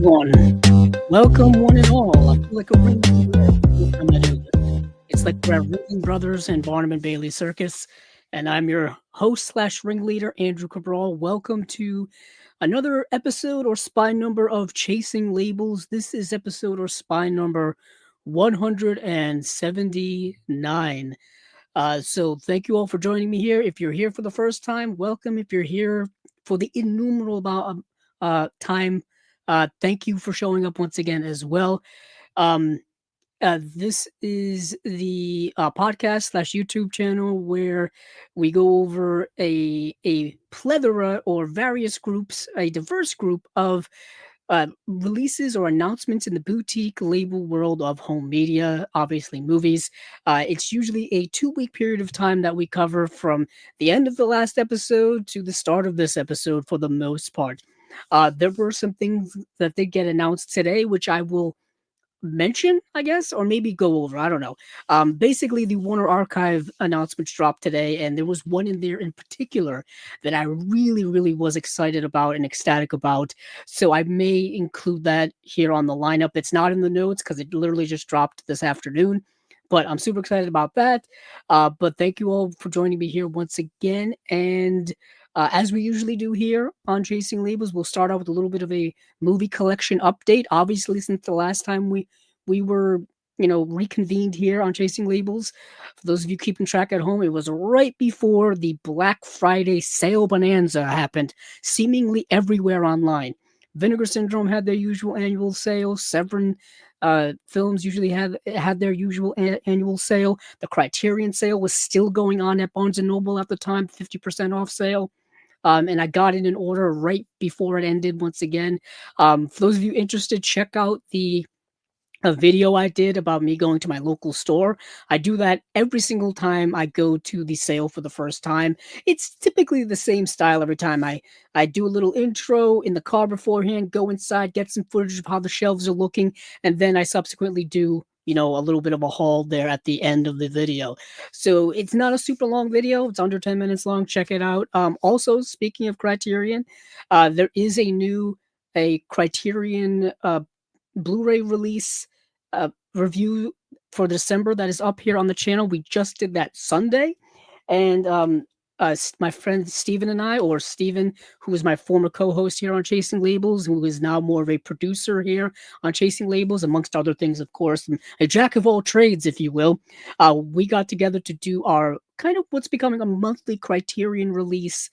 everyone. Welcome, one and all. I feel like a ring every time I do this. It's like we're at Ringling Brothers and Barnum and Bailey Circus, and I'm your host slash ringleader, Andrew Cabral. Welcome to another episode or spy number of Chasing Labels. This is episode or spy number 179. So thank you all for joining me here. If you're here for the first time, welcome. If you're here for the innumerable time, thank you for showing up once again as well. This is the podcast slash YouTube channel where we go over a plethora or various groups, a diverse group of releases or announcements in the boutique label world of home media, obviously movies. It's usually a 2-week period of time that we cover from the end of the last episode to the start of this episode for the most part. There were some things that did get announced today, which I will mention, I guess, or maybe go over. I don't know. Basically, the Warner Archive announcements dropped today, and there was one in there in particular that I really, really was excited about and ecstatic about. So I may include that here on the lineup. It's not in the notes because it literally just dropped this afternoon. But I'm super excited about that. But thank you all for joining me here once again. And as we usually do here on Chasing Labels, we'll start out with a little bit of a movie collection update. Obviously, since the last time we were, reconvened here on Chasing Labels, for those of you keeping track at home, it was right before the Black Friday sale bonanza happened, seemingly everywhere online. Vinegar Syndrome had their usual annual sale. Severin films usually had their usual annual sale. The Criterion sale was still going on at Barnes & Noble at the time, 50% off sale. And I got it in order right before it ended once again. For those of you interested, check out a video I did about me going to my local store. I do that every single time I go to the sale for the first time. It's typically the same style every time. I do a little intro in the car beforehand, go inside, get some footage of how the shelves are looking, and then I subsequently do a little bit of a haul there at the end of the video. So it's not a super long video. It's under 10 minutes long. Check it out. Also, speaking of Criterion, there is a Criterion Blu-ray release review for December that is up here on the channel. We just did that Sunday, and my friend Steven and I, or Steven, who is my former co-host here on Chasing Labels, who is now more of a producer here on Chasing Labels, amongst other things, of course, and a jack of all trades, if you will. We got together to do our kind of what's becoming a monthly Criterion release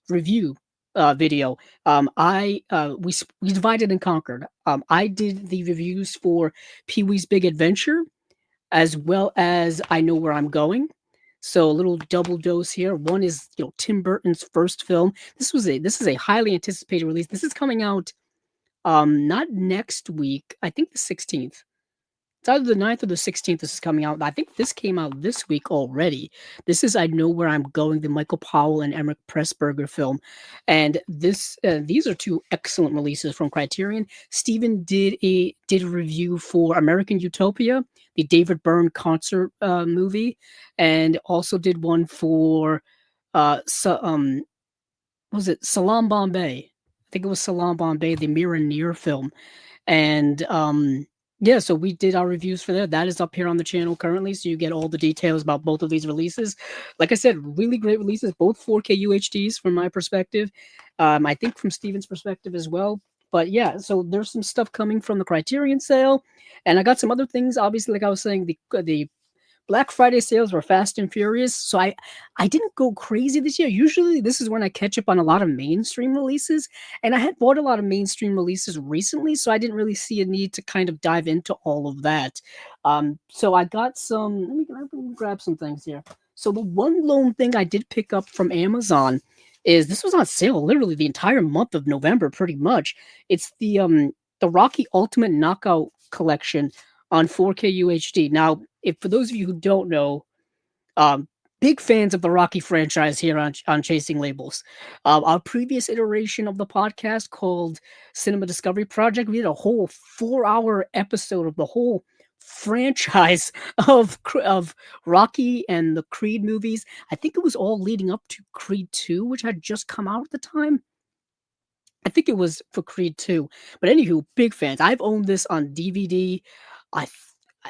review video. We divided and conquered. I did the reviews for Pee-wee's Big Adventure, as well as I Know Where I'm Going. So a little double dose here. One is Tim Burton's first film. This is a highly anticipated release. This is coming out not next week. I think the 16th. It's either the 9th or the 16th this is coming out. I think this came out this week already. This is I Know Where I'm Going, the Michael Powell and Emmerich Pressburger film. And these are two excellent releases from Criterion. Steven did a review for American Utopia, the David Byrne concert movie, and also did one for was it Salam Bombay? I think it was Salam Bombay, the Mira Near film. And yeah, so we did our reviews for that. That is up here on the channel currently, so you get all the details about both of these releases. Like I said, really great releases, both 4K UHDs from my perspective. I think from Steven's perspective as well. But yeah, so there's some stuff coming from the Criterion sale, and I got some other things. Obviously, like I was saying, the Black Friday sales were fast and furious, so I didn't go crazy this year. Usually this is when I catch up on a lot of mainstream releases, and I had bought a lot of mainstream releases recently, so I didn't really see a need to kind of dive into all of that. So I got some, let me grab some things here. So the one lone thing I did pick up from Amazon is this was on sale literally the entire month of November, pretty much. It's the Rocky Ultimate Knockout Collection on 4K UHD. Now, if for those of you who don't know, big fans of the Rocky franchise here on Chasing Labels. Our previous iteration of the podcast called Cinema Discovery Project, we did a whole 4-hour episode of the whole franchise of Rocky and the Creed movies. I think it was all leading up to Creed 2, which had just come out at the time. I think it was for Creed 2. But anywho, big fans. I've owned this on DVD. I th-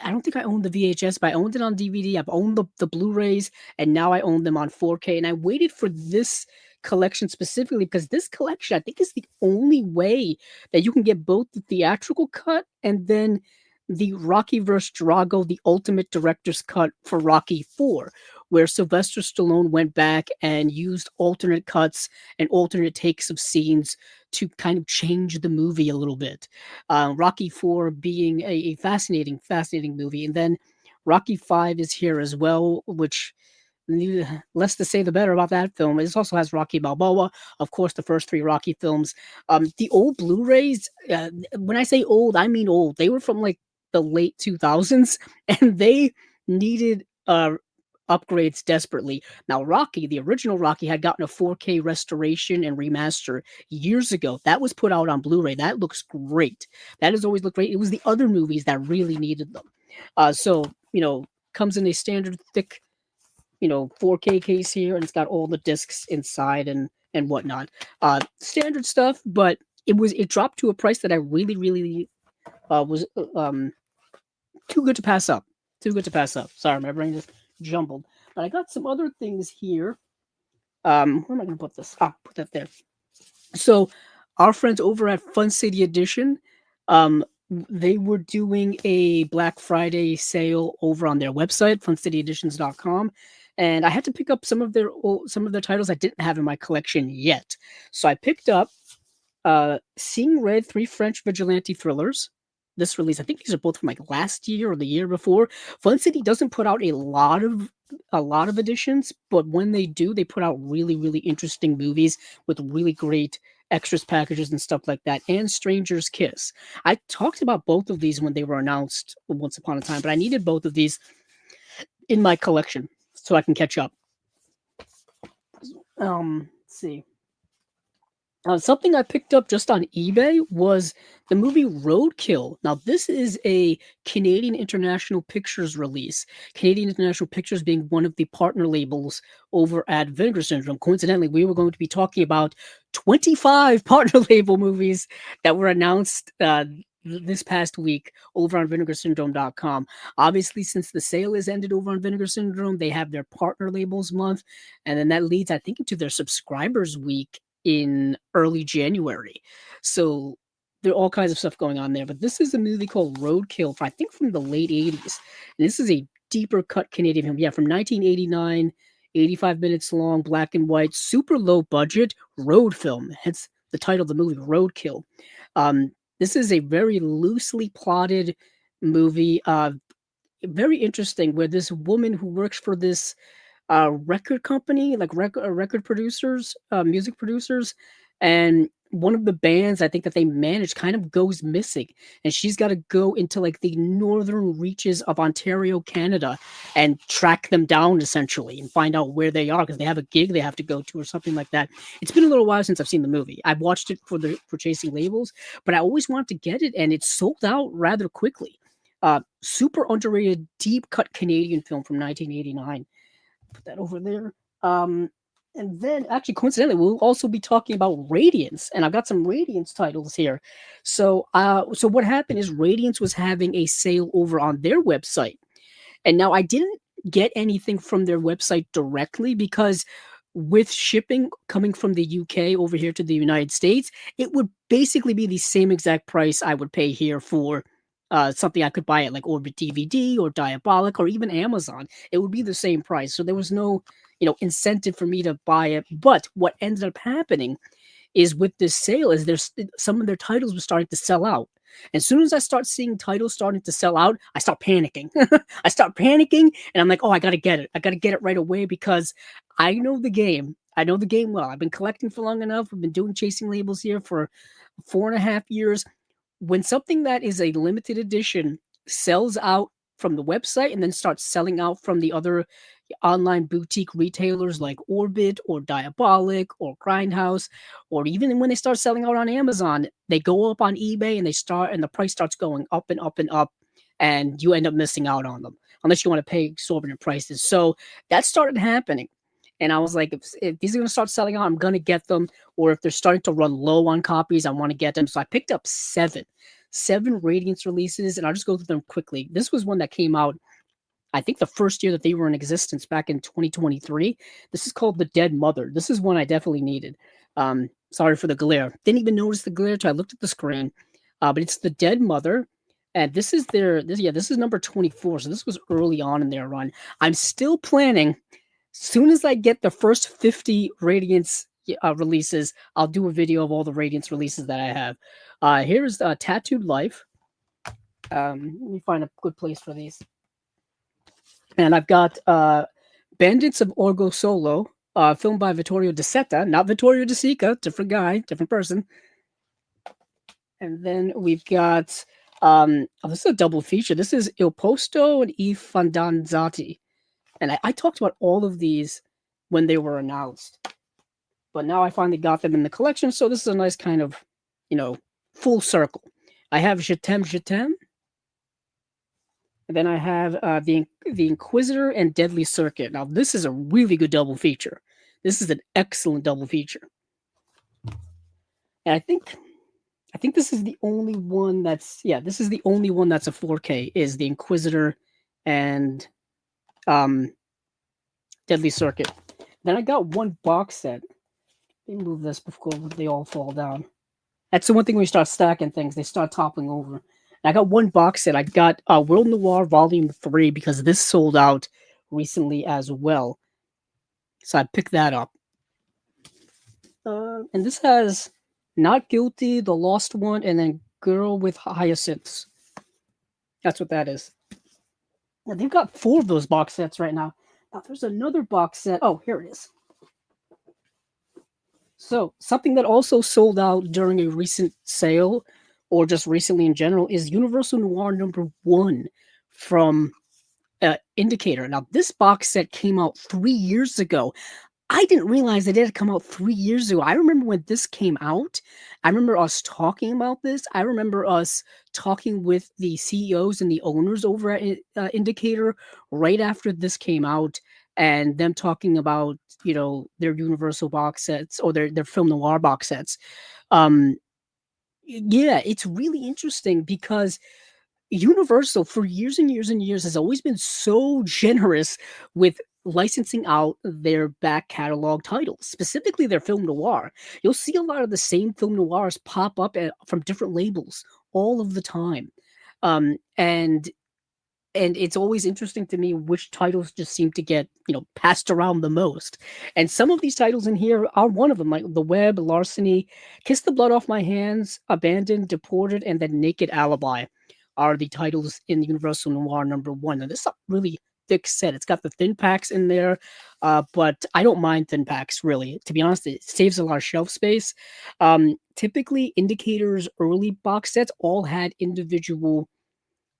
I don't think I owned the VHS, but I owned it on DVD. I've owned the Blu-rays, and now I own them on 4K. And I waited for this collection specifically because this collection, I think, is the only way that you can get both the theatrical cut and then the Rocky vs. Drago, the ultimate director's cut for Rocky 4, where Sylvester Stallone went back and used alternate cuts and alternate takes of scenes to kind of change the movie a little bit. Rocky 4 being a fascinating, fascinating movie. And then Rocky 5 is here as well, which less to say the better about that film. It also has Rocky Balboa, of course, the first three Rocky films. The old Blu-rays, when I say old, I mean old. They were from like the late 2000s, and they needed upgrades desperately. Now, Rocky, the original Rocky, had gotten a 4K restoration and remaster years ago. That was put out on Blu-ray. That looks great. That has always looked great. It was the other movies that really needed them. So, comes in a standard thick, 4K case here, and it's got all the discs inside and whatnot. Standard stuff, but it dropped to a price that I really, really was too good to pass up. Too good to pass up. Sorry, my brain just jumbled. But I got some other things here. Where am I going to put this? Put that there. So, our friends over at Fun City Edition, they were doing a Black Friday sale over on their website, funcityeditions.com, and I had to pick up some of their titles I didn't have in my collection yet. So I picked up Seeing Red, 3 French vigilante thrillers. This release, I think these are both from like last year or the year before. Fun City doesn't put out a lot of editions, but when they do, they put out really, really interesting movies with really great extras packages and stuff like that. And Stranger's Kiss. I talked about both of these when they were announced once upon a time, but I needed both of these in my collection so I can catch up. Let's see. Something I picked up just on eBay was the movie Roadkill. Now, this is a Canadian International Pictures release. Canadian International Pictures being one of the partner labels over at Vinegar Syndrome. Coincidentally, we were going to be talking about 25 partner label movies that were announced this past week over on vinegarsyndrome.com. Obviously, since the sale is ended over on Vinegar Syndrome, they have their partner labels month, and then that leads, I think, into their subscribers week in early January. So there are all kinds of stuff going on there. But this is a movie called Roadkill, I think from the late 80s. And this is a deeper cut Canadian film. Yeah, from 1989, 85 minutes long, black and white, super low budget road film. Hence the title of the movie, Roadkill. This is a very loosely plotted movie. Very interesting, where this woman who works for this record company, like record producers, music producers, and one of the bands I think that they manage kind of goes missing, and she's got to go into like the northern reaches of Ontario, Canada, and track them down essentially, and find out where they are because they have a gig they have to go to or something like that. It's been a little while since I've seen the movie. I've watched it for Chasing Labels, but I always wanted to get it, and it sold out rather quickly. Super underrated, deep cut Canadian film from 1989. Put that over there. And then, actually, coincidentally, we'll also be talking about Radiance, and I've got some Radiance titles here. So what happened is Radiance was having a sale over on their website, and now I didn't get anything from their website directly because with shipping coming from the UK over here to the United States, it would basically be the same exact price I would pay here for something I could buy at like Orbit DVD or Diabolic or even Amazon. It would be the same price. So there was no, incentive for me to buy it. But what ended up happening is with this sale is there's some of their titles were starting to sell out. As soon as I start seeing titles starting to sell out, I start panicking. I start panicking and I'm like, oh, I got to get it. I got to get it right away because I know the game. I know the game well. I've been collecting for long enough. I've been doing Chasing Labels here for 4.5 years. When something that is a limited edition sells out from the website and then starts selling out from the other online boutique retailers like Orbit or Diabolic or Grindhouse, or even when they start selling out on Amazon, they go up on eBay and the price starts going up and up and up, and you end up missing out on them unless you want to pay exorbitant prices. So that started happening. And I was like, if these are going to start selling out, I'm going to get them. Or if they're starting to run low on copies, I want to get them. So I picked up seven Radiance releases, and I'll just go through them quickly. This was one that came out, I think, the first year that they were in existence, back in 2023. This is called The Dead Mother. This is one I definitely needed. Sorry for the glare. Didn't even notice the glare until I looked at the screen. But it's The Dead Mother. And this is this is number 24. So this was early on in their run. I'm still planning, soon as I get the first 50 Radiance releases, I'll do a video of all the Radiance releases that I have. Here's Tattooed Life. Let me find a good place for these. And I've got Bandits of Orgo Solo, filmed by Vittorio De Seta, not Vittorio De Sica, different guy, different person. And then we've got, this is a double feature. This is Il Posto and I Fandanzati. And I talked about all of these when they were announced. But now I finally got them in the collection, so this is a nice kind of, full circle. I have Je T'aime, Je T'aime. And then I have the Inquisitor and Deadly Circuit. Now, this is a really good double feature. This is an excellent double feature. And I think this is the only one that's, this is the only one that's a 4K, is the Inquisitor and Deadly Circuit. Then I got one box set. Let me move this before they all fall down. That's the one thing when you start stacking things, they start toppling over. And I got one box set. I got World Noir Volume 3 because this sold out recently as well. So I picked that up. And this has Not Guilty, The Lost One, and then Girl with Hyacinths. That's what that is. Now, they've got 4 of those box sets right now. Now, there's another box set. Oh, here it is. So, something that also sold out during a recent sale, or just recently in general, is Universal Noir number 1 from Indicator. Now, this box set came out 3 years ago. I didn't realize it had come out 3 years ago. I remember when this came out. I remember us talking about this. I remember us talking with the CEOs and the owners over at Indicator right after this came out, and them talking about, their Universal box sets, or their film noir box sets. It's really interesting because Universal, for years and years and years, has always been so generous with licensing out their back catalog titles, specifically their film noir. You'll see a lot of the same film noirs pop up from different labels all of the time. And it's always interesting to me which titles just seem to get, passed around the most. And some of these titles in here are one of them, like The Web, Larceny, Kiss the Blood Off My Hands, Abandoned, Deported, and then Naked Alibi are the titles in Universal Noir number 1. And this is a really thick set. It's got the thin packs in there, but I don't mind thin packs, really. To be honest, it saves a lot of shelf space. Typically, Indicator's early box sets all had individual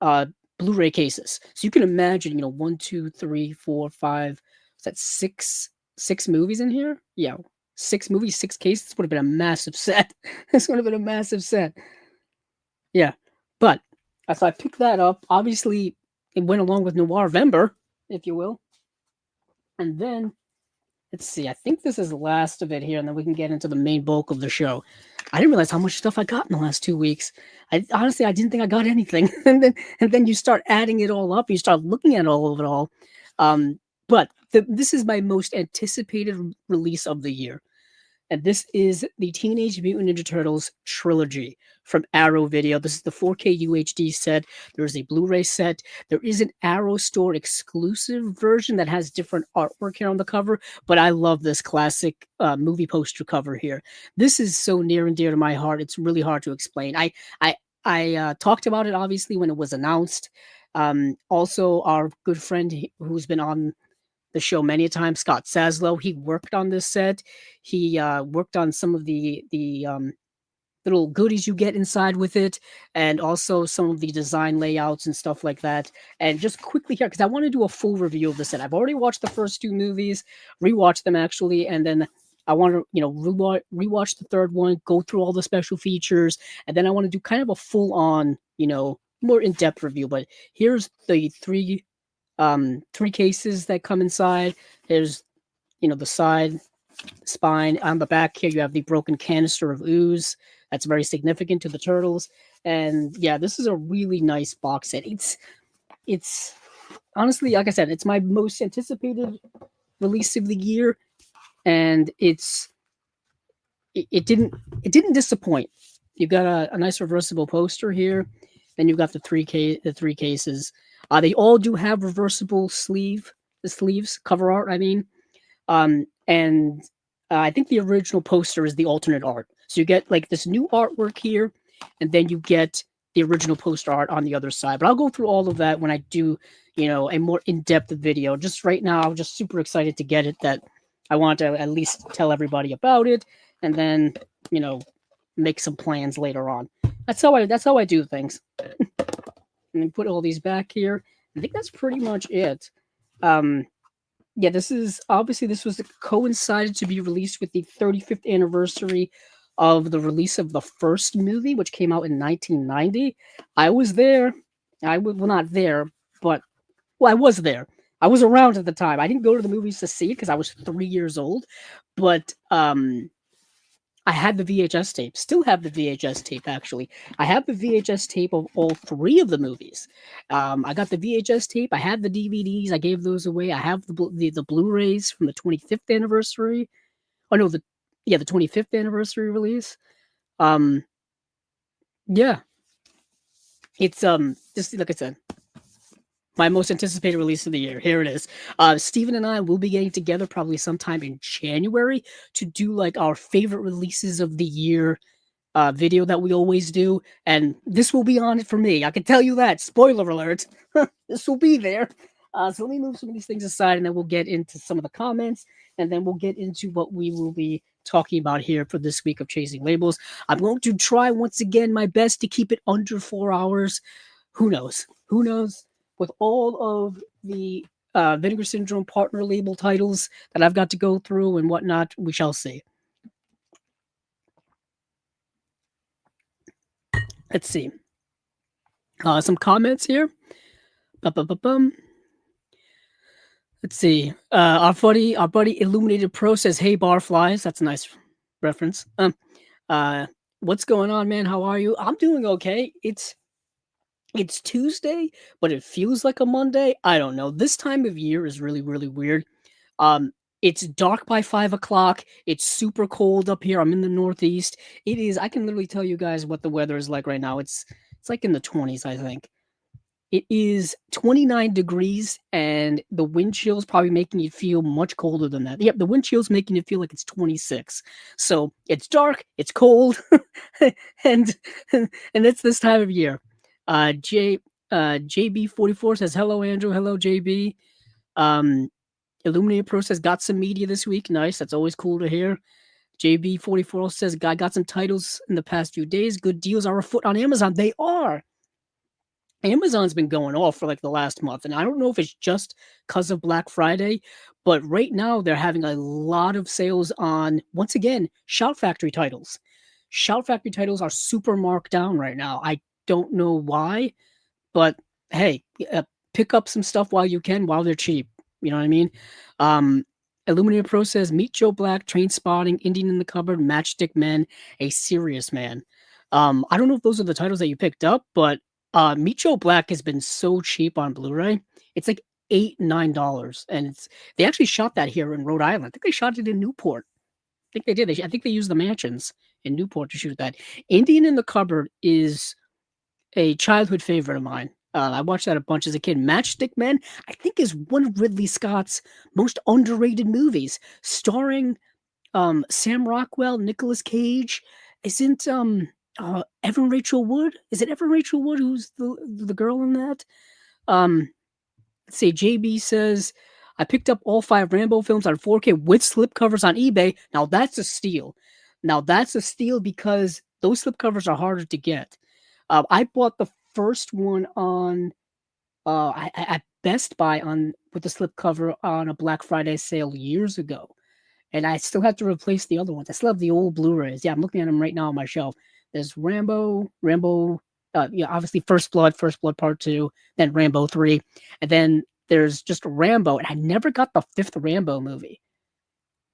Blu-ray cases. So you can imagine, 1, 2, 3, 4, 5, is that six movies in here? Yeah, 6 movies, 6 cases. This would have been a massive set. This would have been a massive set. Yeah, but as I picked that up, obviously it went along with Noirvember, if you will. And then, let's see, I think this is the last of it here, and then we can get into the main bulk of the show. I didn't realize how much stuff I got in the last 2 weeks. Honestly, I didn't think I got anything. and then you start adding it all up. You start looking at all of it all. But this is my most anticipated release of the year. And this is the Teenage Mutant Ninja Turtles trilogy from Arrow Video. This is the 4K UHD set. There's a Blu-ray set. There is an Arrow Store exclusive version that has different artwork here on the cover, but I love this classic movie poster cover here. This is so near and dear to my heart. It's really hard to explain. I talked about it, obviously, when it was announced. Also, our good friend who's been on the show many times, Scott Saslow, he worked on this set. He worked on some of the little goodies you get inside with it, and also some of the design layouts and stuff like that. And just quickly here, because I want to do a full review of the set. I've already watched the first 2 movies, rewatched them actually, and then I want to, rewatch the third one, go through all the special features, and then I want to do kind of a full-on, more in-depth review. But here's the 3 cases that come inside. There's the side spine. On the back here, you have the broken canister of ooze. That's very significant to the turtles. And yeah, this is a really nice box set. It's honestly, like I said, it's my most anticipated release of the year, and it didn't disappoint. You've got a nice reversible poster here. Then you've got the three cases. They all do have reversible the sleeves, cover art. I mean, and I think the original poster is the alternate art. So you get like this new artwork here, and then you get the original poster art on the other side. But I'll go through all of that when I do, a more in-depth video. Just right now, I'm just super excited to get it. That I want to at least tell everybody about it, and then make some plans later on. That's how I do things. And then put all these back here. I think that's pretty much it. Yeah, this was coincided to be released with the 35th anniversary of the release of the first movie, which came out in 1990. I was there. Not there, but I was there. I was around at the time. I didn't go to the movies to see it because I was 3 years old, but I had the VHS tape. Still have the VHS tape, actually. I have the VHS tape of all 3 of the movies. I got the VHS tape. I had the DVDs. I gave those away. I have the Blu-rays from the 25th anniversary. Oh no, the 25th anniversary release. Yeah, it's just like I said, my most anticipated release of the year. Here it is. Steven and I will be getting together probably sometime in January to do like our favorite releases of the year video that we always do. And this will be on it for me. I can tell you that. Spoiler alert. This will be there. So let me move some of these things aside, and then we'll get into some of the comments, and then we'll get into what we will be talking about here for this week of Chasing Labels. I'm going to try once again my best to keep it under 4 hours. Who knows? Who knows? With all of the Vinegar Syndrome partner label titles that I've got to go through and whatnot, we shall see. Let's see. Some comments here. Let's see. Our buddy Illuminated Pro says, "Hey Barflies." That's a nice reference. What's going on, man? How are you? I'm doing okay. It's Tuesday, but it feels like a Monday. I don't know. This time of year is really, really weird. It's dark by 5 o'clock. It's super cold up here. I'm in the Northeast. It is. I can literally tell you guys what the weather is like right now. It's like in the 20s, I think. It is 29 degrees, and the wind chill is probably making it feel much colder than that. Yep, the wind chill is making it feel like it's 26. So it's dark, it's cold, and it's this time of year. JB44 says, "Hello, Andrew. Hello, JB. Illuminated Pro says, "Got some media this week." Nice. That's always cool to hear. JB44 says, "I got some titles in the past few days. Good deals are afoot on Amazon." They are. Amazon's been going off for like the last month, and I don't know if it's just because of Black Friday, but right now they're having a lot of sales on, once again, Shout Factory titles. Shout Factory titles are super marked down right now. I don't know why, but hey, pick up some stuff while you can, while they're cheap. You know what I mean? Illuminated Pro says, "Meet Joe Black, Train Spotting, Indian in the Cupboard, Matchstick Men, A Serious Man." I don't know if those are the titles that you picked up, but Meet Joe Black has been so cheap on Blu-ray. It's like $8-9, and they actually shot that here in Rhode Island. I think they shot it in Newport. I think they did. I think they used the mansions in Newport to shoot that. Indian in the Cupboard is a childhood favorite of mine. I watched that a bunch as a kid. Matchstick Men, I think, is one of Ridley Scott's most underrated movies, starring Sam Rockwell, Nicolas Cage. Isn't Evan Rachel Wood? Is it Evan Rachel Wood who's the girl in that? Let's see. JB says, "I picked up all 5 Rambo films on 4K with slipcovers on eBay." Now that's a steal. Because those slipcovers are harder to get. I bought the first one on at Best Buy with the slipcover on a Black Friday sale years ago, and I still have to replace the other ones. I still have the old Blu-rays. Yeah, I'm looking at them right now on my shelf. There's Rambo, obviously First Blood Part 2, then Rambo 3, and then there's just Rambo, and I never got the 5th Rambo movie.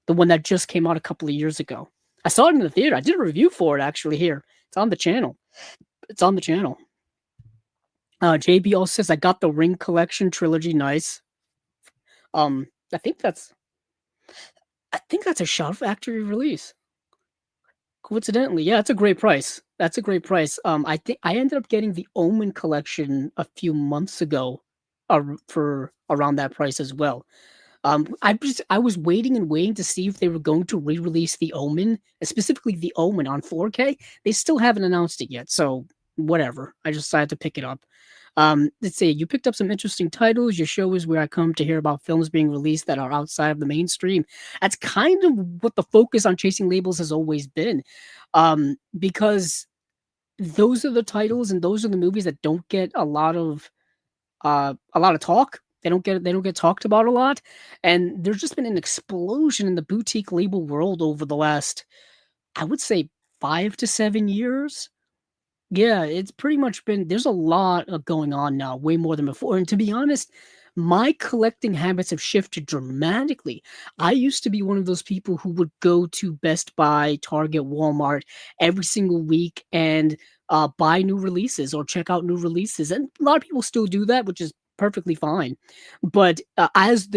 the one that just came out a couple of years ago. I saw it in the theater. I did a review for it actually here. It's on the channel. It's on the channel. JB also says I got the Ring Collection trilogy. Nice. Um, I think that's I think that's a Shout Factory release. Coincidentally, yeah, that's a great price. That's a great price. I think I ended up getting the Omen collection a few months ago, for around that price as well. I was waiting and waiting to see if they were going to re-release the Omen, specifically the Omen on 4K. They still haven't announced it yet, so whatever. I just decided to pick it up. Let's see. You picked up some interesting titles. Your show is where I come to hear about films being released that are outside of the mainstream. That's kind of what the focus on Chasing Labels has always been, because those are the titles and those are the movies that don't get a lot of talk. They don't get talked about a lot, and there's just been an explosion in the boutique label world over the last, I would say, 5 to 7 years. Yeah, it's pretty much been there's a lot of going on now, way more than before. And to be honest, my collecting habits have shifted dramatically. I used to be one of those people who would go to Best Buy, Target, Walmart every single week and buy new releases or check out new releases. And a lot of people still do that, which is perfectly fine. But as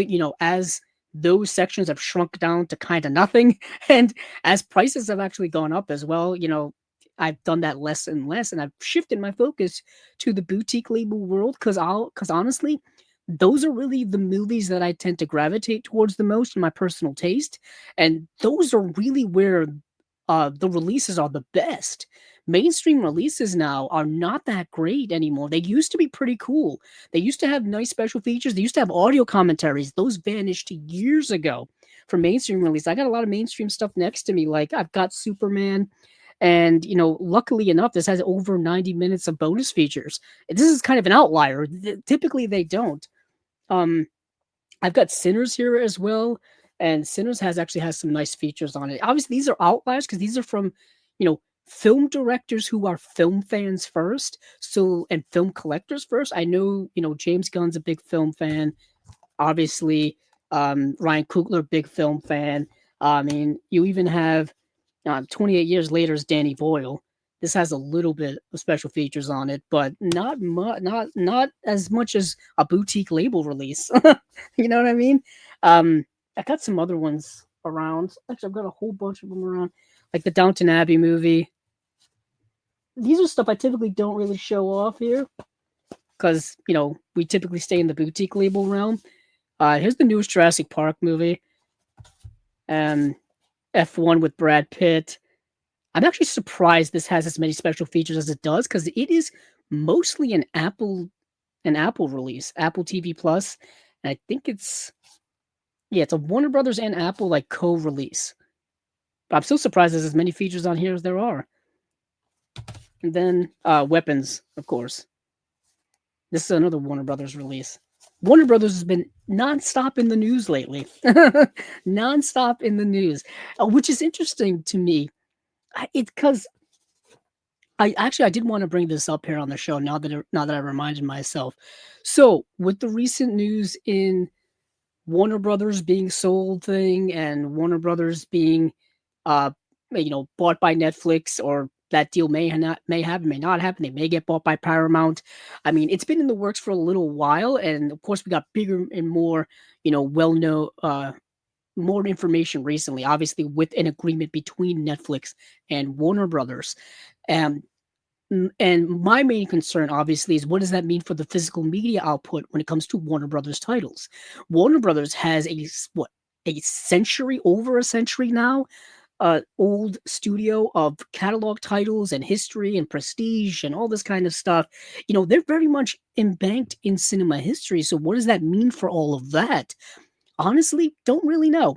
those sections have shrunk down to kind of nothing, and as prices have actually gone up as well, I've done that less and less, and I've shifted my focus to the boutique label world because honestly, those are really the movies that I tend to gravitate towards the most in my personal taste, and those are really where the releases are the best. Mainstream releases now are not that great anymore. They used to be pretty cool. They used to have nice special features. They used to have audio commentaries. Those vanished years ago from mainstream release. I got a lot of mainstream stuff next to me. Like I've got Superman, and luckily enough, this has over 90 minutes of bonus features. This is kind of an outlier. Typically, they don't. Um, I've got Sinners here as well, and Sinners actually has some nice features on it. Obviously, these are outliers because these are from, film directors who are film fans first, and film collectors first. I know, James Gunn's a big film fan. Obviously, Ryan Coogler, big film fan. I mean, you even have 28 years later is Danny Boyle. This has a little bit of special features on it, but not as much as a boutique label release. You know what I mean? I got some other ones around. Actually, I've got a whole bunch of them around, like the Downton Abbey movie. These are stuff I typically don't really show off here because we typically stay in the boutique label realm. Here's the newest Jurassic Park movie, and F1 with Brad Pitt. I'm actually surprised this has as many special features as it does because it is mostly an Apple release, Apple TV Plus, and I think it's a Warner Brothers and Apple like co-release. But I'm still surprised there's as many features on here as there are. And then weapons, of course. This is another Warner Brothers release. Warner Brothers has been nonstop in the news lately. Nonstop in the news, which is interesting to me. It's because I did want to bring this up here on the show now that I reminded myself. So with the recent news in Warner Brothers being sold thing and Warner Brothers being bought by Netflix, or that deal may not happen. They may get bought by Paramount. I mean, it's been in the works for a little while, and of course we got bigger and more well-known more information recently, obviously with an agreement between Netflix and Warner Brothers. Um, and my main concern, obviously, is what does that mean for the physical media output when it comes to Warner Brothers titles? Warner Brothers has over a century now, old studio of catalog titles and history and prestige and all this kind of stuff. They're very much embanked in cinema history. So what does that mean for all of that? Honestly, don't really know.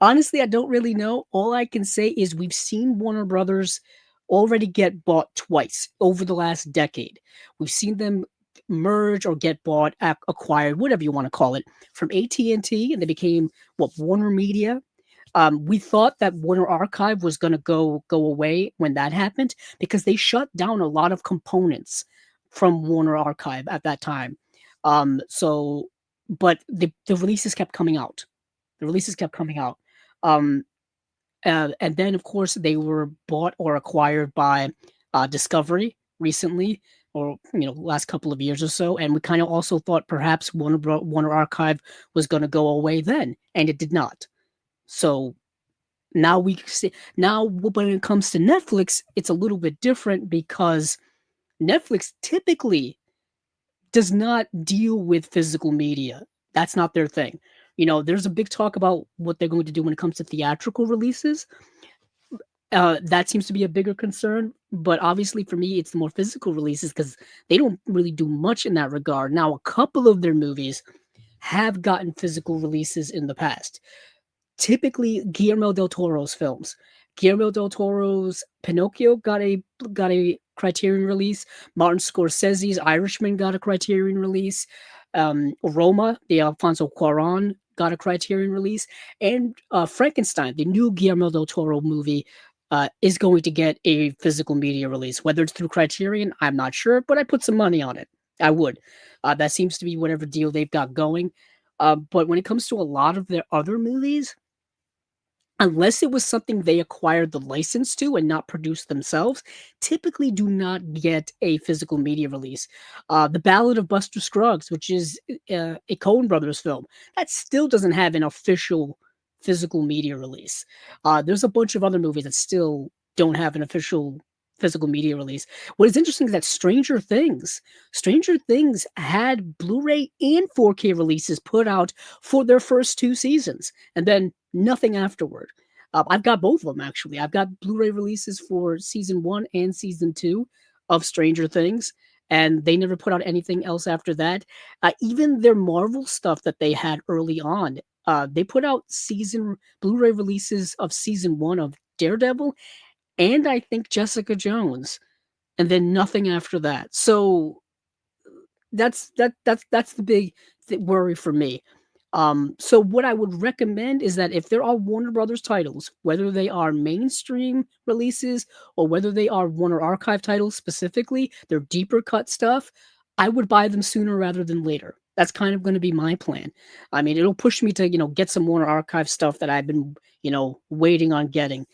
Honestly, I don't really know. All I can say is we've seen Warner Brothers already get bought twice over the last decade. We've seen them merge or get bought, acquired, whatever you want to call it, from AT&T, and they became Warner Media. We thought that Warner Archive was going to go away when that happened because they shut down a lot of components from Warner Archive at that time. But the releases kept coming out. The releases kept coming out. Um, and then, of course, they were bought or acquired by Discovery recently, or last couple of years or so. And we kind of also thought perhaps Warner Archive was going to go away then, and it did not. So now we see now when it comes to Netflix, it's a little bit different because Netflix typically does not deal with physical media. That's not their thing. There's a big talk about what they're going to do when it comes to theatrical releases. That seems to be a bigger concern, but obviously for me, it's the more physical releases because they don't really do much in that regard. Now, a couple of their movies have gotten physical releases in the past. Typically, Guillermo del Toro's films. Guillermo del Toro's Pinocchio got a Criterion release. Martin Scorsese's Irishman got a Criterion release. Roma, the Alfonso Cuarón, got a Criterion release, and Frankenstein, the new Guillermo del Toro movie, is going to get a physical media release. Whether it's through Criterion, I'm not sure, but I put some money on it. I would. That seems to be whatever deal they've got going. But when it comes to a lot of their other movies, unless it was something they acquired the license to and not produced themselves, typically do not get a physical media release. The Ballad of Buster Scruggs, which is a Coen Brothers film, that still doesn't have an official physical media release. There's a bunch of other movies that still don't have an official physical media release. What is interesting is that Stranger Things had Blu-ray and 4K releases put out for their first two seasons, and then nothing afterward. I've got both of them actually. I've got Blu-ray releases for season 1 and season 2 of Stranger Things, and they never put out anything else after that. Even their Marvel stuff that they had early on, they put out season Blu-ray releases of season 1 of Daredevil, and I think Jessica Jones, and then nothing after that. So that's the big worry for me. So what I would recommend is that if there are Warner Brothers titles, whether they are mainstream releases or whether they are Warner Archive titles specifically, they're deeper cut stuff, I would buy them sooner rather than later. That's kind of going to be my plan. I mean, it'll push me to, get some Warner Archive stuff that I've been, waiting on getting.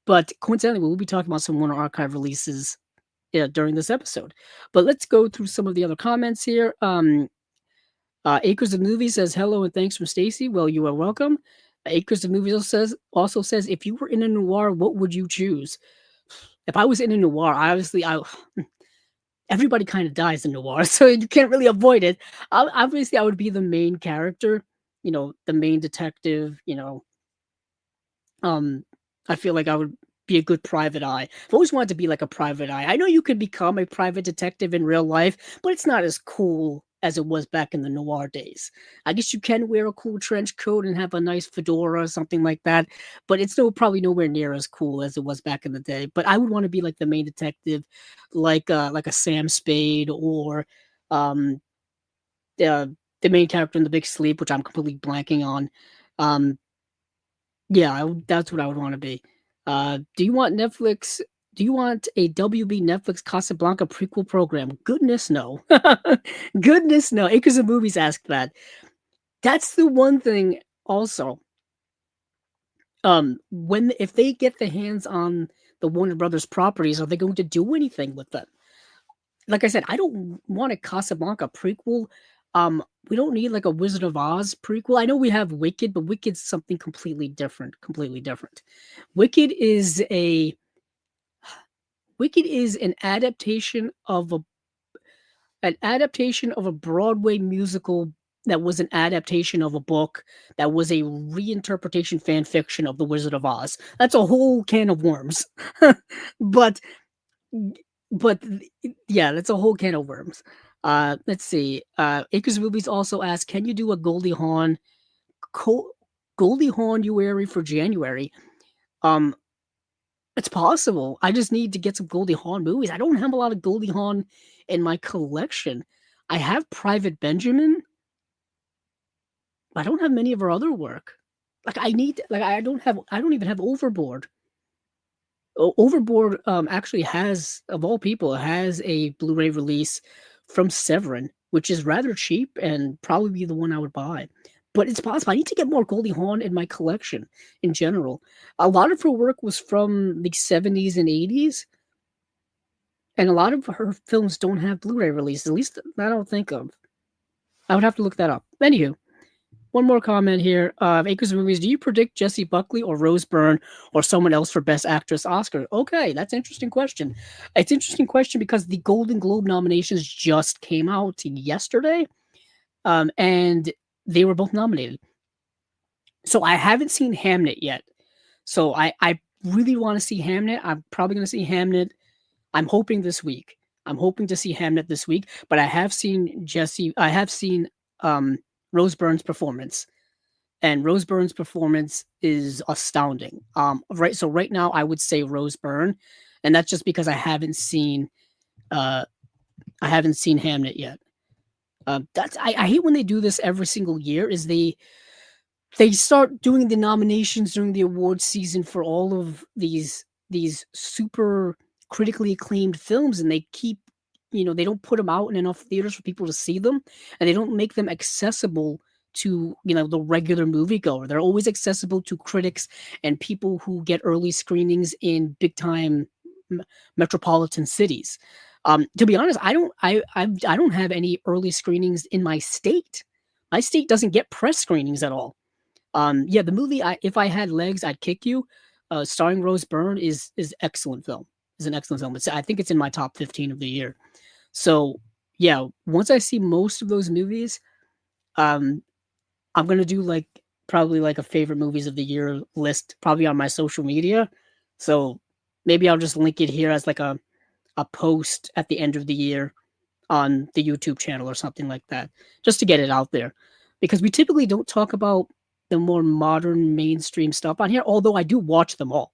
But coincidentally, we'll be talking about some Warner Archive releases during this episode. But let's go through some of the other comments here. Acres of Movies says hello and thanks from Stacy. Well, you are welcome. Acres of Movies also says if you were in a noir, what would you choose? If I was in a noir, obviously everybody kind of dies in noir, so you can't really avoid it. Obviously, I would be the main character, the main detective. I feel like I would be a good private eye. I've always wanted to be like a private eye. I know you could become a private detective in real life, but it's not as cool as it was back in the noir days. I guess you can wear a cool trench coat and have a nice fedora or something like that, but it's still probably nowhere near as cool as it was back in the day. But I would want to be like the main detective, like a Sam Spade or um the main character in The Big Sleep, which I'm completely blanking on. Um, yeah, that's what I would want to be. Do you want Netflix? Do you want a WB Netflix Casablanca prequel program? Goodness, no. Goodness, no. Acres of Movies asked that. That's the one thing also. If they get the hands on the Warner Brothers properties, are they going to do anything with them? Like I said, I don't want a Casablanca prequel. We don't need like a Wizard of Oz prequel. I know we have Wicked, but Wicked's something completely different. Completely different. Wicked is a Wicked is an adaptation of a Broadway musical that was an adaptation of a book that was a reinterpretation fan fiction of The Wizard of Oz. That's a whole can of worms. but but yeah, that's a whole can of worms. Let's see. Acres of Movies also asked, can you do a Goldie Hawn Uary for January? Um, it's possible. I just need to get some Goldie Hawn movies. I don't have a lot of Goldie Hawn in my collection. I have Private Benjamin, but I don't have many of her other work. I don't even have Overboard. Overboard actually has, of all people, has a Blu-ray release from Severin, which is rather cheap and probably be the one I would buy. but it's possible. I need to get more Goldie Hawn in my collection in general. A lot of her work was from the 70s and 80s, and a lot of her films don't have Blu-ray releases, at least I don't think of. I would have to look that up. Anywho, one more comment here. Acres of Movies, do you predict Jessie Buckley or Rose Byrne or someone else for Best Actress Oscar? Okay, that's an interesting question. It's an interesting question because the Golden Globe nominations just came out yesterday, and they were both nominated. So I haven't seen Hamnet yet. So I really want to see Hamnet. I'm probably going to see Hamnet. I'm hoping this week. I'm hoping to see Hamnet this week, but I have seen Rose Byrne's performance, and Rose Byrne's performance is astounding. So right now I would say Rose Byrne, and that's just because I haven't seen Hamnet yet. I hate when they do this every single year. Is they start doing the nominations during the awards season for all of these super critically acclaimed films, and they keep, they don't put them out in enough theaters for people to see them, and they don't make them accessible to, the regular moviegoer. They're always accessible to critics and people who get early screenings in big time metropolitan cities. To be honest, I don't have any early screenings in my state. My state doesn't get press screenings at all. The movie If I Had Legs, I'd Kick You, starring Rose Byrne, is excellent film. Is an excellent film. I think it's in my top 15 of the year. So yeah, once I see most of those movies, I'm gonna do probably a favorite movies of the year list, probably on my social media. So maybe I'll just link it here as a post at the end of the year on the YouTube channel or something like that, just to get it out there, because we typically don't talk about the more modern mainstream stuff on here, although I do watch them all.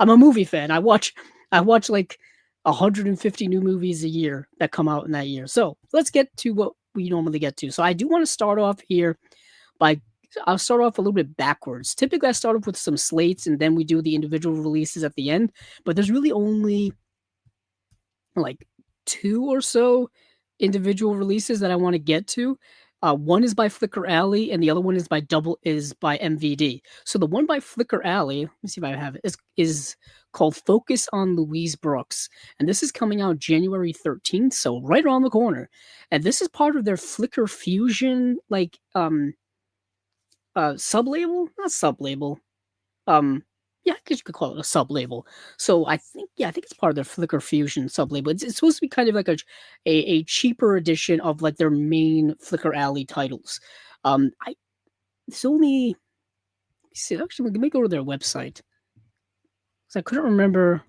I'm a movie fan. I watch 150 new movies a year that come out in that year. So let's get to what we normally get to. So I do want to start off here I'll start off a little bit backwards. Typically I start off with some slates and then we do the individual releases at the end, but there's really only 2 or so individual releases that I want to get to. One is by Flicker Alley, and the other one is by MVD. So the one by Flicker Alley, let me see if I have it, is called Focus on Louise Brooks, and this is coming out January 13th, so right around the corner. And this is part of their Flicker Fusion, sub-label? Not sub-label. Yeah, I guess you could call it a sub-label. So I think it's part of their Flicker Fusion sub-label. It's supposed to be kind of like a cheaper edition of their main Flicker Alley titles. It's only, let me see, actually, let me go to their website, because I couldn't remember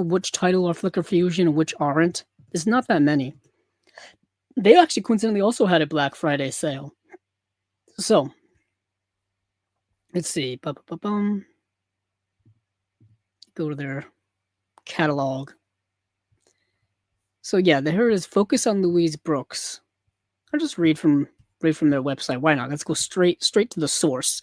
which title are Flicker Fusion and which aren't. There's not that many. They actually coincidentally also had a Black Friday sale. So let's see. Go to their catalog. So yeah, here it is. Focus on Louise Brooks. I'll just read from their website. Why not? Let's go straight to the source.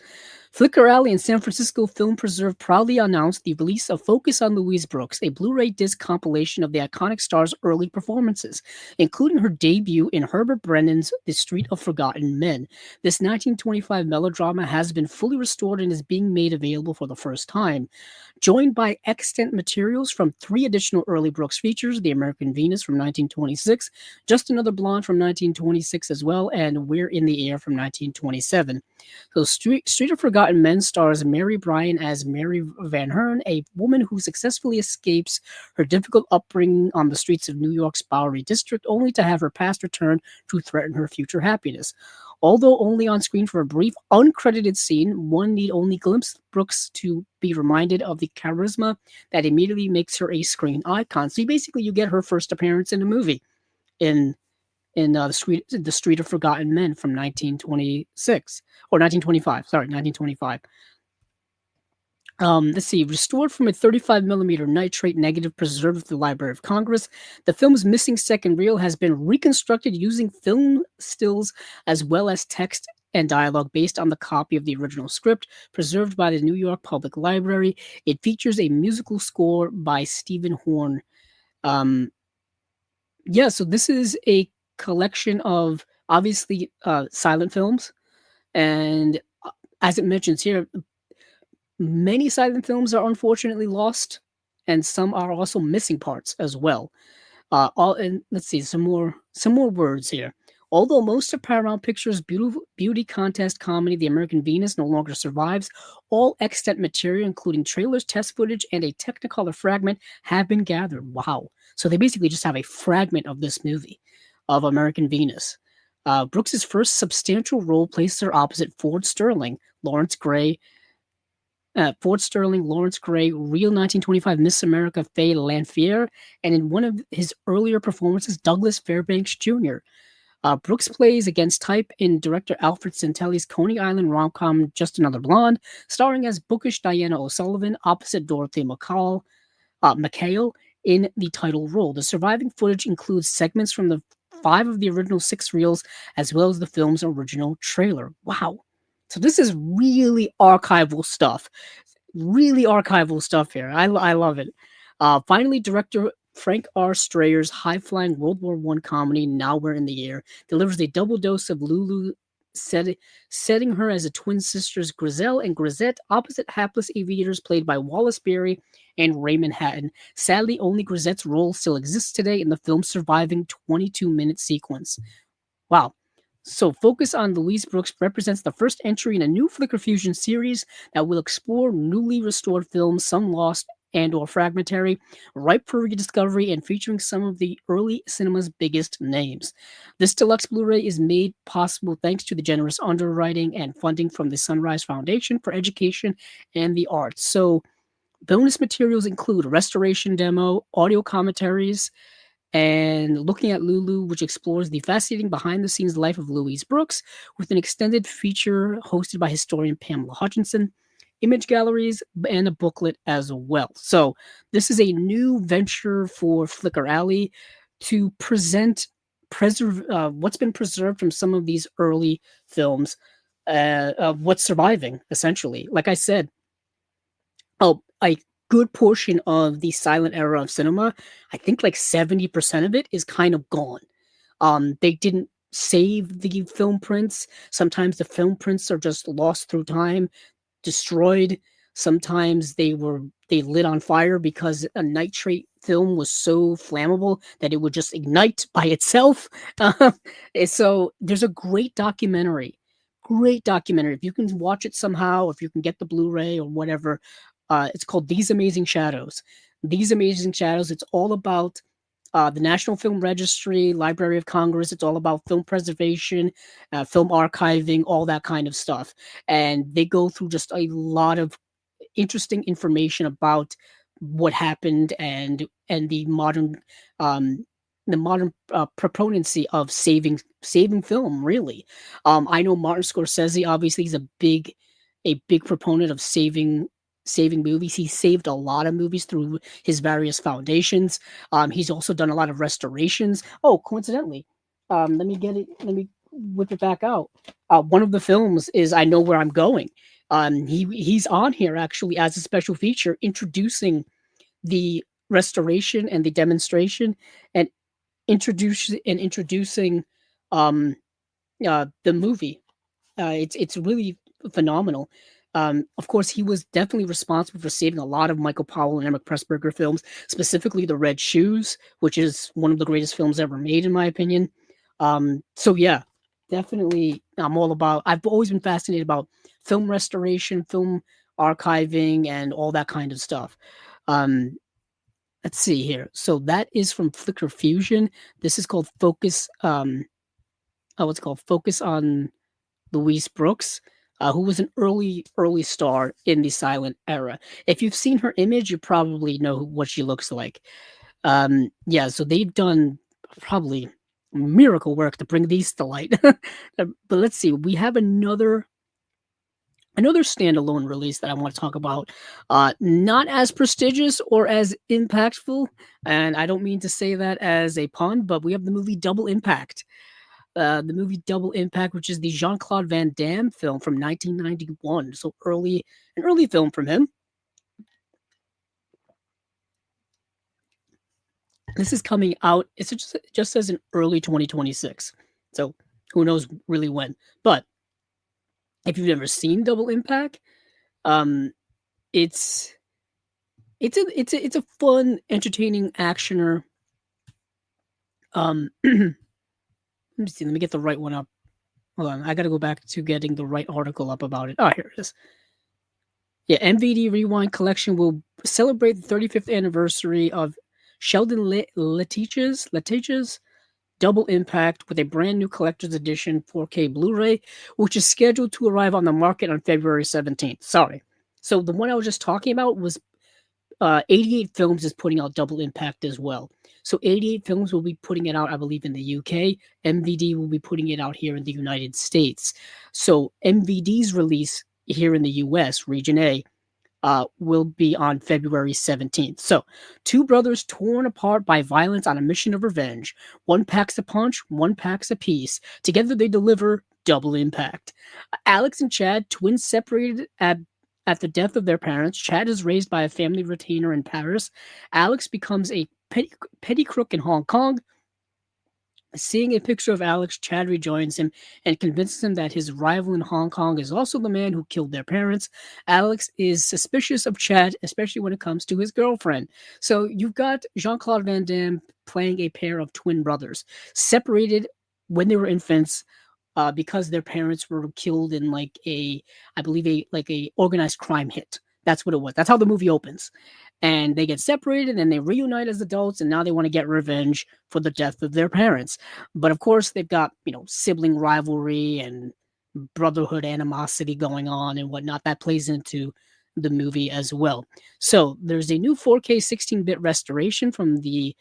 Flicker Alley and San Francisco Film Preserve proudly announced the release of Focus on Louise Brooks, a Blu-ray disc compilation of the iconic star's early performances, including her debut in Herbert Brennan's The Street of Forgotten Men. This 1925 melodrama has been fully restored and is being made available for the first time. Joined by extant materials from 3 additional early Brooks features, The American Venus from 1926, Just Another Blonde from 1926 as well, and We're in the Air from 1927. So Street of Forgotten Men stars Mary Bryan as Mary Van Hern, a woman who successfully escapes her difficult upbringing on the streets of New York's Bowery District, only to have her past return to threaten her future happiness. Although only on screen for a brief, uncredited scene, one need only glimpse Brooks to be reminded of the charisma that immediately makes her a screen icon. So you get her first appearance in a movie in the Street of Forgotten Men from 1926 or 1925. Sorry, 1925. Let's see. Restored from a 35mm nitrate negative preserved at the Library of Congress, the film's missing second reel has been reconstructed using film stills as well as text and dialogue based on the copy of the original script preserved by the New York Public Library. It features a musical score by Stephen Horn. So this is a collection of obviously silent films, and as it mentions here, many silent films are unfortunately lost, and some are also missing parts as well. All and let's see some more words here. Although most of Paramount Pictures' beauty contest comedy, The American Venus, no longer survives, all extant material, including trailers, test footage, and a Technicolor fragment, have been gathered. Wow! So they basically just have a fragment of this movie, of American Venus. Brooks's first substantial role placed her opposite Ford Sterling, Lawrence Gray, real 1925 Miss America Faye Lanphier, and in one of his earlier performances, Douglas Fairbanks Jr. Brooks plays against type in director Alfred Santelli's Coney Island rom-com Just Another Blonde, starring as bookish Diana O'Sullivan opposite Dorothy McHale in the title role. The surviving footage includes segments from the 5 of the original 6 reels, as well as the film's original trailer. Wow. So this is really archival stuff here. I love it. Finally, director Frank R. Strayer's high-flying World War One comedy Now We're in the Air delivers a double dose of Lulu, setting her as a twin sisters Griselle and Grisette, opposite hapless aviators played by Wallace Beery and Raymond Hatton. Sadly, only Grisette's role still exists today in the film's surviving 22-minute sequence. Wow. So, Focus on Louise Brooks represents the first entry in a new Flickr Fusion series that will explore newly restored films, some lost and or fragmentary, ripe for rediscovery, and featuring some of the early cinema's biggest names. This deluxe Blu-ray is made possible thanks to the generous underwriting and funding from the Sunrise Foundation for Education and the Arts. So, bonus materials include a restoration demo, audio commentaries, and Looking at Lulu, which explores the fascinating behind the scenes life of Louise Brooks with an extended feature hosted by historian Pamela Hutchinson, image galleries, and a booklet as well. So, this is a new venture for Flickr Alley to what's been preserved from some of these early films, of what's surviving, essentially. Like I said, a good portion of the silent era of cinema, I think like 70% of it is kind of gone. They didn't save the film prints. Sometimes the film prints are just lost through time, destroyed. Sometimes they lit on fire because a nitrate film was so flammable that it would just ignite by itself. And so there's a great documentary. If you can watch it somehow, if you can get the Blu-ray or whatever, it's called These Amazing Shadows. These Amazing Shadows. It's all about the National Film Registry, Library of Congress. It's all about film preservation, film archiving, all that kind of stuff. And they go through just a lot of interesting information about what happened and um, the modern proponency of saving film. Really, I know Martin Scorsese. Obviously, he's a big proponent of saving movies. He saved a lot of movies through his various foundations. He's also done a lot of restorations. Oh, coincidentally, let me get it. Let me whip it back out. One of the films is I Know Where I'm Going. He's on here actually as a special feature, introducing the restoration and the demonstration, and introducing um, the movie. It's really phenomenal. Of course, he was definitely responsible for saving a lot of Michael Powell and Emmett Pressburger films, specifically The Red Shoes, which is one of the greatest films ever made, in my opinion. So yeah, definitely, I've always been fascinated about film restoration, film archiving, and all that kind of stuff. Um, let's see here. So that is from Flickr Fusion. This is called Focus. What's it called? Focus on Louise Brooks, who was an early star in the silent era. If you've seen her image, you probably know what she looks like. Yeah, so they've done probably miracle work to bring these to light. But let's see, we have another standalone release that I want to talk about. Not as prestigious or as impactful, and I don't mean to say that as a pun, but we have the movie Double Impact. The movie Double Impact, which is the Jean-Claude Van Damme film from 1991. So an early film from him. This is coming out. It just says in early 2026. So Who knows really when? But if you've never seen Double Impact, um, it's it's a fun, entertaining actioner. Let me see. Let me get the right one up. Hold on, I got to go back to getting the right article up about it. Oh, here it is. Yeah, MVD Rewind Collection will celebrate the 35th anniversary of Sheldon Letitia's Double Impact with a brand new collector's edition 4K Blu-ray, which is scheduled to arrive on the market on February 17th. Sorry. So the one I was just talking about was 88 Films is putting out Double Impact as well. So 88 Films will be putting it out, I believe, in the UK. MVD will be putting it out here in the United States. So MVD's release here in the US, Region A, will be on February 17th. So, two brothers torn apart by violence on a mission of revenge. One packs a punch, one packs a piece. Together they deliver Double Impact. Alex and Chad, twins separated at the death of their parents. Chad is raised by a family retainer in Paris. Alex becomes a petty crook in Hong Kong. Seeing a picture of Alex, Chad rejoins him and convinces him that his rival in Hong Kong is also the man who killed their parents. Alex is suspicious of Chad, especially when it comes to his girlfriend. So you've got Jean-Claude Van Damme playing a pair of twin brothers, separated when they were infants, because their parents were killed in I believe a organized crime hit. That's what it was. That's how the movie opens. And they get separated and they reunite as adults, and now they want to get revenge for the death of their parents. But of course, they've got, sibling rivalry and brotherhood animosity going on and whatnot. That plays into the movie as well. So there's a new 4K 16-bit restoration from the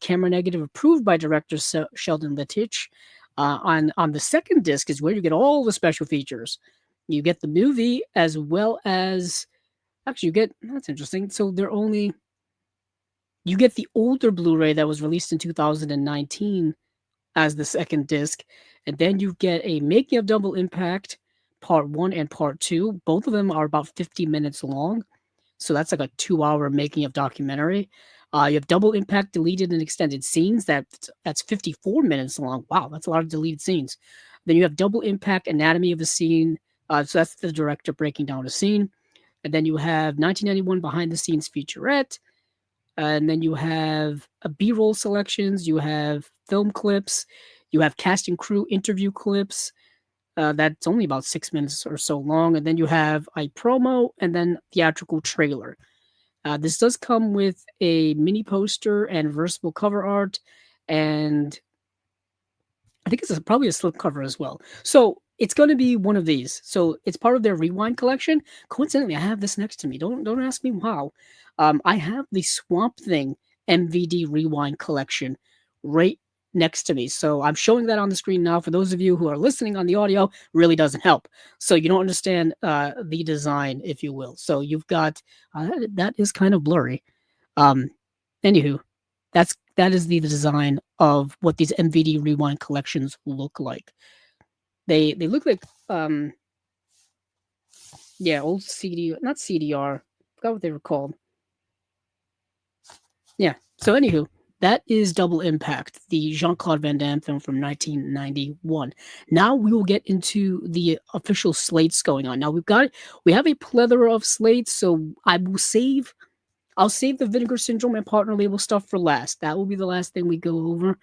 camera negative approved by director Sheldon Lettich. On the second disc is where you get all the special features. You get the movie as well as actually, that's interesting. So you get the older Blu-ray that was released in 2019 as the second disc, and then you get a Making of Double Impact Part 1 and Part 2. Both of them are about 50 minutes long, so that's like a 2-hour making of documentary. You have Double Impact deleted and extended scenes. That's 54 minutes long. Wow, that's a lot of deleted scenes. Then you have Double Impact Anatomy of a Scene. So that's the director breaking down a scene. And then you have 1991 behind the scenes featurette. And then you have B-roll selections. You have film clips. You have cast and crew interview clips. That's only about 6 minutes or so long. And then you have a promo and then theatrical trailer. This does come with a mini poster and reversible cover art. And I think it's probably a slipcover as well. So it's going to be one of these. So it's part of their Rewind collection. Coincidentally, I have this next to me. Don't ask me how. I have the Swamp Thing MVD Rewind collection right next to me. So I'm showing that on the screen now. For those of you who are listening on the audio, really doesn't help. So you don't understand the design, if you will. So you've got that is kind of blurry. Anywho, that is the design of what these MVD Rewind collections look like. They look like old CD, not CDR. Forgot what they were called. Yeah. So anywho, that is Double Impact, the Jean-Claude Van Damme film from 1991. Now we will get into the official slates going on. Now we have a plethora of slates, so I'll save the Vinegar Syndrome and partner label stuff for last. That will be the last thing we go over.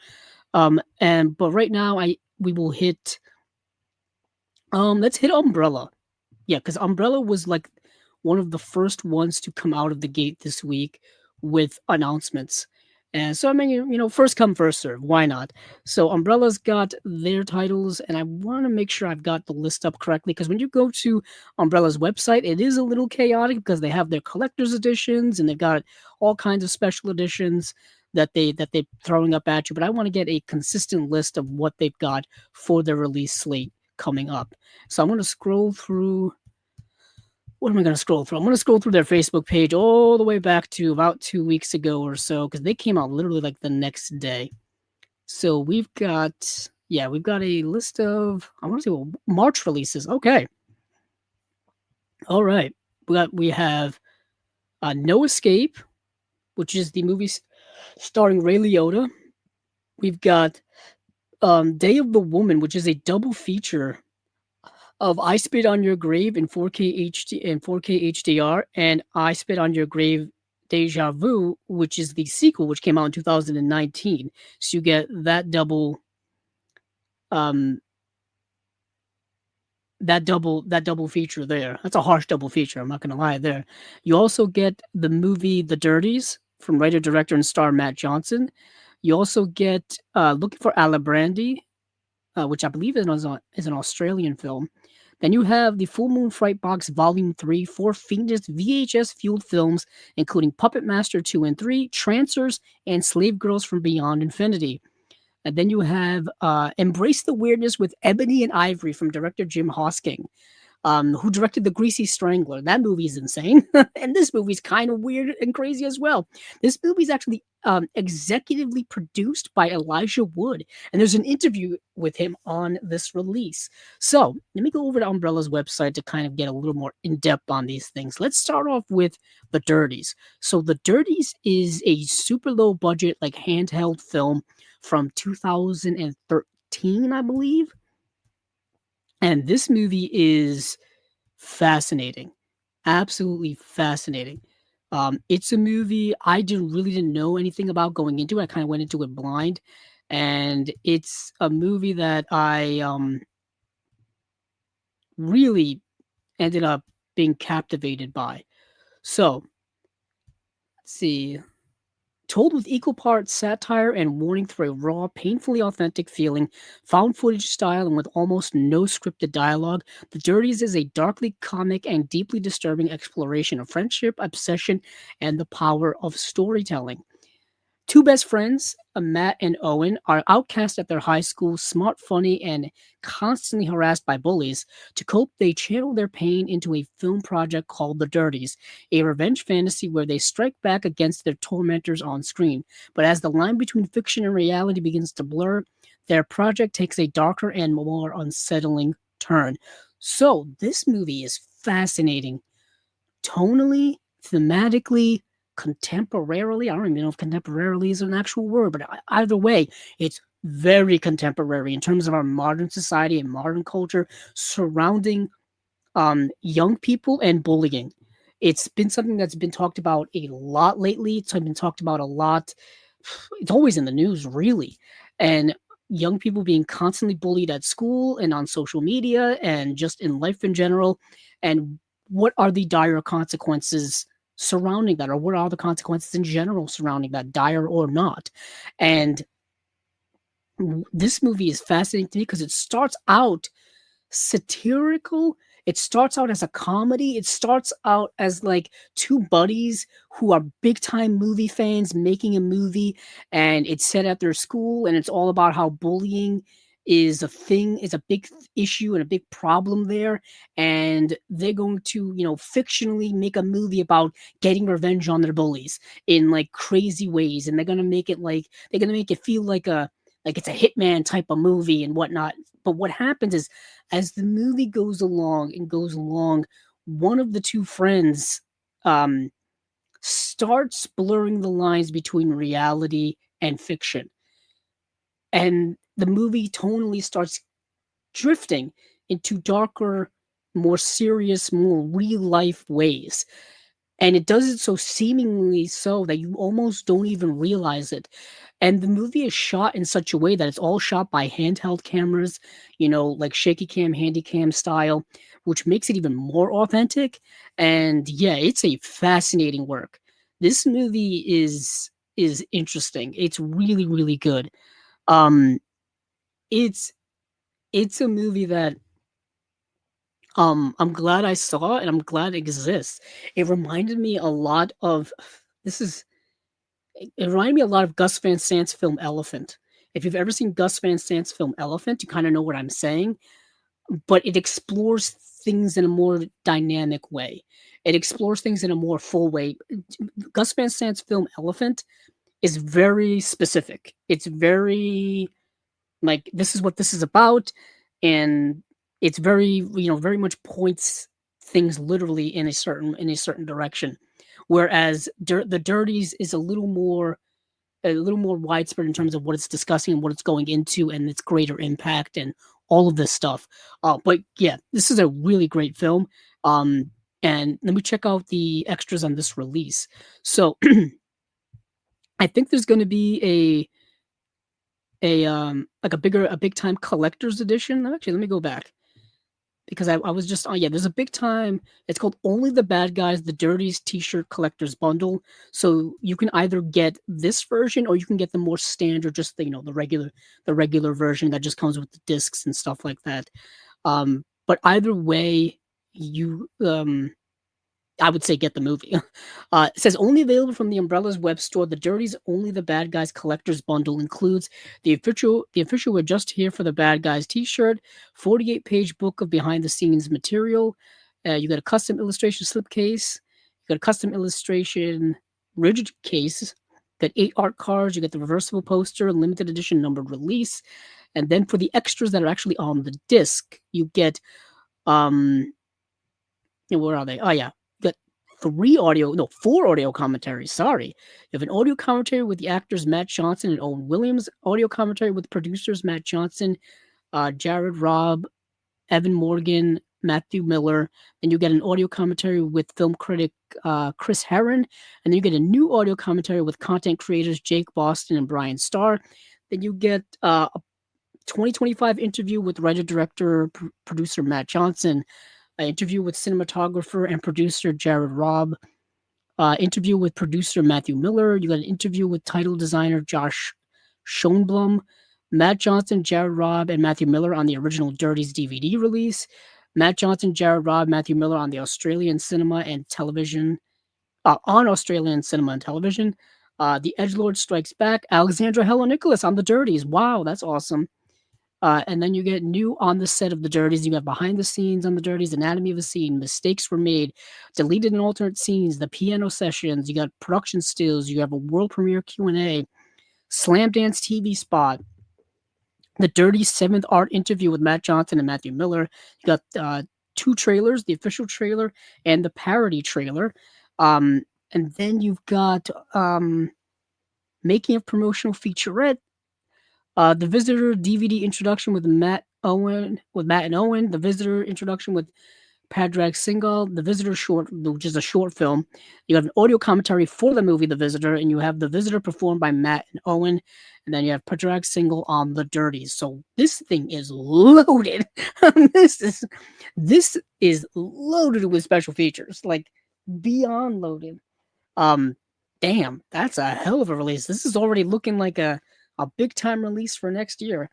But right now we will hit let's hit Umbrella. Yeah, because Umbrella was like one of the first ones to come out of the gate this week with announcements. And so, I mean, first come, first serve. Why not? So Umbrella's got their titles, and I want to make sure I've got the list up correctly, because when you go to Umbrella's website, it is a little chaotic because they have their collector's editions, and they've got all kinds of special editions that they're throwing up at you. But I want to get a consistent list of what they've got for their release slate coming up. So I'm going to scroll through. What am I going to scroll through? I'm going to scroll through their Facebook page all the way back to about 2 weeks ago or so, because they came out literally like the next day. So we've got a list of, I want to say, March releases. Okay. All right. We have No Escape, which is the movie starring Ray Liotta. We've got Day of the Woman, which is a double feature of I Spit on Your Grave in 4K HD and 4K HDR, and I Spit on Your Grave Deja Vu, which is the sequel, which came out in 2019. So you get um that double feature there. That's a harsh double feature. I'm not gonna lie there. You also get the movie The Dirties from writer, director, and star Matt Johnson. You also get Looking for Alibrandi, which I believe is an Australian film. Then you have the Full Moon Fright Box Volume 3, four fiendish VHS fueled films, including Puppet Master 2 and 3, Trancers, and Slave Girls from Beyond Infinity. And then you have Embrace the Weirdness with Ebony and Ivory from director Jim Hosking, who directed The Greasy Strangler. That movie's insane. And this movie's kind of weird and crazy as well. This movie's actually executively produced by Elijah Wood. And there's an interview with him on this release. So let me go over to Umbrella's website to kind of get a little more in depth on these things. Let's start off with The Dirties. So The Dirties is a super low budget, like handheld film from 2013, I believe. And this movie is fascinating, absolutely fascinating. It's a movie I didn't know anything about going into it. I kind of went into it blind, and it's a movie that I really ended up being captivated by. So let's see. Told with equal parts satire and warning through a raw, painfully authentic feeling, found footage style, and with almost no scripted dialogue, The Dirties is a darkly comic and deeply disturbing exploration of friendship, obsession, and the power of storytelling. Two best friends, Matt and Owen, are outcast at their high school, smart, funny, and constantly harassed by bullies. To cope, they channel their pain into a film project called The Dirties, a revenge fantasy where they strike back against their tormentors on screen. But as the line between fiction and reality begins to blur, their project takes a darker and more unsettling turn. So, this movie is fascinating tonally, thematically, contemporarily. I don't even know if contemporarily is an actual word, but either way, it's very contemporary in terms of our modern society and modern culture surrounding young people and bullying. It's been something that's been talked about a lot lately. It's been talked about a lot. It's always in the news, really. And young people being constantly bullied at school and on social media and just in life in general. And what are the dire consequences surrounding that, or what are the consequences in general surrounding that, dire or not? And this movie is fascinating to me because it starts out satirical. It starts out as a comedy. It starts out as like two buddies who are big time movie fans making a movie, and it's set at their school, and it's all about how bullying is a thing, is a big issue and a big problem there. And they're going to, fictionally make a movie about getting revenge on their bullies in like crazy ways. And they're gonna make it feel like it's a hitman type of movie and whatnot. But what happens is, as the movie goes along, one of the two friends um, starts blurring the lines between reality and fiction. And the movie tonally starts drifting into darker, more serious, more real life ways. And it does it so seemingly so that you almost don't even realize it. And the movie is shot in such a way that it's all shot by handheld cameras, like shaky cam, handy cam style, which makes it even more authentic. And yeah, it's a fascinating work. This movie is interesting. It's really, really good. Um, it's it's a movie that I'm glad I saw and I'm glad it exists. It reminded me a lot of this is it reminded me a lot of Gus Van Sant's film Elephant. If you've ever seen Gus Van Sant's film Elephant, you kind of know what I'm saying, but it explores things in a more dynamic way. It explores things in a more full way. Gus Van Sant's film Elephant is very specific. It's very like this is what this is about, and it's very much points things literally in a certain direction. Whereas The Dirties is a little more a little more widespread in terms of what it's discussing and what it's going into and its greater impact and all of this stuff. But yeah, this is a really great film. And let me check out the extras on this release. So I think there's going to be like a big time collector's edition. Actually, let me go back because I was just yeah, there's a big time. It's called Only the Bad Guys, the Dirties T-shirt collector's bundle. So you can either get this version or you can get the more standard, just the regular version that just comes with the discs and stuff like that. But either way, you I would say get the movie. It says only available from the Umbrella's web store. The Dirties Only the Bad Guys collector's bundle includes the official We're Just Here for the Bad Guys t-shirt, 48-page book of behind the scenes material. You got a custom illustration slipcase. You got a custom illustration rigid case. You got 8 art cards. You got the reversible poster, limited edition numbered release. And then for the extras that are actually on the disc, you get where are they? Oh yeah. 4 audio commentaries. Sorry. You have an audio commentary with the actors Matt Johnson and Owen Williams, audio commentary with producers Matt Johnson, Jared Robb, Evan Morgan, Matthew Miller. Then you get an audio commentary with film critic Chris Herron. And then you get a new audio commentary with content creators Jake Boston and Brian Starr. Then you get a 2025 interview with writer-director, producer Matt Johnson, an interview with cinematographer and producer Jared Robb, interview with producer Matthew Miller. You got an interview with title designer Josh Schoenblum, Matt Johnson, Jared Robb, and Matthew Miller on the original Dirties DVD release. Matt Johnson, Jared Robb, Matthew Miller on the Australian cinema and television, on Australian cinema and television. The Edgelord Strikes Back, Alexandra Hello Nicholas on the Dirties. Wow, that's awesome. And then you get new on the set of the Dirties. You got behind the scenes on the Dirties, anatomy of a scene, mistakes were made, deleted and alternate scenes, the piano sessions. You got production stills. You have a world premiere Q&A, Slam Dance TV spot, the Dirties 7th art interview with Matt Johnson and Matthew Miller. You got 2 trailers, the official trailer and the parody trailer. And then you've got making of promotional featurette, the Visitor DVD introduction with Matt and Owen, the Visitor introduction with Padraig Singal, the Visitor short, which is a short film. You have an audio commentary for the movie The Visitor, and you have the Visitor performed by Matt and Owen, and then you have Padraig Singal on the Dirties. So this thing is loaded. this is loaded with special features, like beyond loaded. Damn, that's a hell of a release. This is already looking like a big time release for next year.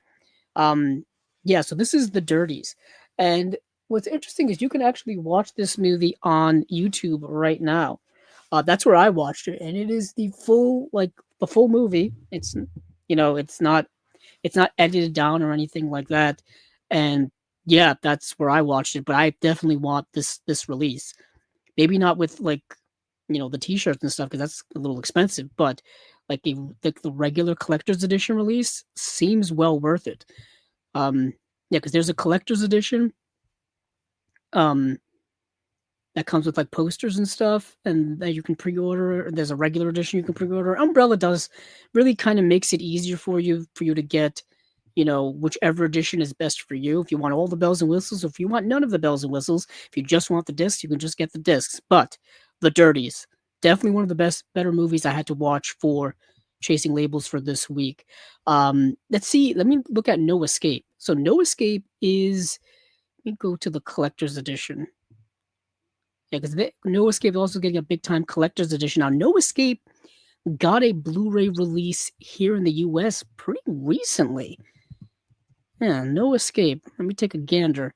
Yeah, so this is the Dirties. And what's interesting is you can actually watch this movie on YouTube right now. That's where I watched it, and it is the full movie. It's it's not edited down or anything like that. And yeah, that's where I watched it, but I definitely want this release. Maybe not with the t-shirts and stuff, because that's a little expensive, but the regular collector's edition release seems well worth it. Yeah, because there's a collector's edition that comes with posters and stuff, and that you can pre-order. There's a regular edition you can pre-order. Umbrella does really kind of makes it easier for you to get whichever edition is best for you. If you want all the bells and whistles, if you want none of the bells and whistles, if you just want the discs, you can just get the discs. But The Dirties, definitely one of the better movies I had to watch for Chasing Labels for this week. Let's see. Let me look at No Escape. So No Escape is, let me go to the collector's edition. Yeah, because No Escape is also getting a big time collector's edition. Now, No Escape got a Blu-ray release here in the US pretty recently. Yeah, No Escape. Let me take a gander.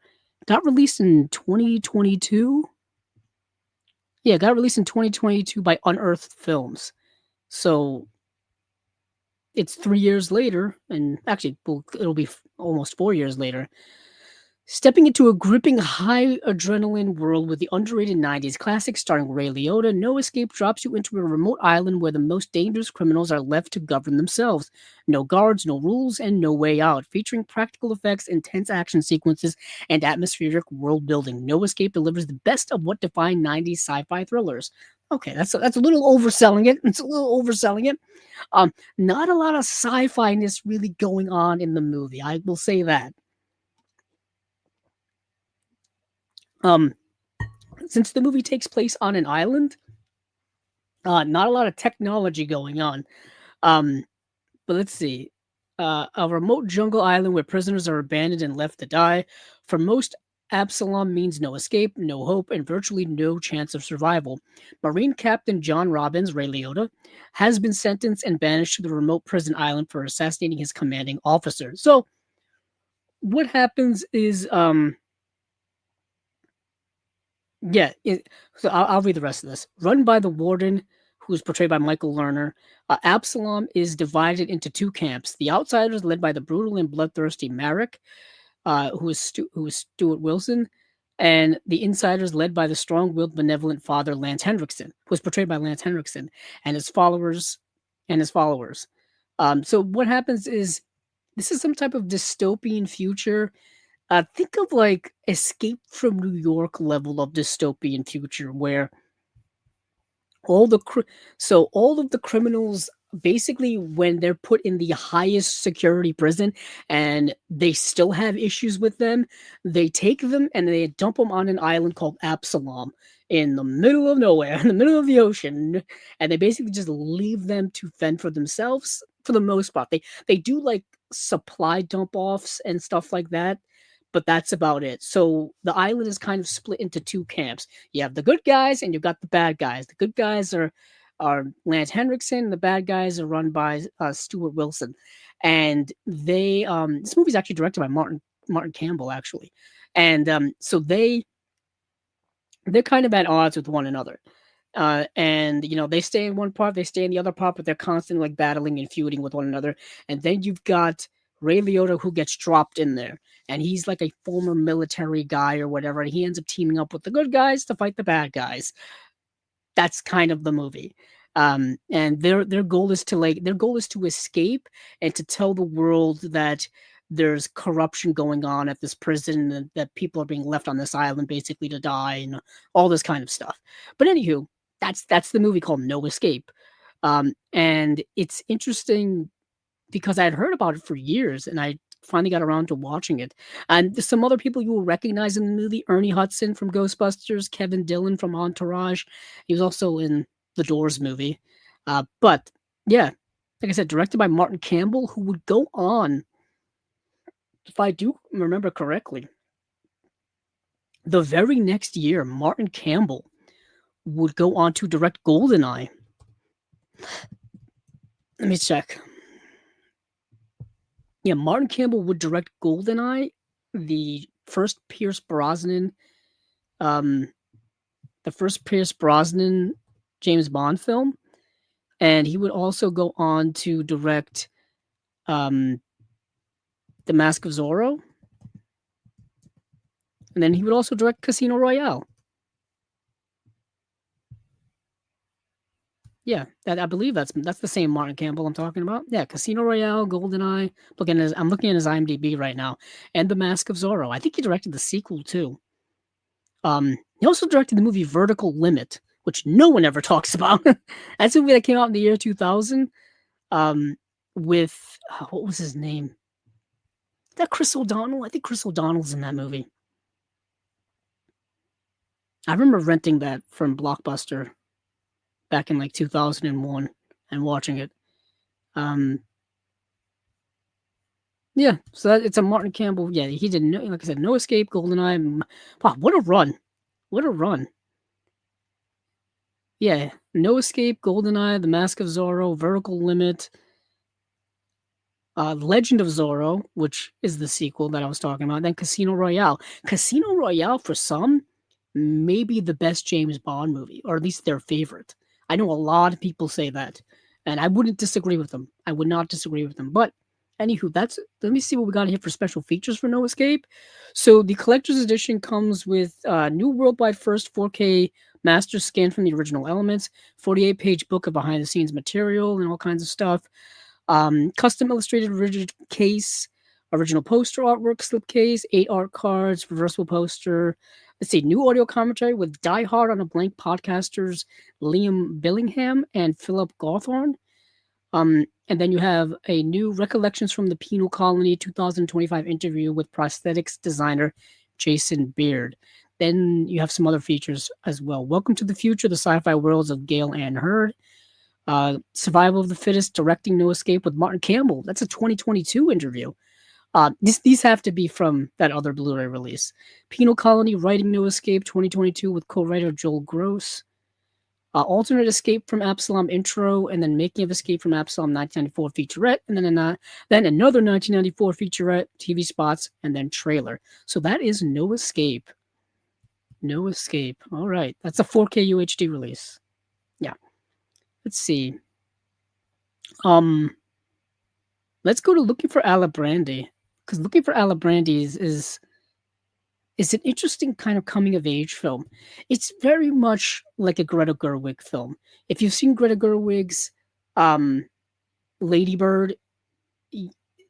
Got released in 2022. Yeah, got released in 2022 by Unearthed Films. So it's 3 years later, and actually, it'll be almost 4 years later. Stepping into a gripping high adrenaline world with the underrated 90s classic starring Ray Liotta, No Escape drops you into a remote island where the most dangerous criminals are left to govern themselves. No guards, no rules, and no way out. Featuring practical effects, intense action sequences, and atmospheric world building, No Escape delivers the best of what define 90s sci-fi thrillers. Okay, that's a little overselling it. It's a little overselling it. Not a lot of sci-fi-ness really going on in the movie. I will say that. Um, since the movie takes place on an island, not a lot of technology going on. Um, but let's see. A remote jungle island where prisoners are abandoned and left to die. For most, Absalom means no escape, no hope, and virtually no chance of survival. Marine Captain John Robbins, Ray Liotta, has been sentenced and banished to the remote prison island for assassinating his commanding officer. So, what happens is, yeah, so I'll read the rest of this. Run by the warden, who's portrayed by Michael Lerner, Absalom is divided into two camps. The outsiders, led by the brutal and bloodthirsty Marek, who is Stuart Wilson, and the insiders, led by the strong-willed, benevolent father Lance Henriksen, who is portrayed by Lance Henriksen, and his followers. So what happens is this is some type of dystopian future. Think of like Escape from New York level of dystopian future, where all the all of the criminals, basically, when they're put in the highest security prison and they still have issues with them, they take them and they dump them on an island called Absalom in the middle of nowhere, in the middle of the ocean, and they basically just leave them to fend for themselves for the most part. They do like supply dump offs and stuff like that, but that's about it. So the island is kind of split into two camps. You have the good guys and you've got the bad guys. The good guys are Lance Henriksen. The bad guys are run by Stuart Wilson, and they this movie is actually directed by Martin Campbell actually, and so they're kind of at odds with one another. And they stay in one part, they stay in the other part, but they're constantly like battling and feuding with one another. And then you've got Ray Liotta, who gets dropped in there, and he's like a former military guy or whatever, and he ends up teaming up with the good guys to fight the bad guys. That's kind of the movie. And their goal is to escape and to tell the world that there's corruption going on at this prison, and that people are being left on this island basically to die and all this kind of stuff. But anywho, that's the movie called No Escape. And it's interesting because I had heard about it for years, and I finally got around to watching it. And some other people you will recognize in the movie: Ernie Hudson from Ghostbusters, Kevin Dillon from Entourage. He was also in the Doors movie. But yeah, like I said, directed by Martin Campbell, who would go on, if I do remember correctly, the very next year, Martin Campbell would go on to direct Goldeneye. Let me check. Yeah, Martin Campbell would direct Goldeneye, the first Pierce Brosnan, um, James Bond film, and he would also go on to direct The Mask of Zorro, and then he would also direct Casino Royale. Yeah, I believe that's the same Martin Campbell I'm talking about. Yeah, Casino Royale, GoldenEye. I'm looking at his IMDb right now, and The Mask of Zorro. I think he directed the sequel too. He also directed the movie Vertical Limit, which no one ever talks about. That's a movie that came out in the year 2000. With what was his name? Is that Chris O'Donnell? I think Chris O'Donnell's in that movie. I remember renting that from Blockbuster back in like 2001 and watching it. Yeah, so it's a Martin Campbell. Yeah, he did like I said, No Escape, GoldenEye. Wow, what a run! What a run! Yeah, No Escape, GoldenEye, The Mask of Zorro, Vertical Limit, Legend of Zorro, which is the sequel that I was talking about. Then Casino Royale. Casino Royale, for some, may be the best James Bond movie, or at least their favorite. I know a lot of people say that, and I wouldn't disagree with them. I would not disagree with them. But anywho, let me see what we got here for special features for No Escape. So the collector's edition comes with new worldwide first 4K master scan from the original elements, 48-page book of behind-the-scenes material and all kinds of stuff. Custom illustrated rigid case, Original poster artwork slipcase, 8 art cards, reversible poster. Let's see, new audio commentary with Die Hard on a Blank podcasters Liam Billingham and Philip Gawthorne. And then you have a new Recollections from the Penal Colony 2025 interview with prosthetics designer Jason Beard. Then you have some other features as well. Welcome to the Future, the sci-fi worlds of Gail Ann Hurd. Survival of the Fittest, Directing No Escape with Martin Campbell. That's a 2022 interview. These have to be from that other Blu-ray release. Penal Colony, Writing No Escape 2022 with co-writer Joel Gross. Alternate Escape from Absalom intro, and then Making of Escape from Absalom 1994 featurette, and then another 1994 featurette, TV spots, and then trailer. So that is No Escape. No Escape. All right. That's a 4K UHD release. Yeah. Let's see. Let's go to Looking for Alibrandi, because Looking for Alibrandi is an interesting kind of coming-of-age film. It's very much like a Greta Gerwig film. If you've seen Greta Gerwig's Lady Bird,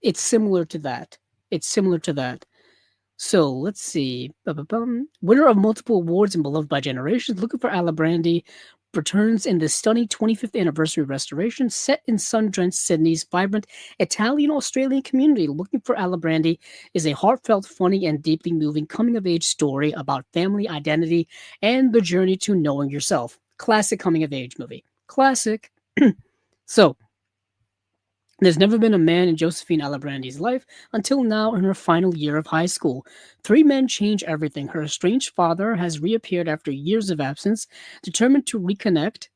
it's similar to that. So let's see. Winner of multiple awards and beloved by generations, Looking for Alibrandi returns in the stunning 25th anniversary restoration set in sun-drenched Sydney's vibrant Italian-Australian community. Looking for Alibrandi is a heartfelt, funny, and deeply moving coming-of-age story about family identity and the journey to knowing yourself. Classic coming-of-age movie. Classic. So, there's never been a man in Josephine Alibrandi's life until now in her final year of high school. 3 men change everything. Her estranged father has reappeared after years of absence, determined to reconnect.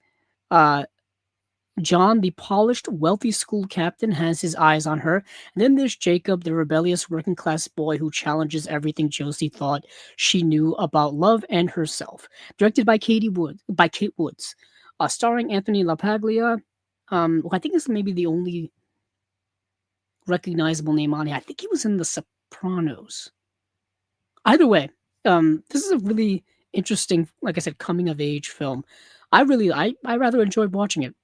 John, the polished, wealthy school captain, has his eyes on her. And then there's Jacob, the rebellious working-class boy who challenges everything Josie thought she knew about love and herself. Directed by Kate Woods. Starring Anthony LaPaglia. I think this may be the only recognizable name on it. I think he was in The Sopranos. Either way, this is a really interesting, like I said, coming of age film. I rather enjoyed watching it.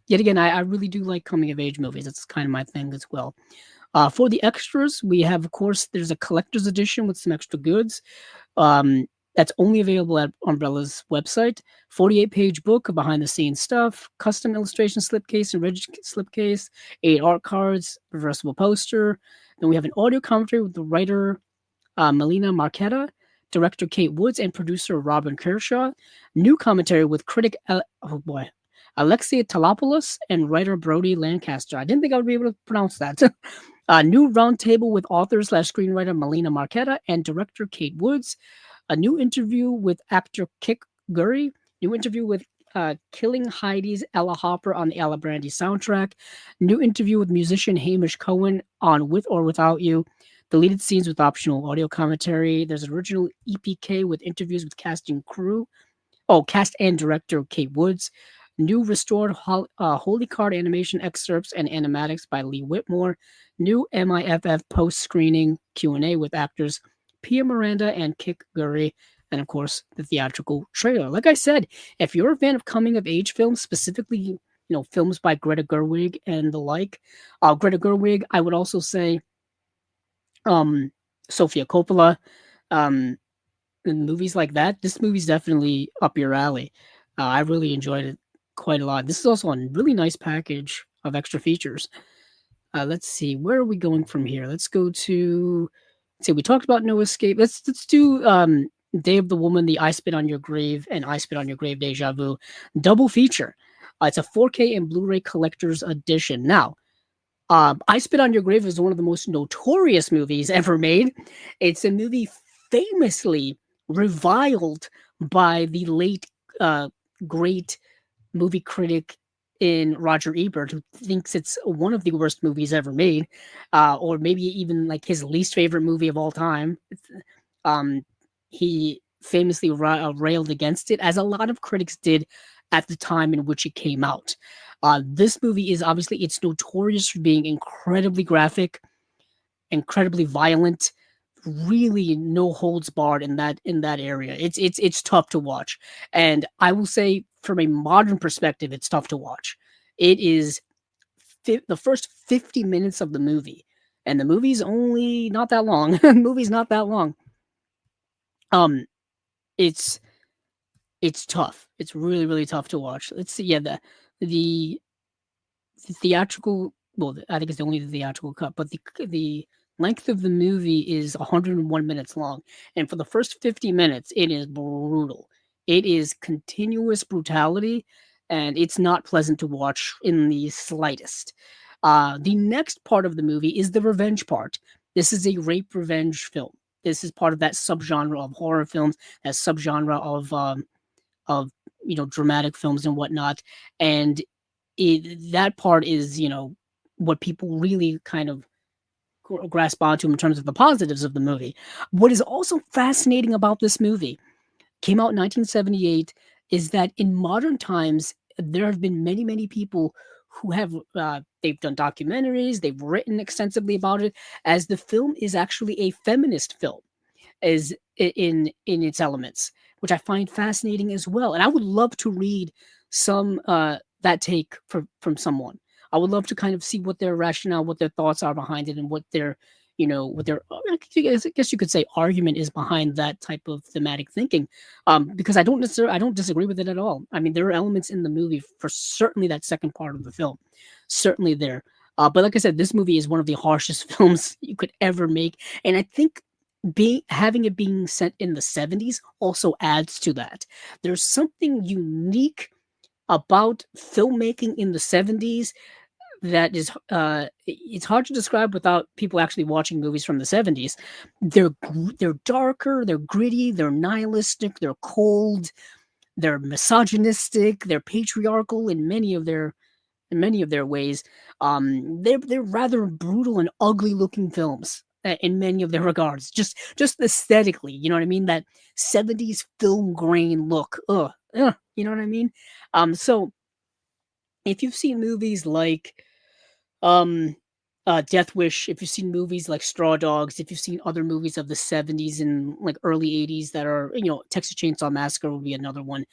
Yet again, I really do like coming of age movies. It's kind of my thing as well. For the extras, we have, of course, there's a collector's edition with some extra goods. That's only available at Umbrella's website. 48-page book of behind-the-scenes stuff, custom illustration slipcase and rigid slipcase, 8 art cards, reversible poster. Then we have an audio commentary with the writer Melina Marchetta, director Kate Woods, and producer Robin Kershaw. New commentary with critic Alexia Talopoulos and writer Brody Lancaster. I didn't think I would be able to pronounce that. New roundtable with author/screenwriter Melina Marchetta and director Kate Woods. A new interview with actor Kik Gurry. New interview with Killing Heidi's Ella Hopper on the Alibrandi soundtrack. New interview with musician Hamish Cohen on With or Without You. Deleted scenes with optional audio commentary. There's an original EPK with interviews with cast and director Kate Woods. New restored Holy Card animation excerpts and animatics by Lee Whitmore. New MIFF post-screening Q&A with actors Pia Miranda and Kik Gurry, and of course the theatrical trailer. Like I said, if you're a fan of coming-of-age films, specifically films by Greta Gerwig and the like, Greta Gerwig, I would also say Sofia Coppola, and movies like that. This movie's definitely up your alley. I really enjoyed it quite a lot. This is also a really nice package of extra features. Let's see, where are we going from here? Let's go to. Let's see, we talked about No Escape. Let's do Day of the Woman, the I Spit on Your Grave, and I Spit on Your Grave Deja Vu double feature. It's a 4K and Blu-ray collector's edition. Now, I Spit on Your Grave is one of the most notorious movies ever made. It's a movie famously reviled by the late great movie critic in Roger Ebert, who thinks it's one of the worst movies ever made, or maybe even like his least favorite movie of all time. He famously railed against it, as a lot of critics did at the time in which it came out. This movie is obviously, it's notorious for being incredibly graphic, incredibly violent, really no holds barred in that area. It's tough to watch, and I will say from a modern perspective, it's tough to watch. It is the first 50 minutes of the movie and the movie's only not that long. The movie's not that long. Um, it's it's tough. It's really, really tough to watch. Let's see. Yeah, the theatrical. Well, I think it's only the theatrical cut, but the length of the movie is 101 minutes long, and for the first 50 minutes, it is brutal. It is continuous brutality, and it's not pleasant to watch in the slightest. The next part of the movie is the revenge part. This is a rape revenge film. This is part of that subgenre of horror films, that subgenre of dramatic films and whatnot, and that part is what people really kind of grasp onto in terms of the positives of the movie. What is also fascinating about this movie, came out in 1978, is that in modern times there have been many, many people who have they've done documentaries, they've written extensively about it, as the film is actually a feminist film, is in its elements, which I find fascinating as well. And I would love to read some that take from someone. I would love to kind of see what their rationale, what their thoughts are behind it, and what their what their I guess you could say argument is behind that type of thematic thinking. Because I don't disagree with it at all. I mean, there are elements in the movie for certainly that second part of the film, certainly there. But like I said, this movie is one of the harshest films you could ever make, and I think being having it being set in the 70s also adds to that. There's something unique about filmmaking in the 70s that is it's hard to describe without people actually watching movies from the 70s. They're darker, they're gritty, they're nihilistic, they're cold, they're misogynistic, they're patriarchal in many of their ways. They're rather brutal and ugly looking films in many of their regards. Just aesthetically, you know what I mean? That 70s film grain look. You know what I mean? So if you've seen movies like um Death Wish, if you've seen movies like Straw Dogs, if you've seen other movies of the 70s and like early 80s that are, Texas Chainsaw Massacre would be another one.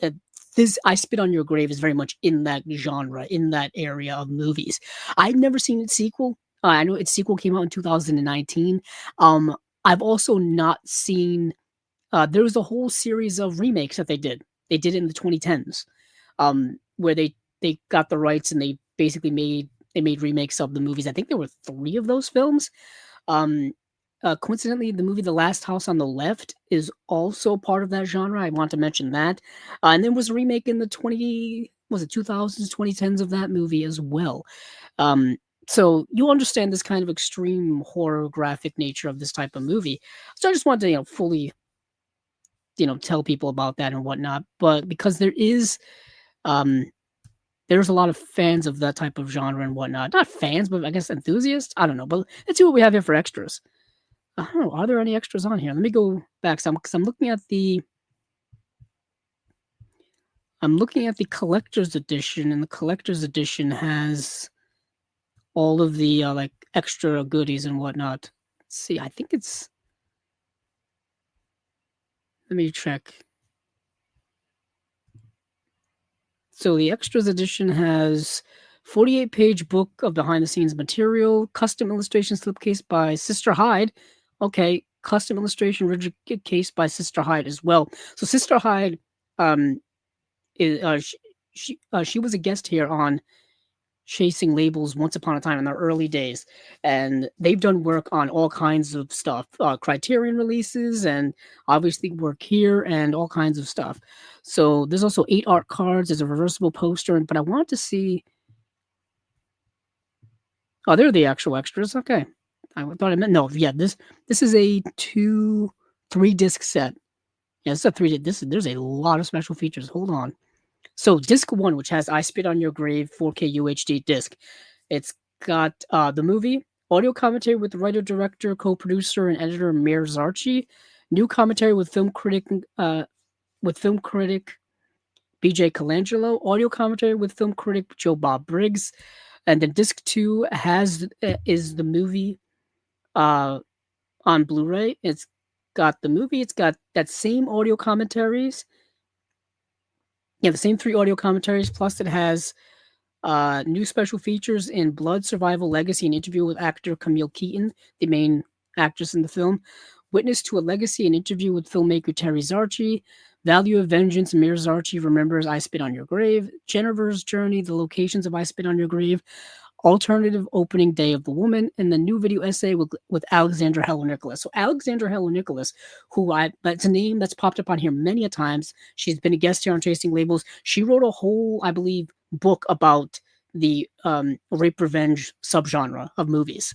Uh, this I Spit on Your Grave is very much in that genre, in that area of movies. I've never seen its sequel. I know its sequel came out in 2019. I've also not seen there was a whole series of remakes that they did. They did it in the 2010s, where they got the rights and they basically made remakes of the movies. I think there were 3 of those films. Um, coincidentally, the movie The Last House on the Left is also part of that genre. I want to mention that. And there was a remake in the 2000s, 2010s of that movie as well. Um, so you understand this kind of extreme horror graphic nature of this type of movie. So I just wanted to, fully, tell people about that and whatnot. But because um, there's a lot of fans of that type of genre and whatnot. Not fans, but I guess enthusiasts. I don't know. But let's see what we have here for extras. I don't know. Are there any extras on here? Let me go back some because I'm looking at the collector's edition, and the collector's edition has all of the like extra goodies and whatnot. Let's see. I think it's. Let me check. So the extras edition has 48-page book of behind the scenes material, custom illustration slipcase by Sister Hyde. Okay, custom illustration rigid case by Sister Hyde as well. So Sister Hyde, um, is, she was a guest here on Chasing Labels once upon a time in the early days, and they've done work on all kinds of stuff, Criterion releases, and obviously work here and all kinds of stuff. So there's also 8 art cards. There's a reversible poster, but I want to see. Oh, they're the actual extras. Okay, I thought I meant no. Yeah, this is a 3 disc set. Yeah, it's a 3. There's a lot of special features. Hold on. So disc 1, which has I Spit on Your Grave 4K UHD disc, it's got the movie, audio commentary with writer, director, co-producer, and editor Mir Zarchi, new commentary with film critic BJ Colangelo, audio commentary with film critic Joe Bob Briggs, and then disc 2 is the movie on Blu-ray. It's got the movie, it's got that same audio commentaries. Yeah, the same 3 audio commentaries, plus it has New special features in Blood Survival Legacy, an interview with actor Camille Keaton, the main actress in the film. Witness to a Legacy, an interview with filmmaker Terry Zarchi. Value of Vengeance, Mir Zarchi remembers I Spit on Your Grave. Jennifer's Journey, the locations of I Spit on Your Grave. Alternative opening day of the woman, and the new video essay with Alexandra Heller Nicholas. So Alexandra Heller Nicholas, that's a name that's popped up on here many a times. She's been a guest here on Chasing Labels. She wrote a whole, I believe, book about the rape revenge subgenre of movies.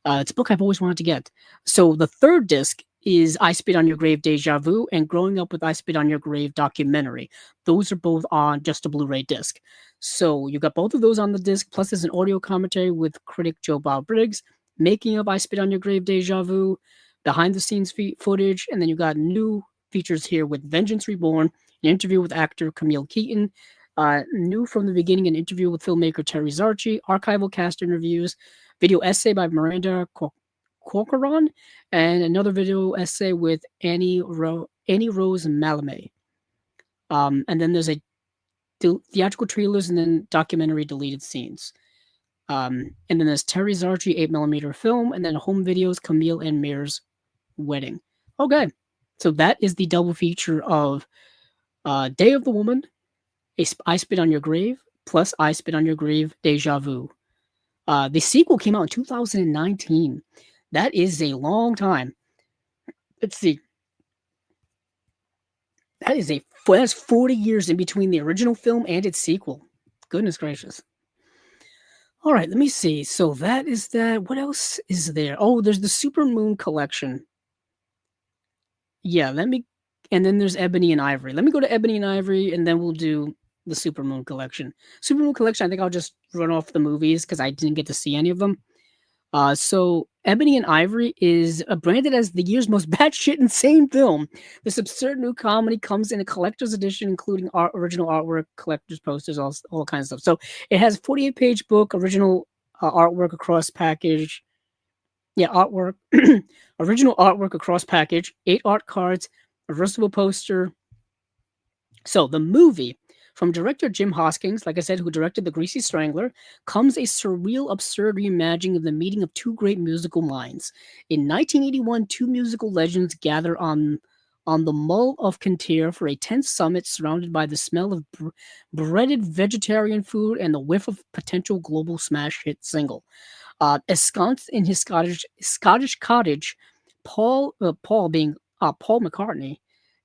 It's a book I've always wanted to get. So the third disc is I Spit on Your Grave Deja Vu and Growing Up with I Spit on Your Grave documentary. Those are both on just a Blu-ray disc. So you got both of those on the disc, plus there's an audio commentary with critic Joe Bob Briggs, making of I Spit on Your Grave Deja Vu, behind the scenes footage, and then you got new features here with Vengeance Reborn, an interview with actor Camille Keaton, new from the beginning, an interview with filmmaker Terry Zarchi, archival cast interviews, video essay by Miranda Corcoran, and another video essay with Annie Rose Malame. And then there's a theatrical trailers and then documentary deleted scenes. And then there's Terry Zarchi 8mm film, and then home videos, Camille and Mir's wedding. Okay, so that is the double feature of Day of the Woman, I Spit on Your Grave, plus I Spit on Your Grave Deja Vu. The sequel came out in 2019. That is a long time. Let's see. That's 40 years in between the original film and its sequel. Goodness gracious. All right, let me see. So that is that. What else is there? Oh, there's the Super Moon collection. Yeah, and then there's Ebony and Ivory. Let me go to Ebony and Ivory, and then we'll do the Super Moon collection. Super Moon collection, I think I'll just run off the movies because I didn't get to see any of them. So Ebony and Ivory is branded as the year's most batshit insane film. This absurd new comedy comes in a collector's edition, including original artwork, collector's posters, all kinds of stuff. So it has a 48-page book, original artwork across package. Yeah, artwork. Original artwork across package, 8 art cards, a reversible poster. So the movie, from director Jim Hoskins, like I said, who directed The Greasy Strangler, comes a surreal, absurd reimagining of the meeting of two great musical minds. In 1981, two musical legends gather on the Mull of Kintyre for a tense summit surrounded by the smell of breaded vegetarian food and the whiff of potential global smash hit single. Ensconced in his Scottish cottage, Paul McCartney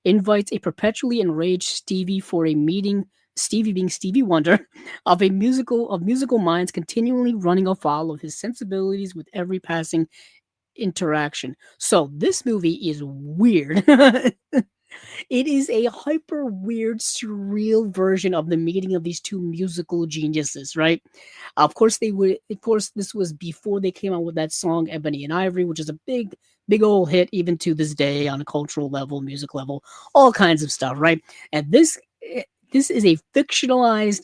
invites a perpetually enraged Stevie for a meeting. Stevie being Stevie Wonder, of musical minds continually running afoul of his sensibilities with every passing interaction. So this movie is weird. It is a hyper weird, surreal version of the meeting of these two musical geniuses, right? Of course, this was before they came out with that song Ebony and Ivory, which is a big old hit even to this day on a cultural level, music level, all kinds of stuff, right? And this is a fictionalized,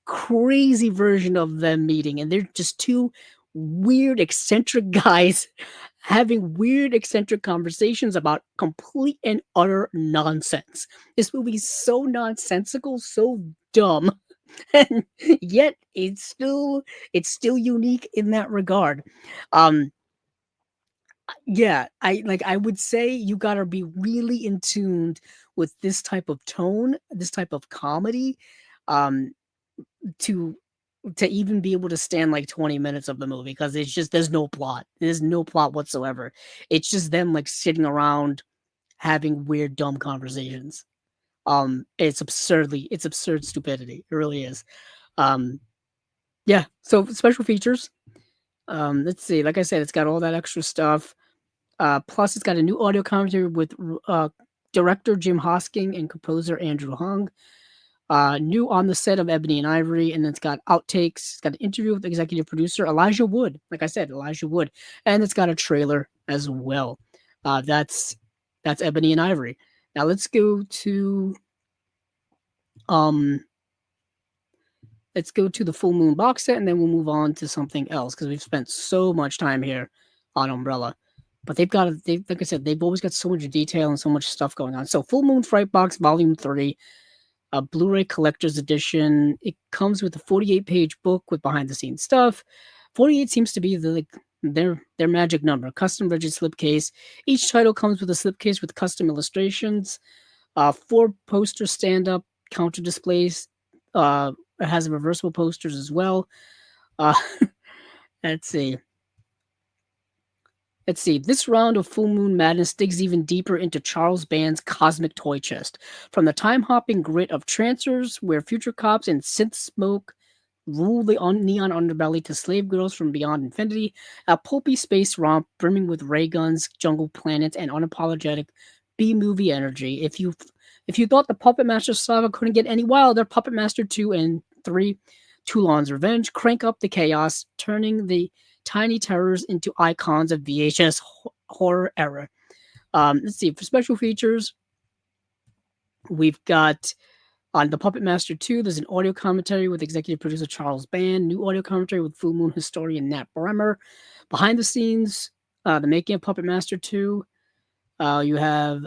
crazy version of them meeting, and they're just two weird, eccentric guys having weird, eccentric conversations about complete and utter nonsense. This movie is so nonsensical, so dumb, and yet it's still unique in that regard. Yeah, I would say you gotta be really in tune with this type of tone, this type of comedy, to even be able to stand like 20 minutes of the movie, because it's just there's no plot. There's no plot whatsoever. It's just them like sitting around having weird, dumb conversations. It's absurd stupidity. It really is. Yeah. So special features. Let's see. Like I said, it's got all that extra stuff. Plus, it's got a new audio commentary with director Jim Hosking and composer Andrew Hung. New on the set of Ebony and Ivory, and it's got outtakes. It's got an interview with executive producer Elijah Wood. Like I said, Elijah Wood, and it's got a trailer as well. That's Ebony and Ivory. Now let's go to the Full Moon box set, and then we'll move on to something else because we've spent so much time here on Umbrella. But like I said, they've always got so much detail and so much stuff going on. So Full Moon Fright box volume 3. a Blu-ray collector's edition. It comes with a 48-page book with behind-the-scenes stuff. 48 seems to be their magic number. Custom rigid slipcase. Each title comes with a slipcase with custom illustrations. 4 poster stand-up counter displays. It has reversible posters as well. Uh, let's see. This round of Full Moon Madness digs even deeper into Charles Band's cosmic toy chest. From the time-hopping grit of Trancers, where future cops and synth smoke rule the neon underbelly, to Slave Girls from Beyond Infinity, a pulpy space romp brimming with ray guns, jungle planets, and unapologetic B-movie energy. If you thought the Puppet Master saga couldn't get any wilder, Puppet Master 2 and 3, Toulon's Revenge, crank up the chaos, turning the tiny terrors into icons of VHS horror era. Let's see, for special features, we've got on the Puppet Master 2, there's an audio commentary with executive producer Charles Band, new audio commentary with Full Moon historian Nat Bremer. Behind the scenes, the making of Puppet Master 2, you have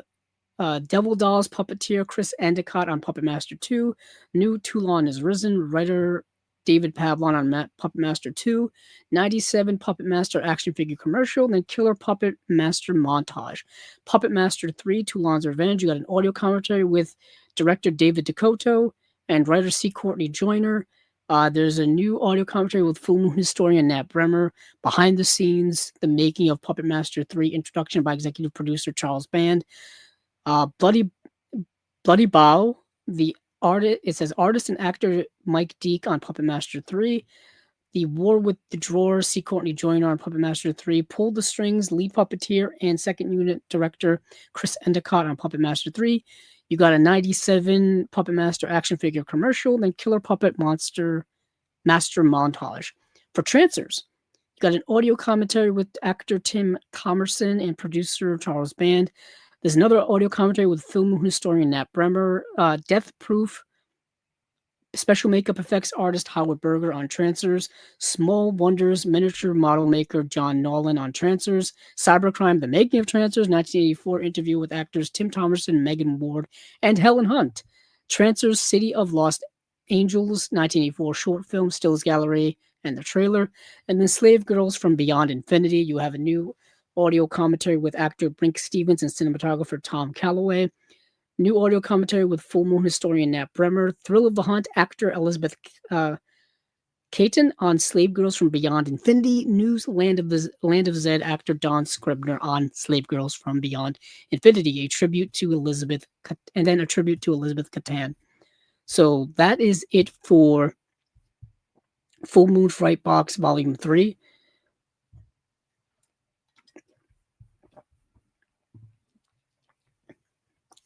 Devil Dolls puppeteer Chris Endicott on Puppet Master 2, new Toulon is Risen, writer David Pavlon on Puppet Master 2, 97 Puppet Master action figure commercial, then Killer Puppet Master montage. Puppet Master 3, Toulon's Revenge, you got an audio commentary with director David DeCoto and writer C. Courtney Joyner. There's a new audio commentary with Full Moon historian Nat Bremer. Behind the scenes, the making of Puppet Master 3, introduction by executive producer Charles Band. Bloody Bow, it says artist and actor Mike Deek on Puppet Master 3. The War with the Drawers, C. Courtney Joyner on Puppet Master 3. Pull the Strings, lead puppeteer and second unit director Chris Endicott on Puppet Master 3. You got a 97 Puppet Master action figure commercial, then Killer Puppet Master montage. For Trancers, you got an audio commentary with actor Tim Thomerson and producer Charles Band. There's another audio commentary with film historian Nat Bremer. Death Proof, special makeup effects artist Howard Berger on Trancers. Small Wonders, miniature model maker John Nolan on Trancers. Cybercrime, the making of Trancers, 1984 interview with actors Tim Thomerson, Megan Ward, and Helen Hunt. Trancers, City of Lost Angels, 1984 short film, Stills Gallery, and the trailer. And then Slave Girls from Beyond Infinity, you have a new audio commentary with actor Brink Stevens and cinematographer Tom Calloway. New audio commentary with Full Moon historian Nat Bremer. Thrill of the Hunt, actor Elizabeth Caton on Slave Girls from Beyond Infinity. News Land of Zed, actor Don Scribner on Slave Girls from Beyond Infinity. A tribute to Elizabeth, and then a tribute to Elizabeth Catan. So that is it for Full Moon Fright Box Volume 3.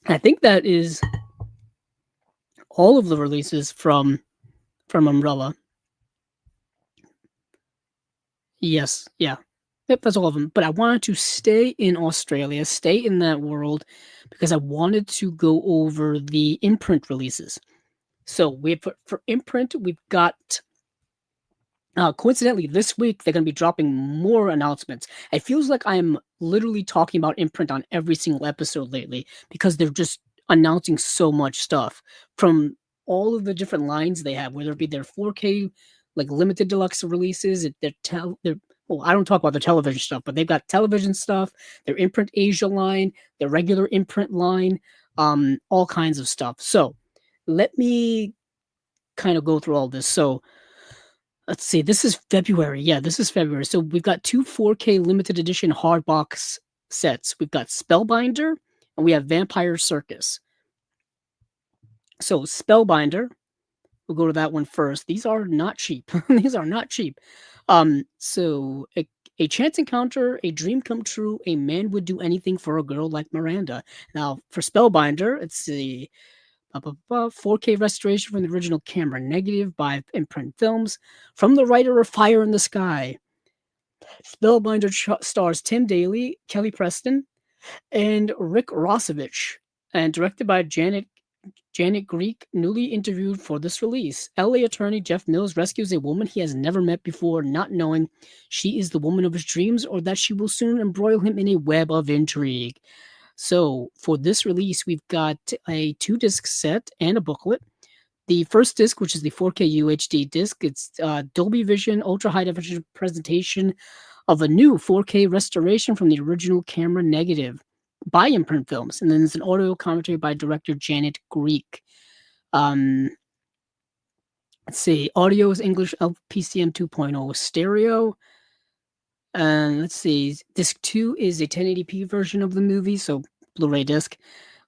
I think that is all of the releases from Umbrella. Yes, yeah. Yep, that's all of them. But I wanted to stay in Australia, stay in that world, because I wanted to go over the Imprint releases. So for Imprint, we've got coincidentally, this week they're going to be dropping more announcements. It feels like I'm literally talking about Imprint on every single episode lately because they're just announcing so much stuff from all of the different lines they have, whether it be their 4K like limited deluxe releases. Well, I don't talk about the television stuff, but they've got television stuff, their Imprint Asia line, their regular Imprint line, all kinds of stuff. So let me kind of go through all this. So let's see, this is February. Yeah, this is February. So we've got 2 4K limited edition hardbox sets. We've got Spellbinder and we have Vampire Circus. So Spellbinder, we'll go to that one first. These are not cheap. These are not cheap. So a chance encounter, a dream come true, a man would do anything for a girl like Miranda. Now, for Spellbinder, it's the 4K restoration from the original camera negative by Imprint Films from the writer of Fire in the Sky. Spellbinder stars Tim Daly, Kelly Preston, and Rick Rossovich, and directed by Janet Greek, newly interviewed for this release. LA attorney Jeff Mills rescues a woman he has never met before, not knowing she is the woman of his dreams or that she will soon embroil him in a web of intrigue. So for this release, we've got a 2-disc set and a booklet. The first disc, which is the 4K UHD disc, it's Dolby Vision Ultra High Definition presentation of a new 4K restoration from the original camera negative by Imprint Films, and then there's an audio commentary by director Janet Greek. Let's see, audio is English LPCM 2.0 stereo. And let's see, disc 2 is a 1080p version of the movie, so Blu-ray disc.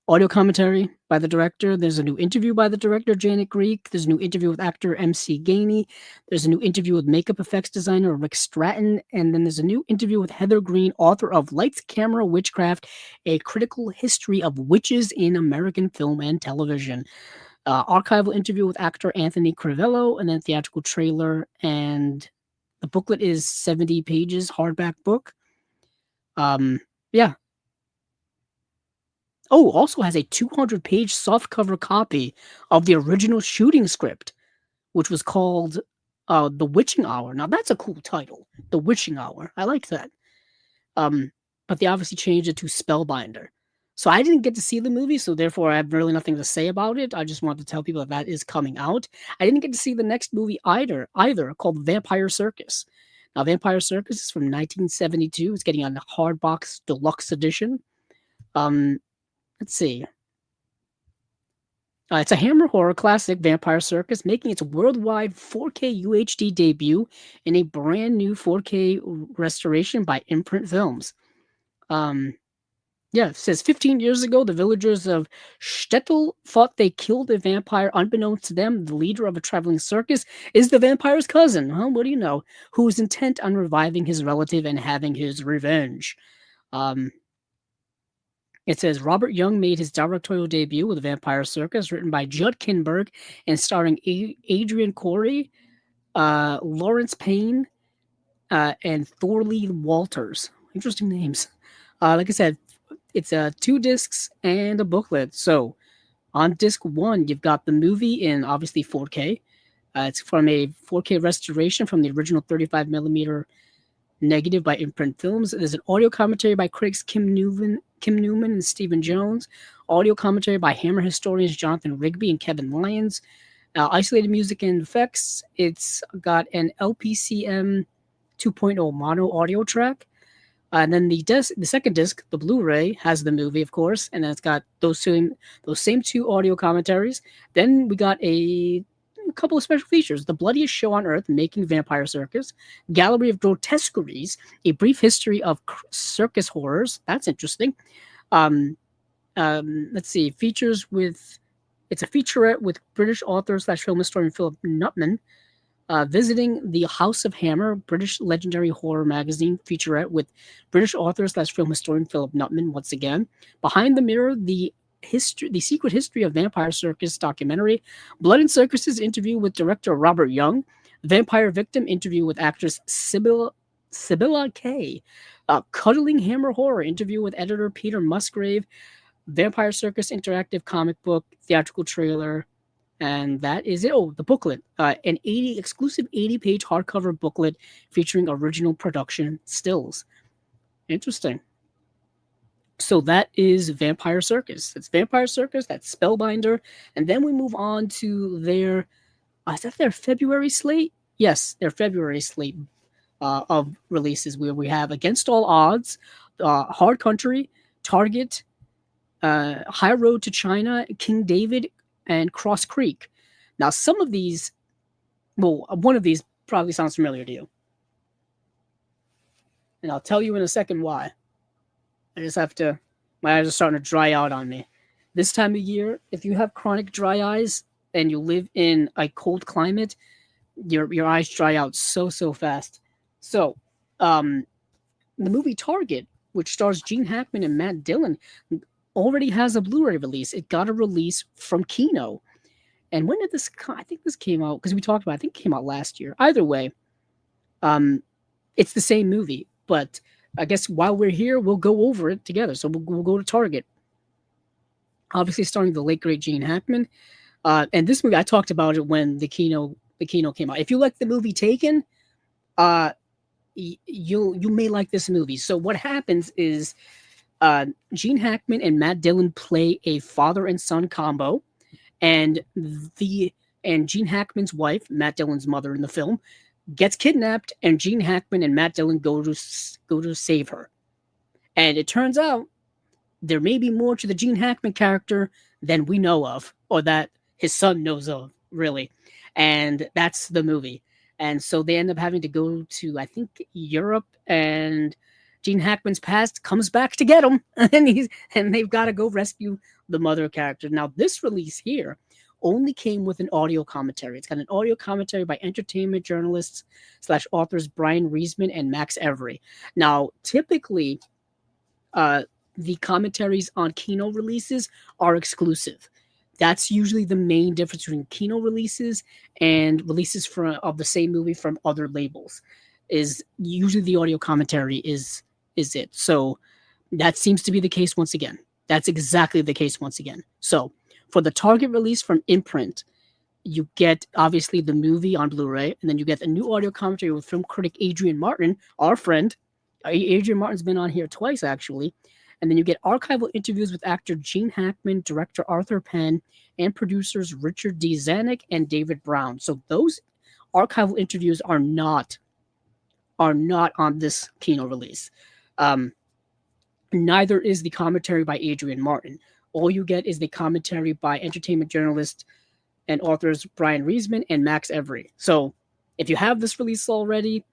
Audio commentary by the director. There's a new interview by the director, Janet Greek. There's a new interview with actor MC Gainey. There's a new interview with makeup effects designer Rick Stratton. And then there's a new interview with Heather Green, author of Lights, Camera, Witchcraft, A Critical History of Witches in American Film and Television. Archival interview with actor Anthony Crivello, and then theatrical trailer. And the booklet is 70 pages, hardback book. Yeah. Oh, also has a 200-page softcover copy of the original shooting script, which was called The Witching Hour. Now, that's a cool title, The Witching Hour. I like that. But they obviously changed it to Spellbinder. So I didn't get to see the movie, so therefore I have really nothing to say about it. I just wanted to tell people that that is coming out. I didn't get to see the next movie either called Vampire Circus. Now, Vampire Circus is from 1972. It's getting a hardbox deluxe edition. Let's see. It's a Hammer horror classic, Vampire Circus, making its worldwide 4K UHD debut in a brand new 4K restoration by Imprint Films. Yeah, it says 15 years ago, the villagers of Stettel thought they killed a vampire. Unbeknownst to them, the leader of a traveling circus is the vampire's cousin. Huh? What do you know? Who is intent on reviving his relative and having his revenge. It says Robert Young made his directorial debut with Vampire Circus, written by Judd Kinberg and starring Adrian Corey, Lawrence Payne, and Thorley Walters. Interesting names. Like I said, it's 2 discs and a booklet. So on disc 1, you've got the movie in obviously 4K. It's from a 4K restoration from the original 35mm negative by Imprint Films. There's an audio commentary by critics Kim Newman and Stephen Jones. Audio commentary by Hammer historians Jonathan Rigby and Kevin Lyons. Isolated music and effects. It's got an LPCM 2.0 mono audio track. And then the second disc, the Blu-ray, has the movie, of course, and then it's got those same 2 audio commentaries. Then we got a couple of special features: the bloodiest show on earth, making Vampire Circus; gallery of grotesqueries, a brief history of circus horrors. That's interesting. Let's see, features with. It's a featurette with British author / film historian Philip Nutman. Visiting the House of Hammer, British legendary horror magazine featurette with British author / film historian Philip Nutman once again. Behind the Mirror, the secret history of Vampire Circus documentary. Blood and Circuses interview with director Robert Young. Vampire Victim interview with actress Sibylla Kay. Cuddling Hammer Horror interview with editor Peter Musgrave. Vampire Circus interactive comic book, theatrical trailer. And that is it. Oh, the booklet. An exclusive 80-page hardcover booklet featuring original production stills. Interesting. So that is Vampire Circus. That's Vampire Circus. That's Spellbinder. And then we move on to their... is that their February slate? Yes, their February slate of releases, where we have Against All Odds, Hard Country, Target, High Road to China, King David, and Cross Creek. Now, some of these, well, one of these probably sounds familiar to you. And I'll tell you in a second why. I just have to, my eyes are starting to dry out on me. This time of year, if you have chronic dry eyes and you live in a cold climate, your eyes dry out so fast. So, the movie Target, which stars Gene Hackman and Matt Dillon, already has a Blu-ray release. It got a release from Kino. And when did this come? I think this came out, because we talked about it, I think it came out last year. Either way, it's the same movie. But I guess while we're here, we'll go over it together. So we'll go to Target. Obviously starring the late, great Gene Hackman. And this movie, I talked about it when the Kino came out. If you like the movie Taken, you may like this movie. So what happens is... Gene Hackman and Matt Dillon play a father and son combo, and Gene Hackman's wife, Matt Dillon's mother in the film, gets kidnapped, and Gene Hackman and Matt Dillon go to save her. And it turns out there may be more to the Gene Hackman character than we know of, or that his son knows of, really. And that's the movie. And so they end up having to go to, I think, Europe, and Gene Hackman's past comes back to get him, and they've got to go rescue the mother character. Now, this release here only came with an audio commentary. It's got an audio commentary by entertainment journalists / authors Brian Reisman and Max Every. Now, typically, the commentaries on Kino releases are exclusive. That's usually the main difference between Kino releases and releases of the same movie from other labels. Is usually the audio commentary is it. So that seems to be the case once again. That's exactly the case once again. So for the Target release from Imprint, you get obviously the movie on Blu-ray, and then you get a new audio commentary with film critic Adrian Martin, our friend. Adrian Martin's been on here twice, actually. And then you get archival interviews with actor Gene Hackman, director Arthur Penn, and producers Richard D. Zanuck and David Brown. So those archival interviews are not on this Kino release. Neither is the commentary by Adrian Martin. All you get is the commentary by entertainment journalist and authors Brian Reisman and Max Every. So if you have this release already,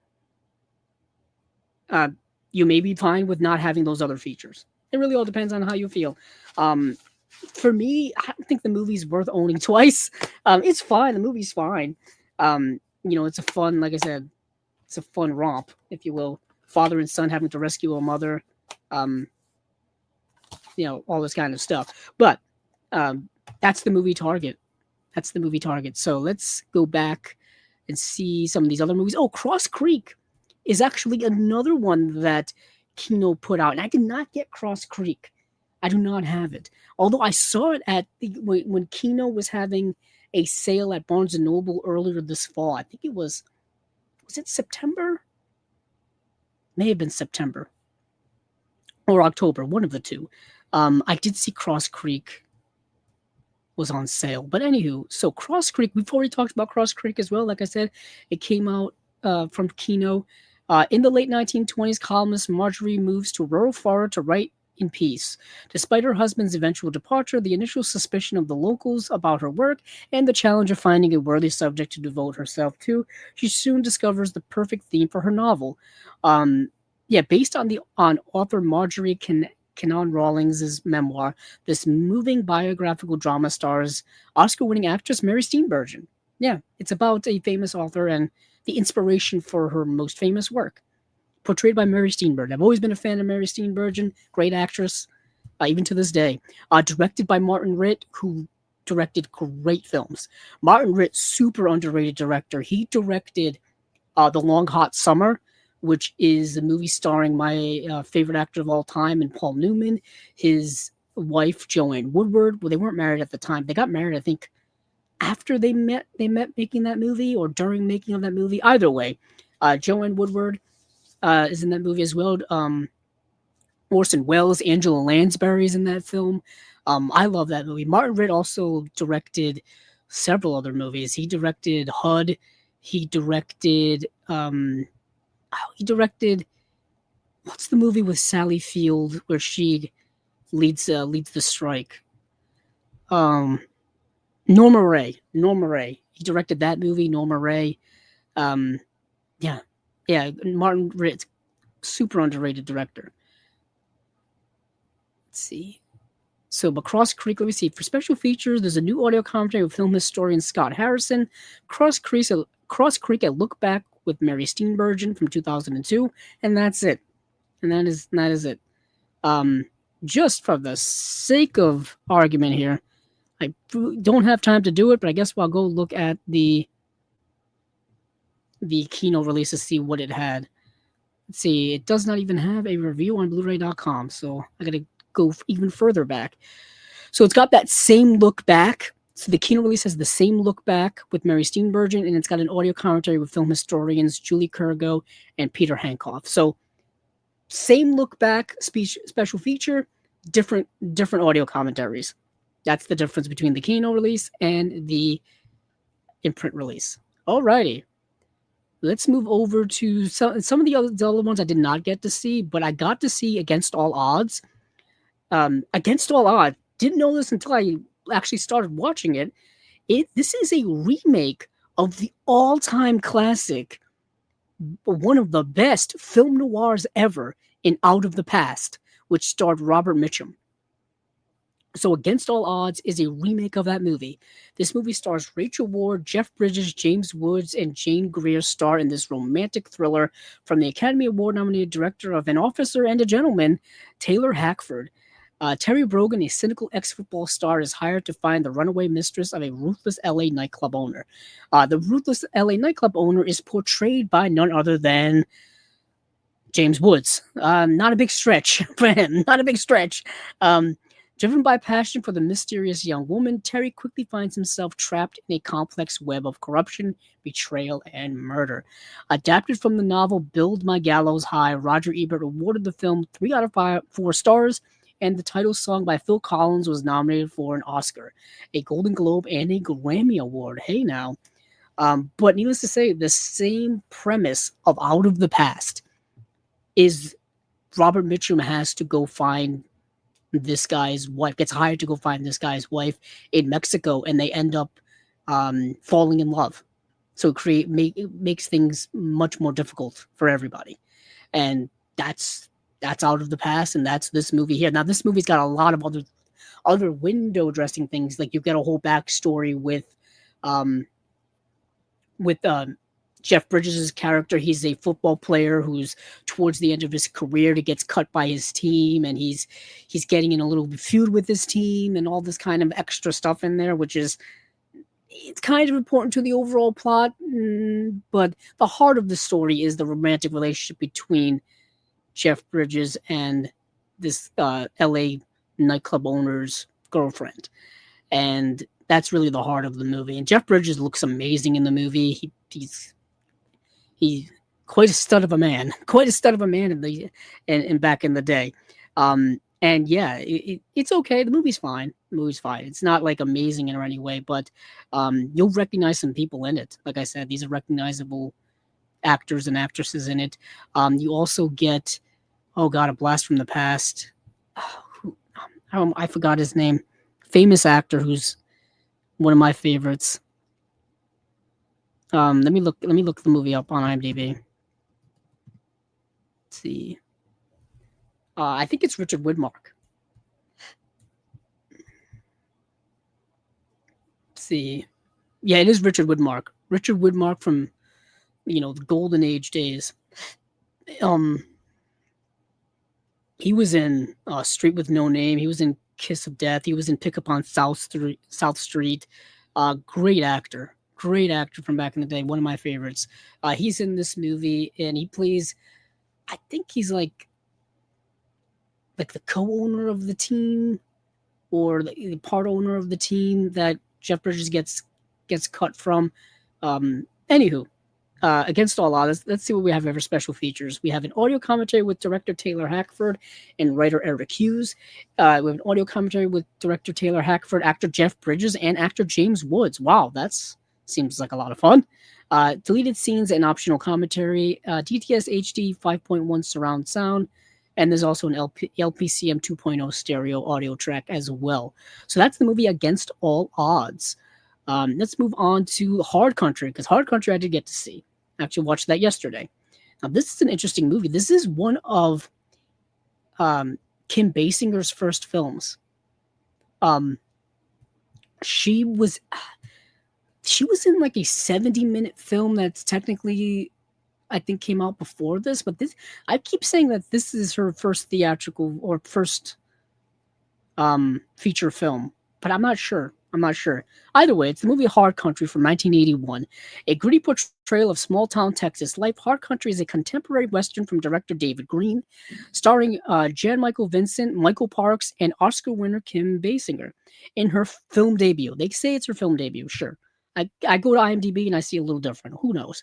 you may be fine with not having those other features. It really all depends on how you feel. For me, I don't think the movie's worth owning twice. It's fine. The movie's fine. It's a fun, like I said, it's a fun romp, if you will. Father and son having to rescue a mother, all this kind of stuff. But that's the movie Target. So let's go back and see some of these other movies. Oh, Cross Creek is actually another one that Kino put out, and I did not get Cross Creek. I do not have it. Although I saw it when Kino was having a sale at Barnes & Noble earlier this fall. I think it was it September? May have been September or October, one of the two. I did see Cross Creek was on sale. But anywho, so Cross Creek, we've already talked about Cross Creek as well. Like I said, it came out from Kino. In the late 1920s, columnist Marjorie moves to rural Florida to write in peace. Despite her husband's eventual departure, the initial suspicion of the locals about her work, and the challenge of finding a worthy subject to devote herself to, she soon discovers the perfect theme for her novel. Based on author Marjorie Kenon Rawlings' memoir, this moving biographical drama stars Oscar-winning actress Mary Steenburgen. Yeah, it's about a famous author and the inspiration for her most famous work, portrayed by Mary Steenburgen. I've always been a fan of Mary Steenburgen, great actress, even to this day. Directed by Martin Ritt, who directed great films. Martin Ritt, super underrated director. He directed The Long Hot Summer, which is a movie starring my favorite actor of all time, and Paul Newman. His wife, Joanne Woodward. Well, they weren't married at the time. They got married, I think, after they met making that movie, or during making of that movie. Either way, Joanne Woodward is in that movie as well. Orson Welles, Angela Lansbury is in that film. I love that movie. Martin Ritt also directed several other movies. He directed HUD. He directed what's the movie with Sally Field where she leads the strike? Norma Ray. He directed that movie, Norma Ray. Martin Ritt, super underrated director. Let's see. So, but Cross Creek, let me see. For special features, there's a new audio commentary with film historian Scott Harrison. Cross Creek, a look back with Mary Steenburgen from 2002, and that's it. And that is it. Just for the sake of argument here, I don't have time to do it, but I guess I'll go look at the Kino release to see what it had. Let's see, it does not even have a review on Blu-ray.com, so I gotta go even further back. So it's got that same look back. So the Kino release has the same look back with Mary Steenburgen, and it's got an audio commentary with film historians Julie Kurgo and Peter Hankoff. So Same look back special feature, different audio commentaries. That's the difference between the Kino release and the Imprint release. Alrighty, let's move over to some of the other ones I did not get to see, but I got to see Against All Odds. Against All Odds, didn't know this until I actually started watching it. This is a remake of the all-time classic, one of the best film noirs ever, in Out of the Past, which starred Robert Mitchum. So Against All Odds is a remake of that movie. This movie stars Rachel Ward, Jeff Bridges, James Woods, and Jane Greer star in this romantic thriller from the Academy Award-nominated director of An Officer and a Gentleman, Taylor Hackford. Terry Brogan, a cynical ex-football star, is hired to find the runaway mistress of a ruthless LA nightclub owner. The ruthless LA nightclub owner is portrayed by none other than James Woods. Not a big stretch for him. Not a big stretch. Driven by passion for the mysterious young woman, Terry quickly finds himself trapped in a complex web of corruption, betrayal, and murder. Adapted from the novel Build My Gallows High, Roger Ebert awarded the film 3 out of 4 stars, and the title song by Phil Collins was nominated for an Oscar, a Golden Globe, and a Grammy Award. Hey now. But needless to say, the same premise of Out of the Past is Robert Mitchum has to go find this guy's wife, gets hired to go find this guy's wife in Mexico, and they end up falling in love. So it makes things much more difficult for everybody. And that's Out of the Past, and that's this movie here. Now, this movie's got a lot of other window dressing things. Like, you've got a whole backstory with Jeff Bridges' character. He's a football player who's towards the end of his career. He gets cut by his team, and he's getting in a little feud with his team, and all this kind of extra stuff in there, which is, it's kind of important to the overall plot. But the heart of the story is the romantic relationship between Jeff Bridges and this LA nightclub owner's girlfriend. And that's really the heart of the movie. And Jeff Bridges looks amazing in the movie. He's quite a stud of a man. Quite a stud of a man in back in the day. And yeah, it's okay. The movie's fine. It's not like amazing in any way, but you'll recognize some people in it. Like I said, these are recognizable actors and actresses in it. You also get, oh god, a blast from the past. I forgot his name. Famous actor who's one of my favorites. Let me look the movie up on IMDb. Let's see. I think it's Richard Widmark. Let's see. Yeah, it is Richard Widmark. Richard Widmark from, the Golden Age days. He was in Street with No Name. He was in Kiss of Death. He was in Pick Up on South Street. Great actor from back in the day. One of my favorites. He's in this movie, and he plays, I think he's like the co-owner of the team, or the part owner of the team that Jeff Bridges gets cut from. Anywho, Against All Odds, let's see what we have for special features. We have an audio commentary with director Taylor Hackford and writer Eric Hughes. We have an audio commentary with director Taylor Hackford, actor Jeff Bridges, and actor James Woods. Wow, that's seems like a lot of fun. Deleted scenes and optional commentary. DTS HD 5.1 surround sound. And there's also an LPCM 2.0 stereo audio track as well. So that's the movie Against All Odds. Let's move on to Hard Country, because Hard Country I did get to see. I actually watched that yesterday. Now, this is an interesting movie. This is one of Kim Basinger's first films. She was in like a 70-minute film that's technically, I think, came out before this, but I keep saying that this is her first theatrical or first feature film, but I'm not sure. Either way, it's the movie Hard Country from 1981. A gritty portrayal of small-town Texas life, Hard Country is a contemporary Western from director David Green, starring Jan Michael Vincent, Michael Parks, and Oscar winner Kim Basinger in her film debut. They say it's her film debut, sure. I go to IMDb and I see a little different. Who knows?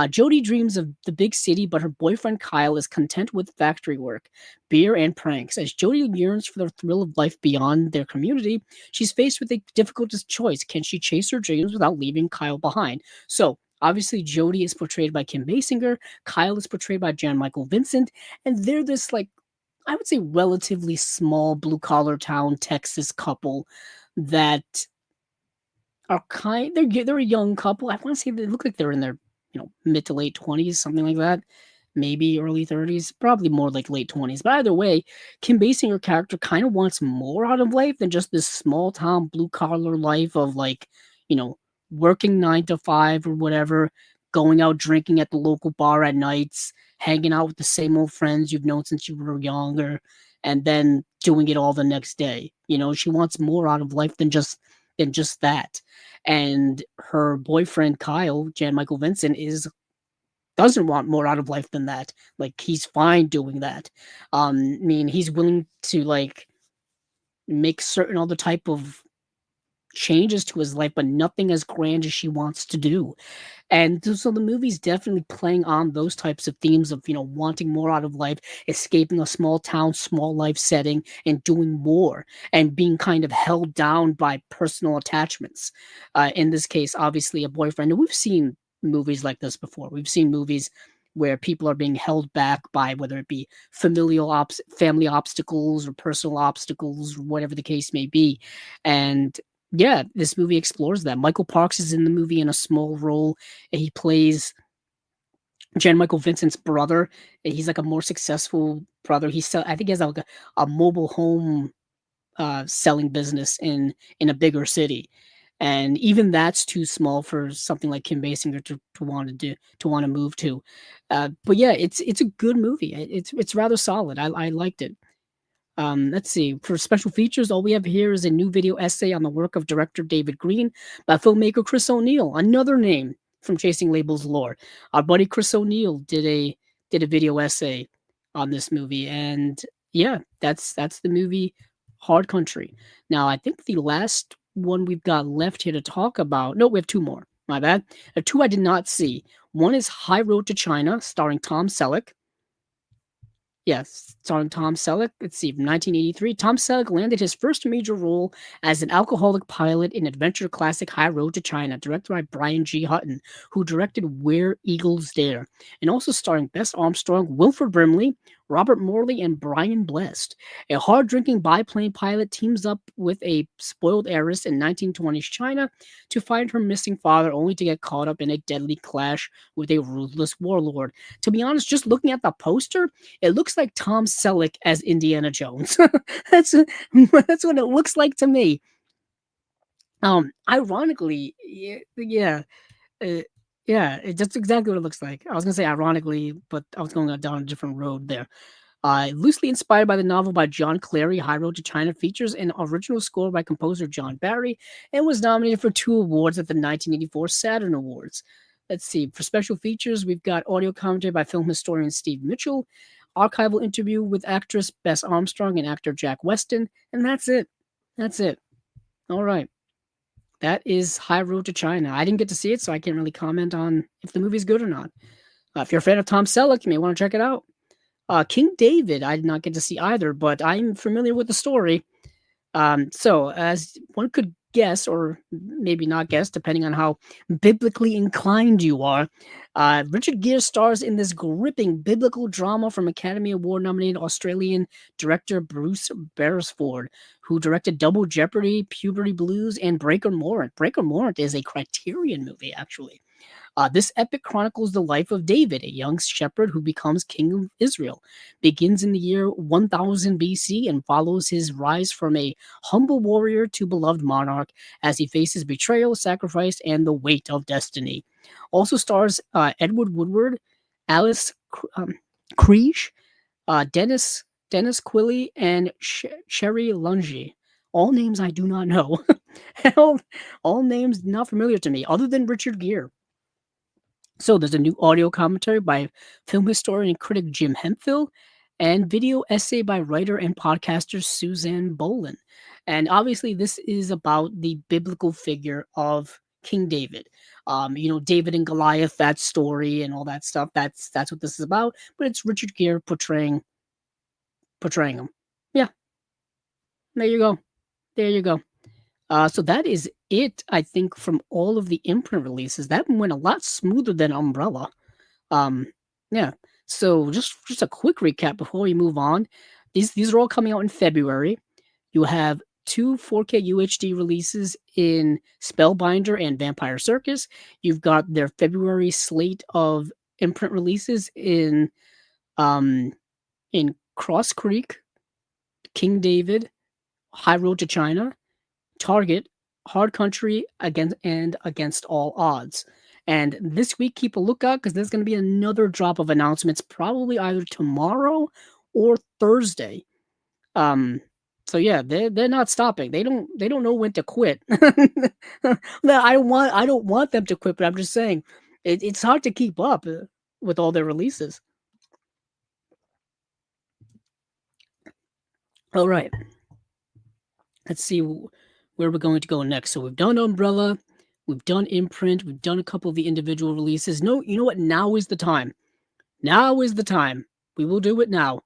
Jody dreams of the big city, but her boyfriend Kyle is content with factory work, beer, and pranks. As Jody yearns for the thrill of life beyond their community, she's faced with a difficult choice. Can she chase her dreams without leaving Kyle behind? So, obviously, Jody is portrayed by Kim Basinger, Kyle is portrayed by Jan Michael Vincent, and they're this, like, I would say, relatively small blue collar town Texas couple that are they're a young couple. I want to say they look like they're in their, mid to late 20s, something like that. Maybe early 30s, probably more like late 20s. But either way, Kim Basinger's character kind of wants more out of life than just this small town blue collar life of, like, you know, working 9 to 5 or whatever, going out drinking at the local bar at nights, hanging out with the same old friends you've known since you were younger, and then doing it all the next day. She wants more out of life than just that. And her boyfriend Kyle, Jan Michael Vincent, doesn't want more out of life than that. Like, he's fine doing that. I mean, he's willing to, like, make certain other type of changes to his life, but nothing as grand as she wants to do. And so the movie's definitely playing on those types of themes of, wanting more out of life, escaping a small town, small life setting, and doing more, and being kind of held down by personal attachments. In this case, obviously, a boyfriend. And we've seen movies like this before. We've seen movies where people are being held back by whether it be family obstacles or personal obstacles, or whatever the case may be. And yeah, this movie explores that. Michael Parks is in the movie in a small role. He plays Jan Michael Vincent's brother. He's like a more successful brother. I think he has like a mobile home selling business in a bigger city, and even that's too small for something like Kim Basinger to want to do to want to move to. But yeah, it's a good movie. It's rather solid. I liked it. Let's see. For special features, all we have here is a new video essay on the work of director David Green by filmmaker Chris O'Neill, another name from Chasing Labels lore. Our buddy Chris O'Neill did a video essay on this movie, and yeah, that's the movie Hard Country. Now, I think the last one we've got left here to talk about. No, we have two more. My bad. Two I did not see. One is High Road to China, starring Tom Selleck. Yes, starring Tom Selleck. Let's see, from 1983, Tom Selleck landed his first major role as an alcoholic pilot in adventure classic High Road to China, directed by Brian G. Hutton, who directed Where Eagles Dare, and also starring Bess Armstrong, Wilford Brimley, Robert Morley, and Brian Blessed. A hard-drinking biplane pilot teams up with a spoiled heiress in 1920s China to find her missing father, only to get caught up in a deadly clash with a ruthless warlord. To be honest, just looking at the poster, it looks like Tom Selleck as Indiana Jones. that's that's what it looks like to me. Ironically, yeah, that's exactly what it looks like. I was gonna say ironically, but I was going down a different road there. Loosely inspired by the novel by John Clary, High Road to China features an original score by composer John Barry and was nominated for 2 awards at the 1984 Saturn Awards. Let's see. For special features, we've got audio commentary by film historian Steve Mitchell, archival interview with actress Bess Armstrong and actor Jack Weston, and that's it. That's it. All right. That is High Road to China. I didn't get to see it, so I can't really comment on if the movie's good or not. If you're a fan of Tom Selleck, you may want to check it out. King David, I did not get to see either, but I'm familiar with the story. So, as one could guess, or maybe not guess, depending on how biblically inclined you are, Richard Gere stars in this gripping biblical drama from Academy Award nominated Australian director Bruce Beresford, who directed Double Jeopardy, Puberty Blues, and Breaker Morant. Breaker Morant is a Criterion movie, actually. This epic chronicles the life of David, a young shepherd who becomes king of Israel. Begins in the year 1000 BC and follows his rise from a humble warrior to beloved monarch as he faces betrayal, sacrifice, and the weight of destiny. Also stars Edward Woodward, Alice Kriege, Dennis Quilly, and Sherry Lungi. All names I do not know. all names not familiar to me, other than Richard Gere. So there's a new audio commentary by film historian and critic Jim Hemphill, and video essay by writer and podcaster Suzanne Boland. And obviously this is about the biblical figure of King David. David and Goliath, that story and all that stuff. That's what this is about. But it's Richard Gere portraying him. Yeah, there you go. There you go. So that is it, I think, from all of the Imprint releases. That went a lot smoother than Umbrella. Um, yeah. So just a quick recap before we move on. These are all coming out in February. You have two 4K UHD releases in Spellbinder and Vampire Circus. You've got their February slate of Imprint releases um in Cross Creek, King David, High Road to China, Target, Hard Country, Against All Odds. And this week, keep a lookout because there's going to be another drop of announcements, probably either tomorrow or Thursday. So yeah, they're not stopping. They don't know when to quit. No, I don't want them to quit, but I'm just saying it's hard to keep up with all their releases. All right, let's see where we're going to go next. So we've done Umbrella, we've done Imprint, we've done a couple of the individual releases. No, you know what? Now is the time. Now is the time. We will do it now.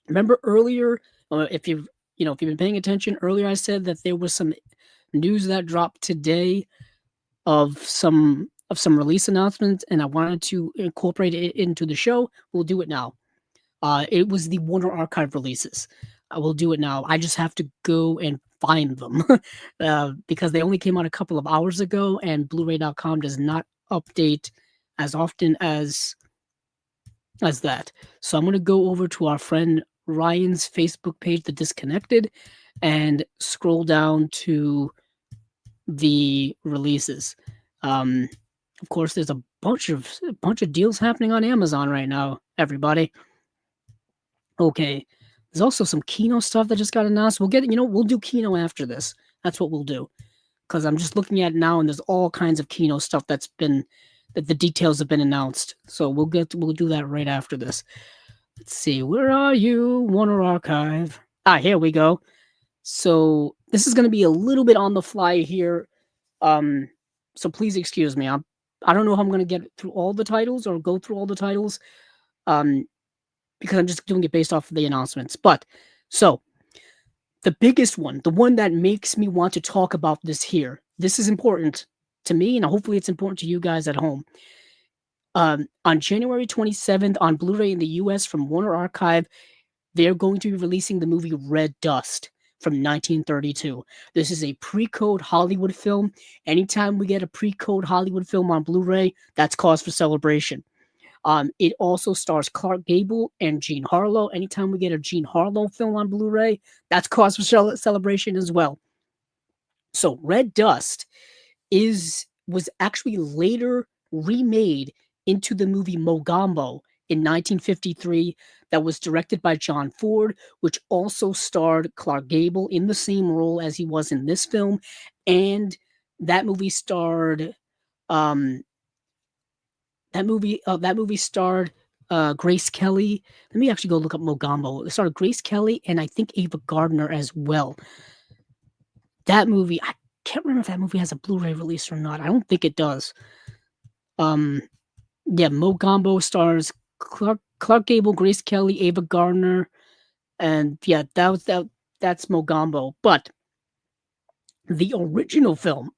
Remember earlier, if you've been paying attention earlier, I said that there was some news that dropped today of some release announcements, and I wanted to incorporate it into the show. We'll do it now. It was the Warner Archive releases. I will do it now. I just have to go and find them because they only came out a couple of hours ago, and Blu-ray.com does not update as often as that. So I'm going to go over to our friend Ryan's Facebook page, The Disconnected, and scroll down to the releases. Of course, there's a bunch of deals happening on Amazon right now, everybody. Okay. There's also some Kino stuff that just got announced. We'll do Kino after this. That's what we'll do. Because I'm just looking at it now, and there's all kinds of Kino stuff that the details have been announced. So we'll do that right after this. Let's see. Where are you? Warner Archive. Here we go. So this is going to be a little bit on the fly here. So please excuse me. I don't know how I'm going to get through all the titles or go through all the titles. Because I'm just doing it based off of the announcements. But so the biggest one, the one that makes me want to talk about this here. This is important to me, and hopefully it's important to you guys at home. On January 27th on Blu-ray in the US from Warner Archive, they're going to be releasing the movie Red Dust from 1932. This is a pre-code Hollywood film. Anytime we get a pre-code Hollywood film on Blu-ray, that's cause for celebration. It also stars Clark Gable and Jean Harlow. Anytime we get a Jean Harlow film on Blu-ray, that's cause for celebration as well. So Red Dust was actually later remade into the movie Mogambo in 1953 that was directed by John Ford, which also starred Clark Gable in the same role as he was in this film. And that movie starred Grace Kelly. Let me actually go look up Mogambo. It started Grace Kelly and I think Ava Gardner as well. That movie, I can't remember if that movie has a Blu-ray release or not. I don't think it does. Mogambo stars Clark Gable, Grace Kelly, Ava Gardner, and yeah, that's Mogambo. But the original film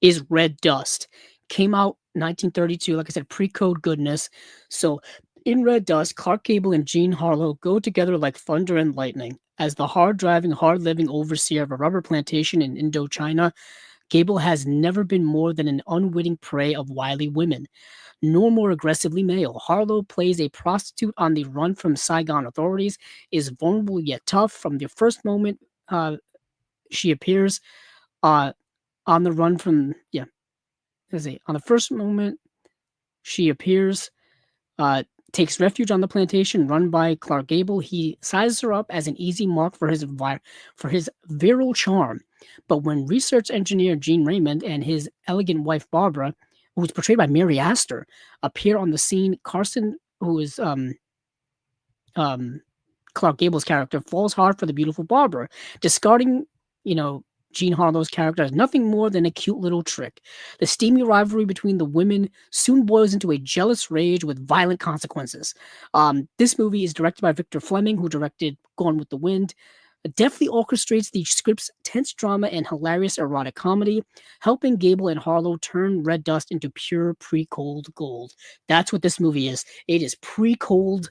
is Red Dust. Came out 1932, like I said, pre-code goodness. So in Red Dust, Clark Gable and Jean Harlow go together like thunder and lightning. As the hard-driving, hard-living overseer of a rubber plantation in Indochina, Gable has never been more than an unwitting prey of wily women, nor more aggressively male. Harlow plays a prostitute on the run from Saigon authorities, is vulnerable yet tough from the first moment she appears on the run from, on the first moment she appears, takes refuge on the plantation run by Clark Gable. He sizes her up as an easy mark for his virile charm. But when research engineer Gene Raymond and his elegant wife Barbara, who is portrayed by Mary Astor, appear on the scene, Carson, who is Clark Gable's character, falls hard for the beautiful Barbara, discarding, Jean Harlow's character as nothing more than a cute little trick. The steamy rivalry between the women soon boils into a jealous rage with violent consequences. This movie is directed by Victor Fleming, who directed Gone with the Wind. It deftly orchestrates the script's tense drama and hilarious erotic comedy, helping Gable and Harlow turn Red Dust into pure pre-cold gold. That's what this movie is. It is pre-code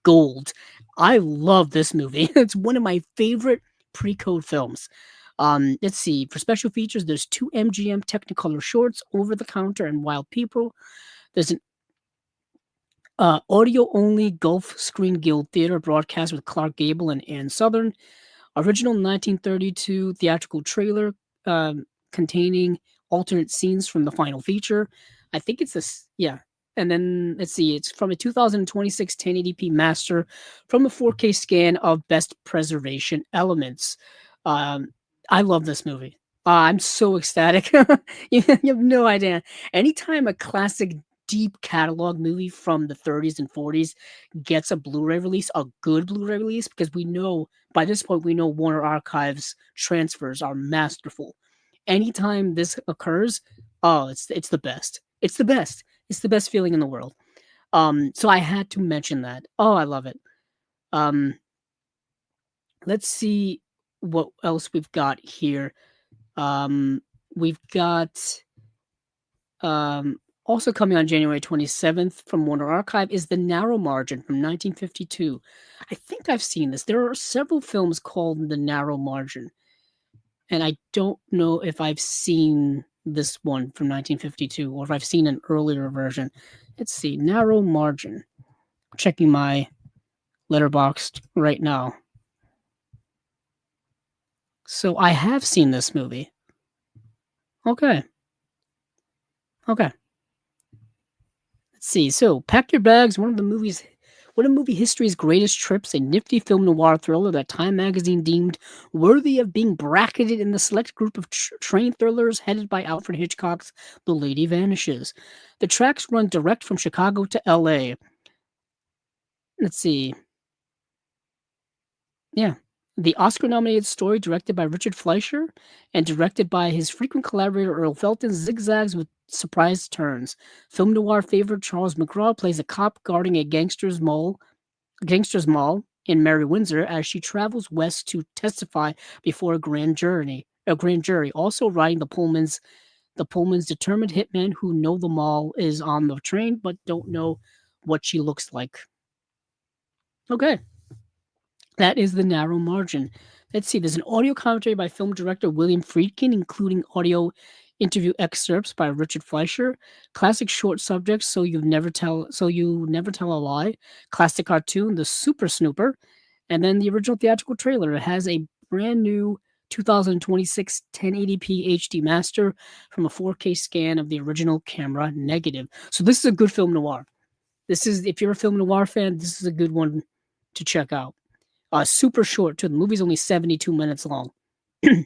gold. I love this movie. It's one of my favorite pre-code films. Let's see. For special features, there's 2 MGM Technicolor shorts, Over the Counter and Wild People. There's an audio-only Gulf Screen Guild Theater broadcast with Clark Gable and Ann Southern. Original 1932 theatrical trailer containing alternate scenes from the final feature. I think it's this, yeah. And then, let's see, it's from a 2026 1080p master from a 4K scan of best preservation elements. I love this movie. I'm so ecstatic. You have no idea. Anytime a classic deep catalog movie from the 30s and 40s gets a Blu-ray release, a good Blu-ray release, because we know, by this point, we know Warner Archives transfers are masterful. Anytime this occurs, oh, it's the best. It's the best. It's the best feeling in the world. So I had to mention that. Oh, I love it. Let's see what else we've got here. We've got also coming on January 27th from Warner Archive is The Narrow Margin from 1952. I think I've seen this. There are several films called The Narrow Margin, and I don't know if I've seen this one from 1952 or if I've seen an earlier version. Let's see, Narrow Margin. I'm checking my Letterboxd right now. So I have seen this movie. Okay. Let's see. So, Pack Your Bags, one of movie history's greatest trips, a nifty film noir thriller that Time magazine deemed worthy of being bracketed in the select group of train thrillers headed by Alfred Hitchcock's The Lady Vanishes. The tracks run direct from Chicago to LA. Let's see. Yeah. The Oscar-nominated story, directed by Richard Fleischer and directed by his frequent collaborator Earl Felton, zigzags with surprise turns. Film noir favorite Charles McGraw plays a cop guarding a gangster's mall in Mary Windsor as she travels west to testify before a grand jury. Also riding the Pullman's determined hitmen who know the mall is on the train but don't know what she looks like. Okay. That is The Narrow Margin. Let's see. There's an audio commentary by film director William Friedkin, including audio interview excerpts by Richard Fleischer. Classic short subjects, So You Never Tell a Lie. Classic cartoon, The Super Snooper. And then the original theatrical trailer. It has a brand new 2026 1080p HD master from a 4K scan of the original camera negative. So this is a good film noir. If you're a film noir fan, this is a good one to check out. Super short too. The movie's only 72 minutes long. And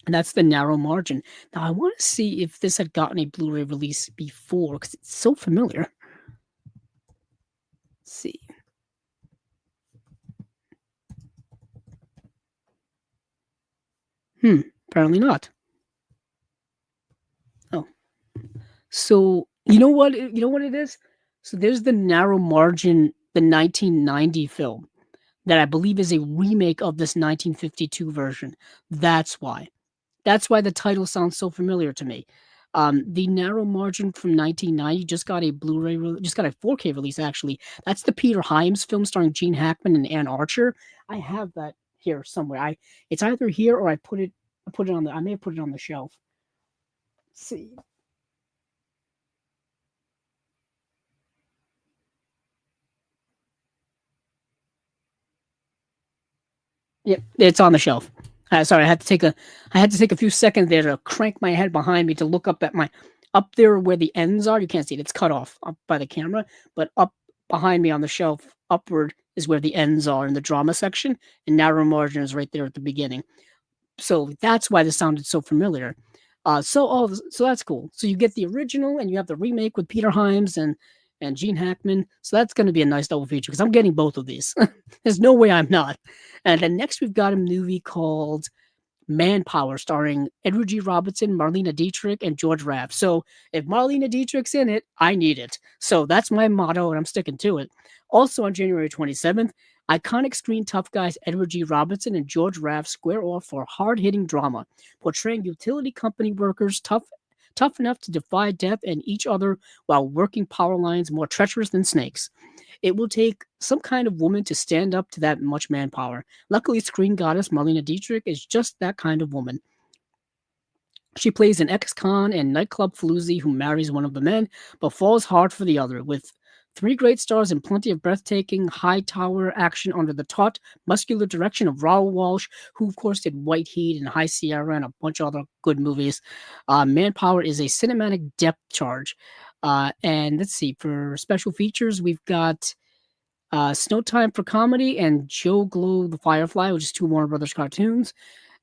that's The Narrow Margin. Now I want to see if this had gotten a Blu-ray release before, because it's so familiar. Let's see. Apparently not. Oh. So you know what it is? So there's The Narrow Margin, the 1990 film, that I believe is a remake of this 1952 version. That's why the title sounds so familiar to me. The Narrow Margin from 1990 just got a Blu-ray, just got a 4K release actually. That's the Peter Hyams film starring Gene Hackman and Ann Archer. I have that here somewhere. It's either here or I may have put it on the shelf. Let's see. Yep, it's on the shelf. Sorry, I had to take a few seconds there to crank my head behind me to look up there where the ends are. You can't see it; it's cut off up by the camera. But up behind me on the shelf, upward is where the ends are in the drama section, and Narrow Margin is right there at the beginning. So that's why this sounded so familiar. So that's cool. So you get the original, and you have the remake with Peter Hyams and Gene Hackman. So that's going to be a nice double feature because I'm getting both of these. There's no way I'm not. And then next we've got a movie called Manpower, starring Edward G. Robinson, Marlena Dietrich, and George Raft. So if Marlena Dietrich's in it, I need it. So that's my motto, and I'm sticking to it. Also on January 27th, iconic screen tough guys Edward G. Robinson and George Raft square off for hard-hitting drama, portraying utility company workers tough enough to defy death and each other while working power lines more treacherous than snakes. It will take some kind of woman to stand up to that much manpower. Luckily, screen goddess Marlena Dietrich is just that kind of woman. She plays an ex-con and nightclub floozy who marries one of the men, but falls hard for the other. With three great stars and plenty of breathtaking, high-tower action under the taut, muscular direction of Raoul Walsh, who of course did White Heat and High Sierra and a bunch of other good movies. Manpower is a cinematic depth charge. And let's see, for special features, we've got Snow Time for comedy and Joe Glow the Firefly, which is two Warner Brothers cartoons.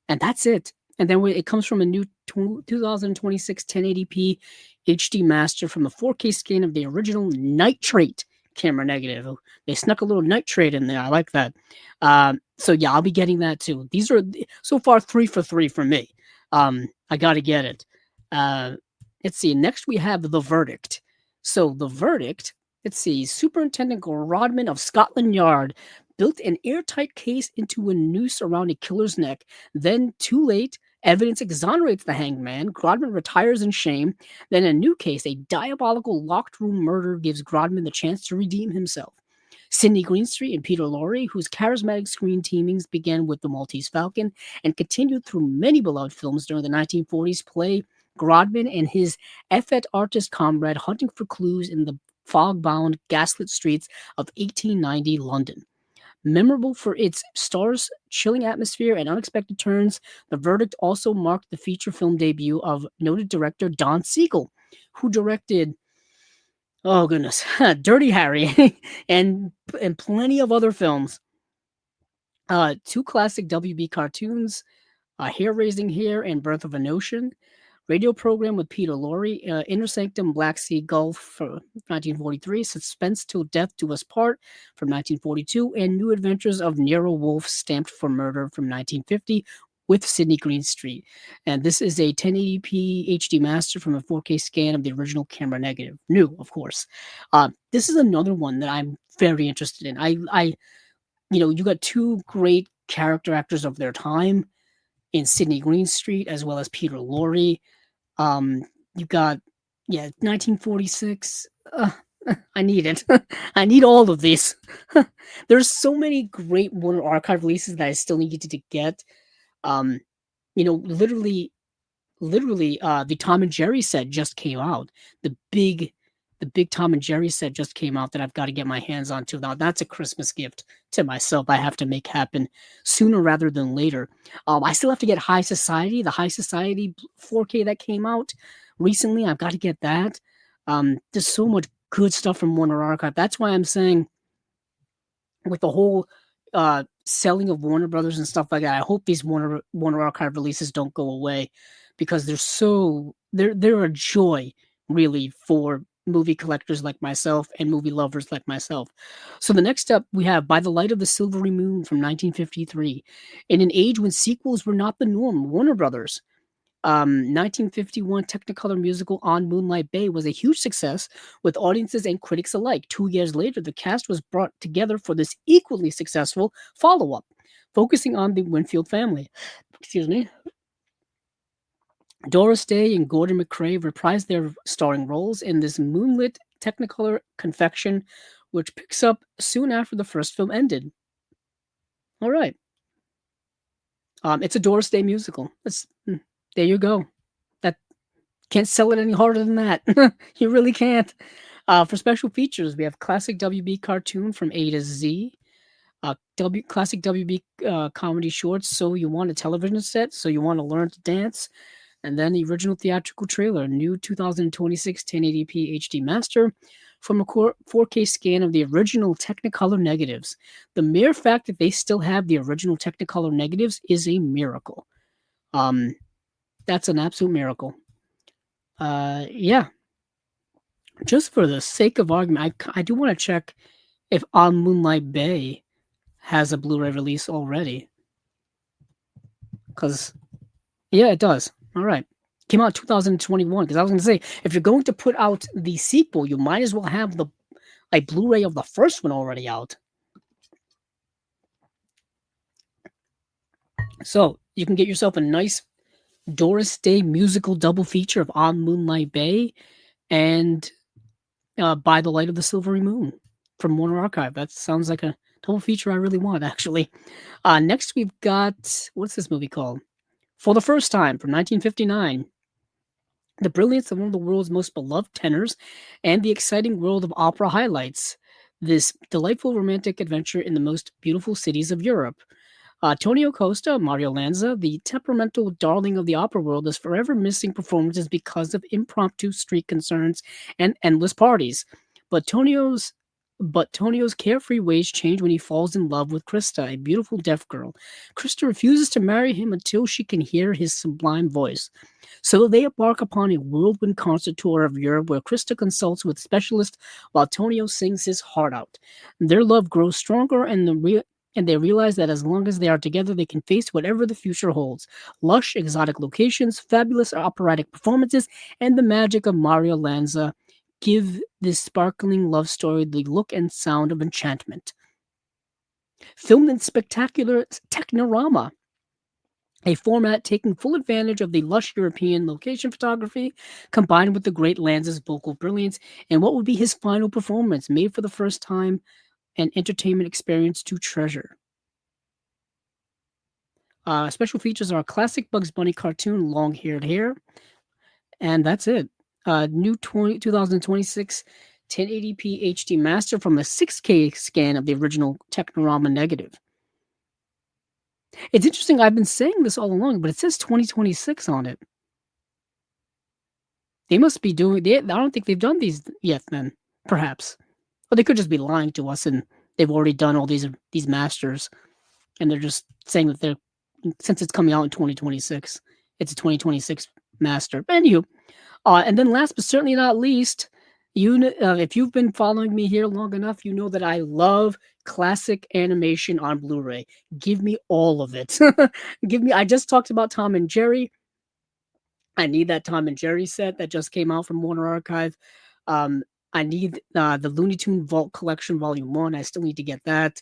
And that's it. And then it comes from a new 2026 1080p HD master from the 4K scan of the original Nitrate camera negative. They snuck a little nitrate in there. I like that. So yeah, I'll be getting that too. These are so far 3 for 3 for me. I got to get it. Let's see. Next we have The Verdict. So The Verdict, let's see. Superintendent Rodman of Scotland Yard built an airtight case into a noose around a killer's neck. Then, too late, evidence exonerates the hanged man. Grodman retires in shame. Then a new case, a diabolical locked room murder, gives Grodman the chance to redeem himself. Sidney Greenstreet and Peter Lorre, whose charismatic screen teamings began with The Maltese Falcon and continued through many beloved films during the 1940s, play Grodman and his effete artist comrade hunting for clues in the fog-bound, gaslit streets of 1890 London. Memorable for its stars, chilling atmosphere, and unexpected turns, The Verdict also marked the feature film debut of noted director Don Siegel, who directed, oh goodness, Dirty Harry and plenty of other films. Two classic WB cartoons, Hair Raising Hair and Birth of a Notion. Radio program with Peter Lorre, Inner Sanctum, Black Sea Gulf for 1943, Suspense Till Death Do Us Part from 1942, and New Adventures of Nero Wolfe, Stamped for Murder from 1950 with Sidney Greenstreet. And this is a 1080p HD master from a 4K scan of the original camera negative. New, of course. This is another one that I'm very interested in. You got two great character actors of their time in Sidney Greenstreet as well as Peter Lorre. You got, 1946. I need it. I need all of these. There's so many great Warner Archive releases that I still needed to get. Literally, the Tom and Jerry set just came out. The big Tom and Jerry set just came out that I've got to get my hands on too. Now that's a Christmas gift to myself. I have to make happen sooner rather than later. I still have to get High Society, the High Society 4K that came out recently. I've got to get that. There's so much good stuff from Warner Archive. That's why I'm saying with the whole selling of Warner Brothers and stuff like that, I hope these Warner Archive releases don't go away because they're a joy really for movie collectors like myself and movie lovers like myself. So the next up we have By the Light of the Silvery Moon from 1953. In an age when sequels were not the norm, Warner Brothers 1951 Technicolor musical On Moonlight Bay was a huge success with audiences and critics alike. 2 years later, the cast was brought together for this equally successful follow-up, focusing on the Winfield family. Excuse me. Doris Day and Gordon McCrae reprised their starring roles in this moonlit Technicolor confection, which picks up soon after the first film ended. All right. It's a Doris Day musical. There you go. That can't sell it any harder than that. You really can't. For special features, we have classic WB cartoon from A to Z, classic WB comedy shorts, So You Want a Television Set, So You Want to Learn to Dance, and then the original theatrical trailer, new 2026 1080p HD master from a 4K scan of the original Technicolor negatives. The mere fact that they still have the original Technicolor negatives is a miracle. That's an absolute miracle. Yeah. Just for the sake of argument, I do want to check if On Moonlight Bay has a Blu-ray release already. Because Yeah, it does. All right. Came out 2021 because I was going to say if you're going to put out the sequel, you might as well have the like Blu-ray of the first one already out. So you can get yourself a nice Doris Day musical double feature of On Moonlight Bay and By the Light of the Silvery Moon from Warner Archive. That sounds like a double feature I really want, actually. Next, we've got what's this movie called? For the First Time from 1959. The brilliance of one of the world's most beloved tenors and the exciting world of opera highlights this delightful romantic adventure in the most beautiful cities of Europe. Tonio Costa, Mario Lanza, the temperamental darling of the opera world, is forever missing performances because of impromptu street concerns and endless parties. But Tonio's but Tonio's carefree ways change when he falls in love with Krista, a beautiful deaf girl. Krista refuses to marry him until she can hear his sublime voice. So they embark upon a whirlwind concert tour of Europe where Krista consults with specialists while Tonio sings his heart out. Their love grows stronger and they realize that as long as they are together, they can face whatever the future holds. Lush, exotic locations, fabulous operatic performances, and the magic of Mario Lanza give this sparkling love story the look and sound of enchantment. Filmed in spectacular Technorama, a format taking full advantage of the lush European location photography, combined with the great Lanza's vocal brilliance, and what would be his final performance, made for the first time, an entertainment experience to treasure. Special features are a classic Bugs Bunny cartoon, long haired hair, and that's it. New 2026 1080p HD master from a 6K scan of the original Technorama negative. It's interesting, I've been saying this all along, but it says 2026 on it. They must be doing I don't think they've done these yet then, perhaps. Or they could just be lying to us and they've already done all these masters and they're just saying that they're since it's coming out in 2026, it's a 2026 master. But anywho, and then last but certainly not least, if you've been following me here long enough, you know that I love classic animation on Blu-ray. Give me all of it. I just talked about Tom and Jerry. I need that Tom and Jerry set that just came out from Warner Archive. Um, I need the Looney Tune Vault Collection Volume 1. I still need to get that.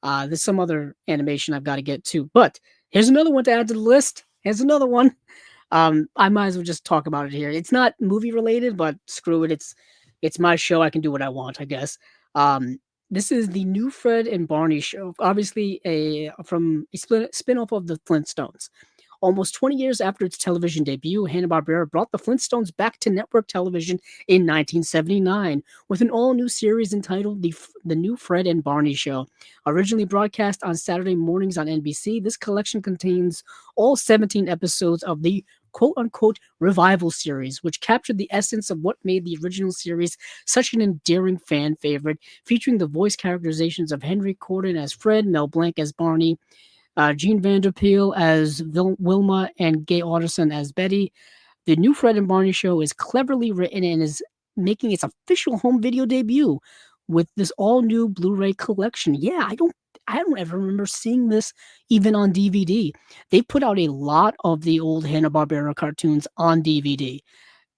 There's some other animation I've got to get too. But here's another one to add to the list. Here's another one. I might as well just talk about it here. It's not movie related, but screw it. It's my show. I can do what I want, I guess. This is the new Fred and Barney show, obviously from a spin-off of the Flintstones. Almost 20 years after its television debut, Hanna-Barbera brought the Flintstones back to network television in 1979 with an all-new series entitled The New Fred and Barney Show. Originally broadcast on Saturday mornings on NBC, this collection contains all 17 episodes of the quote-unquote revival series, which captured the essence of what made the original series such an endearing fan favorite, featuring the voice characterizations of Henry Corden as Fred, Mel Blanc as Barney, Jean Vanderpeel as Wilma, and Gay Otterson as Betty. The new Fred and Barney show is cleverly written and is making its official home video debut with this all-new Blu-ray collection. Yeah, I don't ever remember seeing this even on DVD. They put out a lot of the old Hanna-Barbera cartoons on DVD.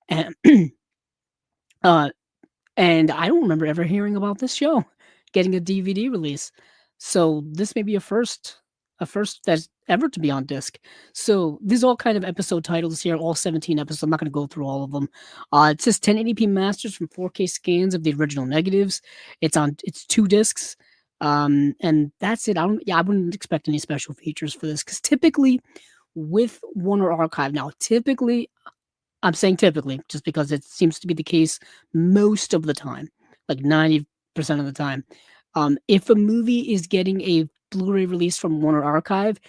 And uh, and I don't remember ever hearing about this show getting a DVD release. So this may be a first that's ever to be on disc. So these are all kind of episode titles here, all 17 episodes. I'm not going to go through all of them. It says 1080p masters from 4K scans of the original negatives. It's 2 discs. And that's it. I wouldn't expect any special features for this because typically with Warner Archive now, I'm saying typically, just because it seems to be the case most of the time, like 90% of the time. If a movie is getting a Blu-ray release from Warner Archive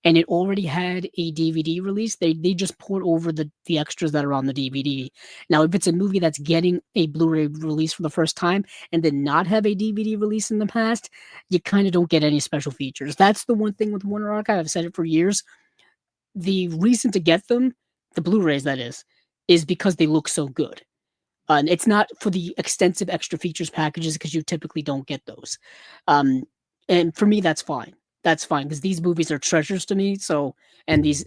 and it already had a DVD release, they just port over the extras that are on the DVD. Now, if it's a movie that's getting a Blu-ray release for the first time and did not have a DVD release in the past, you kind of don't get any special features. That's the one thing with Warner Archive. I've said it for years. The reason to get them, the Blu-rays that is because they look so good. And it's not for the extensive extra features packages because you typically don't get those. And for me, that's fine. That's fine because these movies are treasures to me. So, and these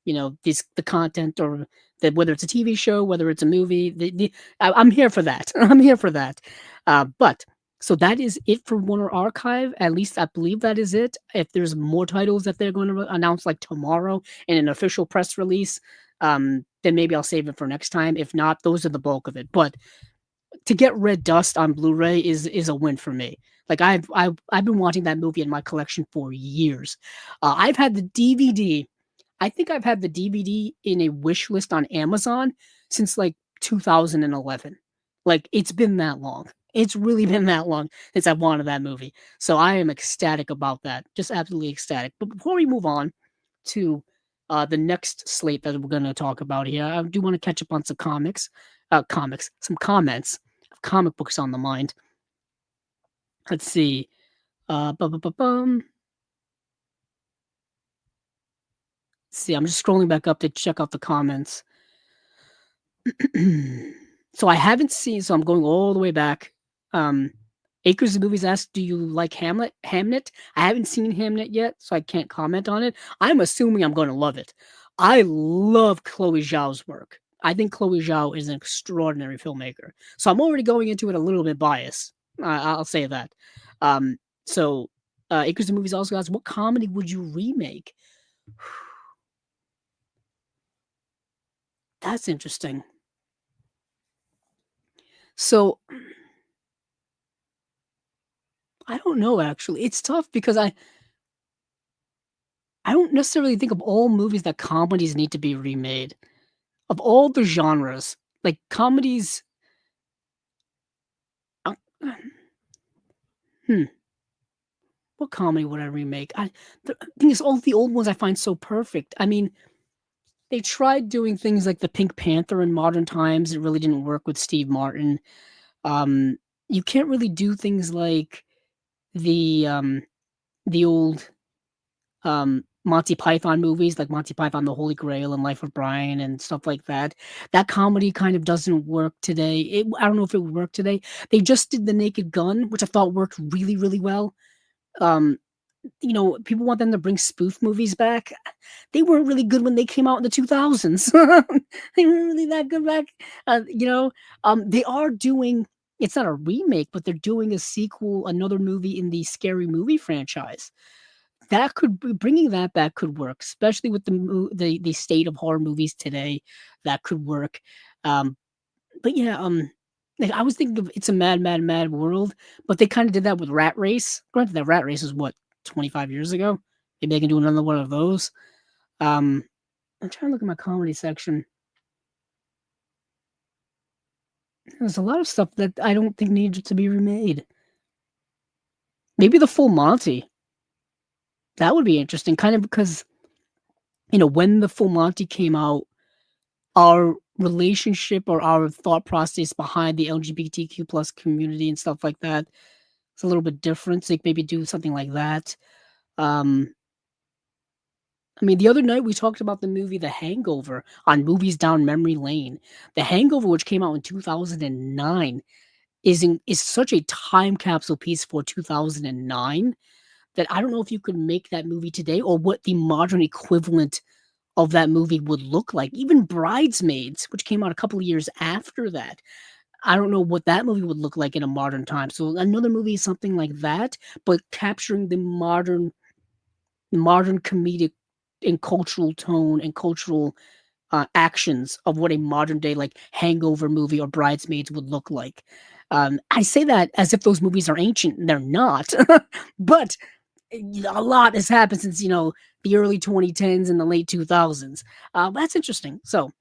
the content, or that whether it's a TV show, whether it's a movie. I'm here for that. I'm here for that. But so that is it for Warner Archive. At least I believe that is it. If there's more titles that they're going to announce like tomorrow in an official press release, then maybe I'll save it for next time. If not, those are the bulk of it. But to get Red Dust on Blu-ray is a win for me. Like I've been wanting that movie in my collection for years. I've had the DVD. I think I've had the DVD in a wish list on Amazon since like 2011. Like it's been that long. It's really been that long since I wanted that movie. So I am ecstatic about that. Just absolutely ecstatic. But before we move on to the next slate that we're going to talk about here, I do want to catch up on some some comments of comic books on the mind. Let's see. Bum. See, I'm just scrolling back up to check out the comments. So I haven't seen, so I'm going all the way back. Acres of Movies asked, do you like Hamlet? I haven't seen Hamlet yet, so I can't comment on it. I'm assuming I'm going to love it. I love Chloe Zhao's work. I think Chloe Zhao is an extraordinary filmmaker. So I'm already going into it a little bit biased. I'll say that. So Acres of Movies also asks, what comedy would you remake? That's interesting. So I don't know, actually. It's tough because I don't necessarily think of all movies that comedies need to be remade. Of all the genres, like comedies. Uh, hmm. What comedy would I remake? The thing is, all the old ones I find so perfect. I mean, they tried doing things like the Pink Panther in modern times. It really didn't work with Steve Martin. You can't really do things like the old Monty Python movies, like Monty Python, The Holy Grail, and Life of Brian, and stuff like that. That comedy kind of doesn't work today. I don't know if it would work today. They just did The Naked Gun, which I thought worked really, really well. People want them to bring spoof movies back. They weren't really good when they came out in the 2000s. They weren't really that good back. They are doing. It's not a remake, but they're doing a sequel, another movie in the Scary Movie franchise. That could be bringing that back could work, especially with the state of horror movies today. That could work. But yeah, like I was thinking of It's a Mad, Mad, Mad World, but they kind of did that with Rat Race. Granted, that Rat Race is what 25 years ago. Maybe they can do another one of those. I'm trying to look at my comedy section. There's a lot of stuff that I don't think needed to be remade. Maybe the Full Monty. That would be interesting, kind of because when the Full Monty came out, our relationship or our thought process behind the LGBTQ plus community and stuff like that, it's a little bit different. So maybe do something like that. I mean, the other night we talked about the movie The Hangover on Movies Down Memory Lane. The Hangover, which came out in 2009, is such a time capsule piece for 2009 that I don't know if you could make that movie today or what the modern equivalent of that movie would look like. Even Bridesmaids, which came out a couple of years after that, I don't know what that movie would look like in a modern time. So another movie is something like that, but capturing the modern comedic and cultural tone and cultural actions of what a modern day like Hangover movie or Bridesmaids would look like. I say that as if those movies are ancient. They're not, but a lot has happened since the early 2010s and the late 2000s. That's interesting. So,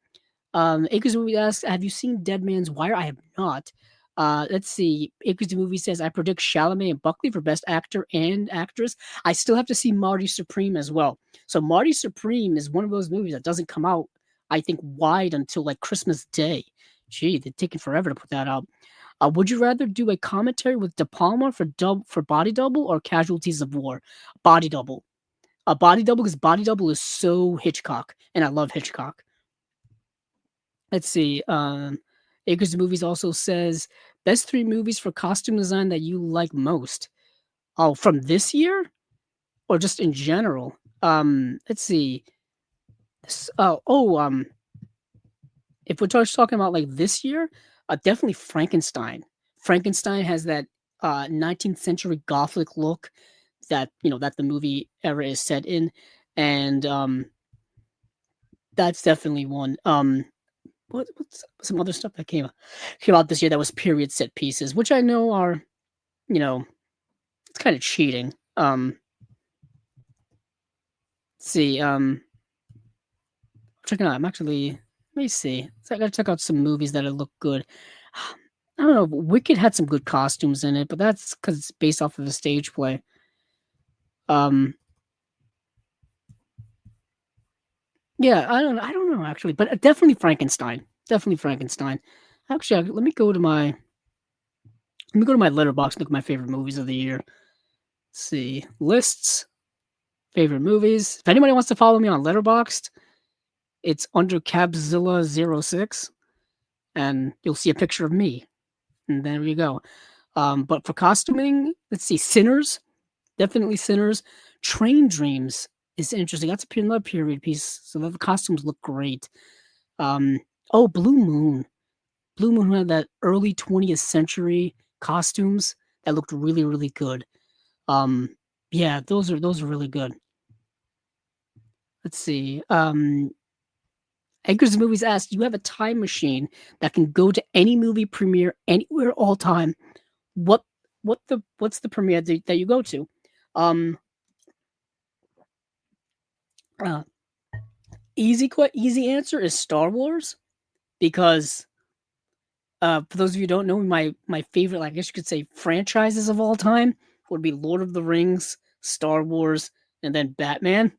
Acres Movie asks, "Have you seen Dead Man's Wire?" I have not. Let's see. Acres Movie says, "I predict Chalamet and Buckley for Best Actor and Actress." I still have to see Marty Supreme as well. So Marty Supreme is one of those movies that doesn't come out, I think, wide until like Christmas Day. Gee, they're taking forever to put that out. Would you rather do a commentary with De Palma for Body Double or Casualties of War? Body Double. A Body Double, because Body Double is so Hitchcock, and I love Hitchcock. Let's see. Acres of Movies also says best 3 movies for costume design that you like most. Oh, from this year or just in general? Let's see. If we're just talking about like this year, definitely Frankenstein. Frankenstein has that 19th century gothic look that that the movie era is set in, and that's definitely one. What's some other stuff that came out this year that was period set pieces, which I know are you know it's kind of cheating. Let's see. Checking out. I'm actually. Let me see. So I gotta check out some movies that look good. I don't know. Wicked had some good costumes in it, but that's because it's based off of a stage play. Um, yeah, I don't know actually, but definitely Frankenstein. Definitely Frankenstein. Actually, let me go to my letterbox. Look at my favorite movies of the year. Let's see lists, favorite movies. If anybody wants to follow me on Letterboxd, it's under Cabzilla06, and you'll see a picture of me. And there you go. But for costuming, let's see, Sinners, definitely Sinners. Train Dreams is interesting. That's another period piece, so the costumes look great. Um, oh, Blue Moon. Blue Moon had that early 20th century costumes that looked really, really good. Um, yeah, those are really good. Let's see. Anchors Movies asked, "You have a time machine that can go to any movie premiere anywhere, all time. What what's the premiere that you go to?" Um, uh, easy answer is Star Wars because for those of you who don't know, my favorite, like I guess you could say, franchises of all time would be Lord of the Rings, Star Wars, and then Batman.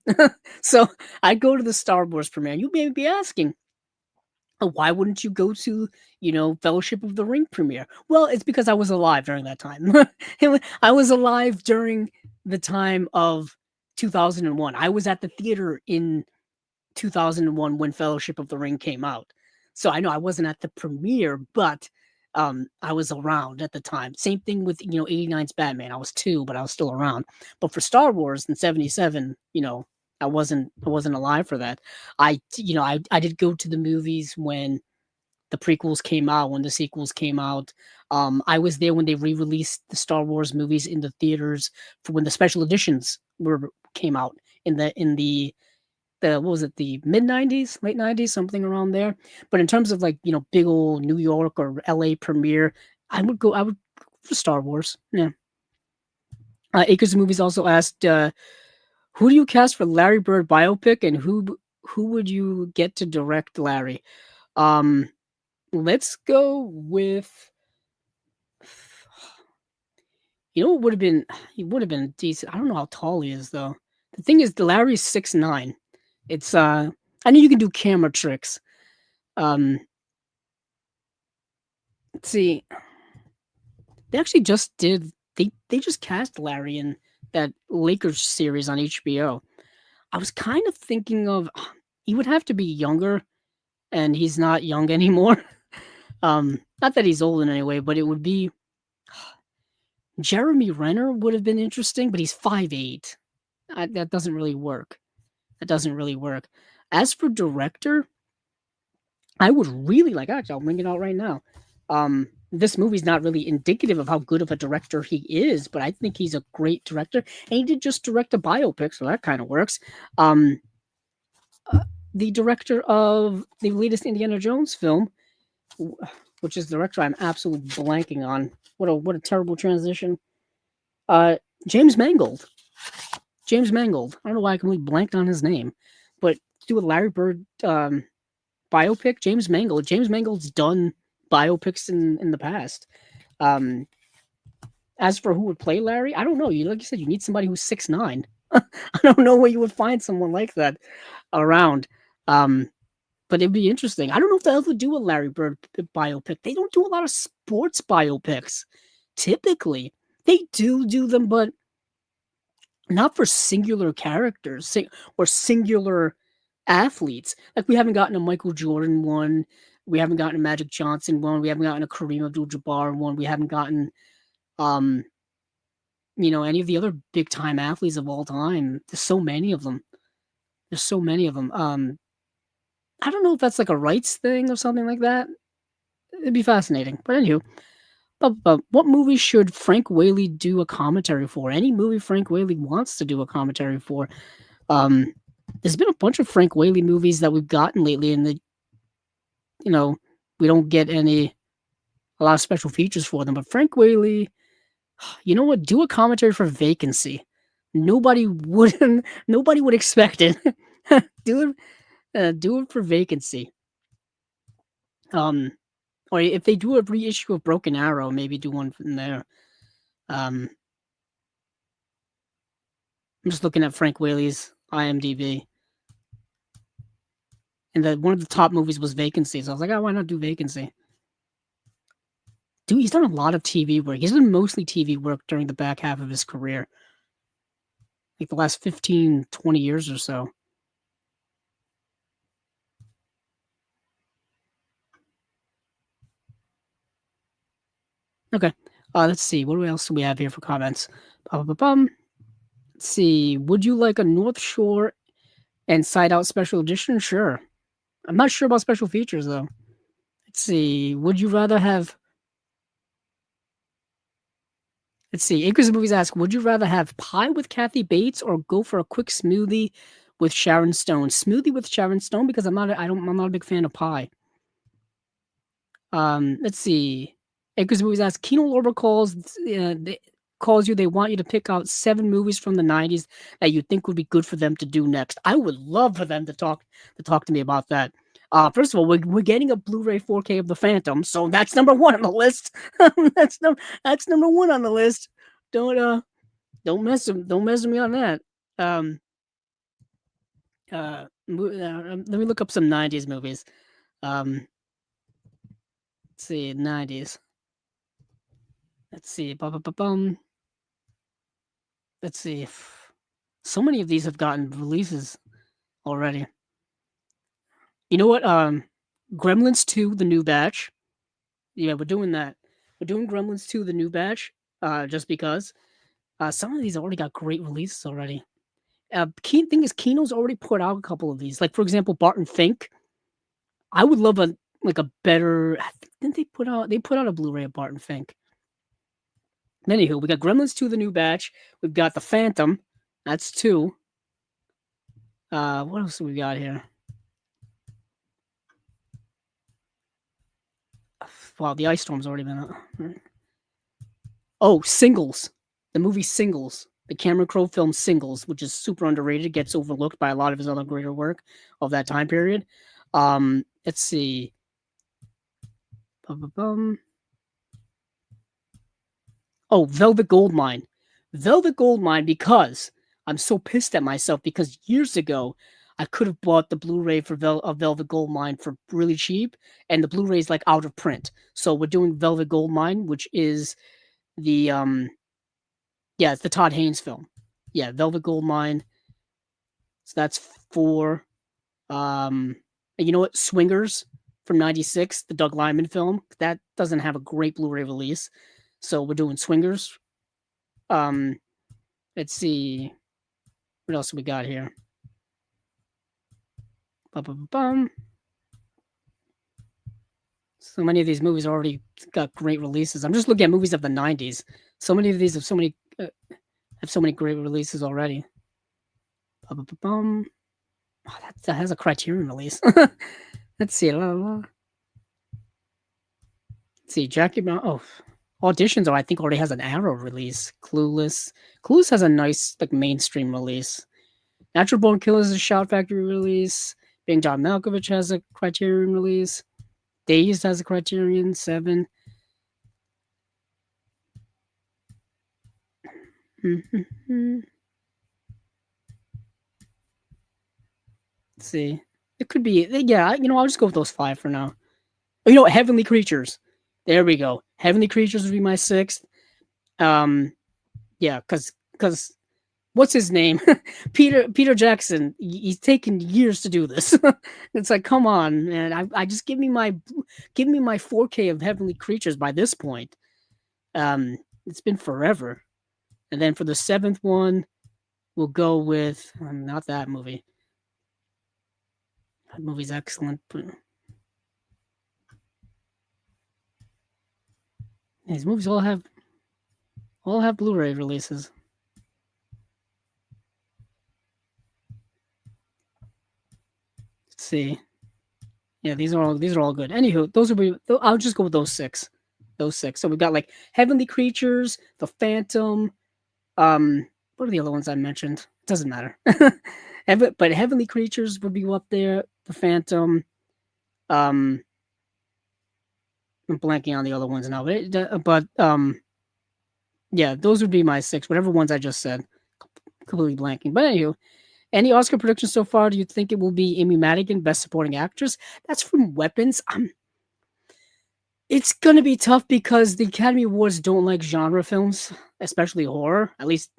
So I go to the Star Wars premiere. You may be asking, why wouldn't you go to, Fellowship of the Ring premiere? Well, it's because I was alive during that time. I was alive during the time of 2001. I was at the theater in 2001 when Fellowship of the Ring came out. So I know I wasn't at the premiere, but I was around at the time. Same thing with 89's Batman. I was 2, but I was still around. But for Star Wars in 77, I wasn't alive for that. I did go to the movies when the prequels came out, when the sequels came out. I was there when they re-released the Star Wars movies in the theaters for when the special editions came out in the what was it, the mid 90s, late 90s, something around there. But in terms of like, big old New York or LA premiere, I would for Star Wars. Yeah. Acres of Movies also asked, who do you cast for Larry Bird biopic, and who would you get to direct Larry? Um, let's go with, what would have been, he would have been decent. I don't know how tall he is though. The thing is, the Larry's 6'9". It's I know you can do camera tricks. Um, let's see. They actually just did. They just cast Larry in that Lakers series on HBO. I was kind of thinking of he would have to be younger, and he's not young anymore. Not that he's old in any way, but it would be Jeremy Renner would have been interesting, but he's 5'8". That doesn't really work. That doesn't really work. As for director, I would really like. Actually, I'll bring it out right now. This movie's not really indicative of how good of a director he is, but I think he's a great director, and he did just direct a biopic, so that kind of works. Um, the director of the latest Indiana Jones film, which is the director I'm absolutely blanking on. What a terrible transition. Uh, James Mangold. James Mangold. I don't know why I completely blanked on his name, but do a Larry Bird biopic. James Mangold. James Mangold's done biopics in the past. Um, as for who would play Larry, I don't know. Like you said, you need somebody who's 6'9". I don't know where you would find someone like that around. Um, but it'd be interesting. I don't know if they'll ever do a Larry Bird biopic. They don't do a lot of sports biopics. Typically, they do them, but not for singular characters or singular athletes. Like we haven't gotten a Michael Jordan one. We haven't gotten a Magic Johnson one. We haven't gotten a Kareem Abdul-Jabbar one. We haven't gotten, um, any of the other big time athletes of all time. There's so many of them. There's so many of them. I don't know if that's like a rights thing or something like that. It'd be fascinating. But anywho, but what movie should Frank Whaley do a commentary for? Any movie Frank Whaley wants to do a commentary for. Um, there's been a bunch of Frank Whaley movies that we've gotten lately, and we don't get a lot of special features for them. But Frank Whaley, you know what? Do a commentary for Vacancy. Nobody would expect it. Do it for Vacancy. Or if they do a reissue of Broken Arrow, maybe do one from there. I'm just looking at Frank Whaley's IMDb, and one of the top movies was Vacancy. So I was like, oh, why not do Vacancy? Dude, he's done a lot of TV work. He's done mostly TV work during the back half of his career, like the last 15, 20 years or so. Okay. Let's see. What else do we have here for comments? Let's see. Would you like a North Shore and Side Out special edition? Sure. I'm not sure about special features though. Let's see. Would you rather have? Let's see. Acres of Movies ask, would you rather have pie with Kathy Bates or go for a quick smoothie with Sharon Stone? Smoothie with Sharon Stone because I'm not a big fan of pie. Let's see. Acres of Movies ask, Kino Lorber calls you. They want you to pick out 7 movies from the 90s that you think would be good for them to do next. I would love for them to talk to me about that. First of all, we're getting a Blu-ray 4K of The Phantom, so that's number 1 on the list. that's number 1 on the list. Don't mess with me on that. Let me look up some 90s movies. Let's see, 90s. Let's see. Let's see. So many of these have gotten releases already. You know what? Gremlins 2, the new batch. Yeah, we're doing that. We're doing Gremlins 2, the new batch, just because. Some of these already got great releases already. Key thing is, Kino's already put out a couple of these. Like, for example, Barton Fink. I would love a better. Didn't they put out? They put out a Blu-ray of Barton Fink. Anywho, we got Gremlins 2, the new batch. We've got The Phantom. That's 2. What else do we got here? Wow, the Ice Storm's already been out. Oh, Singles. The movie Singles. The Cameron Crowe film Singles, which is super underrated, gets overlooked by a lot of his other greater work of that time period. Let's see. Oh, Velvet Goldmine. Velvet Goldmine, because I'm so pissed at myself because years ago I could have bought the Blu-ray for Velvet Goldmine for really cheap, and the Blu-ray is like out of print. So we're doing Velvet Goldmine, which is the it's the Todd Haynes film. Yeah, Velvet Goldmine. So that's 4. And you know what? Swingers from '96, the Doug Liman film, that doesn't have a great Blu-ray release. So we're doing Swingers. Let's see. What else we got here? So many of these movies already got great releases. I'm just looking at movies of the '90s. So many of these have so many great releases already. Oh, that has a Criterion release. Let's see. Let's see. Jackie Brown. Oh, Auditions, I think already has an Arrow release. Clueless has a nice mainstream release. Natural Born Killers is a Shout Factory release. Being John Malkovich has a Criterion release. Dazed has a Criterion 7. Let's see. It could be, I'll just go with those 5 for now. Oh, Heavenly Creatures. There we go. Heavenly Creatures would be my 6th. Because what's his name? Peter Jackson. He's taken years to do this. It's like, come on, man. I just give me my 4K of Heavenly Creatures by this point. It's been forever. And then for the 7th one, we'll go with not that movie. That movie's excellent. But these movies all have Blu-ray releases. Let's see. Yeah, these are all good. Anywho, those will be. I'll just go with those six. Those six. So we've got like Heavenly Creatures, The Phantom. What are the other ones I mentioned? Doesn't matter. But Heavenly Creatures would be up there. The Phantom. I'm blanking on the other ones now, but yeah, those would be my six. Whatever ones I just said, completely blanking. But anywho, any Oscar predictions so far? Do you think it will be Amy Madigan, Best Supporting Actress? That's from Weapons. It's gonna be tough because the Academy Awards don't like genre films, especially horror. At least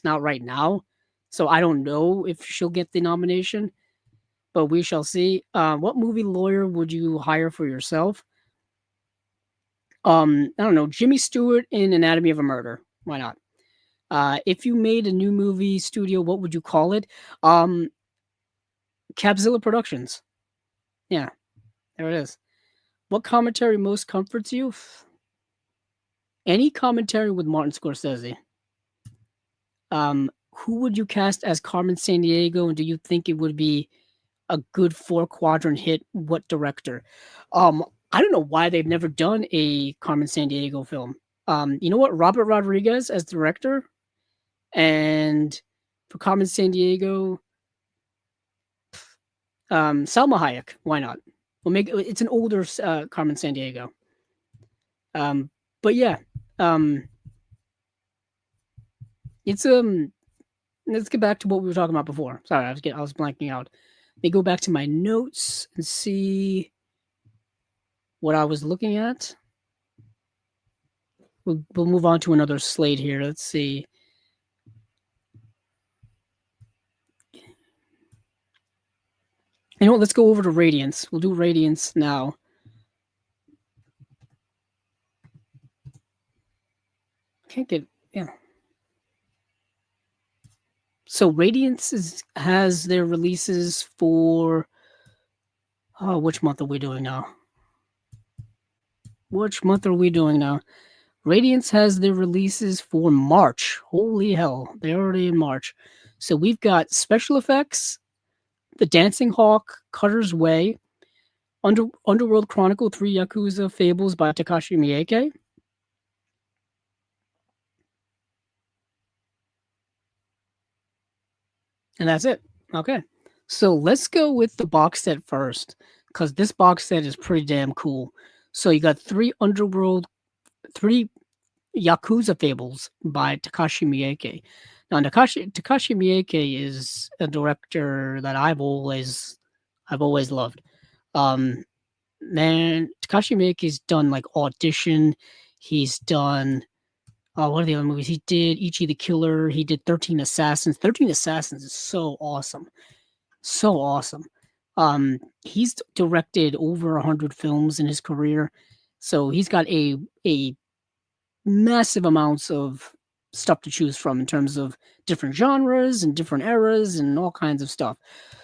not right now. So I don't know if she'll get the nomination, but we shall see. What movie lawyer would you hire for yourself? I don't know. Jimmy Stewart in Anatomy of a Murder. Why not? If you made a new movie studio, what would you call it? Capzilla Productions. Yeah, there it is. What commentary most comforts you? Any commentary with Martin Scorsese. Who would you cast as Carmen Sandiego, and do you think it would be a good 4-quadrant hit? What director? I don't know why they've never done a Carmen Sandiego film. You know what? Robert Rodriguez as director, and for Carmen Sandiego, Salma Hayek. Why not? We'll make it's an older Carmen Sandiego. But yeah, it's let's get back to what we were talking about before. Sorry, I was blanking out. Let me go back to my notes and see what I was looking at. We'll move on to another slate here. Let's see. You know what? Let's go over to Radiance. We'll do Radiance now. Can't get So Radiance has their releases for which month are we doing now? Radiance has their releases for March. Holy hell, they're already in March. So we've got special effects, The Dancing Hawk, Cutter's Way, Underworld Chronicle 3 Yakuza Fables by Takashi Miike. And that's it. Okay. So let's go with the box set first, because this box set is pretty damn cool. So you got 3 Yakuza Fables by Takashi Miike. Now, Takashi Miike is a director that I've always loved. Man, Takashi Miike's done like Audition. He's done what are the other movies? He did Ichi the Killer. He did 13 Assassins. 13 Assassins is so awesome. So awesome. He's directed over 100 films in his career. So he's got a massive amounts of stuff to choose from in terms of different genres and different eras and all kinds of stuff.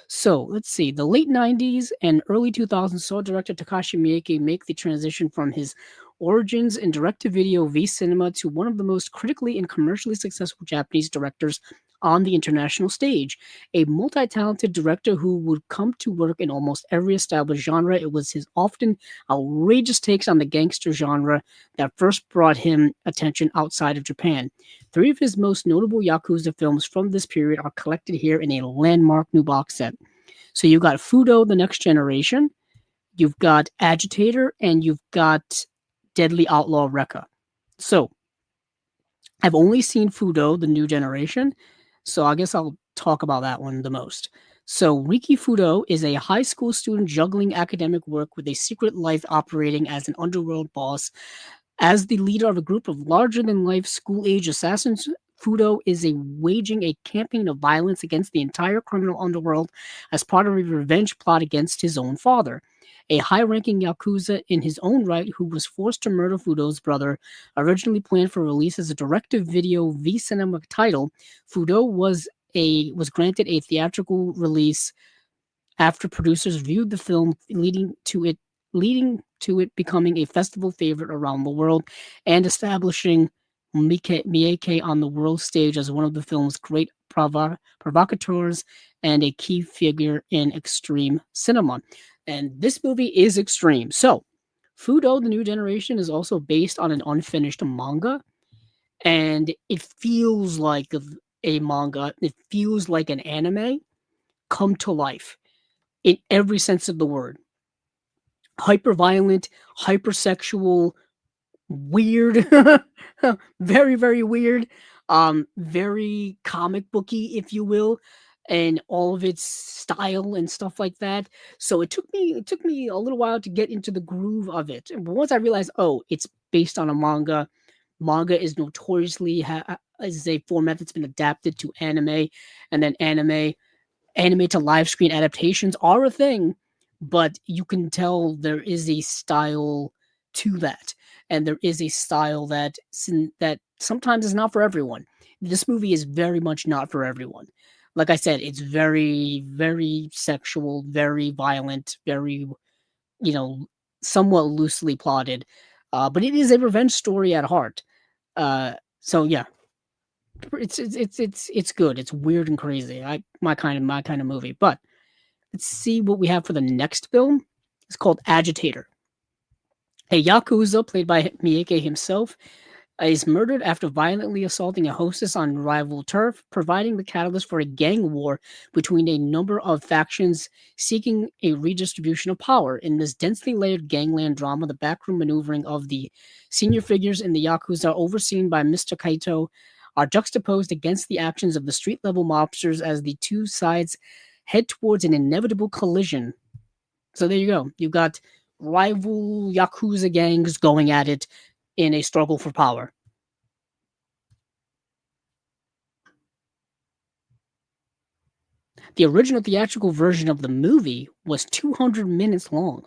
So let's see. The late 90s and early 2000s saw director Takashi Miike make the transition from his origins in direct-to-video V-cinema to one of the most critically and commercially successful Japanese directors on the international stage. A multi-talented director who would come to work in almost every established genre. It was his often outrageous takes on the gangster genre that first brought him attention outside of Japan. 3 of his most notable Yakuza films from this period are collected here in a landmark new box set. So you've got Fudo, The Next Generation, you've got Agitator, and you've got Deadly Outlaw Rekka. So I've only seen Fudo, The New Generation, so I guess I'll talk about that one the most. So Riki Fudo is a high school student juggling academic work with a secret life operating as an underworld boss. As the leader of a group of larger-than-life school-age assassins, Fudo is waging a campaign of violence against the entire criminal underworld as part of a revenge plot against his own father. A high-ranking Yakuza in his own right who was forced to murder Fudo's brother, originally planned for release as a direct-to-video V-cinema title, Fudo was granted a theatrical release after producers viewed the film, leading to it becoming a festival favorite around the world and establishing Miike on the world stage as one of the film's great provocateurs and a key figure in extreme cinema. And this movie is extreme. So, Fudo, the New Generation, is also based on an unfinished manga, and it feels like a manga. It feels like an anime come to life in every sense of the word. Hyper violent, hypersexual, weird, very, very weird, very comic booky, if you will, and all of its style and stuff like that. So it took me a little while to get into the groove of it. But once I realized, oh, it's based on a manga. Manga is notoriously is a format that's been adapted to anime, and then anime to live screen adaptations are a thing, but you can tell there is a style to that, and there is a style that sometimes is not for everyone. This movie is very much not for everyone. Like I said, it's very, very sexual, very violent, very, you know, somewhat loosely plotted, but it is a revenge story at heart. So yeah, it's good. It's weird and crazy. My kind of movie. But let's see what we have for the next film. It's called Agitator. A Yakuza, played by Miike himself, is murdered after violently assaulting a hostess on rival turf, providing the catalyst for a gang war between a number of factions seeking a redistribution of power. In this densely layered gangland drama, the backroom maneuvering of the senior figures in the Yakuza, overseen by Mr. Kaito, are juxtaposed against the actions of the street level mobsters as the two sides head towards an inevitable collision. So there you go. You've got rival Yakuza gangs going at it in a struggle for power. The original theatrical version of the movie was 200 minutes long.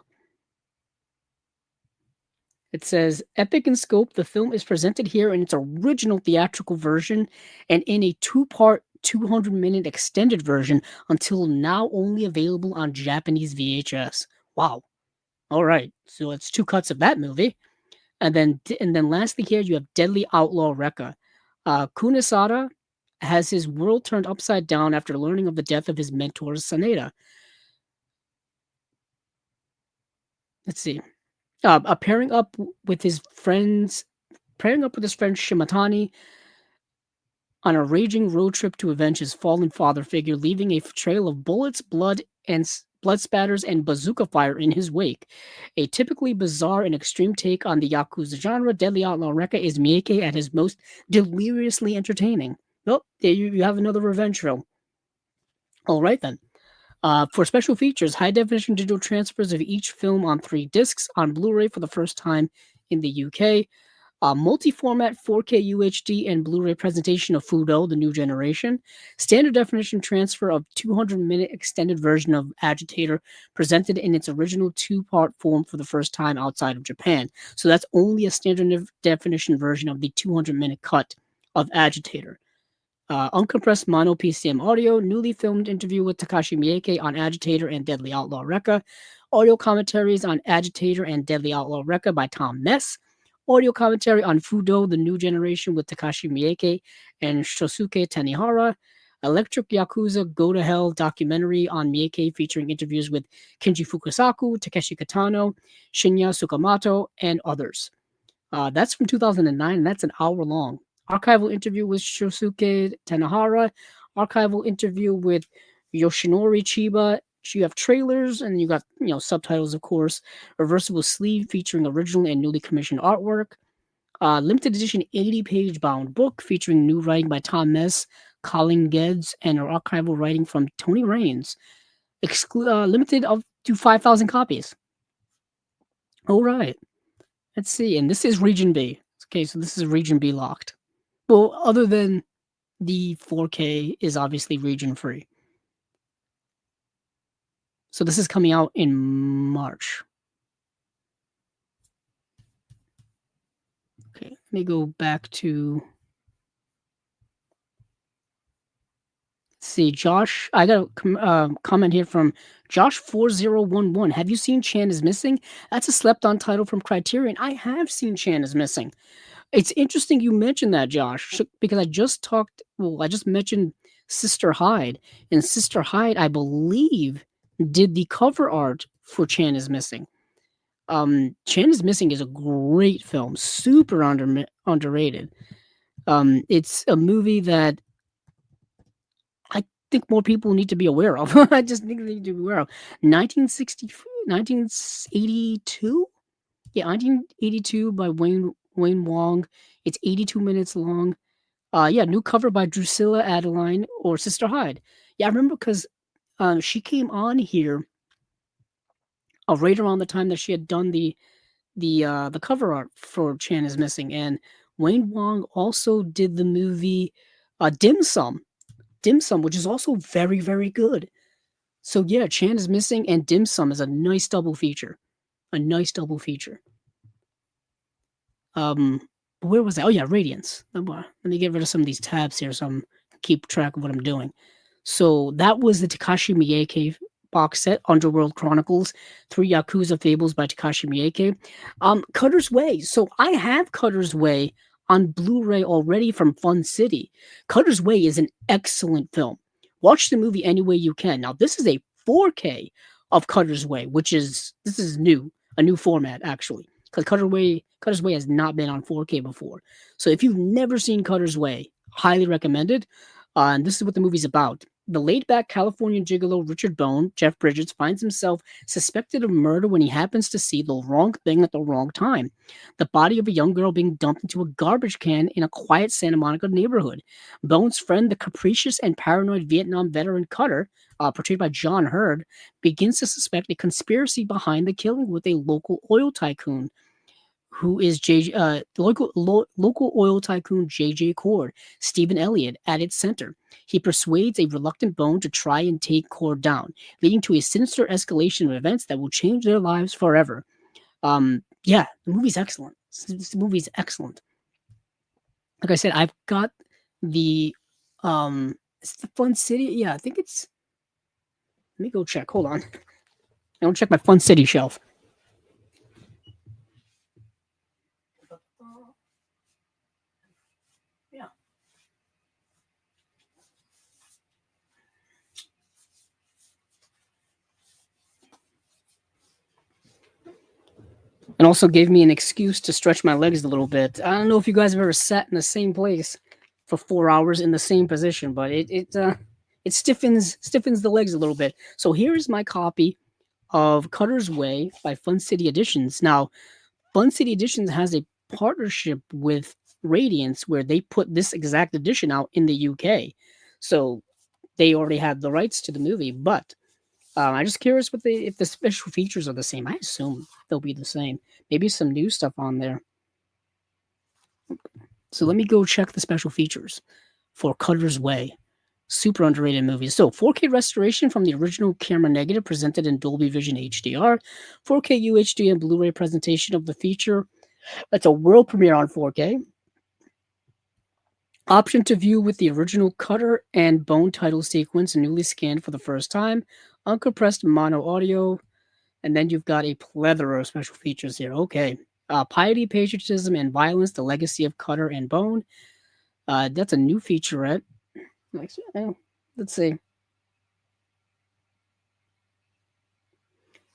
It says, epic in scope, the film is presented here in its original theatrical version and in a two-part, 200-minute extended version until now only available on Japanese VHS. Wow. All right. So it's two cuts of that movie. And then lastly here you have Deadly Outlaw Rekka. Kunisada has his world turned upside down after learning of the death of his mentor Saneda. Let's see. Pairing up with his friends, pairing up with his friend Shimatani on a raging road trip to avenge his fallen father figure, leaving a trail of bullets, blood spatters, and bazooka fire in his wake. A typically bizarre and extreme take on the Yakuza genre, Deadly Outlaw Rekka is Miike at his most deliriously entertaining. Well, there you have another revenge film. All right then. For special features, high definition digital transfers of each film on 3 discs on Blu ray for the first time in the UK. Multi format 4K UHD and Blu ray presentation of Fudo, the New Generation. Standard definition transfer of 200-minute extended version of Agitator presented in its original 2-part form for the first time outside of Japan. So that's only a standard definition version of the 200-minute cut of Agitator. Uncompressed mono PCM audio, newly filmed interview with Takashi Miike on Agitator and Deadly Outlaw Rekka, audio commentaries on Agitator and Deadly Outlaw Rekka by Tom Mess, audio commentary on Fudo, the New Generation with Takashi Miike and Shosuke Tanihara, Electric Yakuza Go to Hell documentary on Miike featuring interviews with Kinji Fukasaku, Takeshi Kitano, Shinya Tsukamoto, and others. That's from 2009, and that's an hour long. Archival interview with Shosuke Tanahara, archival interview with Yoshinori Chiba. You have trailers, and you got subtitles, of course. Reversible sleeve featuring original and newly commissioned artwork. Limited edition 80-page bound book featuring new writing by Tom Mess, Colin Geddes, and archival writing from Tony Raines. Limited up to 5,000 copies. All right. Let's see. And this is Region B. Okay, so this is Region B locked. Well, other than the 4K is obviously region free. So this is coming out in March. Okay, let me go back to. Let's see, Josh. I got a comment here from Josh4011. Have you seen Chan is Missing? That's a slept-on title from Criterion. I have seen Chan is Missing. It's interesting you mentioned that, Josh, because I just mentioned Sister Hyde, and Sister Hyde, I believe, did the cover art for Chan is Missing. Chan is Missing is a great film, super underrated. It's a movie that I think more people need to be aware of. I just think they need to be aware of. 1982? Yeah, 1982 by Wayne Wong. It's 82 minutes long. Yeah, new cover by Drusilla Adeline or Sister Hyde. Yeah, I remember because she came on here right around the time that she had done the cover art for Chan is Missing, and Wayne Wong also did the movie Dim Sum, which is also very very good. So yeah, Chan is Missing and Dim Sum is a nice double feature, a nice double feature. Um, where was that? Oh yeah, Radiance. Let me get rid of some of these tabs here so I keep track of what I'm doing. So that was the Takashi Miike box set, Underworld Chronicles, 3 Yakuza Fables by Takashi Miike. Cutter's Way. So I have Cutter's Way on Blu-ray already from Fun City. Cutter's Way is an excellent film. Watch the movie any way you can. Now this is a 4K of Cutter's Way, this is new, a new format actually. Because Cutter's Way has not been on 4K before. So if you've never seen Cutter's Way, highly recommended. And this is what the movie's about. The laid-back Californian gigolo Richard Bone, Jeff Bridges, finds himself suspected of murder when he happens to see the wrong thing at the wrong time. The body of a young girl being dumped into a garbage can in a quiet Santa Monica neighborhood. Bone's friend, the capricious and paranoid Vietnam veteran Cutter, portrayed by John Hurd, begins to suspect a conspiracy behind the killing with a local oil tycoon who is local oil tycoon J.J. Cord, Stephen Elliott, at its center. He persuades a reluctant Bone to try and take Cord down, leading to a sinister escalation of events that will change their lives forever. Yeah, the movie's excellent. This movie's excellent. Like I said, I've got the it's the Fun City. Yeah, I think it's. Let me go check. Hold on. I want to check my Fun City shelf. Yeah. And also gave me an excuse to stretch my legs a little bit. I don't know if you guys have ever sat in the same place for 4 hours in the same position, but it stiffens the legs a little bit. So here's my copy of Cutter's Way by Fun City Editions. Now, Fun City Editions has a partnership with Radiance where they put this exact edition out in the UK. So they already had the rights to the movie, but I'm just curious if the special features are the same. I assume they'll be the same. Maybe some new stuff on there. So let me go check the special features for Cutter's Way. Super underrated movie. So 4K restoration from the original camera negative presented in Dolby Vision HDR. 4K UHD and Blu-ray presentation of the feature. That's a world premiere on 4K. Option to view with the original Cutter and Bone title sequence newly scanned for the first time. Uncompressed mono audio. And then you've got a plethora of special features here. Okay. Piety, Patriotism, and Violence, The Legacy of Cutter and Bone. That's a new featurette. Let's see.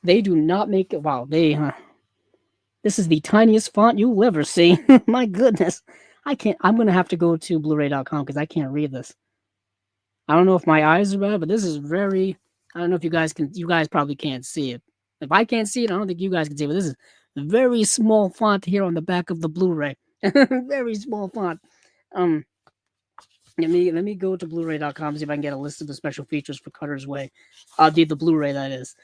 They do not make it. Wow, this is the tiniest font you'll ever see. My goodness. I can't. I'm going to have to go to Blu-ray.com because I can't read this. I don't know if my eyes are bad, but this is very. I don't know if you guys can. You guys probably can't see it. If I can't see it, I don't think you guys can see it. But this is a very small font here on the back of the Blu-ray. Very small font. Let me go to Blu-ray.com, see if I can get a list of the special features for Cutter's Way. The Blu-ray, that is.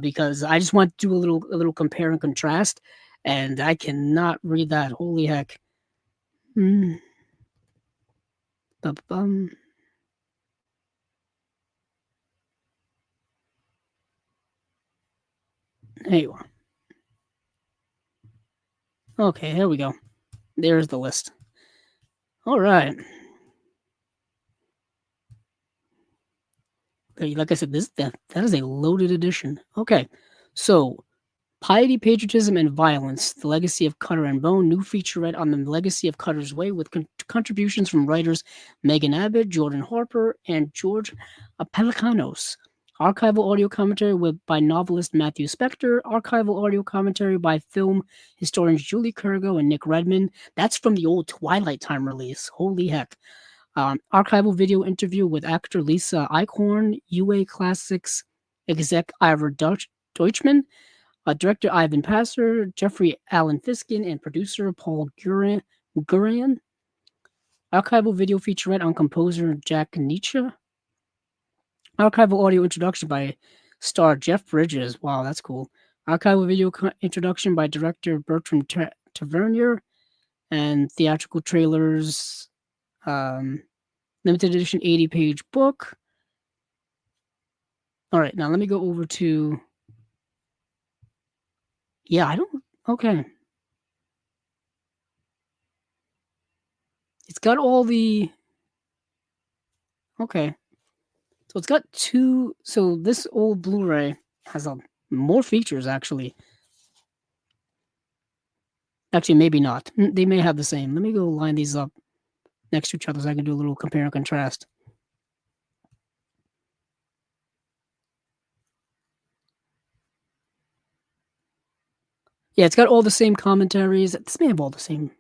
Because I just want to do a little compare and contrast, and I cannot read that. Holy heck. Ba-bum. There you are. Okay, here we go. There's the list. All right. Like I said, that is a loaded edition. Okay, so Piety, Patriotism, and Violence: The Legacy of Cutter and Bone. New featurette on the legacy of Cutter's Way with contributions from writers Megan Abbott, Jordan Harper, and George Pelicanos. Archival audio commentary by novelist Matthew Spector. Archival audio commentary by film historians Julie Kurgo and Nick Redman. That's from the old Twilight Time release. Holy heck. Archival video interview with actor Lisa Eichhorn, UA Classics exec Ivor Deutschman, director Ivan Passer, Jeffrey Allen Fiskin, and producer Paul Gurian. Archival video featurette on composer Jack Nietzsche. Archival audio introduction by star Jeff Bridges. Wow, that's cool. Archival video introduction by director Bertram Tavernier, and theatrical trailers. Limited edition 80-page book. All right, now let me go over to. Yeah, I don't. Okay. It's got all the. Okay. So it's got two. So this old Blu-ray has more features, actually. Actually, maybe not. They may have the same. Let me go line these up next to each other so I can do a little compare and contrast. Yeah, it's got all the same commentaries. This may have all the same.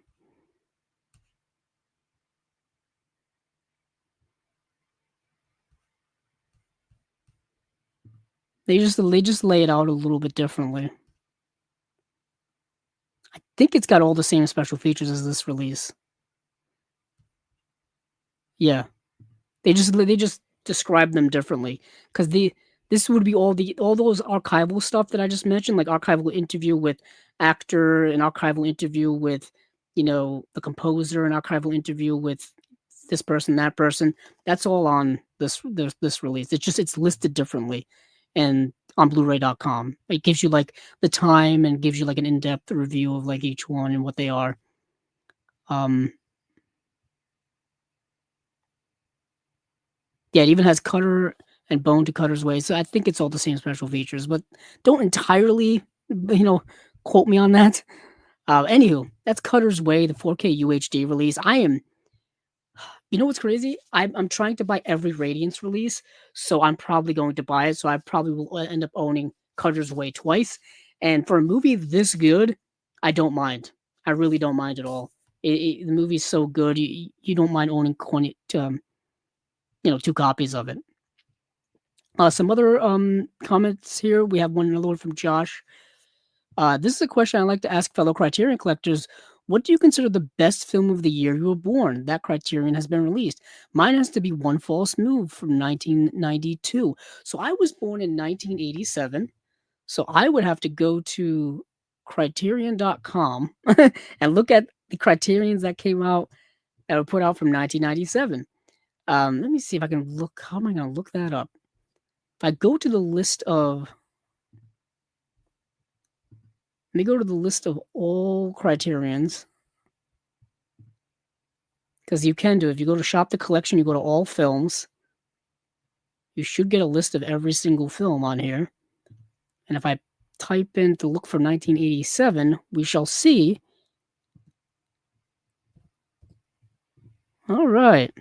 They just lay it out a little bit differently. I think it's got all the same special features as this release. Yeah, they just describe them differently because this would be all those archival stuff that I just mentioned, like archival interview with actor, an archival interview with the composer, an archival interview with this person, that person. That's all on this release. It's listed differently, and on Blu-ray.com, it gives you like the time and gives you like an in-depth review of like each one and what they are. Yeah, it even has Cutter and Bone to Cutter's Way, so I think it's all the same special features, but don't entirely, quote me on that. Anywho, that's Cutter's Way, the 4K UHD release. You know what's crazy? I'm trying to buy every Radiance release, so I'm probably going to buy it. So I probably will end up owning Cutter's Way twice. And for a movie this good, I don't mind. I really don't mind at all. The movie's so good, you don't mind owning 2 copies of it. Some other comments here. We have another one from Josh. This is a question I like to ask fellow Criterion collectors. What do you consider the best film of the year you were born? That Criterion has been released. Mine has to be One False Move from 1992. So I was born in 1987. So I would have to go to criterion.com and look at the Criterions that came out that were put out from 1997. Let me see if I can look. How am I going to look that up? If I go to the list of. Let me go to the list of all Criterions. Because you can do, if you go to Shop the Collection, you go to all films. You should get a list of every single film on here. And if I type in to look for 1987, we shall see. All right.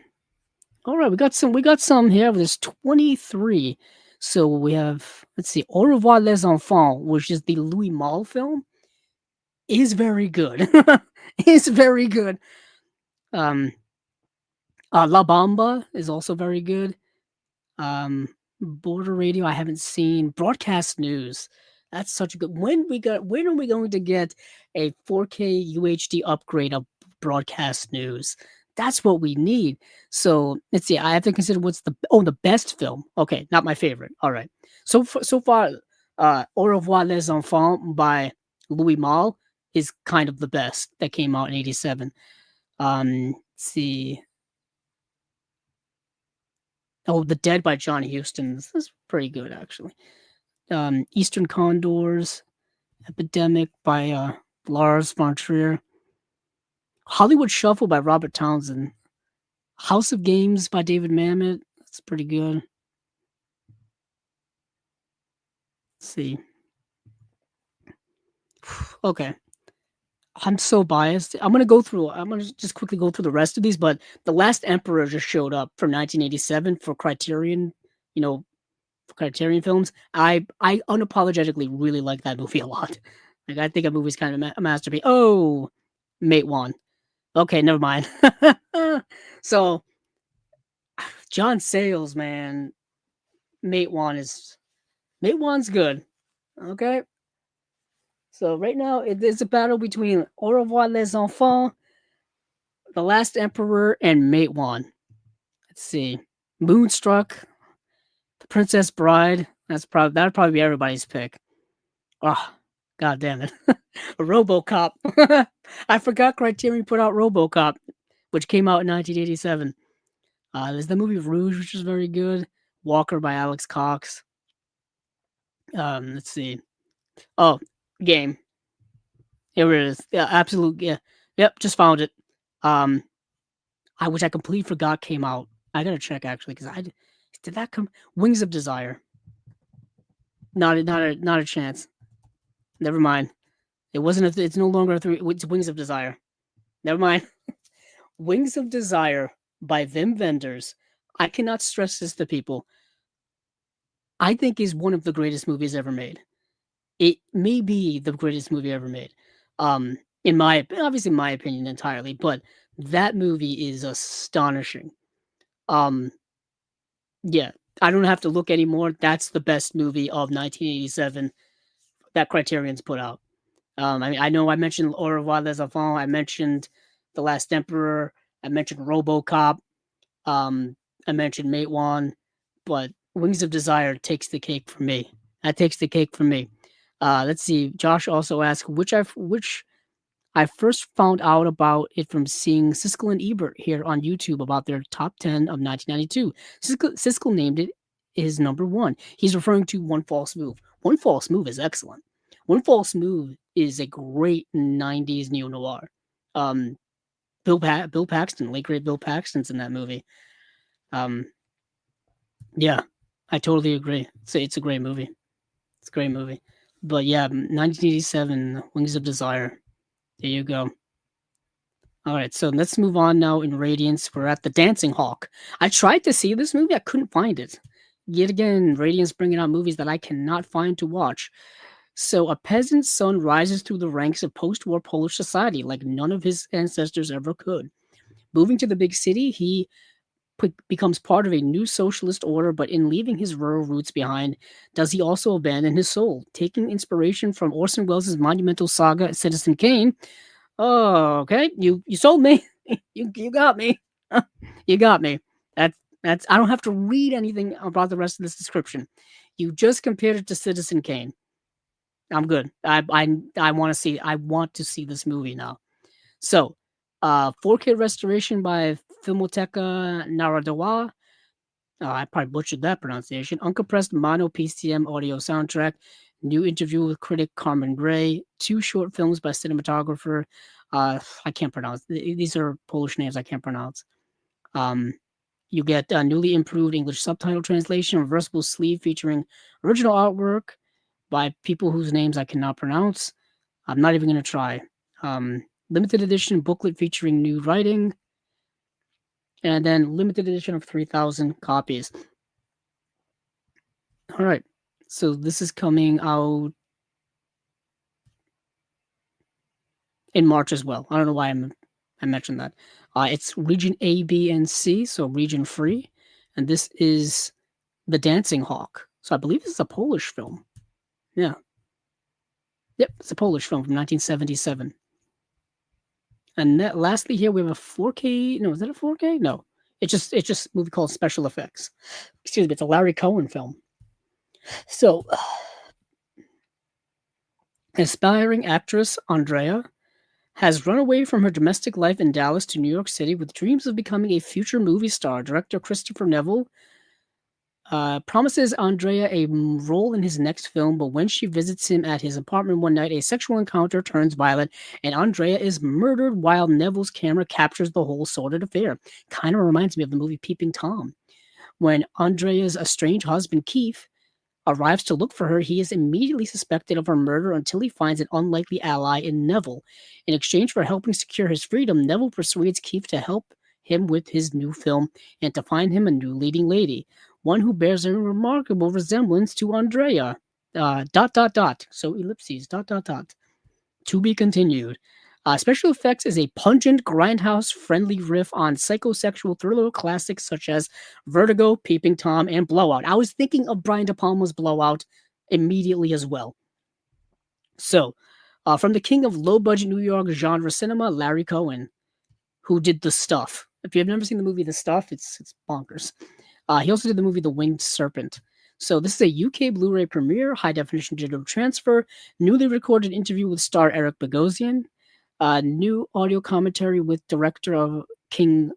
We got some here. There's 23. So we have, let's see, Au revoir les enfants, which is the Louis Malle film, is very good. Is very good. La Bamba is also very good. Border Radio, I haven't seen. Broadcast News, that's such a good. When are we going to get a 4K UHD upgrade of Broadcast News? That's what we need. So let's see. I have to consider what's the best film. Okay, not my favorite. All right. So far, Au revoir les enfants by Louis Malle is kind of the best that came out in '87. Let's see. Oh, The Dead by John Huston. This is pretty good, actually. Eastern Condors, Epidemic by Lars von Trier. Hollywood Shuffle by Robert Townsend. House of Games by David Mamet. That's pretty good. Let's see. Okay. I'm so biased. I'm gonna just quickly go through the rest of these, but The Last Emperor just showed up from 1987 for Criterion, you know, for Criterion Films. I unapologetically really like that movie a lot. Like I think that movie's kind of a masterpiece. Oh, Mate One. Okay, never mind. So John Sayles, man, Mate One's good. Okay. So right now there's a battle between Au revoir les enfants, The Last Emperor, and Mate One. Let's see. Moonstruck, The Princess Bride. That'd probably be everybody's pick. Oh, god damn it. RoboCop. I forgot Criterion put out RoboCop, which came out in 1987. There's the movie Rouge, which is very good. Walker by Alex Cox. Let's see. Oh, Game. Here it is. Yeah, absolute. Yeah. Yep, just found it. Um, which I completely forgot came out. I gotta check actually because did that come Wings of Desire. Not a chance. Never mind. It wasn't. It's no longer a three. It's Wings of Desire. Never mind. Wings of Desire by Wim Wenders. I cannot stress this to people. I think is one of the greatest movies ever made. It may be the greatest movie ever made. In my opinion entirely, but that movie is astonishing. Yeah, I don't have to look anymore. That's the best movie of 1987 that Criterion's put out. I know I mentioned Au revoir les enfants. I mentioned The Last Emperor. I mentioned RoboCop. I mentioned Mate One, but Wings of Desire takes the cake for me. That takes the cake for me. Let's see. Josh also asked which I first found out about it from seeing Siskel and Ebert here on YouTube about their top 10 of 1992. Siskel named it his number one. He's referring to One False Move. One False Move is excellent. One False Move is a great 90s neo-noir. Bill Paxton, late great Bill Paxton's in that movie. Yeah, I totally agree. It's a great movie. It's a great movie. But yeah, 1987, Wings of Desire. There you go. All right, so let's move on now in Radiance. We're at the Dancing Hawk. I tried to see this movie. I couldn't find it. Yet again, Radiance bringing out movies that I cannot find to watch. So a peasant's son rises through the ranks of post-war Polish society like none of his ancestors ever could. Moving to the big city, he becomes part of a new socialist order, but in leaving his rural roots behind, does he also abandon his soul? Taking inspiration from Orson Welles' monumental saga Citizen Kane. Oh, okay. You sold me. you got me. You got me. That's I don't have to read anything about the rest of this description. You just compared it to Citizen Kane. I'm good. I want to see this movie now. So, 4K restoration by Filmoteca Narodowa. I probably butchered that pronunciation. Uncompressed mono PCM audio soundtrack. New interview with critic Carmen Gray. 2 short films by cinematographer. I can't pronounce. These are Polish names I can't pronounce. You get newly improved English subtitle translation, reversible sleeve featuring original artwork by people whose names I cannot pronounce. I'm not even going to try. Limited edition booklet featuring new writing. And then limited edition of 3,000 copies. All right. So this is coming out in March as well. I don't know why I mentioned that. It's region A, B, and C, so region free. And this is The Dancing Hawk. So I believe this is a Polish film. Yeah. Yep, it's a Polish film from 1977. And lastly, here we have a 4K. No, is that a 4K? No, it's just a movie called Special Effects. Excuse me, it's a Larry Cohen film. So, aspiring actress Andrea has run away from her domestic life in Dallas to New York City with dreams of becoming a future movie star. Director Christopher Neville promises Andrea a role in his next film, but when she visits him at his apartment one night, a sexual encounter turns violent, and Andrea is murdered while Neville's camera captures the whole sordid affair. Kind of reminds me of the movie Peeping Tom, when Andrea's estranged husband, Keith, arrives to look for her, he is immediately suspected of her murder until he finds an unlikely ally in Neville. In exchange for helping secure his freedom, Neville persuades Keith to help him with his new film and to find him a new leading lady, one who bears a remarkable resemblance to Andrea. So ellipses, To be continued. Special effects is a pungent, grindhouse-friendly riff on psychosexual thriller classics such as Vertigo, Peeping Tom, and Blowout. I was thinking of Brian De Palma's Blowout immediately as well. So, from the king of low-budget New York genre cinema, Larry Cohen, who did The Stuff. If you've never seen the movie The Stuff, it's bonkers. He also did the movie The Winged Serpent. So this is a UK Blu-ray premiere, high-definition digital transfer, newly recorded interview with star Eric Bogosian, new audio commentary with director of King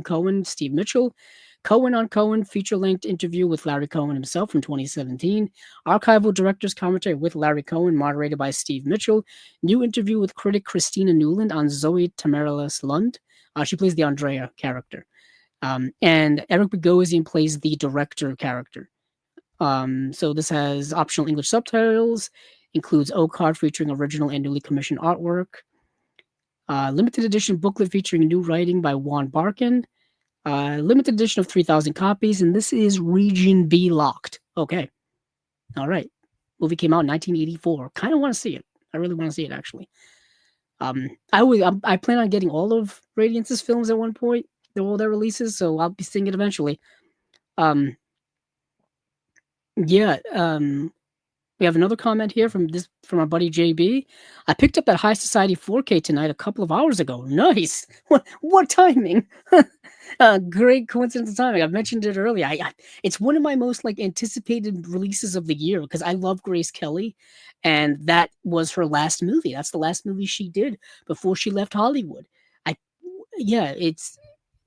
Cohen, Steve Mitchell, Cohen on Cohen feature-length interview with Larry Cohen himself from 2017, archival director's commentary with Larry Cohen, moderated by Steve Mitchell, new interview with critic Christina Newland on Zoe Tamerlis Lund. She plays the Andrea character. And Eric Bogosian plays the director character. So this has optional English subtitles, includes O-Card featuring original and newly commissioned artwork, limited edition booklet featuring new writing by Juan Barkin, limited edition of 3,000 copies, and this is Region B locked. Okay. All right. Movie came out in 1984. Kind of want to see it. I really want to see it, actually. I plan on getting all of Radiance's films at one point. They're all their releases, so I'll be seeing it eventually. We have another comment here from our buddy JB. I picked up that High Society 4K tonight a couple of hours ago. Nice. What timing? Great coincidence of timing. I've mentioned it earlier. It's one of my most anticipated releases of the year because I love Grace Kelly, and that was her last movie. That's the last movie she did before she left Hollywood.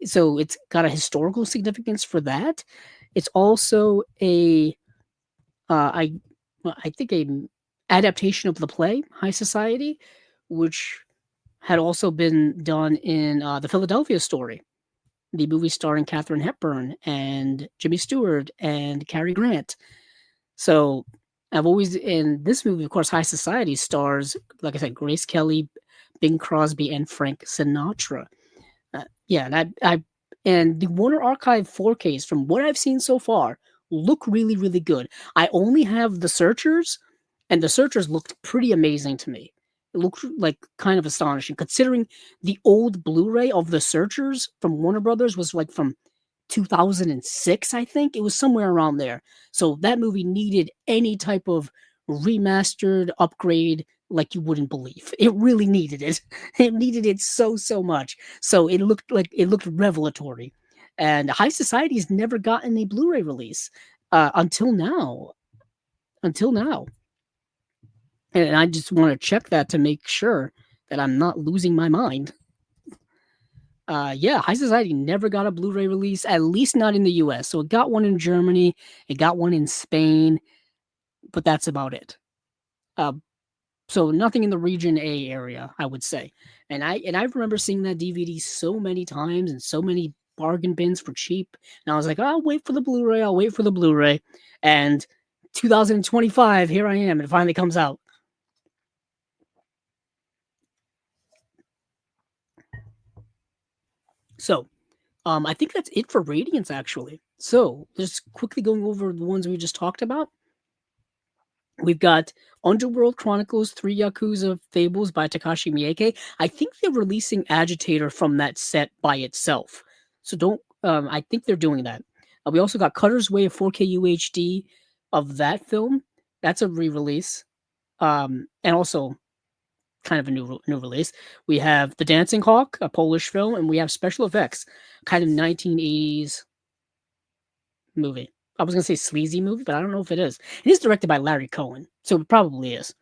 It's got a historical significance for that. It's also I think a adaptation of the play High Society, which had also been done in the Philadelphia Story, the movie starring Katharine Hepburn and Jimmy Stewart and Cary Grant. So in this movie, of course, High Society stars, like I said, Grace Kelly, Bing Crosby, and Frank Sinatra. And the Warner Archive 4Ks, from what I've seen so far, look really, really good. I only have the Searchers, and the Searchers looked pretty amazing to me. It looked kind of astonishing, considering the old Blu-ray of the Searchers from Warner Brothers was from 2006, I think. It was somewhere around there. So that movie needed any type of remastered upgrade like you wouldn't believe. It really needed it. It needed it so much. So it looked revelatory. And High Society has never gotten a Blu-ray release until now. And I just want to check that to make sure that I'm not losing my mind. High Society never got a Blu-ray release, at least not in the US. So it got one in Germany, it got one in Spain, but that's about it. So nothing in the Region A area, I would say. And I remember seeing that DVD so many times and so many bargain bins for cheap. And I was like, I'll wait for the Blu-ray. And 2025, here I am. It finally comes out. So, I think that's it for Radiance, actually. So, just quickly going over the ones we just talked about. We've got Underworld Chronicles 3 Yakuza Fables by Takashi Miike. I think they're releasing Agitator from that set by itself. So I think they're doing that. We also got Cutter's Way, a 4K UHD of that film. That's a re-release. And also kind of a new release. We have The Dancing Hawk, a Polish film, and we have Special Effects, kind of 1980s movie. I was going to say sleazy movie, but I don't know if it is. It is directed by Larry Cohen, so it probably is.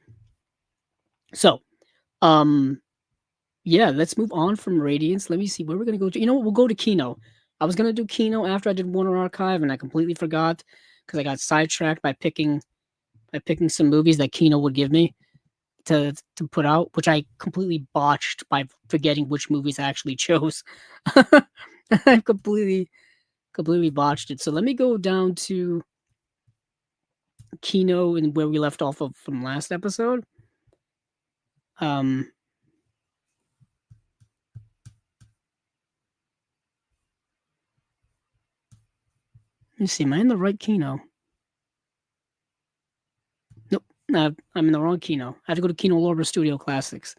So, let's move on from Radiance. Let me see where we're going to go to. You know what? We'll go to Kino. I was going to do Kino after I did Warner Archive, and I completely forgot because I got sidetracked by picking some movies that Kino would give me to put out, which I completely botched by forgetting which movies I actually chose. I completely botched it. So let me go down to Kino and where we left off of from last episode. Let me see. Am I in the right Kino? Nope. I'm in the wrong Kino. I have to go to Kino Lorber Studio Classics.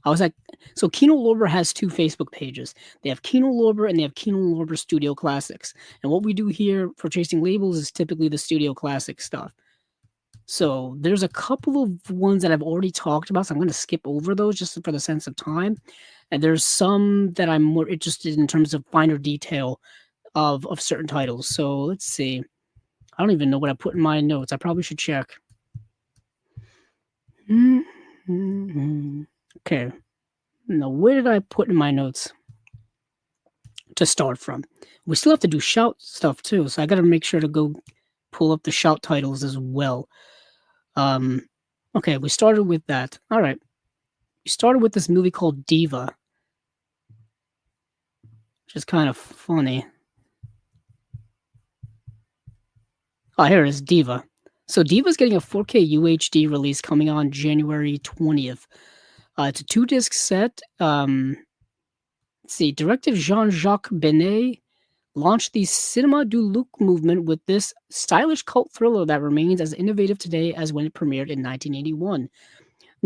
I was like, so Kino Lorber has 2 Facebook pages. They have Kino Lorber and they have Kino Lorber Studio Classics. And what we do here for Chasing Labels is typically the Studio Classics stuff. So there's a couple of ones that I've already talked about, so I'm going to skip over those just for the sense of time. And there's some that I'm more interested in terms of finer detail of certain titles. So let's see. I don't even know what I put in my notes. I probably should check. Okay. Now, where did I put in my notes to start from? We still have to do shout stuff too, so I got to make sure to go pull up the shout titles as well. Okay, we started with that. All right. We started with this movie called Diva, which is kind of funny. Oh, here it is, Diva. So Diva's getting a 4K UHD release coming on January 20th. It's a 2-disc set. Let's see, director Jean-Jacques Benet launched the Cinema du Look movement with this stylish cult thriller that remains as innovative today as when it premiered in 1981.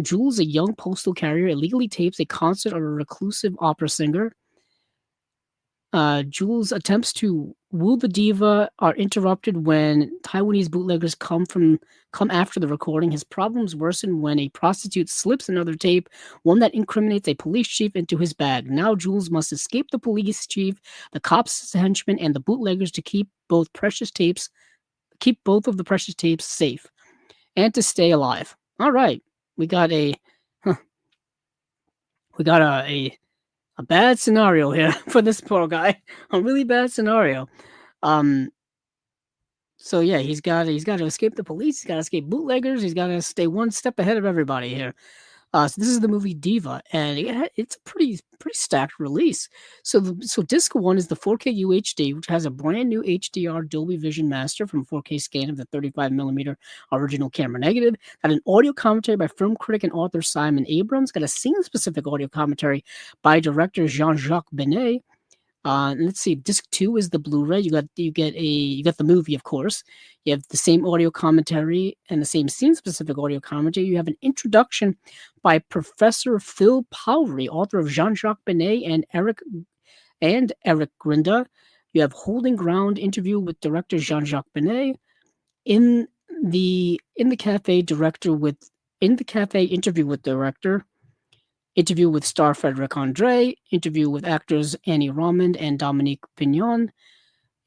Jules, a young postal carrier, illegally tapes a concert of a reclusive opera singer. Jules' attempts to woo the diva are interrupted when Taiwanese bootleggers come after the recording. His problems worsen when a prostitute slips another tape, one that incriminates a police chief, into his bag. Now Jules must escape the police chief, the cops' henchmen, and the bootleggers to keep both of the precious tapes safe and to stay alive. All right, we got a bad scenario here for this poor guy. A really bad scenario. So yeah, he's got to escape the police. He's got to escape bootleggers. He's got to stay one step ahead of everybody here. So this is the movie Diva, and it's a pretty stacked release. So disc 1 is the 4K UHD, which has a brand new HDR Dolby Vision master from 4K scan of the 35mm original camera negative. Got an audio commentary by film critic and author Simon Abrams. Got a scene-specific audio commentary by director Jean-Jacques Benet. Let's see, disc 2 is the Blu-ray. You got the movie, of course. You have the same audio commentary and the same scene-specific audio commentary. You have an introduction by Professor Phil Powry, author of Jean-Jacques Benet and Eric Grinda. You have Holding Ground interview with director Jean-Jacques Benet. In the cafe interview with director. Interview with star Frederic Andre, interview with actors Annie Raymond and Dominique Pignon,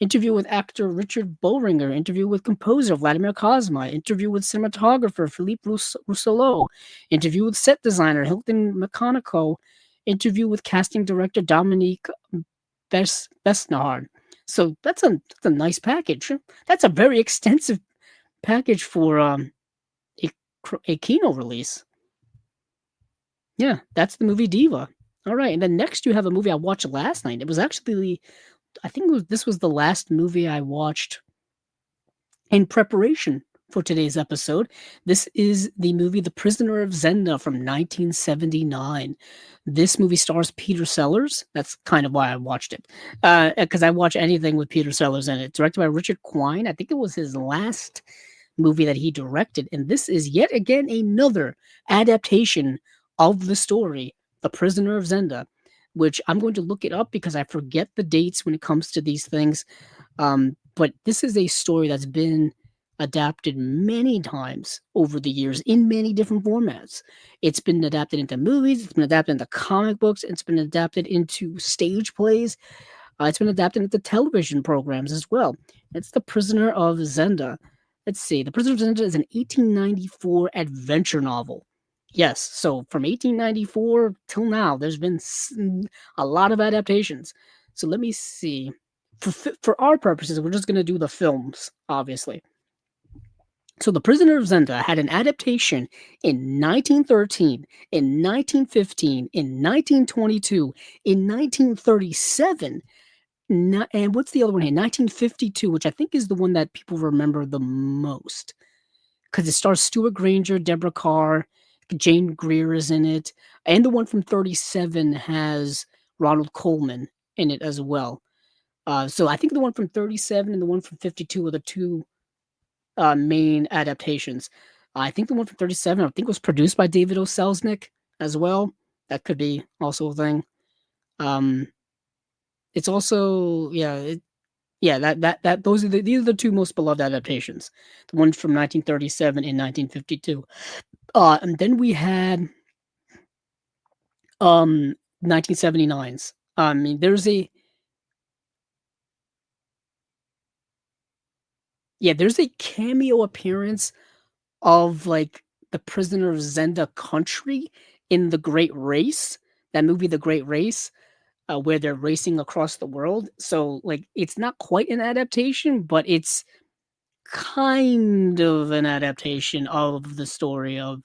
interview with actor Richard Bohringer, interview with composer Vladimir Kozma, interview with cinematographer Philippe Rousselot, interview with set designer Hilton McConaughey, interview with casting director Dominique Besnard. So that's a nice package. That's a very extensive package for a Kino release. Yeah, that's the movie Diva. All right, and then next you have a movie I watched last night. It was actually, this was the last movie I watched in preparation for today's episode. This is the movie The Prisoner of Zenda from 1979. This movie stars Peter Sellers. That's kind of why I watched it, because I watch anything with Peter Sellers in it. Directed by Richard Quine. I think it was his last movie that he directed, and this is yet again another adaptation of the story, The Prisoner of Zenda, which I'm going to look it up because I forget the dates when it comes to these things. But this is a story that's been adapted many times over the years in many different formats. It's been adapted into movies, it's been adapted into comic books, it's been adapted into stage plays, it's been adapted into television programs as well. It's The Prisoner of Zenda. Let's see, The Prisoner of Zenda is an 1894 adventure novel. Yes, so from 1894 till now, there's been a lot of adaptations. So let me see. For our purposes, we're just going to do the films, obviously. So The Prisoner of Zenda had an adaptation in 1913, in 1915, in 1922, in 1937, and what's the other one here? 1952, which I think is the one that people remember the most. because it stars Stuart Granger, Deborah Carr, Jane Greer is in it, and the one from 37 has Ronald Coleman in it as well. So I think the one from 37 and the one from 52 are the two main adaptations. I think the one from 37, I think, was produced by David O. Selznick as well. That could be also a thing. Um, it's also that these are the two most beloved adaptations. The ones from 1937 and 1952. And then we had 1979's. I mean, there's a cameo appearance of like the Prisoner of Zenda country in The Great Race. That movie, The Great Race, where they're racing across the world. So like, it's not quite an adaptation, but it's kind of an adaptation of the story of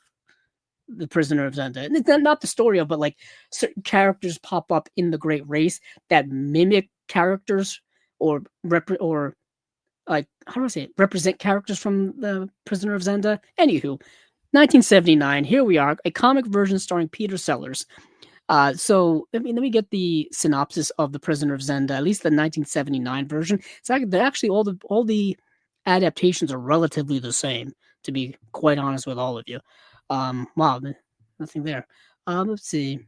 the Prisoner of Zenda. And it's not the story of, but like certain characters pop up in The Great Race that mimic characters or like, how do I say it? Represent characters from the Prisoner of Zenda. Anywho, 1979. Here we are, a comic version starring Peter Sellers. So let me get the synopsis of the Prisoner of Zenda, at least the 1979 version. So they're actually all the adaptations are relatively the same, to be quite honest with all of you. Wow, nothing there. Let's see.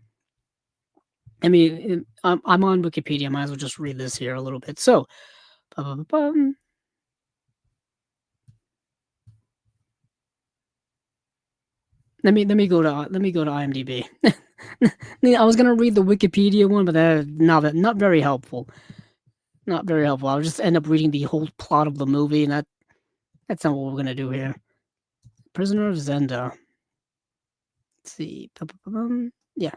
I mean, I'm on Wikipedia. I might as well just read this here a little bit. So, let me go to IMDb. I was gonna read the Wikipedia one, but not very helpful. Not very helpful. I'll just end up reading the whole plot of the movie, and that's not what we're gonna do here. Prisoner of Zenda. Let's see. Yeah.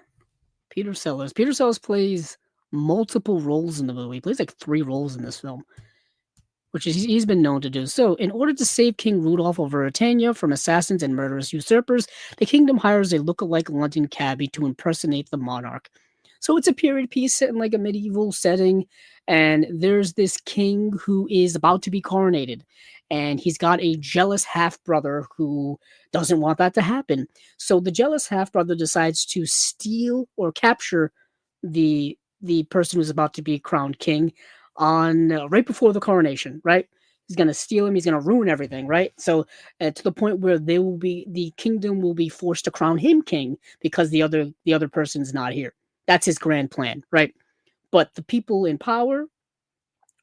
Peter Sellers. Peter Sellers plays multiple roles in the movie. He plays like 3 roles in this film, which he's been known to do. So, in order to save King Rudolph of Ruritania from assassins and murderous usurpers, the kingdom hires a look-alike London cabbie to impersonate the monarch. So it's a period piece set in like a medieval setting, and there's this king who is about to be coronated, and he's got a jealous half-brother who doesn't want that to happen. So the jealous half-brother decides to steal or capture the person who's about to be crowned king on right before the coronation, right? He's gonna steal him. He's gonna ruin everything, right? So to the point where the kingdom will be forced to crown him king because the other person's not here. That's his grand plan, right? But the people in power,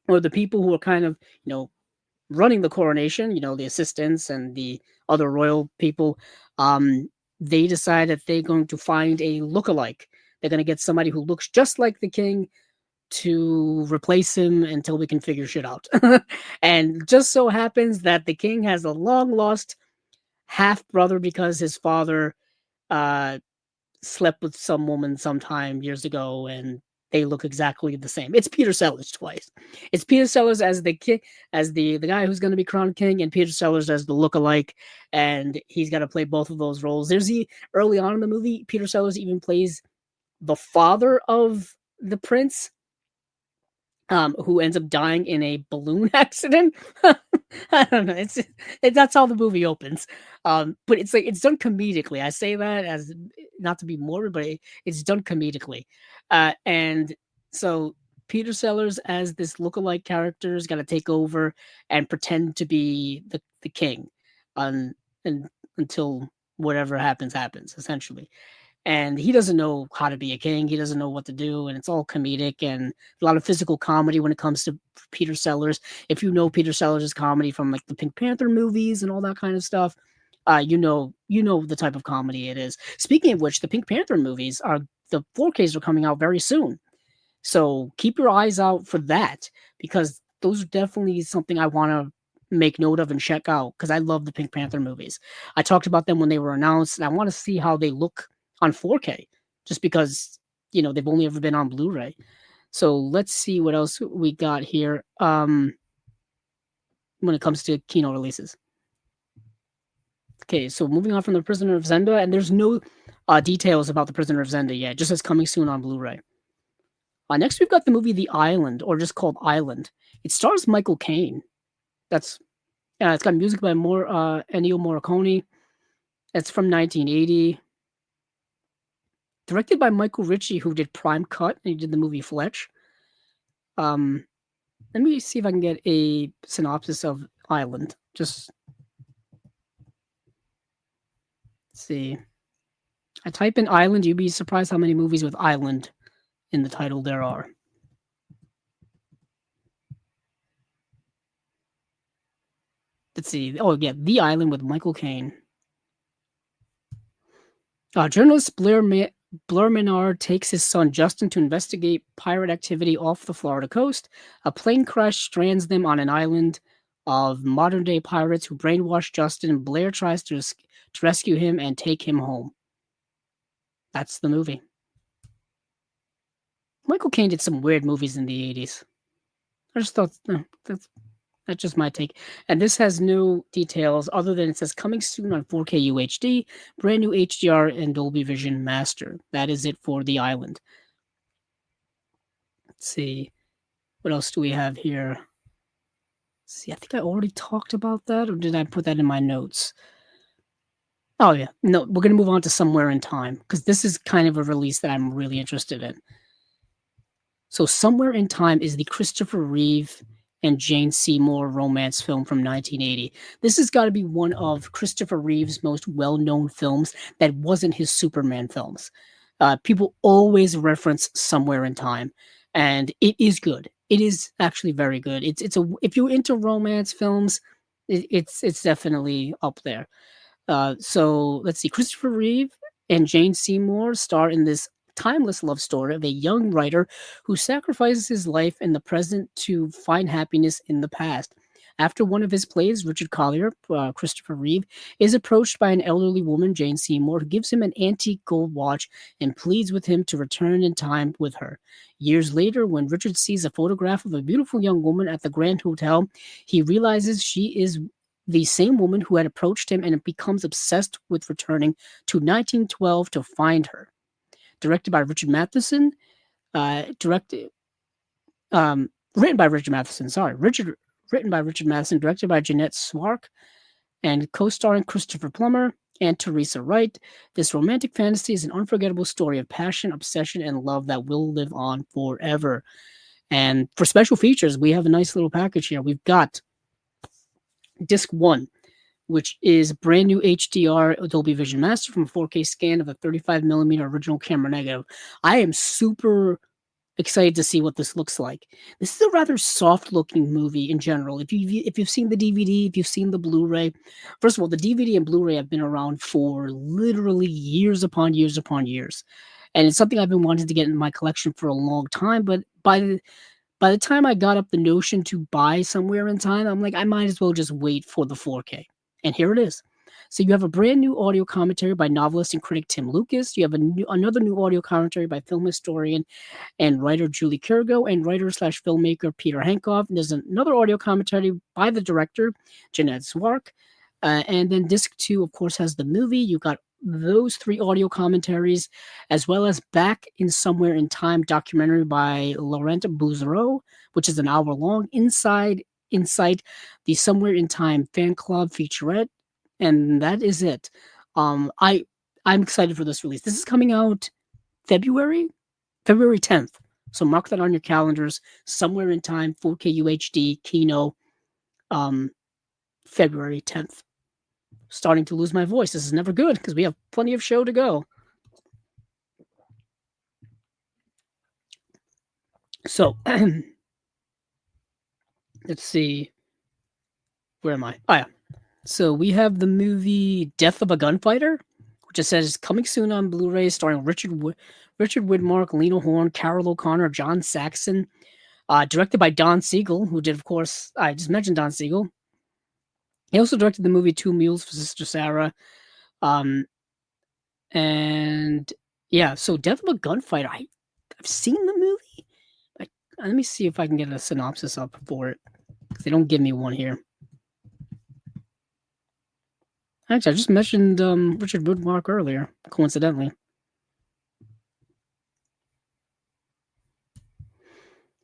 or the people who are kind of running the coronation, the assistants and the other royal people, they decide that they're going to find a look-alike. They're going to get somebody who looks just like the king to replace him until we can figure shit out. And just so happens that the king has a long lost half brother because his father uh, slept with some woman sometime years ago, and they look exactly the same. It's Peter Sellers twice. It's Peter Sellers as the king, as the guy who's going to be crowned king, and Peter Sellers as the look-alike, and he's got to play both of those roles. Early on in the movie, Peter Sellers even plays the father of the prince, who ends up dying in a balloon accident. I don't know. That's how the movie opens. But it's like it's done comedically. I say that as not to be morbid, but it's done comedically. And so Peter Sellers as this lookalike character is got to take over and pretend to be the king, and until whatever happens, essentially. And he doesn't know how to be a king. He doesn't know what to do, and it's all comedic and a lot of physical comedy when it comes to Peter Sellers. If you know Peter Sellers' comedy from like the Pink Panther movies and all that kind of stuff, you know the type of comedy it is. Speaking of which, the Pink Panther movies the 4Ks are coming out very soon, so keep your eyes out for that, because those are definitely something I want to make note of and check out, because I love the Pink Panther movies. I talked about them when they were announced, and I want to see how they look on 4K, just because they've only ever been on Blu-ray. So let's see what else we got here. When it comes to Kino releases. Okay, so moving on from The Prisoner of Zenda, and there's no details about The Prisoner of Zenda yet, just as coming soon on Blu-ray. Next, we've got the movie The Island, or just called Island. It stars Michael Caine. That's It's got music by Ennio Morricone. It's from 1980. Directed by Michael Ritchie, who did Prime Cut, and he did the movie Fletch. Um, Let me see if I can get a synopsis of Island. Just see. I type in Island, you'd be surprised how many movies with Island in the title there are. Let's see. Oh, yeah, The Island with Michael Caine. Journalist Blair Menard takes his son Justin to investigate pirate activity off the Florida coast. A plane crash strands them on an island of modern day pirates who brainwash Justin, and Blair tries to rescue him and take him home. That's the movie. Michael Caine did some weird movies in the 80s. I just thought that's just my take. And this has no details other than it says coming soon on 4K UHD, brand new HDR and Dolby Vision Master. That is it for The Island. Let's see. What else do we have here? See, I think I already talked about that, or did I put that in my notes? Oh, yeah. No, we're going to move on to Somewhere in Time, because this is kind of a release that I'm really interested in. So Somewhere in Time is the Christopher Reeve and Jane Seymour romance film from 1980. This has got to be one of Christopher Reeve's most well-known films that wasn't his Superman films. People always reference Somewhere in Time, and it is good. It is actually very good. If you're into romance films, it's definitely up there. So let's see. Christopher Reeve and Jane Seymour star in this timeless love story of a young writer who sacrifices his life in the present to find happiness in the past. After one of his plays, Richard Collier, Christopher Reeve, is approached by an elderly woman, Jane Seymour, who gives him an antique gold watch and pleads with him to return in time with her. Years later, when Richard sees a photograph of a beautiful young woman at the Grand Hotel, he realizes she is the same woman who had approached him and becomes obsessed with returning to 1912 to find her. Directed by Richard Matheson, written by Richard Matheson, written by Richard Matheson, directed by Jeanette Swark, and co-starring Christopher Plummer and Teresa Wright. This romantic fantasy is an unforgettable story of passion, obsession, and love that will live on forever. And for special features, we have a nice little package here. We've got Disc 1, which is brand new HDR Dolby Vision Master from a 4K scan of a 35mm original camera negative. I am super excited to see what this looks like. This is a rather soft-looking movie in general. If you've seen the DVD, if you've seen the Blu-ray, first of all, the DVD and Blu-ray have been around for literally years upon years upon years, and it's something I've been wanting to get in my collection for a long time. But by the time I got up the notion to buy Somewhere in Time, I'm like, I might as well just wait for the 4K. And here it is. So you have a brand new audio commentary by novelist and critic Tim Lucas. You have another new audio commentary by film historian and writer Julie Kirgo and writer/filmmaker Peter Hankoff. And there's another audio commentary by the director, Jeanette Swark. And then disc 2, of course, has the movie. You got those 3 audio commentaries, as well as Back in Somewhere in Time documentary by Laurent Bouzereau, which is an hour long, inside the Somewhere in Time fan club featurette. And that is it. I'm excited for this release. This is coming out February 10th. So mark that on your calendars. Somewhere in Time, 4K UHD, Kino, February 10th. Starting to lose my voice. This is never good because we have plenty of show to go. So, let's see. Where am I? Oh, yeah. So we have the movie Death of a Gunfighter, which it says is coming soon on Blu-ray, starring Richard Widmark, Lena Horne, Carol O'Connor, John Saxon, directed by Don Siegel, who did, of course, I just mentioned Don Siegel. He also directed the movie Two Mules for Sister Sarah. And yeah, so Death of a Gunfighter, I've seen the movie. Let me see if I can get a synopsis up for it, because they don't give me one here. Actually, I just mentioned Richard Widmark earlier, coincidentally.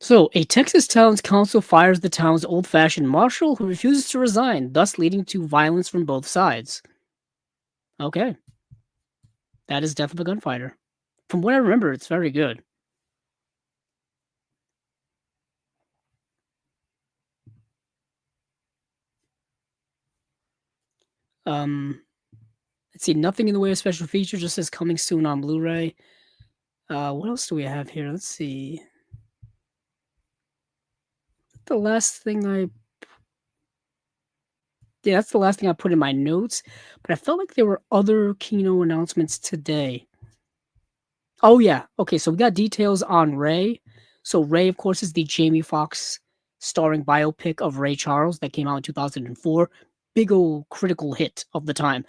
So, a Texas town's council fires the town's old-fashioned marshal who refuses to resign, thus leading to violence from both sides. Okay, that is Death of a Gunfighter. From what I remember, it's very good. Um, let's see, nothing in the way of special features, just says coming soon on Blu-ray. What else do we have here? Let's see. The last thing I Yeah, that's the last thing I put in my notes, but I felt like there were other Kino announcements today. Oh, yeah. Okay, so we got details on Ray. So Ray, of course, is the Jamie Foxx starring biopic of Ray Charles that came out in 2004. Big old critical hit of the time.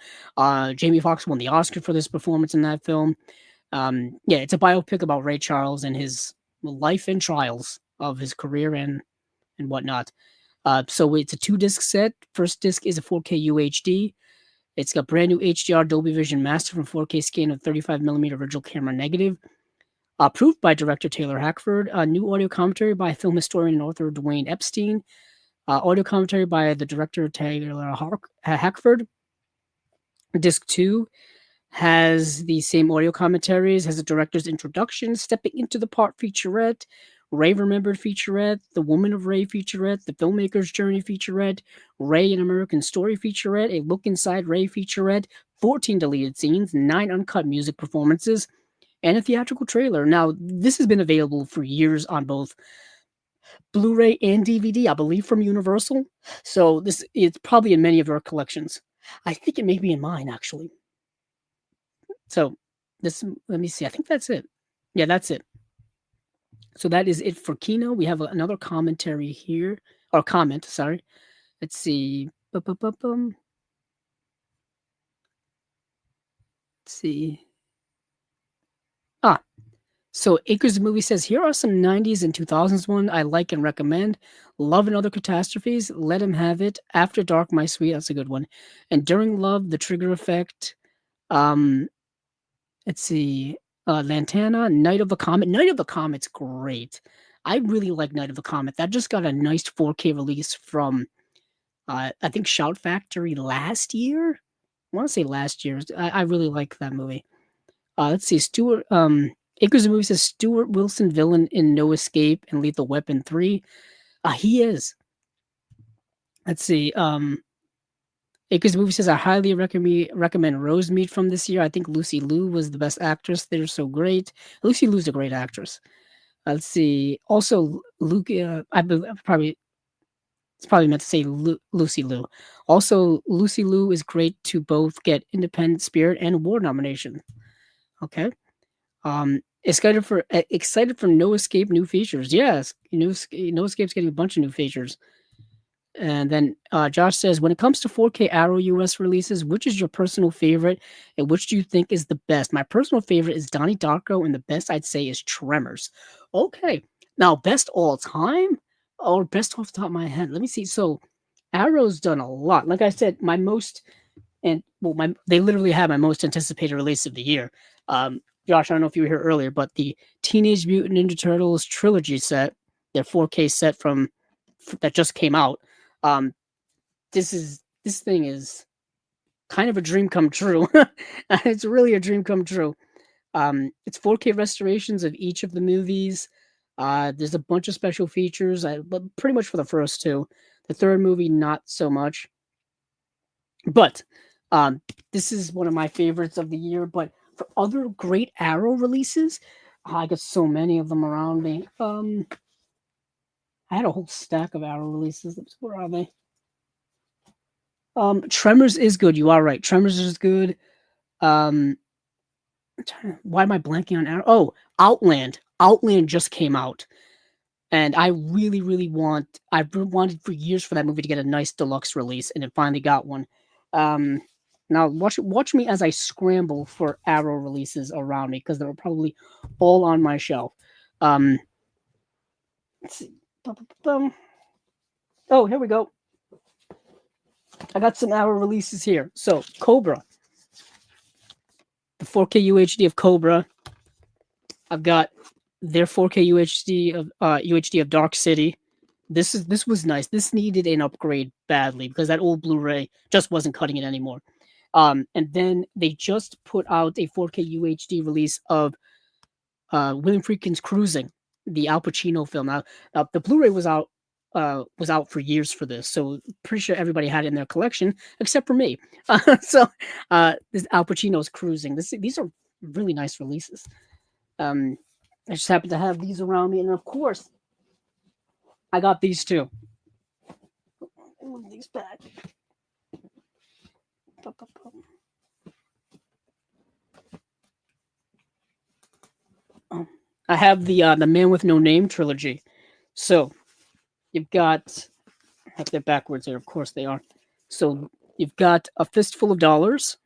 Jamie Foxx won the Oscar for this performance in that film. Yeah, it's a biopic about Ray Charles and his life and trials of his career and whatnot. So it's a 2-disc set. First disc is a 4K UHD. It's got brand new HDR Dolby Vision Master from 4K scan of 35mm original camera negative. Approved by director Taylor Hackford. New audio commentary by film historian and author Dwayne Epstein. Audio commentary by the director Taylor Hackford. Disc 2 has the same audio commentaries, has a director's introduction, stepping into the part featurette, Ray Remembered featurette, The Woman of Ray featurette, The Filmmaker's Journey featurette, Ray An American Story featurette, A Look Inside Ray featurette, 14 deleted scenes, 9 uncut music performances, and a theatrical trailer. Now, this has been available for years on both Blu-ray and DVD, I believe from Universal. So this it's probably in many of your collections. I think it may be in mine, actually. So this let me see. I think that's it. Yeah, that's it. So that is it for Kino. We have another commentary here, or comment, sorry. Let's see. Let's see. Ah, so Acres Movie says, here are some 90s and 2000s one I like and recommend. Love and Other Catastrophes, Let Him Have It, After Dark, My Sweet, that's a good one. And During Love, The Trigger Effect, um, let's see, Lantana, Night of the Comet. Night of the Comet's great. I really like Night of the Comet. That just got a nice 4K release from, I think, Shout Factory last year. I want to say last year. I really like that movie. Let's see, Acres of Movie says Stuart Wilson villain in No Escape and Lethal Weapon 3. He is. Let's see. Acres Movie says I highly recommend Rosemead from this year. I think Lucy Liu was the best actress. They're so great. Lucy Liu's a great actress. Let's see. Also, Luke. Probably it's probably meant to say Lucy Liu. Also, Lucy Liu is great to both get Independent Spirit and award nomination. Okay. Excited for No Escape new features. Yes, No Escape's getting a bunch of new features. And then Josh says, when it comes to 4K Arrow US releases, which is your personal favorite and which do you think is the best? My personal favorite is Donnie Darko, and the best I'd say is Tremors. Okay. Now, best all time or best off the top of my head? Let me see. So, Arrow's done a lot. Like I said, they literally have my most anticipated release of the year. Josh, I don't know if you were here earlier, but the Teenage Mutant Ninja Turtles trilogy set, their 4K set that just came out. This thing is kind of a dream come true. It's really a dream come true. It's 4K restorations of each of the movies. There's a bunch of special features, but pretty much for the first two. The third movie, not so much. But this is one of my favorites of the year. But for other great Arrow releases, I got so many of them around me. I had a whole stack of Arrow releases. Where are they? Tremors is good. You are right. Tremors is good. Why am I blanking on Arrow? Oh, Outland. Outland just came out. And I really, really I've wanted for years for that movie to get a nice deluxe release, and it finally got one. Now watch me as I scramble for Arrow releases around me, because they're probably all on my shelf. Let's see. Oh, here we go. I got some Arrow releases here. So, Cobra. The 4K UHD of Cobra. I've got their 4K UHD of Dark City. This was nice. This needed an upgrade badly because that old Blu-ray just wasn't cutting it anymore. And then they just put out a 4K UHD release of William Friedkin's Cruising, the Al Pacino film. Now the Blu-ray was out for years for this, so pretty sure everybody had it in their collection except for me. This Al Pacino's Cruising. These are really nice releases. I just happen to have these around me, and of course, I got these too. Move these back. I have the Man with No Name trilogy. So you've got, I have that backwards there. Of course they are. So you've got A Fistful of Dollars.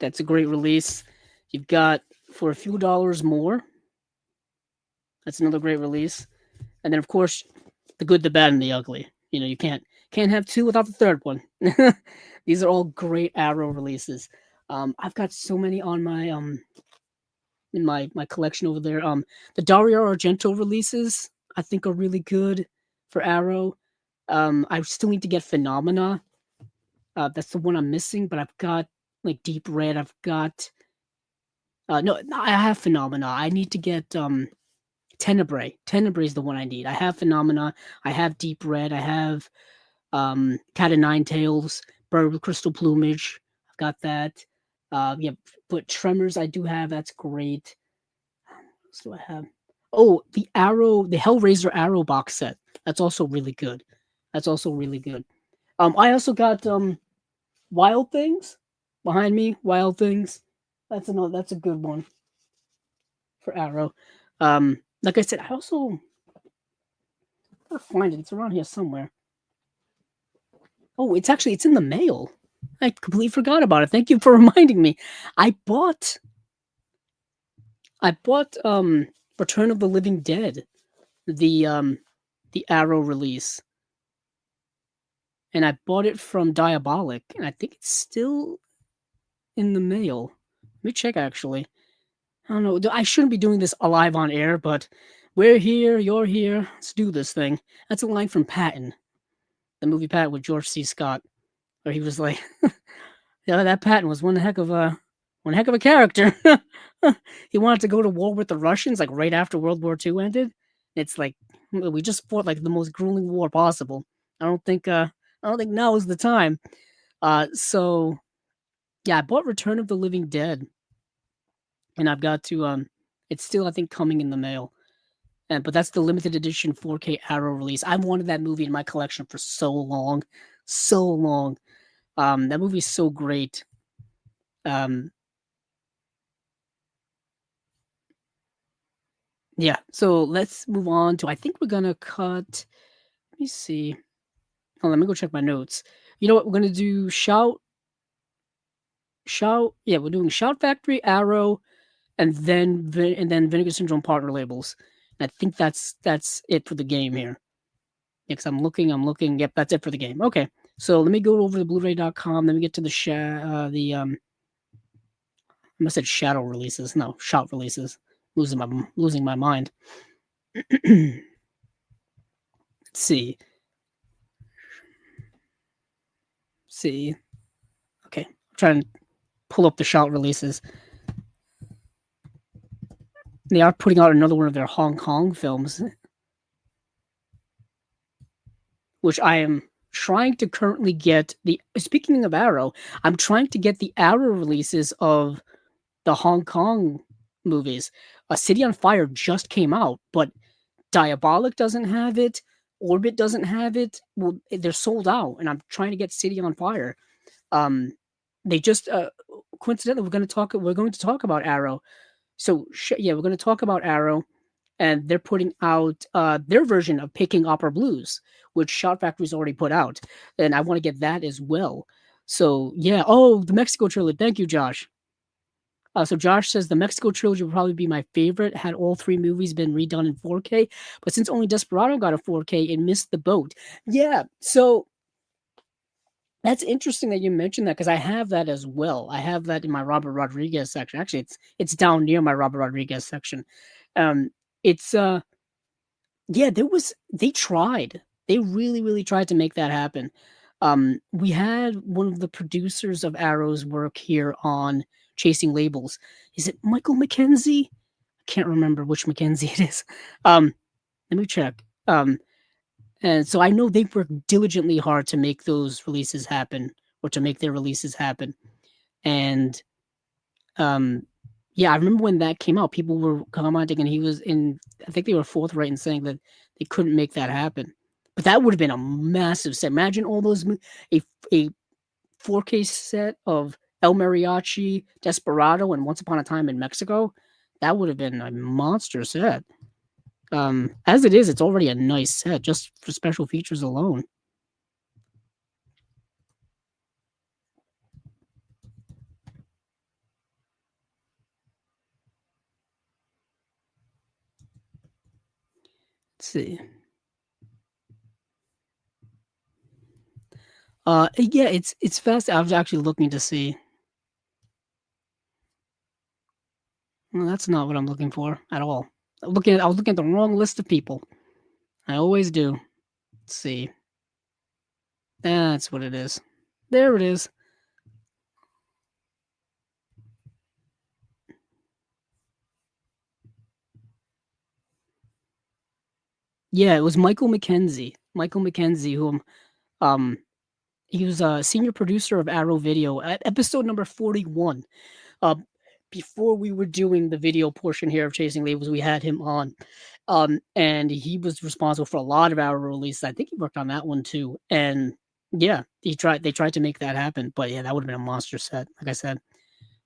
That's a great release. You've got For a Few Dollars More. That's another great release. And then of course, The Good, the Bad, and the Ugly. You know, you can't have two without the third one. These are all great Arrow releases. I've got so many on my in my collection over there. The Dario Argento releases I think are really good for Arrow. I still need to get Phenomena. That's the one I'm missing, but I've got like Deep Red. I've got no, I have Phenomena. I need to get Tenebrae. Tenebrae is the one I need. I have Phenomena. I have Deep Red. I have Cat of Nine Tails, Bird with Crystal Plumage. I've got that. Yeah, but Tremors I do have. That's great. What else do I have? Oh, the Hellraiser Arrow box set. That's also really good. That's also really good. I also got Wild Things behind me. Wild Things. That's a good one for Arrow. Like I said, I also gotta find it. It's around here somewhere. Oh, it's in the mail. I completely forgot about it. Thank you for reminding me. I bought Return of the Living Dead, the Arrow release. And I bought it from Diabolic, and I think it's still in the mail. Let me check actually. I don't know. I shouldn't be doing this live on air, but we're here, you're here. Let's do this thing. That's a line from Patton, the movie Patton with George C. Scott, where he was like, "Yeah, that Patton was one heck of a character." He wanted to go to war with the Russians, like right after World War II ended. It's like we just fought like the most grueling war possible. I don't think now is the time. So yeah, I bought Return of the Living Dead, and I've got to it's still I think coming in the mail. But that's the limited edition 4K Arrow release. I've wanted that movie in my collection for so long, so long. That movie is so great. Yeah. So let's move on to. I think we're gonna cut. Let me see. Oh, let me go check my notes. You know what? We're gonna do shout. Yeah, we're doing Shout Factory, Arrow, and then Vinegar Syndrome partner labels. And I think that's it for the game here. Yeah, because I'm looking. Yep, that's it for the game. Okay, so let me go over to Blu-ray.com. Let me get to I must have said shadow releases. No, shout releases. Losing my mind. Let's see. Okay, I'm trying to pull up the shout releases. They are putting out another one of their Hong Kong films, which I am trying to currently get the. Speaking of Arrow, I'm trying to get the Arrow releases of the Hong Kong movies. A City on Fire just came out, but Diabolic doesn't have it. Orbit doesn't have it. Well, they're sold out, and I'm trying to get City on Fire. They just coincidentally we're going to talk about Arrow. So yeah, we're going to talk about Arrow, and they're putting out their version of Peking Opera Blues, which Shout Factory's already put out, and I want to get that as well. So yeah, oh, the Mexico trilogy. Thank you, Josh. So Josh says the Mexico trilogy will probably be my favorite had all three movies been redone in 4K, but since only Desperado got a 4K, it missed the boat. Yeah, so that's interesting that you mentioned that because I have that as well. I have that in my Robert Rodriguez section. Actually, it's down near my Robert Rodriguez section. Um, it's yeah, they tried. They really, really tried to make that happen. We had one of the producers of Arrow's work here on Chasing Labels. Is it Michael McKenzie? I can't remember which McKenzie it is. Um, Let me check. And so I know they worked diligently hard to make those releases happen, or to make their releases happen. And um, yeah, I remember when that came out, people were commenting, and he was in. I think they were forthright in saying that they couldn't make that happen. But that would have been a massive set. Imagine all those a 4K set of El Mariachi, Desperado, and Once Upon a Time in Mexico. That would have been a monster set. As it is, it's already a nice set just for special features alone. Let's see. Yeah, it's fast. I was actually looking to see. Well, that's not what I'm looking for at all. I was looking at the wrong list of people. I always do. Let's see. That's what it is. There it is. Yeah, it was Michael McKenzie. Michael McKenzie, who um he was a senior producer of Arrow Video at episode number 41. Uh, Before we were doing the video portion here of Chasing Labels, we had him on. And he was responsible for a lot of our releases. I think he worked on that one too. And yeah, they tried to make that happen. But yeah, that would have been a monster set. Like I said,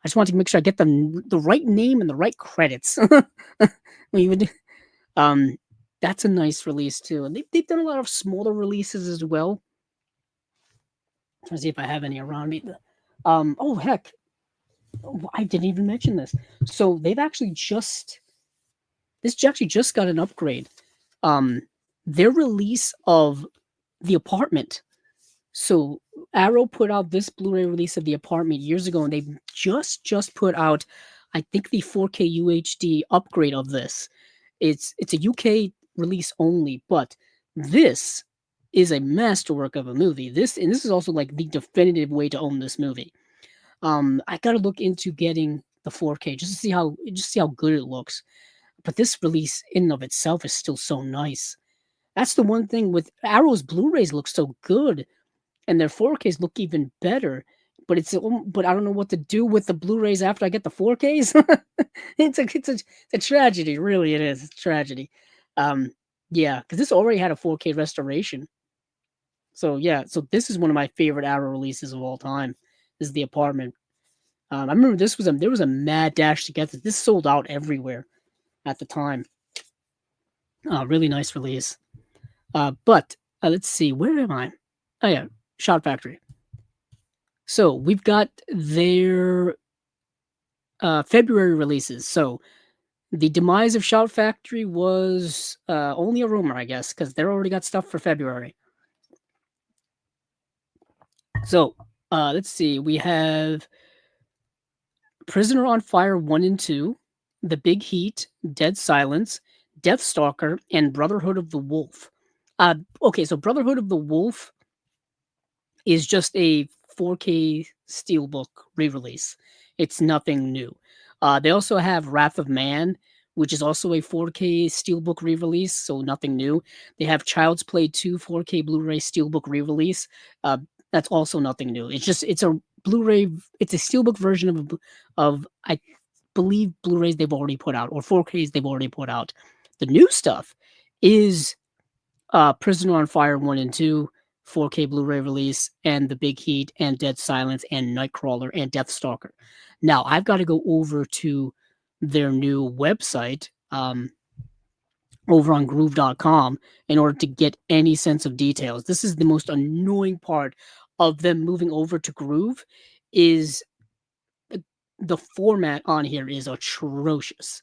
I just wanted to make sure I get the right name and the right credits. When you would, um, that's a nice release too. And they've done a lot of smaller releases as well. I'm trying to see if I have any around me. Oh heck, I didn't even mention this. So they've actually just this actually just got an upgrade. Um, their release of The Apartment. So Arrow put out this Blu-ray release of The Apartment years ago, and they just put out, I think, the 4K UHD upgrade of this. It's a UK release only, but this is a masterwork of a movie. This is also like the definitive way to own this movie. I gotta look into getting the 4K just to see how good it looks. But this release in and of itself is still so nice. That's the one thing with Arrow's Blu-rays look so good, and their 4Ks look even better. But I don't know what to do with the Blu-rays after I get the 4Ks. It's a tragedy, really. It is. It's a tragedy. Um, yeah, because this already had a 4K restoration. So yeah, so this is one of my favorite Arrow releases of all time. This is The Apartment. I remember there was a mad dash to get this. This sold out everywhere at the time. Really nice release. But let's see, where am I? Oh yeah, Shot Factory. So we've got their February releases. So the demise of Shout Factory was only a rumor, I guess, because they're already got stuff for February. So let's see, we have Prisoner on Fire 1 and 2, The Big Heat, Dead Silence, Deathstalker, and Brotherhood of the Wolf. Okay, so Brotherhood of the Wolf is just a 4K Steelbook re-release. It's nothing new. They also have Wrath of Man, which is also a 4K Steelbook re-release, so nothing new. They have Child's Play 2 4K Blu-ray Steelbook re-release. That's also nothing new. It's a Blu-ray. It's a Steelbook version of I believe Blu-rays they've already put out, or 4Ks they've already put out. The new stuff is Prisoner on Fire 1 and 2, 4K Blu-ray release, and The Big Heat, and Dead Silence, and Nightcrawler, and Deathstalker. Now, I've got to go over to their new website over on groove.com in order to get any sense of details. This is the most annoying part of them moving over to Groove is the format on here is atrocious.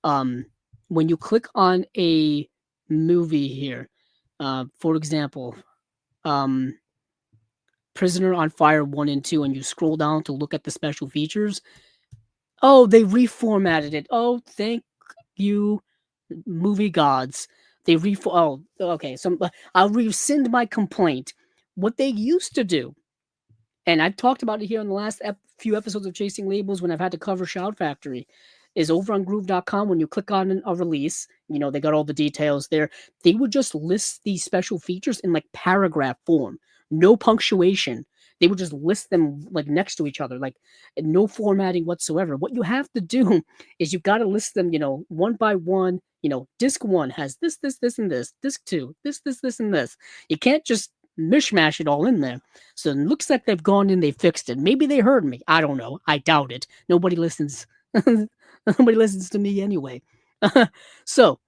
When you click on a movie here, for example, Prisoner on Fire 1 and 2, and you scroll down to look at the special features, oh, they reformatted it. Oh, thank you movie gods, they oh, okay, so I'll rescind my complaint. What they used to do, and I've talked about it here in the last few episodes of Chasing Labels when I've had to cover Shout Factory, is over on Groove.com. When you click on a release, they got all the details there. They would just list these special features in like paragraph form, no punctuation. They would just list them like next to each other, like no formatting whatsoever. What you have to do is you've got to list them, one by one. Disc 1 has this, and this. Disc 2, this, and this. You can't just mishmash it all in there. So it looks like they've gone in, they fixed it. Maybe they heard me. I don't know. I doubt it. Nobody listens. Nobody listens to me anyway. So,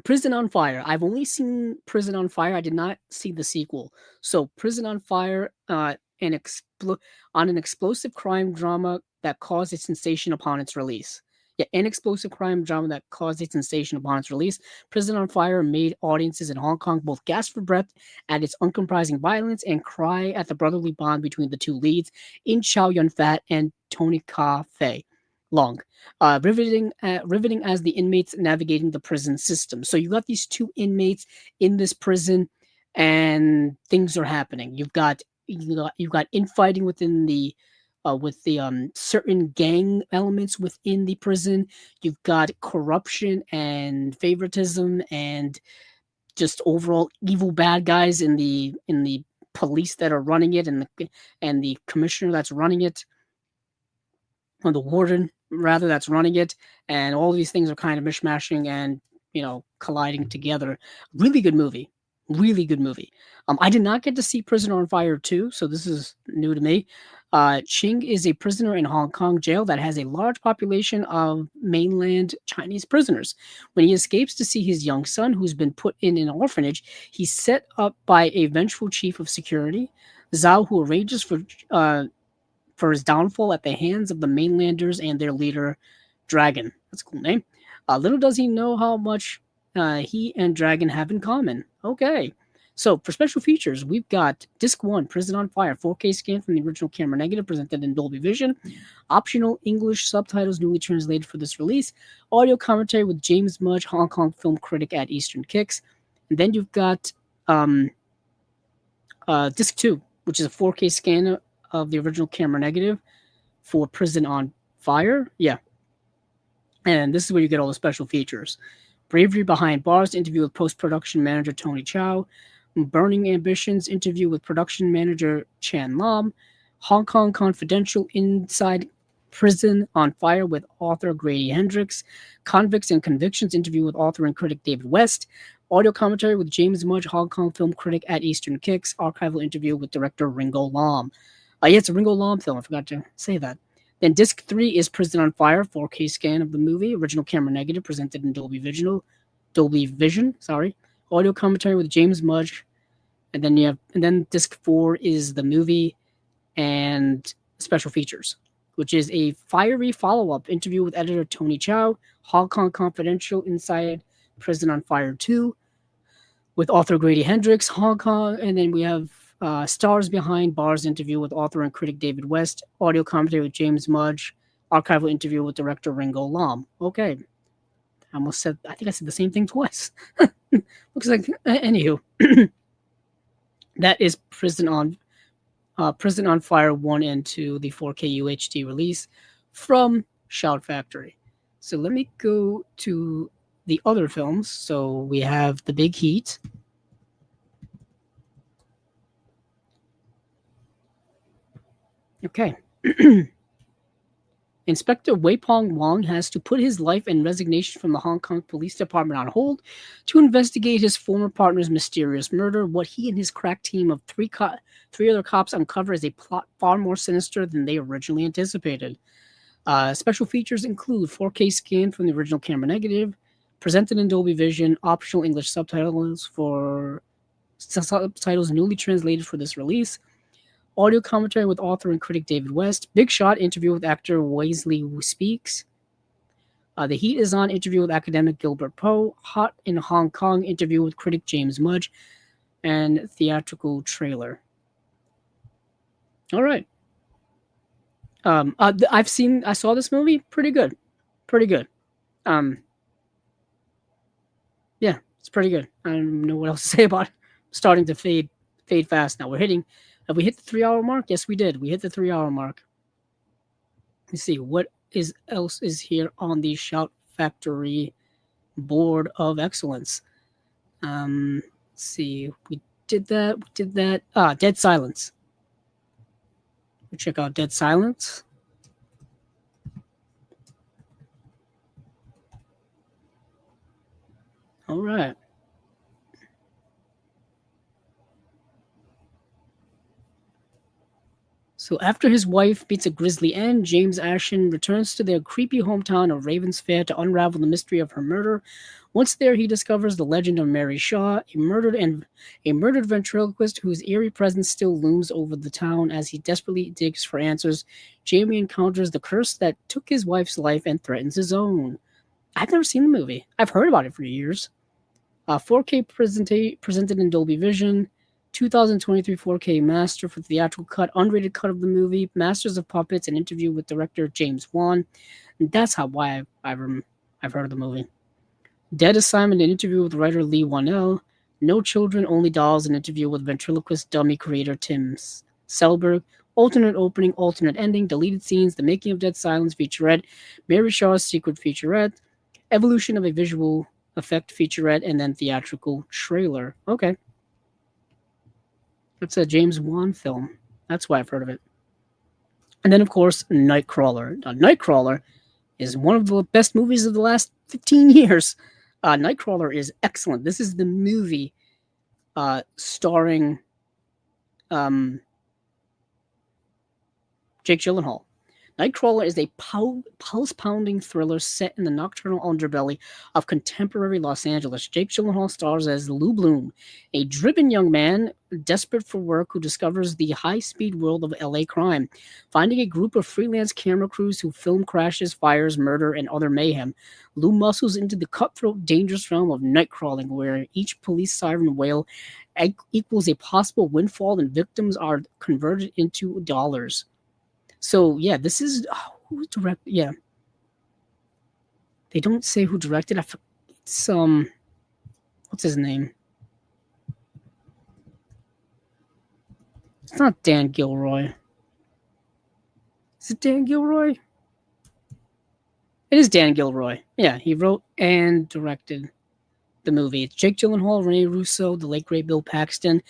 Prison on Fire. I've only seen Prison on Fire. I did not see the sequel. So, Prison on Fire, on an explosive crime drama that caused a sensation upon its release. Yeah, an explosive crime drama that caused a sensation upon its release. Prison on Fire made audiences in Hong Kong both gasp for breath at its uncompromising violence and cry at the brotherly bond between the two leads, in Chow Yun-fat and Tony Ka Fei Long. Riveting as the inmates navigating the prison system. So you got these two inmates in this prison, and things are happening. You've got infighting within the certain gang elements within the prison. You've got corruption and favoritism and just overall evil bad guys in the police that are running it, and the commissioner that's running it, or the warden rather that's running it, and all these things are kind of mishmashing and colliding together. Really good movie. I did not get to see Prisoner on Fire 2, so this is new to me. Ching is a prisoner in Hong Kong jail that has a large population of mainland Chinese prisoners. When he escapes to see his young son, who's been put in an orphanage, he's set up by a vengeful chief of security, Zhao, who arranges for his downfall at the hands of the mainlanders and their leader, Dragon. That's a cool name. Little does he know how much he and Dragon have in common. Okay. So, for special features, we've got Disc 1, Prison on Fire, 4K scan from the original camera negative, presented in Dolby Vision. Optional English subtitles newly translated for this release. Audio commentary with James Mudge, Hong Kong film critic at Eastern Kicks. And then you've got Disc 2, which is a 4K scan of the original camera negative for Prison on Fire. Yeah. And this is where you get all the special features. Bravery Behind Bars, interview with post-production manager Tony Chow. Burning Ambitions, interview with production manager Chan Lam. Hong Kong Confidential, inside Prison on Fire with author Grady Hendrix. Convicts and Convictions, interview with author and critic David West. Audio commentary with James Mudge, Hong Kong film critic at Eastern Kicks. Archival interview with director Ringo Lam. Yeah, it's a Ringo Lam film. I forgot to say that. Then Disc 3 is Prison on Fire, 4K scan of the movie, original camera negative, presented in Dolby Vision. Audio commentary with James Mudge, and then Disc 4 is the movie and special features, which is a fiery follow-up interview with editor Tony Chow, Hong Kong Confidential, inside Prison on Fire 2, with author Grady Hendrix, Hong Kong, and then we have Stars Behind Bars interview with author and critic David West, audio commentary with James Mudge, archival interview with director Ringo Lam. Okay. I think I said the same thing twice. Looks like, anywho, that is Prison on Fire 1 and 2, the 4K UHD release from Shout Factory. So let me go to the other films. So we have The Big Heat. Okay. Inspector Weipong Wang has to put his life and resignation from the Hong Kong Police Department on hold to investigate his former partner's mysterious murder. What he and his crack team of three other cops uncover is a plot far more sinister than they originally anticipated. Special features include 4K scan from the original camera negative, presented in Dolby Vision, optional English subtitles newly translated for this release. Audio commentary with author and critic David West. Big Shot, interview with actor Wesley Wu Speaks. The Heat is On, interview with academic Gilbert Poe. Hot in Hong Kong, interview with critic James Mudge. And theatrical trailer. All right. I saw this movie. Pretty good. Yeah, it's pretty good. I don't know what else to say about it. Starting to fade fast now. Have we hit the 3 hour mark? Yes, we did. We hit the 3 hour mark. Let's see what is else is here on the Shout Factory board of excellence. Let's see. We did that. We did that. Dead Silence. We check out Dead Silence. All right. So after his wife meets a grisly end, James Ashen returns to their creepy hometown of Ravens Fair to unravel the mystery of her murder. Once there, he discovers the legend of Mary Shaw, a murdered ventriloquist whose eerie presence still looms over the town. As he desperately digs for answers, Jamie encounters the curse that took his wife's life and threatens his own. I've never seen the movie. I've heard about it for years. 4K presented in Dolby Vision. 2023 4K master for theatrical cut, unrated cut of the movie, Masters of Puppets, an interview with director James Wan. And that's why I've heard of the movie. Dead Assignment, an interview with writer Lee Wanell. No Children, Only Dolls, an interview with ventriloquist dummy creator Tim Selberg. Alternate opening, alternate ending, deleted scenes, the making of Dead Silence featurette, Mary Shaw's secret featurette, evolution of a visual effect featurette, and then theatrical trailer. Okay. It's a James Wan film. That's why I've heard of it. And then, of course, Nightcrawler. Now, Nightcrawler is one of the best movies of the last 15 years. Nightcrawler is excellent. This is the movie starring Jake Gyllenhaal. Nightcrawler is a pulse-pounding thriller set in the nocturnal underbelly of contemporary Los Angeles. Jake Gyllenhaal stars as Lou Bloom, a driven young man desperate for work who discovers the high-speed world of LA crime. Finding a group of freelance camera crews who film crashes, fires, murder, and other mayhem, Lou muscles into the cutthroat, dangerous realm of nightcrawling, where each police siren wail equals a possible windfall and victims are converted into dollars. So yeah, this is who directed. Yeah, they don't say who directed. It's what's his name? It's not Dan Gilroy. Is it Dan Gilroy? It is Dan Gilroy. Yeah, he wrote and directed the movie. It's Jake Gyllenhaal, Rene Russo, the late great Bill Paxton.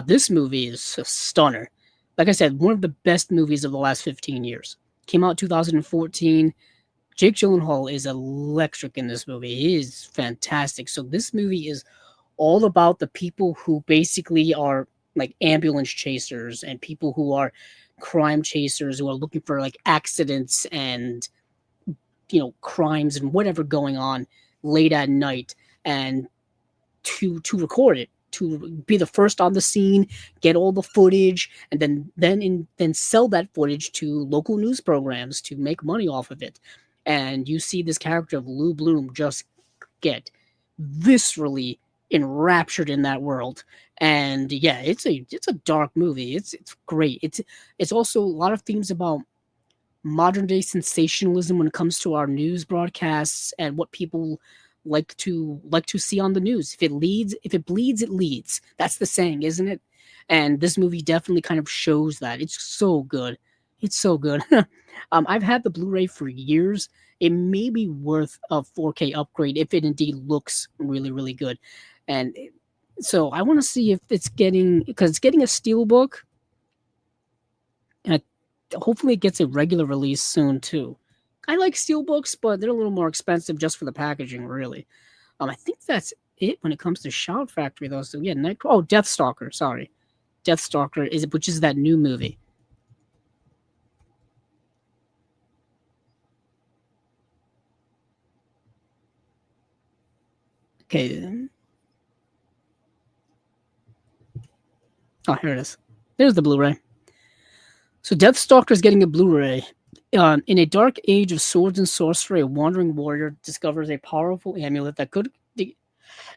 This movie is a stunner. Like I said, one of the best movies of the last 15 years. Came out 2014. Jake Gyllenhaal is electric in this movie. He is fantastic. So this movie is all about the people who basically are like ambulance chasers and people who are crime chasers who are looking for like accidents and crimes and whatever going on late at night, and to record it, to be the first on the scene, get all the footage, and then sell that footage to local news programs to make money off of it. And you see this character of Lou Bloom just get viscerally enraptured in that world. And yeah, it's a dark movie. It's great. It's also a lot of themes about modern day sensationalism when it comes to our news broadcasts and what people like to see on the news. If it bleeds, it leads. That's the saying, isn't it? And this movie definitely kind of shows that. It's so good. It's so good. I've had the Blu-ray for years. It may be worth a 4K upgrade if it indeed looks really, really good. And so I want to see if it's getting a steelbook. And hopefully it gets a regular release soon too. I like steelbooks, but they're a little more expensive just for the packaging, really. I think that's it when it comes to Shout Factory, though. So yeah, Deathstalker. Sorry, Deathstalker which is that new movie. Okay. Oh, here it is. There's the Blu-ray. So Deathstalker is getting a Blu-ray. In a dark age of swords and sorcery, a wandering warrior discovers a powerful amulet that could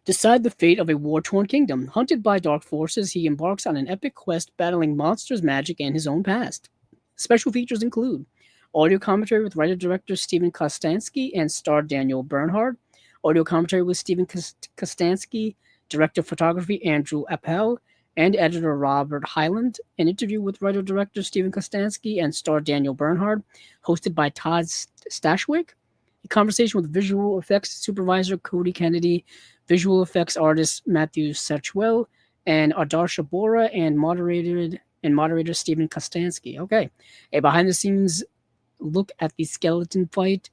decide the fate of a war-torn kingdom. Hunted by dark forces, he embarks on an epic quest battling monsters, magic, and his own past. Special features include audio commentary with writer-director Steven Kostanski and star Daniel Bernhard, Audio commentary with Stephen Kostansky, director of photography Andrew Appel, and editor Robert Hyland. An interview with writer-director Stephen Kostansky and star Daniel Bernhard, hosted by Todd Stashwick. A conversation with visual effects supervisor Cody Kennedy, visual effects artist Matthew Setchwell, and Adarsha Bora, and moderator Stephen Kostansky. Okay, a behind-the-scenes look at the skeleton fight,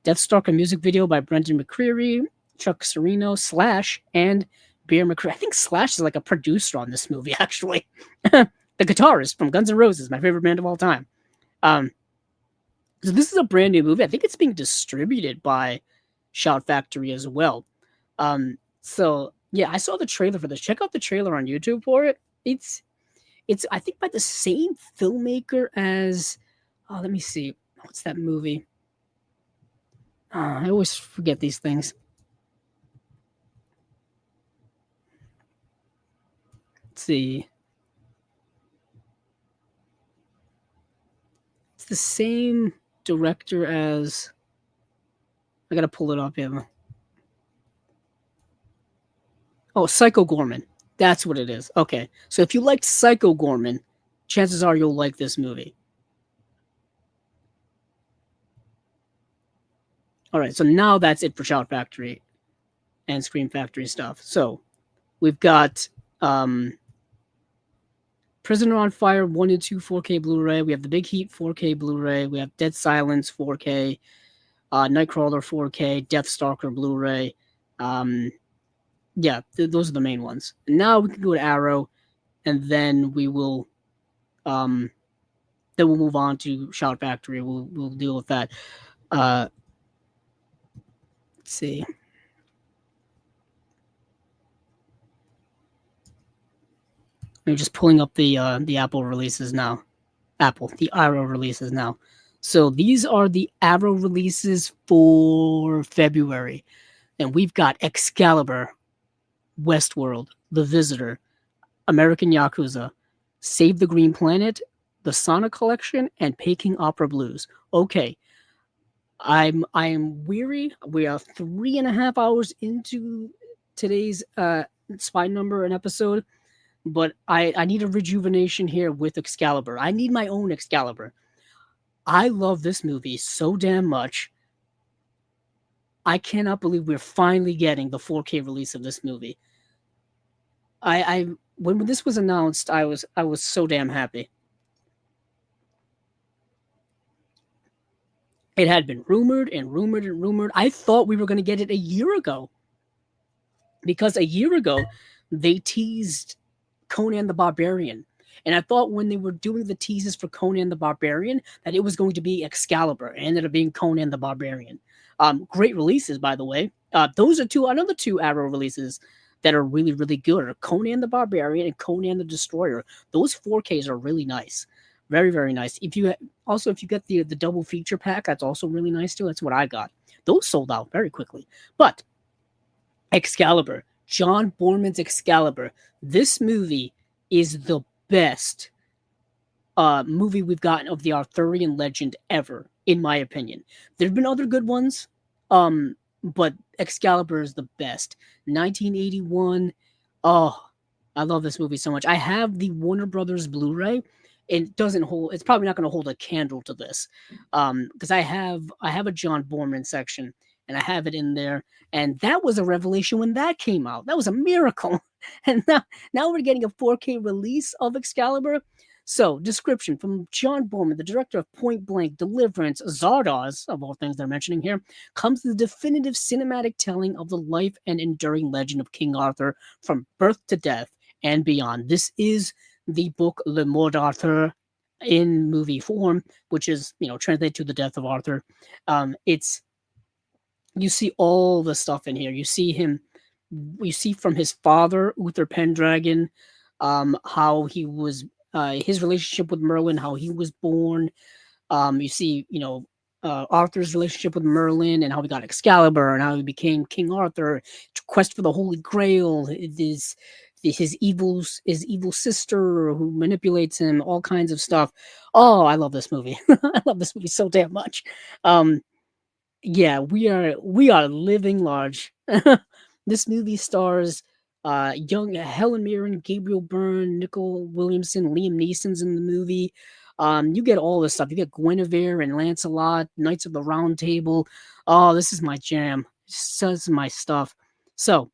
Deathstalker music video by Brendan McCreary, Chuck Sereno, Slash, and Bear McCreary. I think Slash is like a producer on this movie, actually. The guitarist from Guns N' Roses, my favorite band of all time. So this is a brand new movie. I think it's being distributed by Shout Factory as well. So yeah, I saw the trailer for this. Check out the trailer on YouTube for it. It's I think by the same filmmaker as let me see. What's that movie? I always forget these things. Let's see. It's the same director as. I gotta pull it up here. Oh, Psycho Gorman. That's what it is. Okay. So if you liked Psycho Gorman, chances are you'll like this movie. All right. So now that's it for Shout Factory and Scream Factory stuff. So we've got Prisoner on Fire 1 and 2 4K Blu-ray. We have The Big Heat 4K Blu-ray. We have Dead Silence 4K, Nightcrawler 4K, Deathstalker Blu-ray. Yeah, those are the main ones. And now we can go to Arrow, and then we will, then we'll move on to Shout Factory. We'll deal with that. Let's see. I'm just pulling up the Apple releases now. The Arrow releases now. So these are the Arrow releases for February. And we've got Excalibur, Westworld, The Visitor, American Yakuza, Save the Green Planet, The Sonic Collection, and Peking Opera Blues. Okay. I am weary. We are 3.5 hours into today's Spy Number and episode. But I need a rejuvenation here with Excalibur. I need my own Excalibur. I love this movie so damn much. I cannot believe we're finally getting the 4K release of this movie. When this was announced, I was so damn happy. It had been rumored and rumored and rumored. I thought we were going to get it a year ago. Because a year ago, they teased Conan the Barbarian. And I thought when they were doing the teases for Conan the Barbarian that it was going to be Excalibur. It ended up being Conan the Barbarian. Great releases, by the way. Those are another two Arrow releases that are really, really good. Are Conan the Barbarian and Conan the Destroyer. Those 4Ks are really nice. Very, very nice. If you get the double feature pack, that's also really nice too. That's what I got. Those sold out very quickly. But Excalibur, John Boorman's Excalibur. This movie is the best movie we've gotten of the Arthurian legend ever, in my opinion. There have been other good ones, but Excalibur is the best. 1981. Oh, I love this movie so much. I have the Warner Brothers Blu-ray. It doesn't hold. It's probably not going to hold a candle to this, because I have a John Boorman section. And I have it in there. And that was a revelation when that came out. That was a miracle. And now we're getting a 4K release of Excalibur. So, description from John Boorman, the director of Point Blank, Deliverance, Zardoz, of all things they're mentioning here, comes the definitive cinematic telling of the life and enduring legend of King Arthur from birth to death and beyond. This is the book Le Mort d'Arthur in movie form, which is, translated to the death of Arthur. You see all the stuff in here. You see from his father, Uther Pendragon, how he was, his relationship with Merlin, how he was born. You see, Arthur's relationship with Merlin and how he got Excalibur and how he became King Arthur, quest for the Holy Grail, his evil sister who manipulates him, all kinds of stuff. Oh, I love this movie. I love this movie so damn much. Yeah, we are living large. This movie stars young Helen Mirren, Gabriel Byrne, Nicole Williamson, Liam Neeson's in the movie. You get all this stuff. You get Guinevere and Lancelot, Knights of the Round Table. Oh, this is my jam. This is my stuff. So,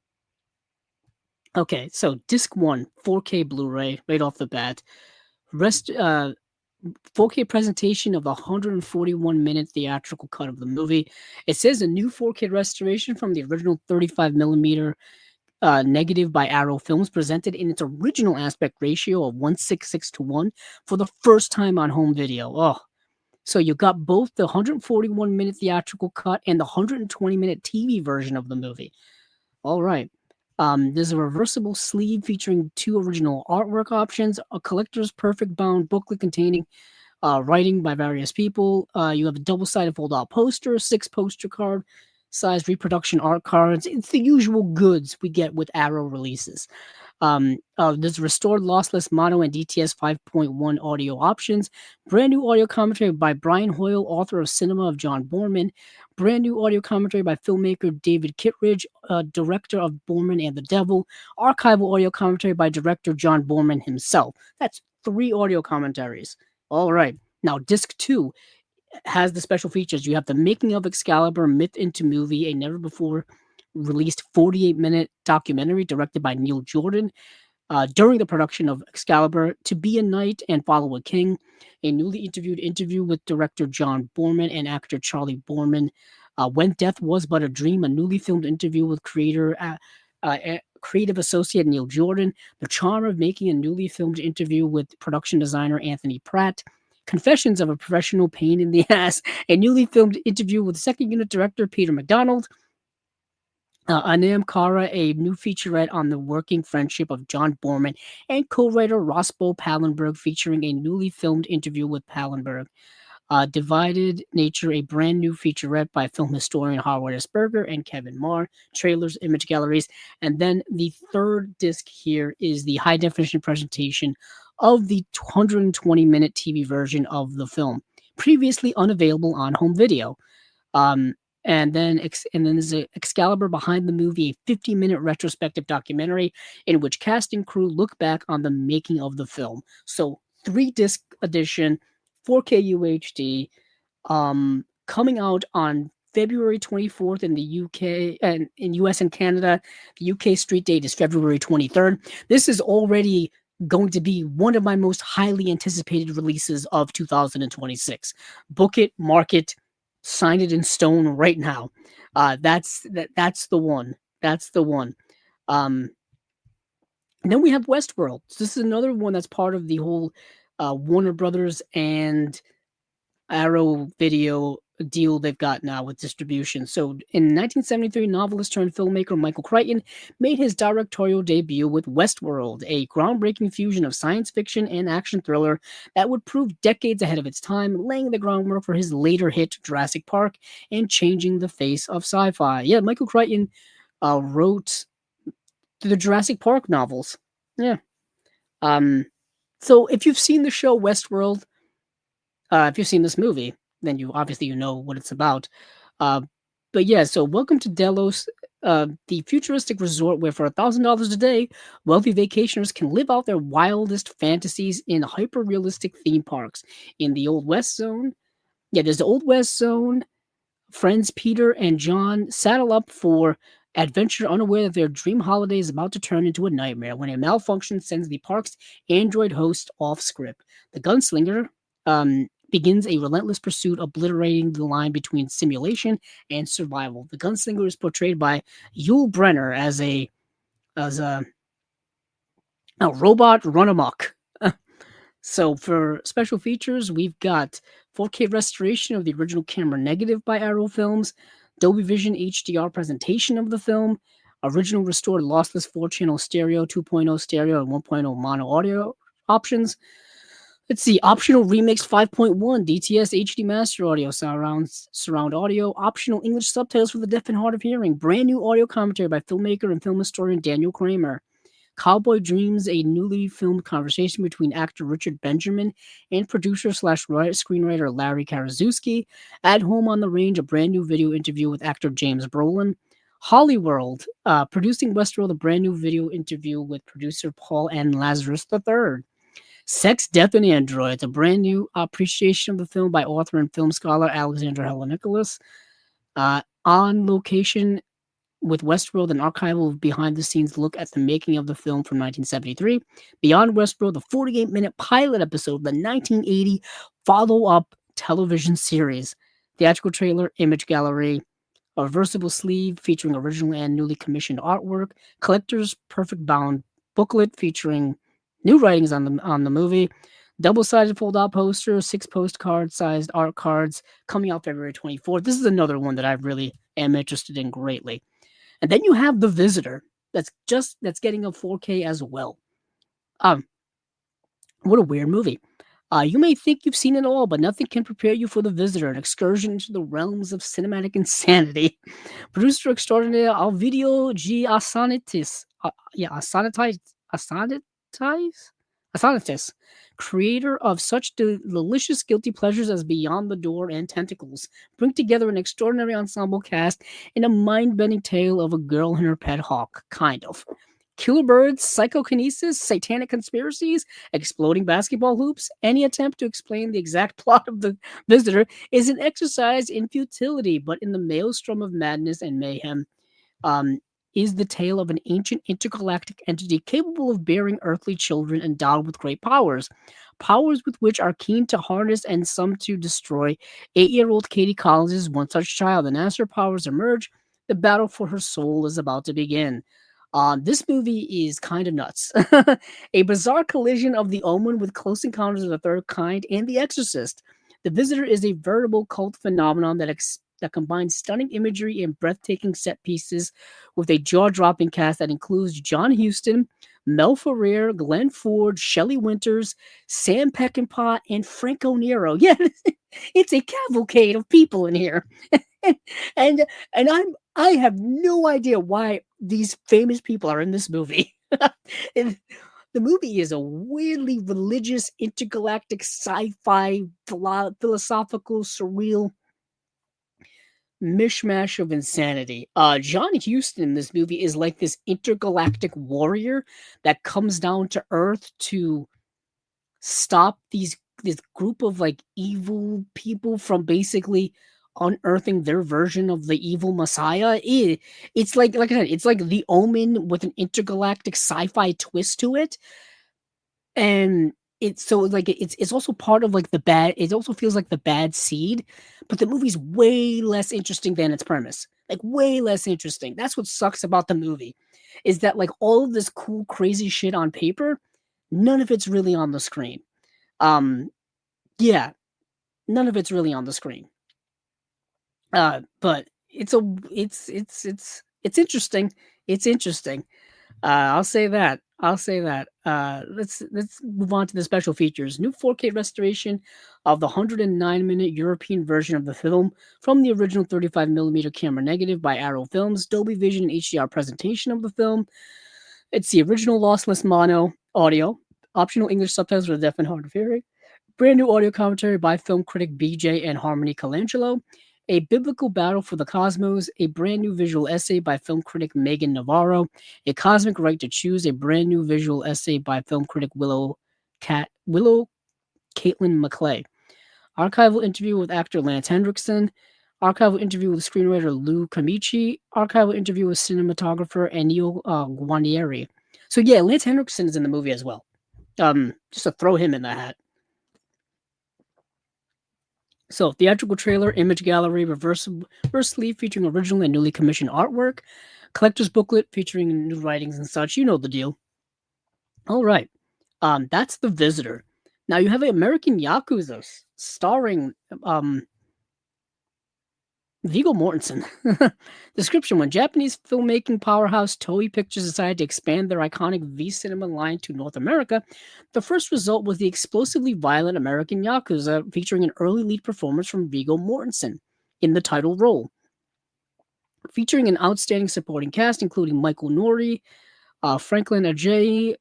okay, so disc one, 4K Blu-ray, right off the bat. Rest 4K presentation of the 141-minute theatrical cut of the movie. It says a new 4K restoration from the original 35 millimeter negative by Arrow Films, presented in its original aspect ratio of 1:6:6 for the first time on home video. Oh, so you got both the 141-minute theatrical cut and the 120-minute TV version of the movie. All right. There's a reversible sleeve featuring two original artwork options, a collector's perfect bound booklet containing writing by various people. You have a double-sided fold-out poster, 6 poster card size reproduction art cards. It's the usual goods we get with Arrow releases. There's restored lossless mono and DTS 5.1 audio options. Brand new audio commentary by Brian Hoyle, author of Cinema of John Borman. Brand new audio commentary by filmmaker David Kittredge, director of Borman and the Devil. Archival audio commentary by director John Borman himself. That's 3 audio commentaries. All right. Now, disc 2 has the special features. You have the making of Excalibur, Myth into Movie, a never before released 48-minute documentary directed by Neil Jordan during the production of Excalibur, To Be a Knight and Follow a King, a newly interviewed interview with director John Borman and actor Charlie Borman, When Death Was But a Dream, a newly filmed interview with creative associate Neil Jordan, The Charm of Making a newly filmed interview with production designer Anthony Pratt, Confessions of a Professional Pain in the Ass, a newly filmed interview with second unit director Peter McDonald, Anam Kara, a new featurette on the working friendship of John Borman and co-writer Rosbo Pallenberg, featuring a newly filmed interview with Pallenberg. Divided Nature, a brand new featurette by film historian Howard S. Berger and Kevin Marr, trailers, image galleries. And then the third disc here is the high definition presentation of the 120-minute TV version of the film, previously unavailable on home video. Um, and then there's a Excalibur Behind the Movie, a 50-minute retrospective documentary in which cast and crew look back on the making of the film. So 3-disc edition, 4K UHD, coming out on February 24th in the UK and in US and Canada. The UK street date is February 23rd. This is already going to be one of my most highly anticipated releases of 2026. Book it, mark it, sign it in stone right now. That's the one. That's the one. And then we have Westworld. So this is another one that's part of the whole Warner Brothers and Arrow Video deal they've got now with distribution. So in 1973, novelist turned filmmaker Michael Crichton made his directorial debut with Westworld, a groundbreaking fusion of science fiction and action thriller that would prove decades ahead of its time, laying the groundwork for his later hit Jurassic Park and changing the face of sci-fi. Yeah, Michael Crichton wrote the Jurassic Park novels. Yeah. So if you've seen the show Westworld, if you've seen this movie, then you know what it's about. But yeah, so welcome to Delos, the futuristic resort where for $1,000 a day, wealthy vacationers can live out their wildest fantasies in hyper-realistic theme parks. In the Old West Zone, yeah, there's the Old West Zone. Friends Peter and John saddle up for adventure, unaware that their dream holiday is about to turn into a nightmare when a malfunction sends the park's android host off script. The gunslinger begins a relentless pursuit, obliterating the line between simulation and survival. The gunslinger is portrayed by Yul Brenner as a robot run amok. So for special features, we've got 4K restoration of the original camera negative by Arrow Films, Dolby Vision HDR presentation of the film, original restored lossless 4-channel stereo, 2.0 stereo, and 1.0 mono audio options. Let's see, optional remix 5.1 DTS HD master audio, surround audio, optional English subtitles for the deaf and hard of hearing, brand new audio commentary by filmmaker and film historian Daniel Kramer. Cowboy Dreams, a newly filmed conversation between actor Richard Benjamin and producer slash screenwriter Larry Karaszewski. At Home on the Range, a brand new video interview with actor James Brolin. Hollyworld, producing Westworld, a brand new video interview with producer Paul N. Lazarus III. Sex, Death, and Androids, a brand new appreciation of the film by author and film scholar Alexandra Helen Nicholas. On Location with Westworld, an archival behind-the-scenes look at the making of the film from 1973. Beyond Westworld, the 48-minute pilot episode of the 1980 follow-up television series. Theatrical trailer, image gallery, a reversible sleeve featuring original and newly commissioned artwork, collector's perfect bound booklet featuring new writings on the movie, double-sided fold-out poster, 6 postcard-sized art cards coming out February 24th. This is another one that I really am interested in greatly. And then you have The Visitor. That's getting a 4K as well. What a weird movie. You may think you've seen it all, but nothing can prepare you for The Visitor, an excursion into the realms of cinematic insanity. Producer extraordinaire Alvidio G. Asanitis. Asanitis, creator of such delicious guilty pleasures as Beyond the Door and Tentacles, bring together an extraordinary ensemble cast in a mind-bending tale of a girl and her pet hawk, kind of. Killer birds, psychokinesis, satanic conspiracies, exploding basketball hoops. Any attempt to explain the exact plot of The Visitor is an exercise in futility, but in the maelstrom of madness and mayhem is the tale of an ancient intergalactic entity capable of bearing earthly children endowed with great powers. Powers with which are keen to harness and some to destroy. 8-year-old Katie Collins is one such child, and as her powers emerge, the battle for her soul is about to begin. This movie is kind of nuts. A bizarre collision of The Omen with Close Encounters of the Third Kind and The Exorcist. The Visitor is a veritable cult phenomenon that combines stunning imagery and breathtaking set pieces with a jaw-dropping cast that includes John Huston, Mel Ferrer, Glenn Ford, Shelley Winters, Sam Peckinpah, and Franco Nero. Yeah, it's a cavalcade of people in here. and I have no idea why these famous people are in this movie. The movie is a weirdly religious, intergalactic, sci-fi, philosophical, surreal mishmash of insanity. John Huston in this movie is like this intergalactic warrior that comes down to Earth to stop this group of like evil people from basically unearthing their version of the evil messiah. It's like I said, it's like The Omen with an intergalactic sci-fi twist to it. And it's so like it's also part of like the bad. It also feels like the bad seed, but the movie's way less interesting than its premise. Like way less interesting. That's what sucks about the movie, is that like all of this cool crazy shit on paper, none of it's really on the screen. Yeah, none of it's really on the screen. But it's interesting. It's interesting. I'll say that. Let's move on to the special features. New 4K restoration of the 109-minute European version of the film from the original 35mm camera negative by Arrow Films. Dolby Vision and HDR presentation of the film. It's the original lossless mono audio. Optional English subtitles for the deaf and hard of hearing. Brand new audio commentary by film critic BJ and Harmony Colangelo. A Biblical Battle for the Cosmos, a brand new visual essay by film critic Megan Navarro, a Cosmic Right to Choose, a brand new visual essay by film critic Willow Caitlin McClay, archival interview with actor Lance Hendrickson, archival interview with screenwriter Lou Camici, archival interview with cinematographer Ennio Guarnieri. So yeah, Lance Hendrickson is in the movie as well. Just to throw him in the hat. So, theatrical trailer, image gallery, reverse sleeve featuring original and newly commissioned artwork, collector's booklet featuring new writings and such. You know the deal. All right. That's The Visitor. Now you have an American Yakuza starring Viggo Mortensen. Description: when Japanese filmmaking powerhouse Toei Pictures decided to expand their iconic V-Cinema line to North America, the first result was the explosively violent American Yakuza, featuring an early lead performance from Viggo Mortensen in the title role. Featuring an outstanding supporting cast, including Michael Nori, Franklin Ajay,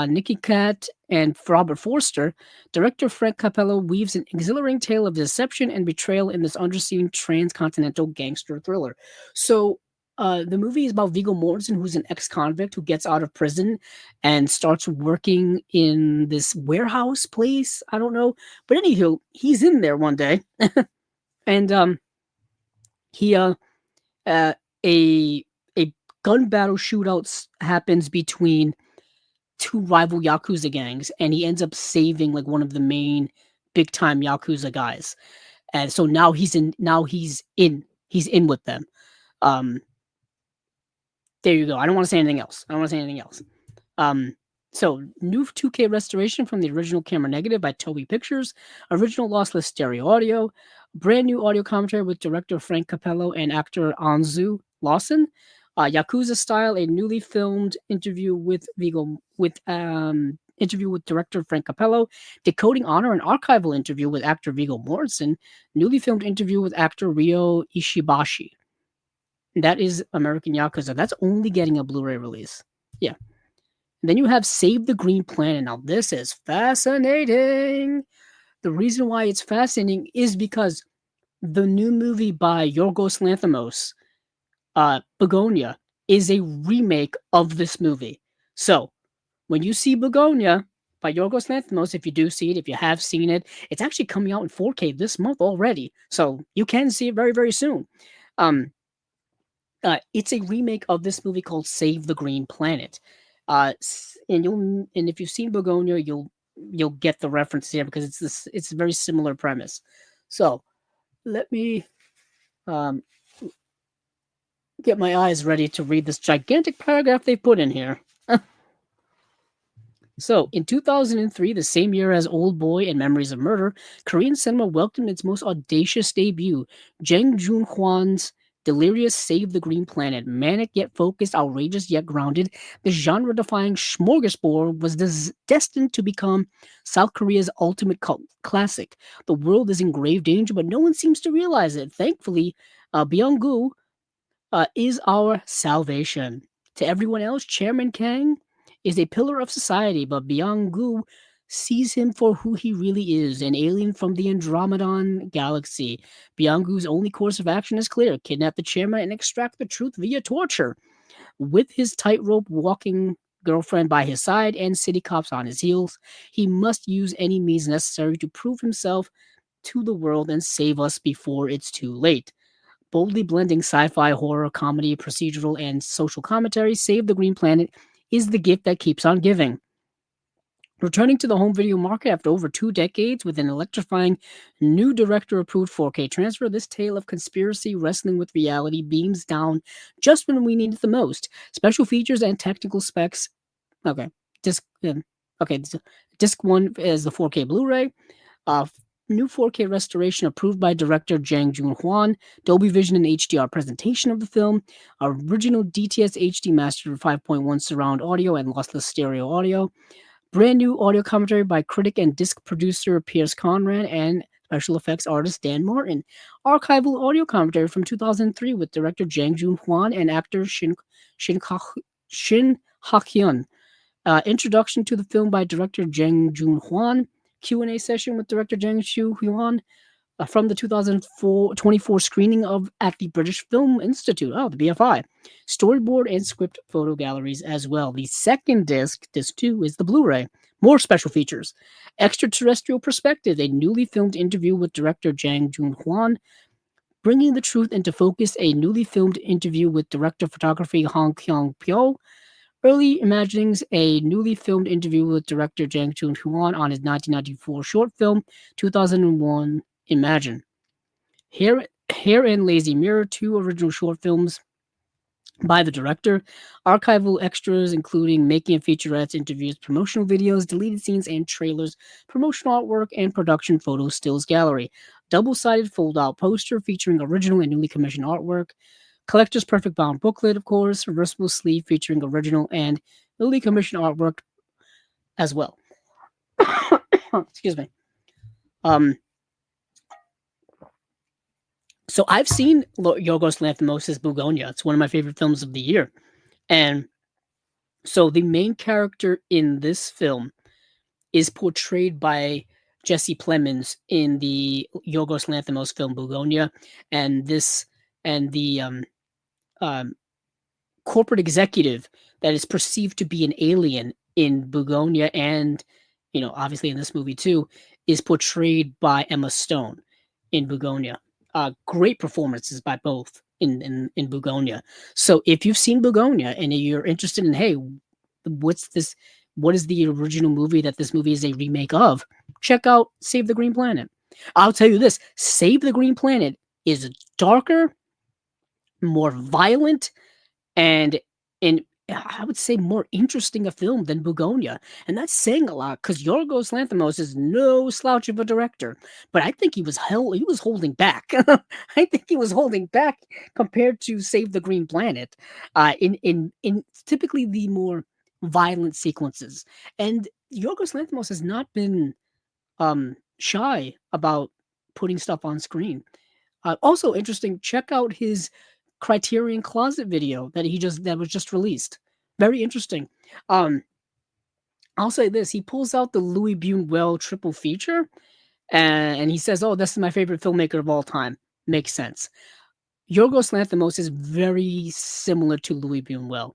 Nikki Cat, and Robert Forster, director Frank Capello weaves an exhilarating tale of deception and betrayal in this undersea transcontinental gangster thriller. So, the movie is about Viggo Mortensen, who's an ex-convict who gets out of prison and starts working in this warehouse place. I don't know, but anywho, he's in there one day, and he uh, a a gun battle shootout happens between two rival Yakuza gangs, and he ends up saving like one of the main big time Yakuza guys. And so now he's in with them. Um there you go. I don't want to say anything else. Um so new 2K restoration from the original camera negative by Toei Pictures, original lossless stereo audio, brand new audio commentary with director Frank Capello and actor Anzu Lawson. Yakuza style, a newly filmed interview with director Frank Capello, decoding honor, an archival interview with actor Viggo Mortensen, newly filmed interview with actor Ryo Ishibashi. That is American Yakuza. That's only getting a Blu-ray release. Yeah. And then you have Save the Green Planet. Now this is fascinating. The reason why it's fascinating is because the new movie by Yorgos Lanthimos, Begonia, is a remake of this movie. So when you see Begonia by Yorgos Lanthimos, if you do see it, if you have seen it, it's actually coming out in 4K this month already. So you can see it very, very soon. It's a remake of this movie called Save the Green Planet. And if you've seen Begonia, you'll get the reference here because it's a very similar premise. So let me get my eyes ready to read this gigantic paragraph they put in here. So, in 2003, the same year as Old Boy and Memories of Murder, Korean cinema welcomed its most audacious debut, Jang Joon-hwan's delirious Save the Green Planet. Manic yet focused, outrageous yet grounded, the genre-defying smorgasbord was destined to become South Korea's ultimate cult classic. The world is in grave danger, but no one seems to realize it. Thankfully, Byung-gu is our salvation. To everyone else, Chairman Kang is a pillar of society, but Byung-gu sees him for who he really is, an alien from the Andromedon galaxy. Byung-gu's only course of action is clear: kidnap the chairman and extract the truth via torture. With his tightrope walking girlfriend by his side and city cops on his heels, he must use any means necessary to prove himself to the world and save us before it's too late. Boldly blending sci-fi, horror, comedy, procedural, and social commentary, Save the Green Planet is the gift that keeps on giving. Returning to the home video market after over 2 decades with an electrifying new director-approved 4K transfer, this tale of conspiracy wrestling with reality beams down just when we need it the most. Special features and technical specs. Okay, disc 1 is the 4K Blu-ray. New 4K restoration approved by director Jang Joon-hwan, Dolby Vision and HDR presentation of the film, original DTS HD mastered 5.1 surround audio and lossless stereo audio, brand new audio commentary by critic and disc producer Piers Conrad and special effects artist Dan Martin, archival audio commentary from 2003 with director Jang Joon-hwan and actor Shin Ha-kyun, introduction to the film by director Jang Joon-hwan, Q&A session with director Jang Soo-hyun from the 2024 screening at the British Film Institute, the BFI. Storyboard and script photo galleries as well. The second disc 2, is the Blu-ray. More special features. Extraterrestrial Perspective, a newly filmed interview with director Jang Joon-hwan. Bringing the Truth into Focus, a newly filmed interview with director of photography Hong Kyung-pyo. Early Imaginings, a newly filmed interview with director Jang Joon-hwan on his 1994 short film, 2001 Imagine. Hair and Lazy Mirror, 2 original short films by the director. Archival extras including making of featurettes, interviews, promotional videos, deleted scenes and trailers, promotional artwork, and production photo stills gallery. Double-sided fold-out poster featuring original and newly commissioned artwork. Collector's Perfect Bound booklet, of course, reversible sleeve featuring original and newly commissioned artwork as well. Excuse me. So I've seen Yorgos Lanthimos' Begonia. It's one of my favorite films of the year. And So the main character in this film is portrayed by Jesse Plemons in the Yorgos Lanthimos film Bugonia, and this and the um, corporate executive that is perceived to be an alien in Bugonia and, obviously in this movie too, is portrayed by Emma Stone in Bugonia. Great performances by both in Bugonia. So if you've seen Bugonia and you're interested in, hey, what's this? What is the original movie that this movie is a remake of? Check out Save the Green Planet. I'll tell you this: Save the Green Planet is darker, more violent, and and I would say more interesting a film than Bugonia, and that's saying a lot because Yorgos Lanthimos is no slouch of a director, but I think he was holding back. I think he was holding back compared to Save the Green Planet, in typically the more violent sequences, and Yorgos Lanthimos has not been shy about putting stuff on screen. Also interesting, check out his Criterion Closet video that was just released. Very interesting. Um, I'll say this: he pulls out the Louis Buñuel triple feature, and he says, "Oh, this is my favorite filmmaker of all time." Makes sense. Yorgos Lanthimos is very similar to Louis Buñuel.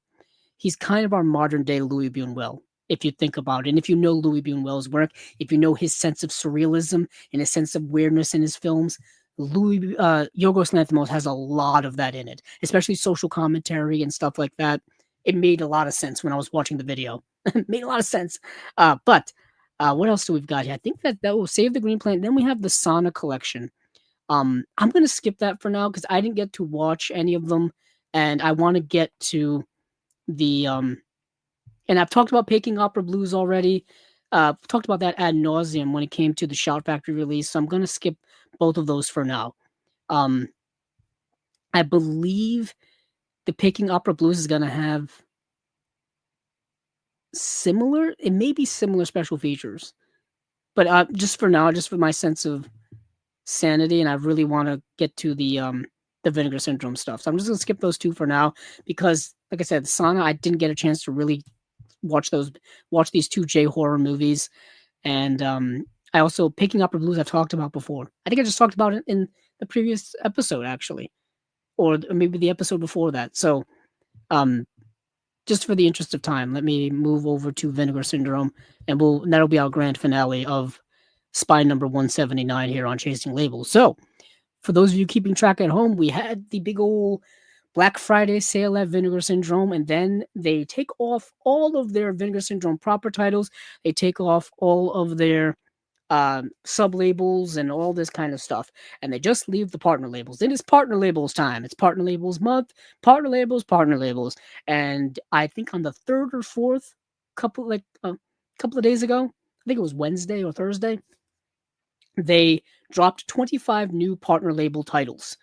He's kind of our modern day Louis Buñuel, if you think about it. And if you know Louis Buñuel's work, if you know his sense of surrealism and his sense of weirdness in his films, Yorgos Lanthimos has a lot of that in it, especially social commentary and stuff like that. It made a lot of sense when I was watching the video. It made a lot of sense. But what else do we've got here? I think that will Save the Green Planet. Then we have the Sauna collection. I'm gonna skip that for now because I didn't get to watch any of them, and I want to get to the and I've talked about Peking Opera Blues already. Talked about that ad nauseum when it came to the Shout Factory release, so I'm gonna skip both of those for now. Um, I believe the Peking Opera Blues is gonna have it may be similar special features, but just for now, just for my sense of sanity, and I really want to get to the Vinegar Syndrome stuff, so I'm just gonna skip those two for now because, like I said, Sauna, I didn't get a chance to really watch these two J horror movies, and I also Picking Up the Blues I've talked about before. I think I just talked about it in the previous episode actually, or maybe the episode before that. So um, just for the interest of time, let me move over to Vinegar Syndrome, and that'll be our grand finale of Spy number 179 here on Chasing Labels. So for those of you keeping track at home, we had the big old Black Friday sale at Vinegar Syndrome, and then they take off all of their Vinegar Syndrome proper titles. They take off all of their sub labels and all this kind of stuff, and they just leave the partner labels. It is partner labels time. It's partner labels month. Partner labels, and I think on the third or fourth couple of days ago, I think it was Wednesday or Thursday, they dropped 25 new partner label titles,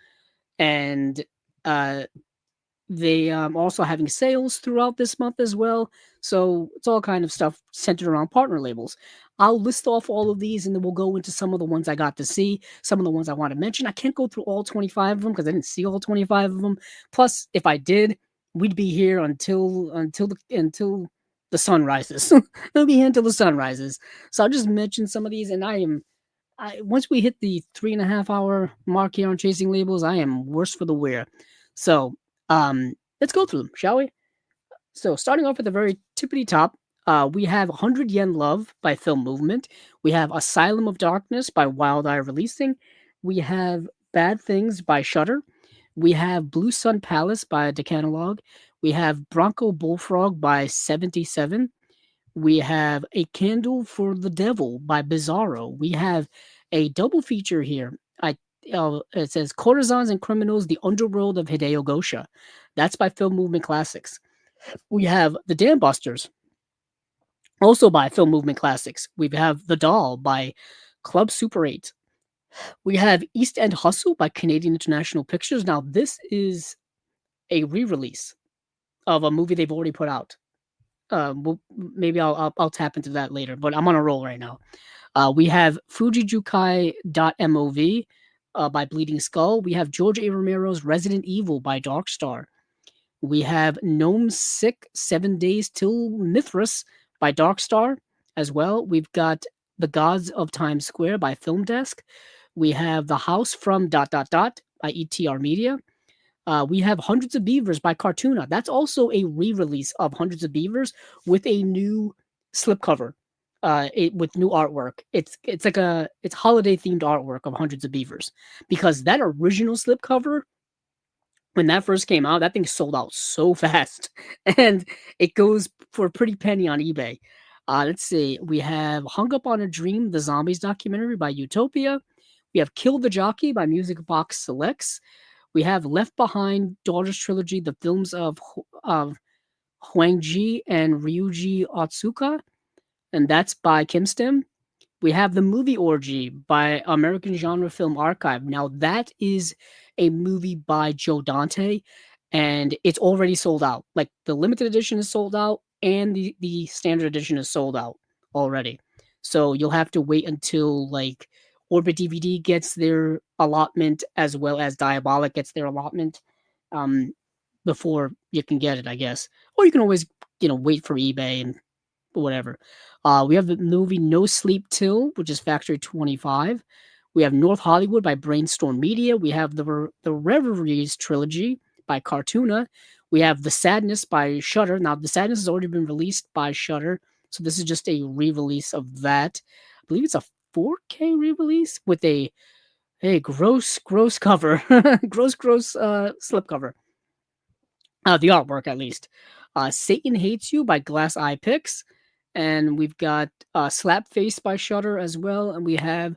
and uh they also having sales throughout this month as well. So it's all kind of stuff centered around partner labels. I'll list off all of these and then we'll go into some of the ones I got to see, some of the ones I want to mention. I can't go through all 25 of them because I didn't see all 25 of them. Plus, if I did, we'd be here until the sun rises. We'll be here until the sun rises. So I'll just mention some of these, and once we hit the 3.5 hour mark here on Chasing Labels, I am worse for the wear. So let's go through them, shall we? So starting off at the very tippity top, we have 100 Yen Love by Film Movement. We have Asylum of Darkness by Wild Eye Releasing. We have Bad Things by Shudder. We have Blue Sun Palace by Dekanalog. We have Bronco Bullfrog by 77. We have A Candle for the Devil by Bizarro. We have a double feature here. It says Courtesans and Criminals, The Underworld of Hideo Gosha. That's by Film Movement Classics. We have The Dam Busters, also by Film Movement Classics. We have The Doll by Club Super 8. We have East End Hustle by Canadian International Pictures. Now, this is a re-release of a movie they've already put out. Maybe I'll tap into that later, but I'm on a roll right now. We have Fujijukai.mov by Bleeding Skull. We have George A. Romero's Resident Evil by Darkstar. We have Gnome Sick 7 Days Till Mithras by Darkstar as well. We've got The Gods of Times Square by Film Desk. We have The House from by ETR Media. We have Hundreds of Beavers by Cartoona. That's also a re-release of Hundreds of Beavers with a new slipcover, with new artwork. It's holiday themed artwork of Hundreds of Beavers, because that original slipcover, when that first came out, that thing sold out so fast, and it goes for a pretty penny on eBay. Let's see. We have Hung Up on a Dream, the Zombies documentary by Utopia. We have Kill the Jockey by Music Box Selects. We have Left Behind, Daughters Trilogy, the films of Huang Ji and Ryuji Otsuka, and that's by Kimstem. We have The Movie Orgy by American Genre Film Archive. Now, that is a movie by Joe Dante, and it's already sold out. Like, the limited edition is sold out, and the standard edition is sold out already. So you'll have to wait until, like, Orbit DVD gets their allotment, as well as Diabolic gets their allotment, um, before you can get it, I guess. Or you can always, wait for eBay and whatever. We have the movie No Sleep Till, which is Factory 25. We have North Hollywood by Brainstorm Media. We have the Reveries trilogy by Cartoona. We have The Sadness by Shudder. Now, The Sadness has already been released by Shudder, so this is just a re-release of that. I believe it's a 4K re-release with a gross cover, gross slip cover. The artwork, at least. Satan Hates You by Glass Eye Picks. And we've got Slapface by Shudder as well. And we have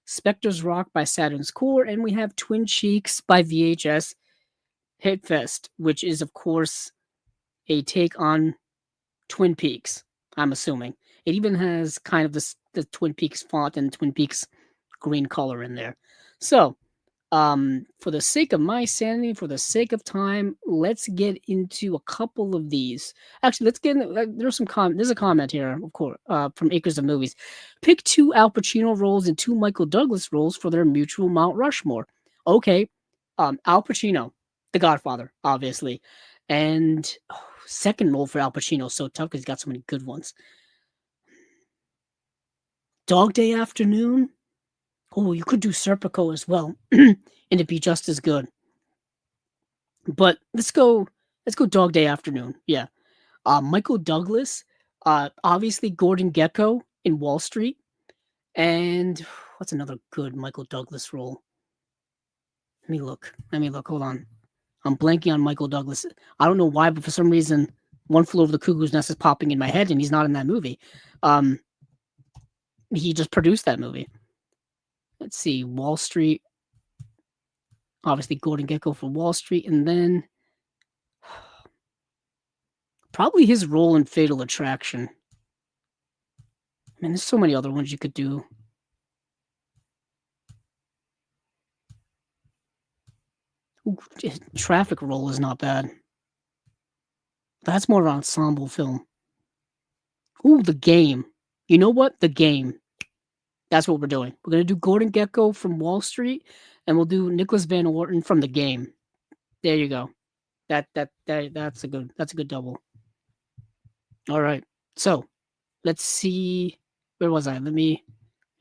Spectre's Rock by Saturn's Core. And we have Twin Cheeks by VHS Hitfest, which is, of course, a take on Twin Peaks, I'm assuming. It even has kind of the Twin Peaks font and Twin Peaks green color in there. So, for the sake of my sanity, for the sake of time, let's get into a couple of these. Actually, let's get in, there's a comment here, of course, from Acres of Movies. Pick 2 Al Pacino roles and 2 Michael Douglas roles for their mutual Mount Rushmore. Okay, Al Pacino, The Godfather, obviously, and second role for Al Pacino, so tough because he's got so many good ones. Dog Day Afternoon. Oh, you could do Serpico as well, and it'd be just as good. But let's go Dog Day Afternoon. Yeah. Michael Douglas, obviously Gordon Gekko in Wall Street. And what's another good Michael Douglas role? Let me look. Hold on. I'm blanking on Michael Douglas. I don't know why, but for some reason, One Flew Over the Cuckoo's Nest is popping in my head, and he's not in that movie. He just produced that movie. Let's see, Wall Street. Obviously, Gordon Gekko for Wall Street, and then probably his role in Fatal Attraction. Man, there's so many other ones you could do. Ooh, Traffic role is not bad. That's more of an ensemble film. Ooh, The Game. You know what? The Game. That's what we're doing. We're gonna do Gordon Gekko from Wall Street, and we'll do Nicholas Van Orton from The Game. There you go. That's a good double. All right. So let's see. Where was I? Let me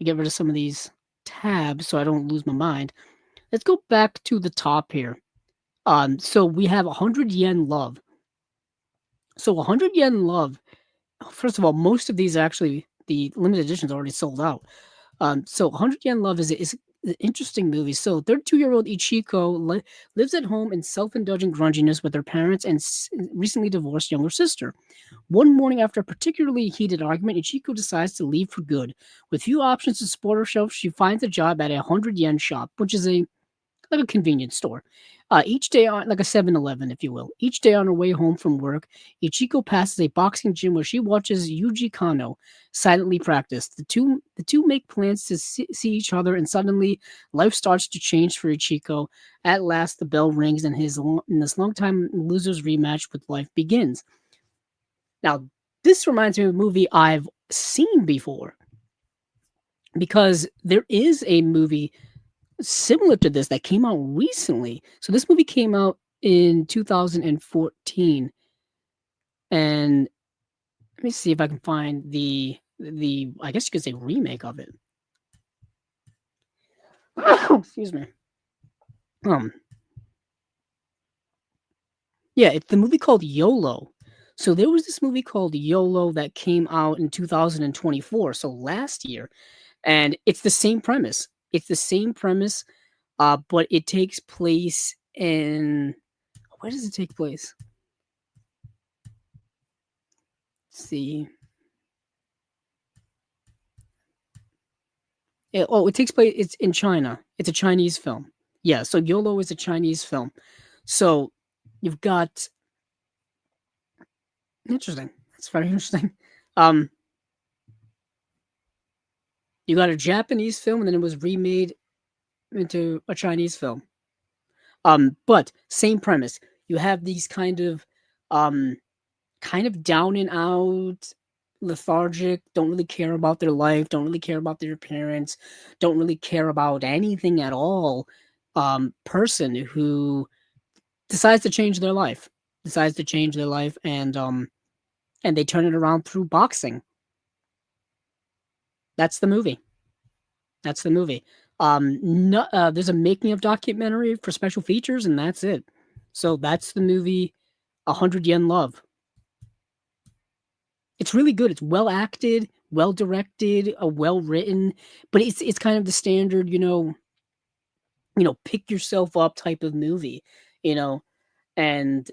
get rid of some of these tabs so I don't lose my mind. Let's go back to the top here. So we have 100 Yen Love. So 100 Yen Love. First of all, most of these actually, the limited editions already sold out. So 100 Yen Love is an interesting movie. So 32-year-old Ichiko lives at home in self-indulgent grunginess with her parents and recently divorced younger sister. One morning after a particularly heated argument, Ichiko decides to leave for good. With few options to support herself, she finds a job at a 100 yen shop, which is like a convenience store. Each day on, like a 7-Eleven, if you will. Each day on her way home from work, Ichiko passes a boxing gym where she watches Yuji Kano silently practice. The two make plans to see each other, and suddenly life starts to change for Ichiko. At last, the bell rings, and this long-time loser's rematch with life begins. Now, this reminds me of a movie I've seen before, because there is a movie similar to this that came out recently. So this movie came out in 2014, and let me see if I can find the I guess you could say remake of it. Excuse me. Um, yeah, it's the movie called YOLO. So there was this movie called YOLO that came out in 2024, so last year, and it's the same premise. It's the same premise, but it takes place in where does it take place? Let's see. It takes place. It's in China. It's a Chinese film. Yeah, so YOLO is a Chinese film. So you've got interesting. That's very interesting. Um, you got a Japanese film, and then it was remade into a Chinese film. But same premise. You have these um, kind of down and out, lethargic, don't really care about their life, don't really care about their parents, don't really care about anything at all. Person who decides to change their life, decides to change their life, and they turn it around through boxing. That's the movie. That's the movie. No, there's a making of documentary for special features, and that's it. So that's the movie, 100 Yen Love. It's really good. It's well acted, well directed, well written, but it's kind of the standard, pick yourself up type of movie, you know, and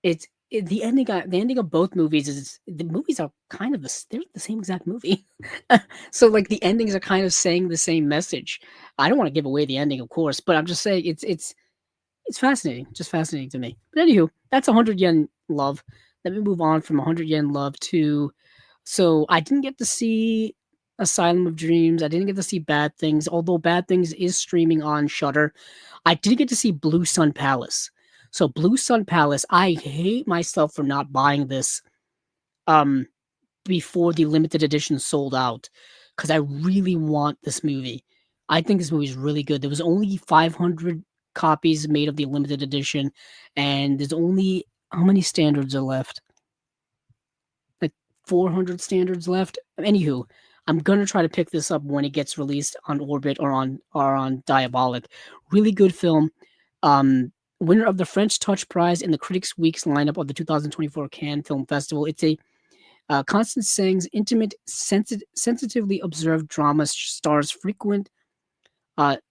the ending of both movies is the movies are kind of they're the same exact movie. So like the endings are kind of saying the same message. I don't want to give away the ending, of course, but I'm just saying it's fascinating, just fascinating to me. But anywho, that's 100 Yen Love. Let me move on from 100 Yen Love to so I didn't get to see Asylum of Dreams. I didn't get to see Bad Things, although Bad Things is streaming on Shudder. I did get to see Blue Sun Palace. So Blue Sun Palace, I hate myself for not buying this um before the limited edition sold out because I really want this movie. I think this movie is really good. There was only 500 copies made of the limited edition, and there's only how many standards are left? Like 400 standards left. Anywho, I'm gonna try to pick this up when it gets released on Orbit or on Diabolic. Really good film. Winner of the French Touch Prize in the Critics Week's lineup of the 2024 Cannes Film Festival. It's a Constance Sang's intimate, sensitively observed drama stars frequent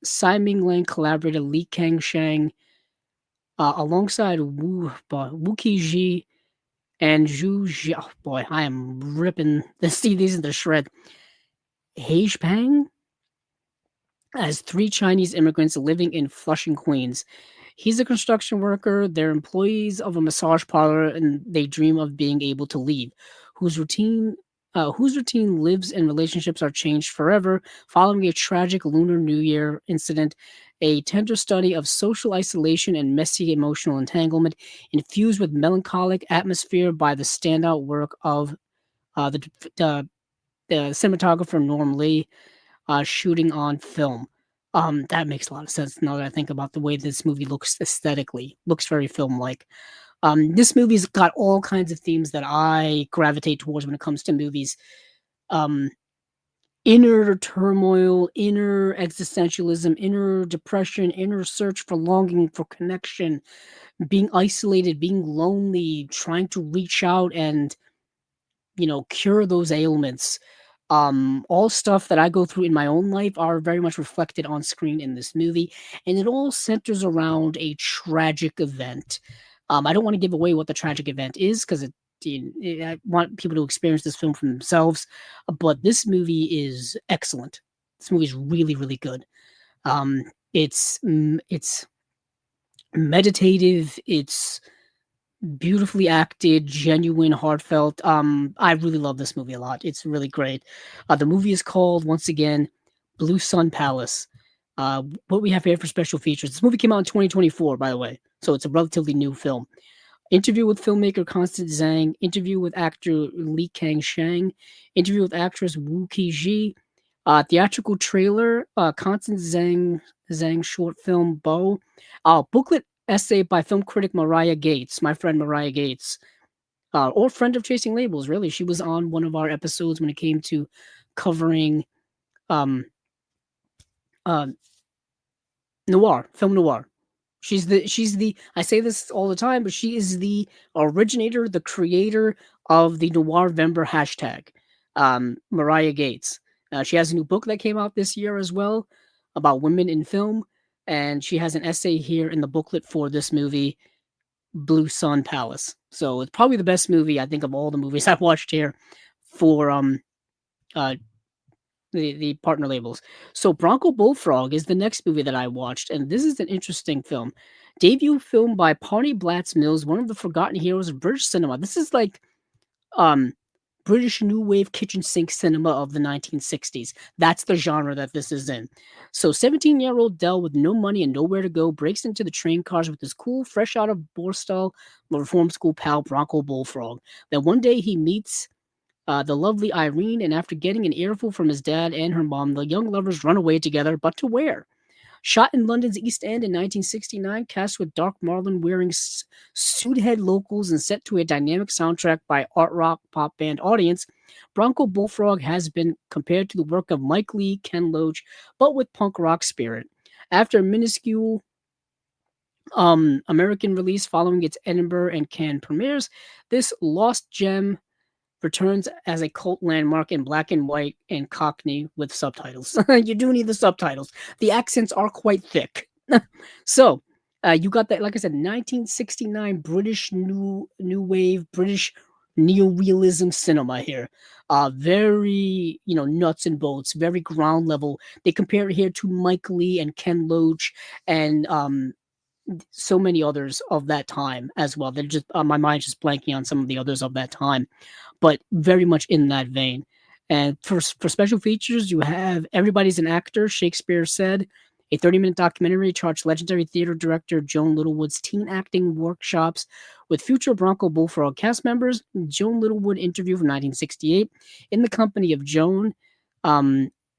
Tsai Ming Lang collaborator Li Kang Shang alongside Wu Ji and Zhu Jia. Oh boy, I am ripping these into shred. Hage Pang as three Chinese immigrants living in Flushing, Queens. He's a construction worker. They're employees of a massage parlor, and they dream of being able to leave. Whose routine, whose routine lives and relationships are changed forever following a tragic Lunar New Year incident. A tender study of social isolation and messy emotional entanglement, infused with melancholic atmosphere by the standout work of uh, the, the the cinematographer Norm Lee shooting on film. That makes a lot of sense now that I think about the way this movie looks aesthetically. Looks very film-like. This movie's got all kinds of themes that I gravitate towards when it comes to movies. Um, Inner turmoil, inner existentialism, inner depression, inner search for longing, for connection, being isolated, being lonely, trying to reach out and cure those ailments. All stuff that I go through in my own life are very much reflected on screen in this movie, and it all centers around a tragic event. I don't want to give away what the tragic event is because I want people to experience this film for themselves. But this movie is excellent. This movie is really, really good. Um, it's meditative. It's beautifully acted, genuine, heartfelt. I really love this movie a lot. It's really great. The movie is called once again Blue Sun Palace. What we have here for special features. This movie came out in 2024, by the way, so it's a relatively new film. Interview with filmmaker Constance Zhang. Interview with actor Li Kang Shang. Interview with actress Wu Ji. Theatrical trailer. Constance Zhang short film Bo. Booklet essay by film critic Mariah Gates, my friend Mariah Gates, or friend of Chasing Labels. Really, she was on one of our episodes when it came to covering um, uh, noir, film noir. She's the I say this all the time, but she is the originator, the creator of the Noirvember hashtag. Mariah Gates. She has a new book that came out this year as well about women in film, and she has an essay here in the booklet for this movie, Blue Sun Palace. So it's probably the best movie I think of all the movies I've watched here for uh the partner labels. So Bronco Bullfrog is the next movie that I watched, and this is an interesting film. Debut film by Pawnee Blatz Mills, one of the forgotten heroes of British cinema. This is like um British new wave kitchen sink cinema of the 1960s. That's the genre that this is in. So 17-year-old Dell with no money and nowhere to go breaks into the train cars with his cool, fresh out of Borstal reform school pal Bronco Bullfrog. Then one day he meets the lovely Irene, and after getting an earful from his dad and her mom, the young lovers run away together, but to where? Shot in London's East End in 1969, cast with Dark Marlin wearing suit-head locals and set to a dynamic soundtrack by art rock pop band Audience, Bronco Bullfrog has been compared to the work of Mike Lee, Ken Loach, but with punk rock spirit. After a minuscule American release following its Edinburgh and Cannes premieres, this lost gem returns as a cult landmark in black and white and Cockney with subtitles. You do need the subtitles. The accents are quite thick. So, you got that, like I said, 1969 British new wave, British neo-realism cinema here. Very, nuts and bolts, very ground level. They compare it here to Mike Lee and Ken Loach and so many others of that time as well. They're just my mind's just blanking on some of the others of that time, but very much in that vein. And for special features, you have Everybody's an Actor, Shakespeare Said, a 30-minute documentary charged legendary theater director Joan Littlewood's teen acting workshops with future Bronco Bullfrog cast members. Joan Littlewood interview from 1968 in the company of Joan.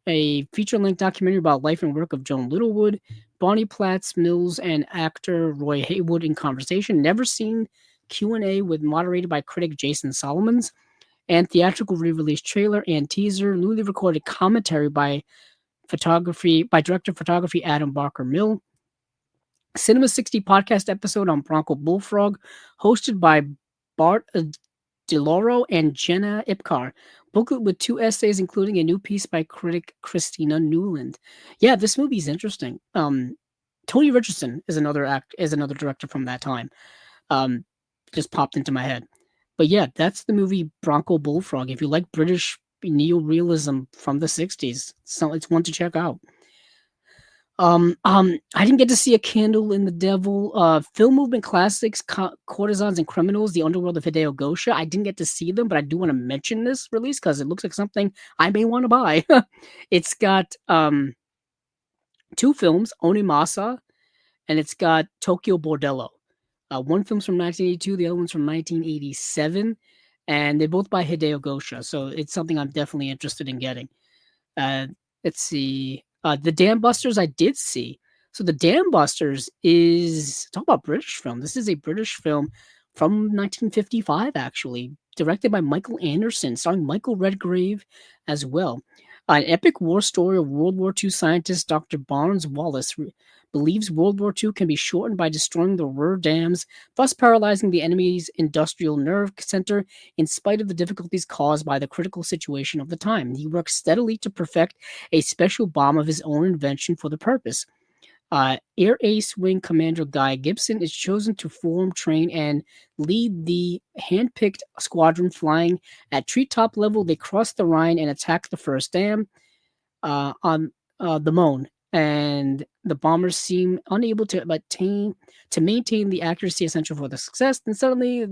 A feature-length documentary about life and work of Joan Littlewood. Bonnie Platts Mills and actor Roy Haywood in conversation. Never seen Q&A with moderated by critic Jason Solomons, and theatrical re-release trailer and teaser. Newly recorded commentary by director of photography Adam Barker Mill. Cinema 60 podcast episode on Bronco Bullfrog, hosted by Bart DeLauro and Jenna Ipcar. Booklet with 2 essays, including a new piece by critic Christina Newland. Yeah, this movie's interesting. Tony Richardson is another director from that time. Just popped into my head. But yeah, that's the movie Bronco Bullfrog. If you like British neo-realism from the 60s, it's one to check out. I didn't get to see A Candle in the Devil, Film Movement Classics, Courtesans and Criminals, The Underworld of Hideo Gosha. I didn't get to see them, but I do want to mention this release because it looks like something I may want to buy. It's got 2 films, Onimasa, and it's got Tokyo Bordello. One film's from 1982, the other one's from 1987, and they're both by Hideo Gosha, so it's something I'm definitely interested in getting. Let's see. The Dam Busters I did see. So The Dam Busters is, talk about British film. This is a British film from 1955, actually, directed by Michael Anderson, starring Michael Redgrave as well. An epic war story of World War II scientist Dr. Barnes Wallace believes World War II can be shortened by destroying the Ruhr dams, thus paralyzing the enemy's industrial nerve center in spite of the difficulties caused by the critical situation of the time. He works steadily to perfect a special bomb of his own invention for the purpose. Air Ace Wing Commander Guy Gibson is chosen to form, train, and lead the hand-picked squadron flying at treetop level. They cross the Rhine and attack the first dam on the Moan, and the bombers seem unable to maintain the accuracy essential for the success. Then suddenly,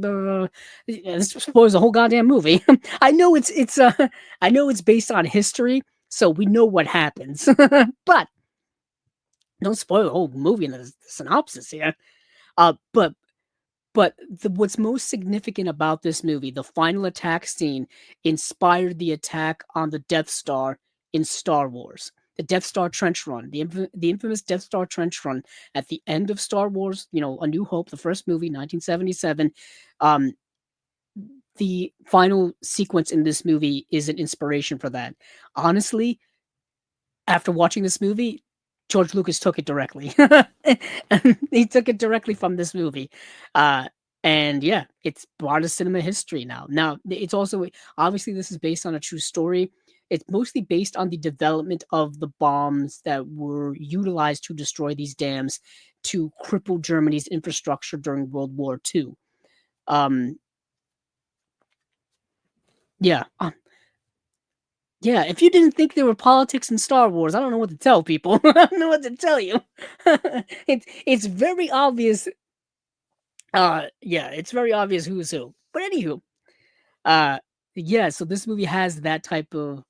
this spoils the whole goddamn movie. I know it's based on history, so we know what happens, but don't spoil the whole movie in the synopsis here. But what's most significant about this movie, the final attack scene inspired the attack on the Death Star in Star Wars. Death Star trench run, the infamous Death Star trench run at the end of Star Wars, A New Hope, the first movie, 1977. Um, the final sequence in this movie is an inspiration for that. Honestly, after watching this movie, George Lucas took it directly. He took it directly from this movie. Uh, and yeah, it's part of cinema history now. Now, it's also obviously this is based on a true story. It's mostly based on the development of the bombs that were utilized to destroy these dams to cripple Germany's infrastructure during World War II. Um, yeah, yeah, if you didn't think there were politics in Star Wars, I don't know what to tell people. I don't know what to tell you. It's very obvious. Yeah, it's very obvious who's who. But anywho, uh, yeah. So this movie has that type of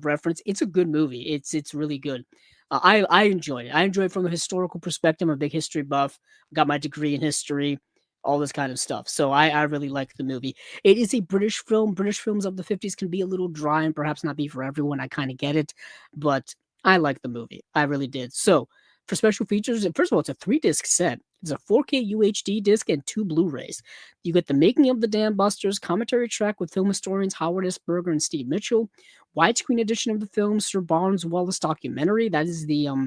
reference. It's a good movie. It's really good. I enjoyed it. I enjoyed it from a historical perspective. I'm a big history buff. Got my degree in history, all this kind of stuff. So I really like the movie. It is a British film. British films of the 50s can be a little dry and perhaps not be for everyone. I kind of get it, but I like the movie. I really did. So for special features, first of all, it's a 3-disc set. It's a 4K UHD disc and 2 Blu-rays. You get the making of the Dam Busters, commentary track with film historians Howard S. Berger and Steve Mitchell, widescreen edition of the film, Sir Barnes Wallace documentary. That is I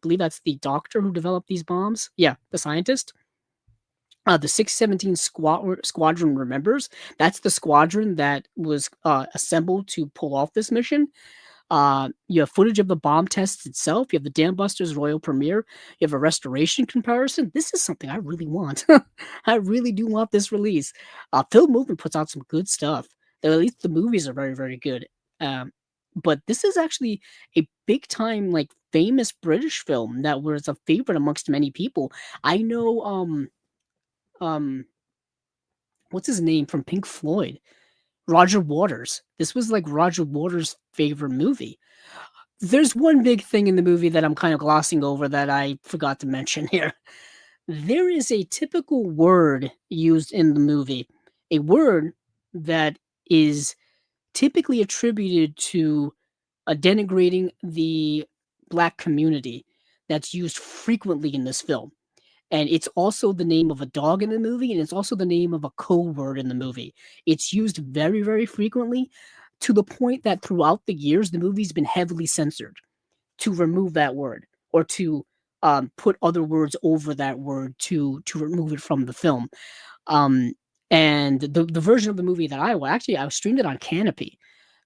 believe that's the doctor who developed these bombs. Yeah, the scientist. The 617 Squadron Remembers. That's the squadron that was assembled to pull off this mission. You have footage of the bomb tests itself. You have the Dam Busters Royal Premiere. You have a restoration comparison. This is something I really want. I really do want this release. Film Movement puts out some good stuff. At least the movies are very, very good. But this is actually a big time, like famous British film that was a favorite amongst many people. I know. Um, what's his name from Pink Floyd? Roger Waters. This was like Roger Waters' favorite movie. There's one big thing in the movie that I'm kind of glossing over that I forgot to mention here. There is a typical word used in the movie, a word that is typically attributed to denigrating the black community that's used frequently in this film. And it's also the name of a dog in the movie, and it's also the name of a code word in the movie. It's used very, very frequently to the point that throughout the years, the movie's been heavily censored to remove that word or to put other words over that word to remove it from the film. Um, and the version of the movie that I streamed it on Canopy.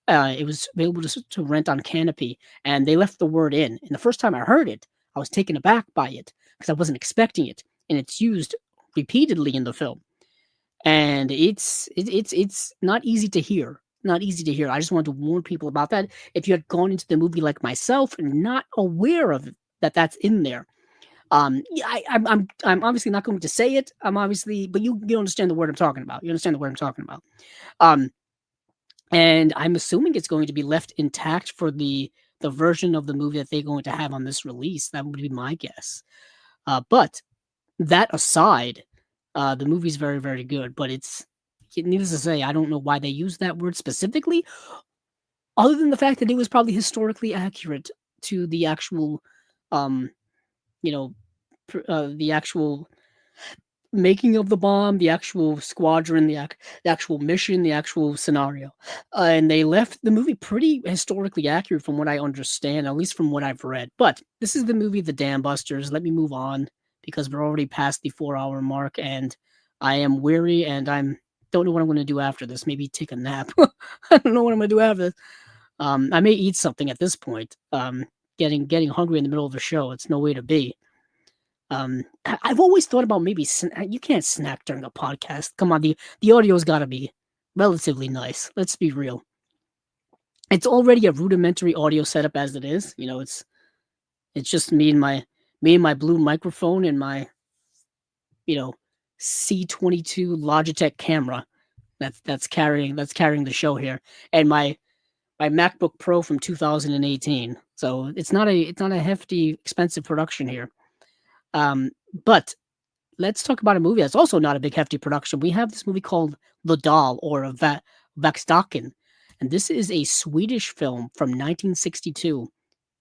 It was available to rent on Canopy, and they left the word in. And the first time I heard it, I was taken aback by it because I wasn't expecting it, and it's used repeatedly in the film. And it's not easy to hear. Not easy to hear. I just wanted to warn people about that. If you had gone into the movie like myself and not aware of that, that's in there. Yeah, I'm obviously not going to say it. But you understand the word I'm talking about. You understand the word I'm talking about. Um, and I'm assuming it's going to be left intact for the version of the movie that they're going to have on this release. That would be my guess. But that aside, the movie's very, very good. But needless to say, I don't know why they use that word specifically, other than the fact that it was probably historically accurate to the actual, um, you know, the actual making of the bomb, the actual squadron, the actual mission, the actual scenario. And they left the movie pretty historically accurate from what I understand, at least from what I've read. But this is the movie The Dam Busters. Let me move on because we're already past the 4-hour mark and I am weary and don't know what I'm going to do after this. Maybe take a nap. I don't know what I'm going to do after this. I may eat something at this point. Getting hungry in the middle of a show. It's no way to be. I've always thought about maybe you can't snack during a podcast. Come on, the audio's got to be relatively nice. Let's be real. It's already a rudimentary audio setup as it is. It's just me and my blue microphone and my C22 Logitech camera that's carrying the show here, and my MacBook Pro from 2018. So it's not a hefty, expensive production here. But let's talk about a movie that's also not a big, hefty production. We have this movie called The Doll or Vaxdaken, and this is a Swedish film from 1962.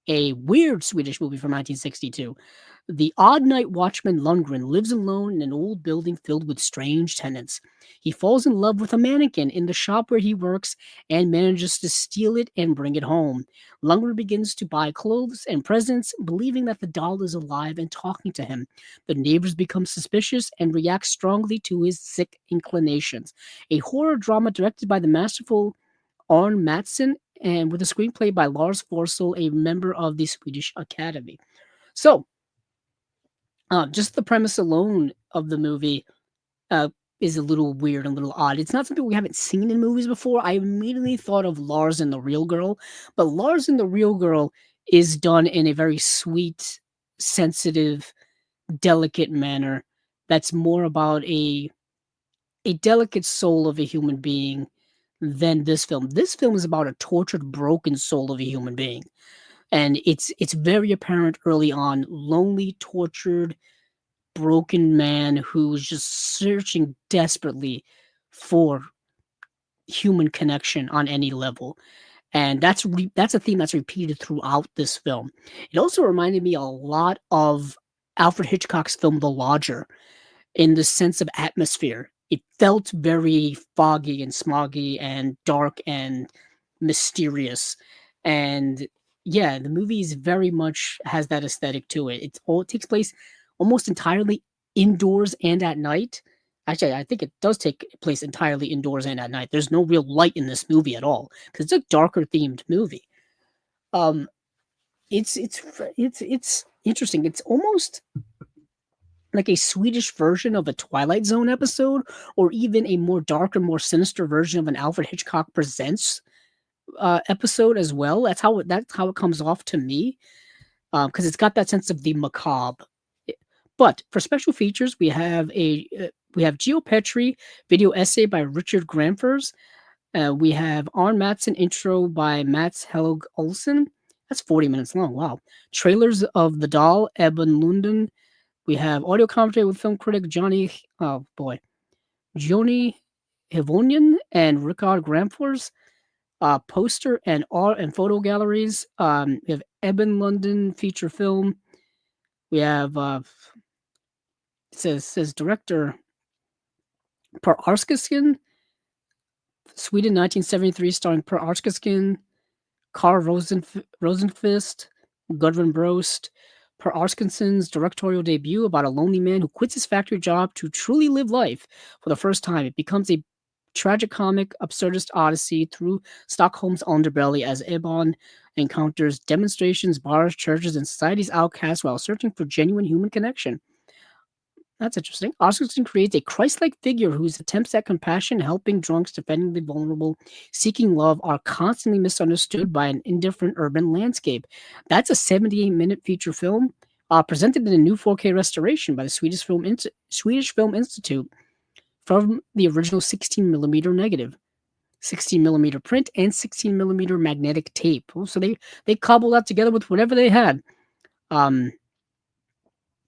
a weird Swedish movie from 1962. The odd night watchman Lundgren lives alone in an old building filled with strange tenants. He falls in love with a mannequin in the shop where he works and manages to steal it and bring it home. Lundgren begins to buy clothes and presents, believing that the doll is alive and talking to him. The neighbors become suspicious and react strongly to his sick inclinations. A horror drama directed by the masterful Arn Mattsson and with a screenplay by Lars Forsell, a member of the Swedish Academy. So, just the premise alone of the movie uh, is a little weird and a little odd. It's not something we haven't seen in movies before. I immediately thought of Lars and the Real Girl, but Lars and the Real Girl is done in a very sweet, sensitive, delicate manner that's more about a delicate soul of a human being than this film. This film is about a tortured, broken soul of a human being. And it's very apparent early on, lonely, tortured, broken man who's just searching desperately for human connection on any level. And that's a theme that's repeated throughout this film. It also reminded me a lot of Alfred Hitchcock's film The Lodger in the sense of atmosphere. It felt very foggy and smoggy and dark and mysterious. And yeah, the movie is very much has that aesthetic to it. It takes place almost entirely indoors and at night. Actually, I think it does take place entirely indoors and at night. There's no real light in this movie at all because it's a darker themed movie. Um, it's interesting. It's almost like a Swedish version of a Twilight Zone episode, or even a more darker, more sinister version of an Alfred Hitchcock Presents episode as well. That's how it comes off to me, because it's got that sense of the macabre. But for special features, we have Geo Petri video essay by Richard Gramfers. We have Arn Mattsson intro by Mats Helg Olsen. That's 40 minutes long. Wow. Trailers of The Doll, Eben Lunden. We have audio commentary with film critic Joni Hevonian and Rickard Gramfors. Poster and art and photo galleries. We have Eben London feature film. We have it says director Per Arskiskin, Sweden 1973, starring Per Arskiskin, Carl Rosenqvist, Gudrun Brost. Per Arskinson's directorial debut about a lonely man who quits his factory job to truly live life for the first time. It becomes a tragicomic, absurdist odyssey through Stockholm's underbelly as Ebon encounters demonstrations, bars, churches, and society's outcasts while searching for genuine human connection. That's interesting. Oscarson creates a Christ-like figure whose attempts at compassion, helping drunks, defending the vulnerable, seeking love are constantly misunderstood by an indifferent urban landscape. That's a 78-minute feature film presented in a new 4K restoration by the Swedish Film Institute from the original 16mm negative, 16mm print, and 16mm magnetic tape. So they cobbled that together with whatever they had. And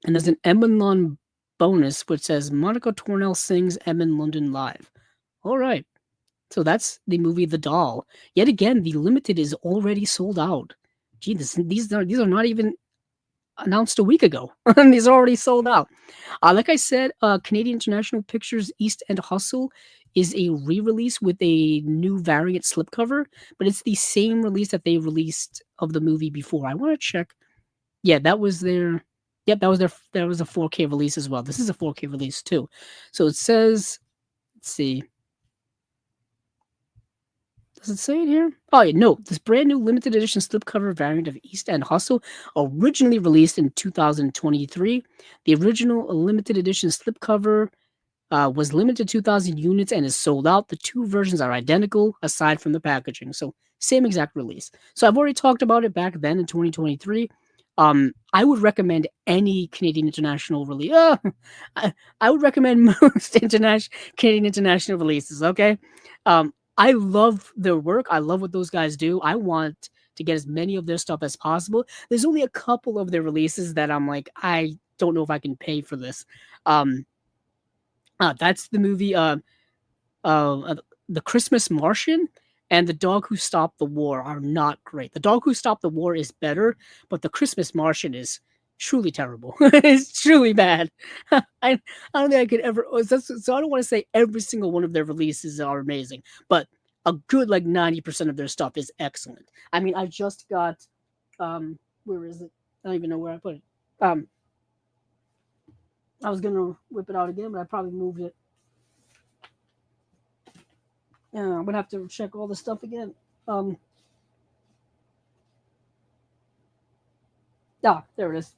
there's an Emmenlund bonus which says Monica Tornell sings Emmen London live. All right. So that's the movie The Doll. Yet again, the limited is already sold out. Gee, these are not even announced a week ago. And these are already sold out. Like I said, Canadian International Pictures East End Hustle is a re-release with a new variant slipcover, but it's the same release that they released of the movie before. I want to check. Yeah, that was their. Yep, that was a 4K release as well. This is a 4K release too. So it says, let's see. Does it say it here? Oh, yeah, no. This brand new limited edition slipcover variant of East End Hustle, originally released in 2023. The original limited edition slipcover was limited to 2,000 units and is sold out. The two versions are identical aside from the packaging. So same exact release. So I've already talked about it back then in 2023. I would recommend any Canadian International release. I would recommend most Canadian International releases. Okay, I love their work. I love what those guys do. I want to get as many of their stuff as possible. There's only a couple of their releases that I'm like, I don't know if I can pay for this. That's the movie, The Christmas Martian and The Dog Who Stopped the War are not great. The Dog Who Stopped the War is better, but The Christmas Martian is truly terrible. It's truly bad. I don't think I could ever. So I don't want to say every single one of their releases are amazing, but a good like 90% of their stuff is excellent. I mean, I just got where is it? I don't even know where I put it. I was gonna whip it out again, but I probably moved it. Yeah, I'm gonna have to check all the stuff again. There it is.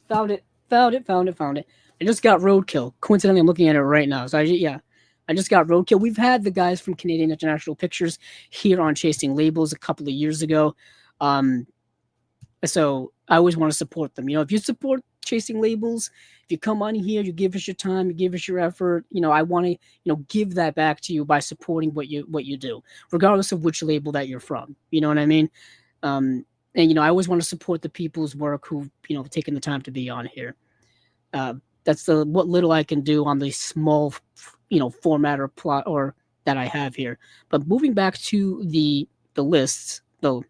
Found it. I just got Roadkill. Coincidentally, I'm looking at it right now. So I just got Roadkill. We've had the guys from Canadian International Pictures here on Chasing Labels a couple of years ago. So I always want to support them. If you support Chasing Labels, if you come on here, you give us your time, you give us your effort. I want to, give that back to you by supporting what you do, regardless of which label that you're from. You know what I mean? And I always want to support the people's work who've taken the time to be on here. That's what little I can do on the small, format or plot or that I have here. But moving back to the lists, the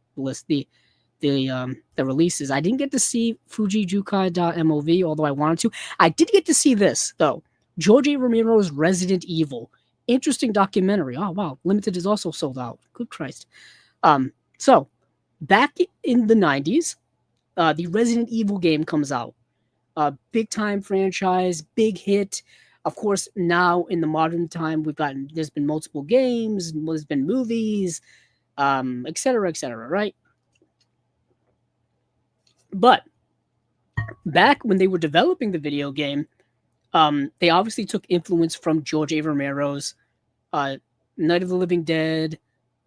releases, I didn't get to see Fujijukai.mov, although I wanted to. I did get to see this though, George A. Romero's Resident Evil. Interesting documentary. Oh wow, Limited is also sold out. Good Christ. So back in the 90s, the Resident Evil game comes out. Big time franchise, big hit. Of course, now in the modern time, there's been multiple games, there's been movies, et cetera, right? But back when they were developing the video game, they obviously took influence from George A. Romero's Night of the Living Dead,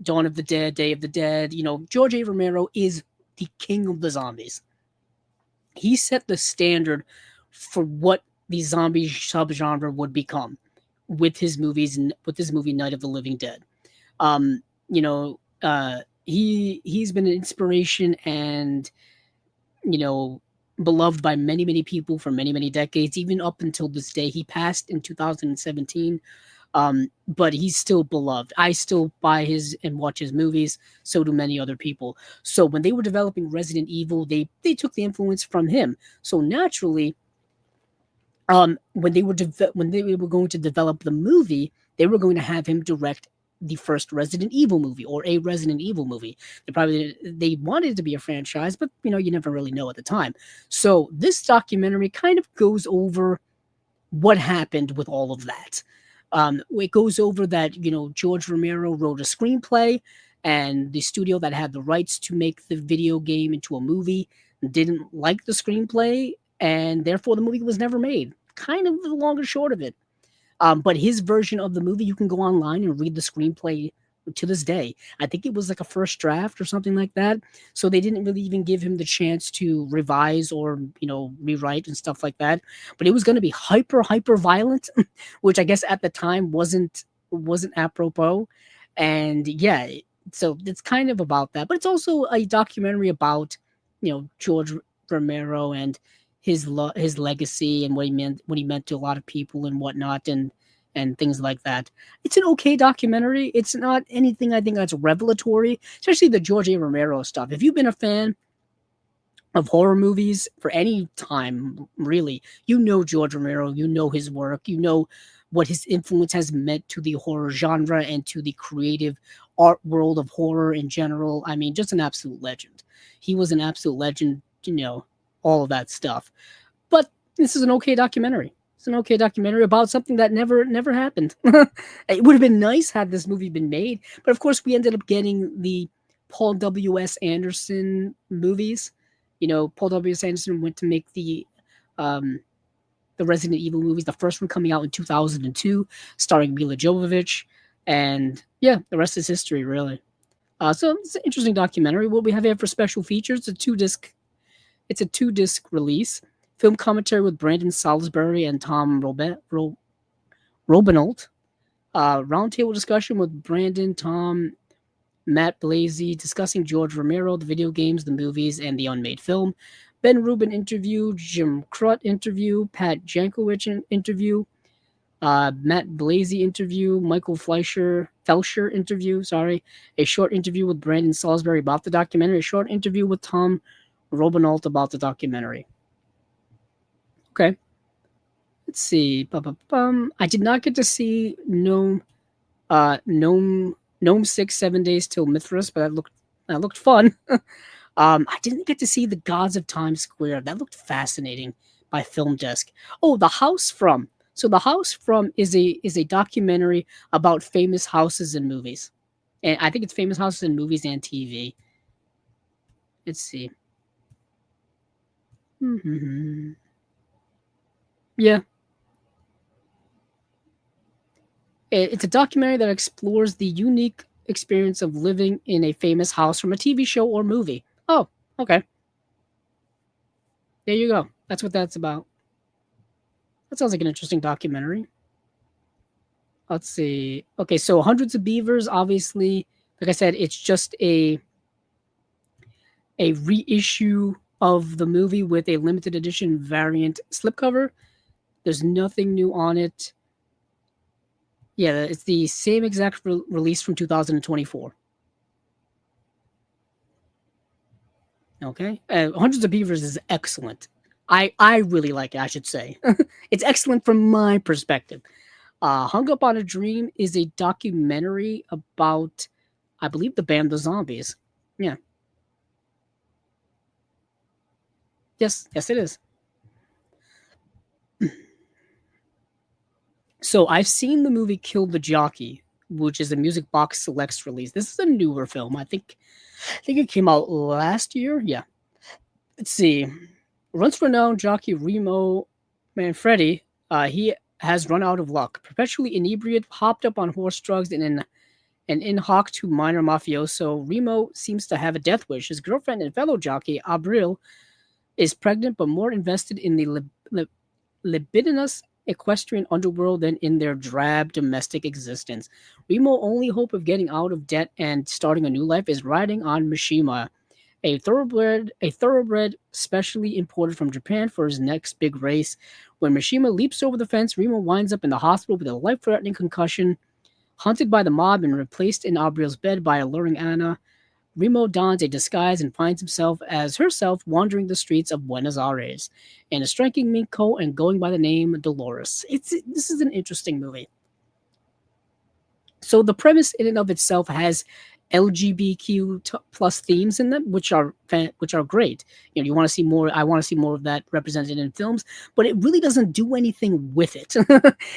Dawn of the Dead, Day of the Dead. George A. Romero is the king of the zombies. He set the standard for what the zombie subgenre would become with his movies and with his movie Night of the Living Dead. He's been an inspiration and beloved by many, many people for many, many decades, even up until this day. He passed in 2017. But he's still beloved. I still buy his and watch his movies. So do many other people. So when they were developing Resident Evil, they took the influence from him. So naturally, when they were going to develop the movie, they were going to have him direct the first Resident Evil movie or a Resident Evil movie. They wanted it to be a franchise, but you never really know at the time. So this documentary kind of goes over what happened with all of that. It goes over that, George Romero wrote a screenplay and the studio that had the rights to make the video game into a movie didn't like the screenplay and therefore the movie was never made. Kind of the long and short of it. But his version of the movie, you can go online and read the screenplay to this day. I think it was like a first draft or something like that. So they didn't really even give him the chance to revise or, rewrite and stuff like that. But it was going to be hyper violent, which I guess at the time wasn't apropos. And yeah, so it's kind of about that. But it's also a documentary about, George Romero and his legacy and what he meant to a lot of people and whatnot and things like that. It's an okay documentary. It's not anything I think that's revelatory, especially the George A. Romero stuff. If you've been a fan of horror movies for any time, really, George Romero, his work, what his influence has meant to the horror genre and to the creative art world of horror in general. I mean, just an absolute legend. He was an absolute legend, all of that stuff. But this is an okay documentary. It's an okay documentary about something that never happened. It would have been nice had this movie been made, but of course we ended up getting the Paul W.S. Anderson movies. Paul W.S. Anderson went to make the Resident Evil movies. The first one coming out in 2002, starring Mila Jovovich, and yeah, the rest is history, really. So it's an interesting documentary. What we have here for special features, it's a two-disc release. Film commentary with Brandon Salisbury and Tom Robinault. Roundtable discussion with Brandon, Tom, Matt Blasey, discussing George Romero, the video games, the movies, and the unmade film. Ben Rubin interview, Jim Crut interview, Pat Jankowicz interview. Matt Blasey interview, Michael Felsher interview, sorry, a short interview with Brandon Salisbury about the documentary, a short interview with Tom Robinault about the documentary. Okay. Let's see. I did not get to see Gnome 6 7 Days Till Mithras, but that looked fun. I didn't get to see The Gods of Times Square. That looked fascinating by Film Desk. Oh, The House From. So The House From is a documentary about famous houses in movies. And I think it's famous houses in movies and TV. Let's see. Mm-hmm. Yeah. It's a documentary that explores the unique experience of living in a famous house from a TV show or movie. Oh, okay. There you go. That's what that's about. That sounds like an interesting documentary. Let's see. Okay, so Hundreds of Beavers, obviously, like I said, it's just a reissue of the movie with a limited edition variant slipcover. There's nothing new on it. Yeah, it's the same exact release from 2024. Okay, Hundreds of Beavers is excellent. I really like it. I should say, it's excellent from my perspective. Hung Up on a Dream is a documentary about, I believe, the band The Zombies. Yeah. Yes, it is. So I've seen the movie Kill the Jockey, which is a Music Box Selects release. This is a newer film. I think it came out last year. Yeah. Let's see. Once renowned jockey Remo Manfredi, he has run out of luck. Perpetually inebriated, hopped up on horse drugs, and in hoc to minor mafioso, Remo seems to have a death wish. His girlfriend and fellow jockey, Abril, is pregnant but more invested in the libidinous equestrian underworld than in their drab domestic existence. Remo's only hope of getting out of debt and starting a new life is riding on Mishima, a thoroughbred specially imported from Japan for his next big race. When Mishima leaps over the fence, Remo winds up in the hospital with a life-threatening concussion, hunted by the mob and replaced in Abril's bed by alluring Anna. Remo dons a disguise and finds himself as herself wandering the streets of Buenos Aires, and a striking Minko and going by the name Dolores. This is an interesting movie. So the premise in and of itself has LGBTQ plus themes in them, which are great. You know, you want to see more. I want to see more of that represented in films, but it really doesn't do anything with it.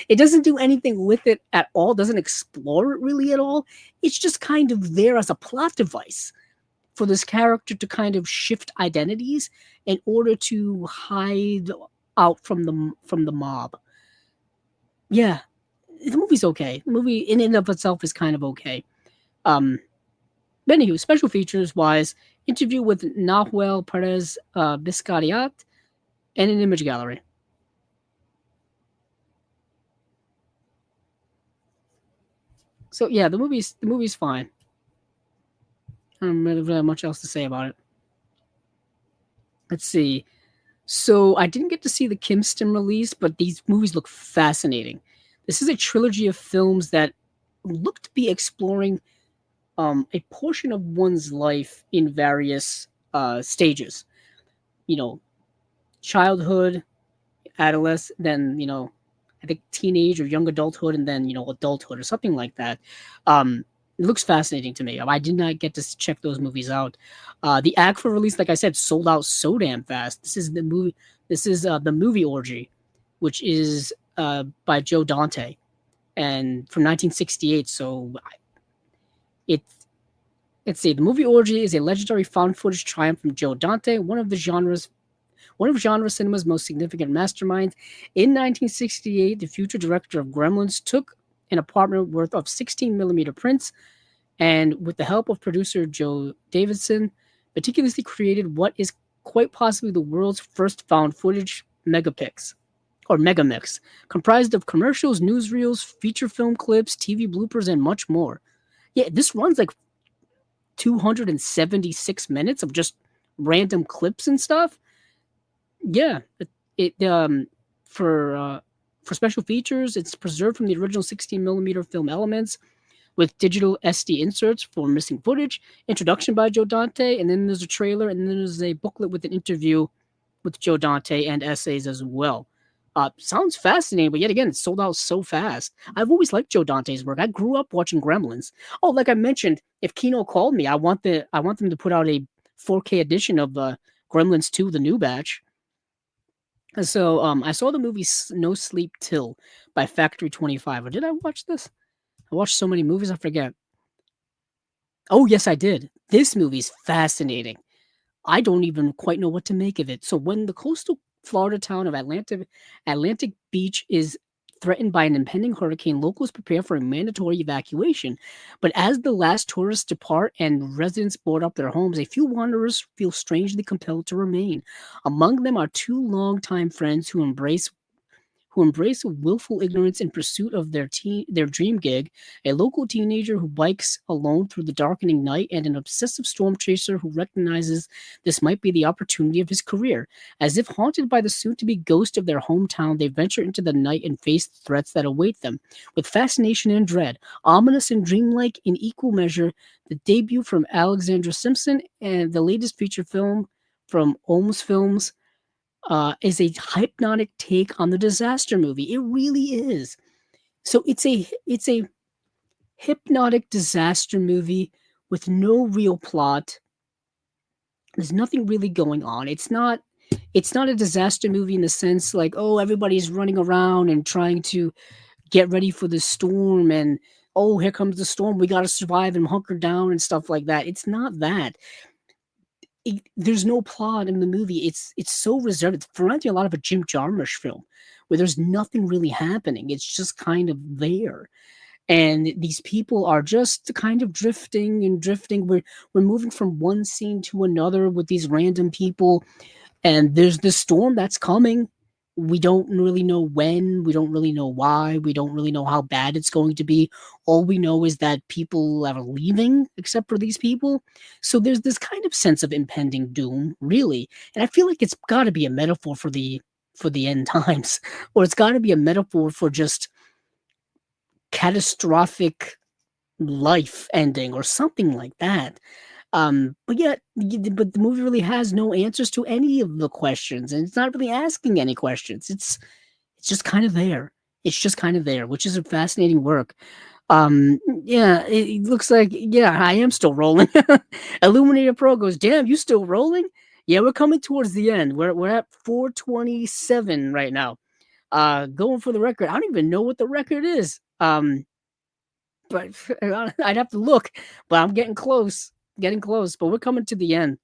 It doesn't do anything with it at all. Doesn't explore it really at all. It's just kind of there as a plot device for this character to kind of shift identities in order to hide out from the mob. Yeah, the movie's okay. The movie in and of itself is kind of okay. But anywho, special features wise, interview with Nahuel Perez Biscariat, and an image gallery. So yeah, the movie's fine. I don't really have much else to say about it. Let's see. So I didn't get to see the Kimston release, but these movies look fascinating. This is a trilogy of films that look to be exploring a portion of one's life in various stages. You know, childhood, adolescence, then I think teenage or young adulthood, and then adulthood or something like that. It looks fascinating to me. I did not get to check those movies out. The AGFA release, like I said, sold out so damn fast. This is the movie. This is the movie Orgy, which is by Joe Dante, and from 1968. So it's let's see. The movie Orgy is a legendary found footage triumph from Joe Dante, one of genre cinema's most significant masterminds. In 1968, the future director of Gremlins took an apartment worth of 16 millimeter prints, and with the help of producer Joe Davidson, meticulously created what is quite possibly the world's first found footage megapix, or megamix, comprised of commercials, newsreels, feature film clips, TV bloopers, and much more. Yeah, this runs like 276 minutes of just random clips and stuff. Yeah, it for For special features, it's preserved from the original 16mm film elements with digital SD inserts for missing footage, introduction by Joe Dante, and then there's a trailer, and then there's a booklet with an interview with Joe Dante and essays as well. Sounds fascinating, but yet again, it sold out so fast. I've always liked Joe Dante's work. I grew up watching Gremlins. Oh, like I mentioned, if Kino called me, I want them to put out a 4K edition of Gremlins 2, the new batch. And so I saw the movie No Sleep Till by Factory 25. Or did I watch this? I watched so many movies, I forget. Oh, yes, I did. This movie's fascinating. I don't even quite know what to make of it. So when the coastal Florida town of Atlantic Beach is threatened by an impending hurricane, locals prepare for a mandatory evacuation. But as the last tourists depart and residents board up their homes, a few wanderers feel strangely compelled to remain. Among them are two longtime friends who embrace willful ignorance in pursuit of their dream gig, a local teenager who bikes alone through the darkening night, and an obsessive storm chaser who recognizes this might be the opportunity of his career. As if haunted by the soon-to-be ghost of their hometown, they venture into the night and face the threats that await them. With fascination and dread, ominous and dreamlike in equal measure, the debut from Alexandra Simpson and the latest feature film from Olms Films is a hypnotic take on the disaster movie. It really is. So it's a hypnotic disaster movie with no real plot. There's nothing really going on. It's not a disaster movie in the sense like, oh, everybody's running around and trying to get ready for the storm and oh, here comes the storm. We got to survive and hunker down and stuff like that. It's not that. There's no plot in the movie. It's so reserved. It's reminding me a lot of a Jim Jarmusch film where there's nothing really happening. It's just kind of there. And these people are just kind of drifting and drifting. We're moving from one scene to another with these random people, and there's this storm that's coming. We don't really know when, we don't really know why, we don't really know how bad it's going to be. All we know is that people are leaving, except for these people. So there's this kind of sense of impending doom, really. And I feel like it's got to be a metaphor for the end times, or it's got to be a metaphor for just catastrophic life ending or something like that. But the movie really has no answers to any of the questions, and it's not really asking any questions. It's just kind of there. It's just kind of there, which is a fascinating work. Yeah, it looks like I am still rolling. Illuminator Pro goes, damn, you still rolling? Yeah, we're coming towards the end. We're at 427 right now. Going for the record. I don't even know what the record is. But I'd have to look. But I'm getting close. But we're coming to the end.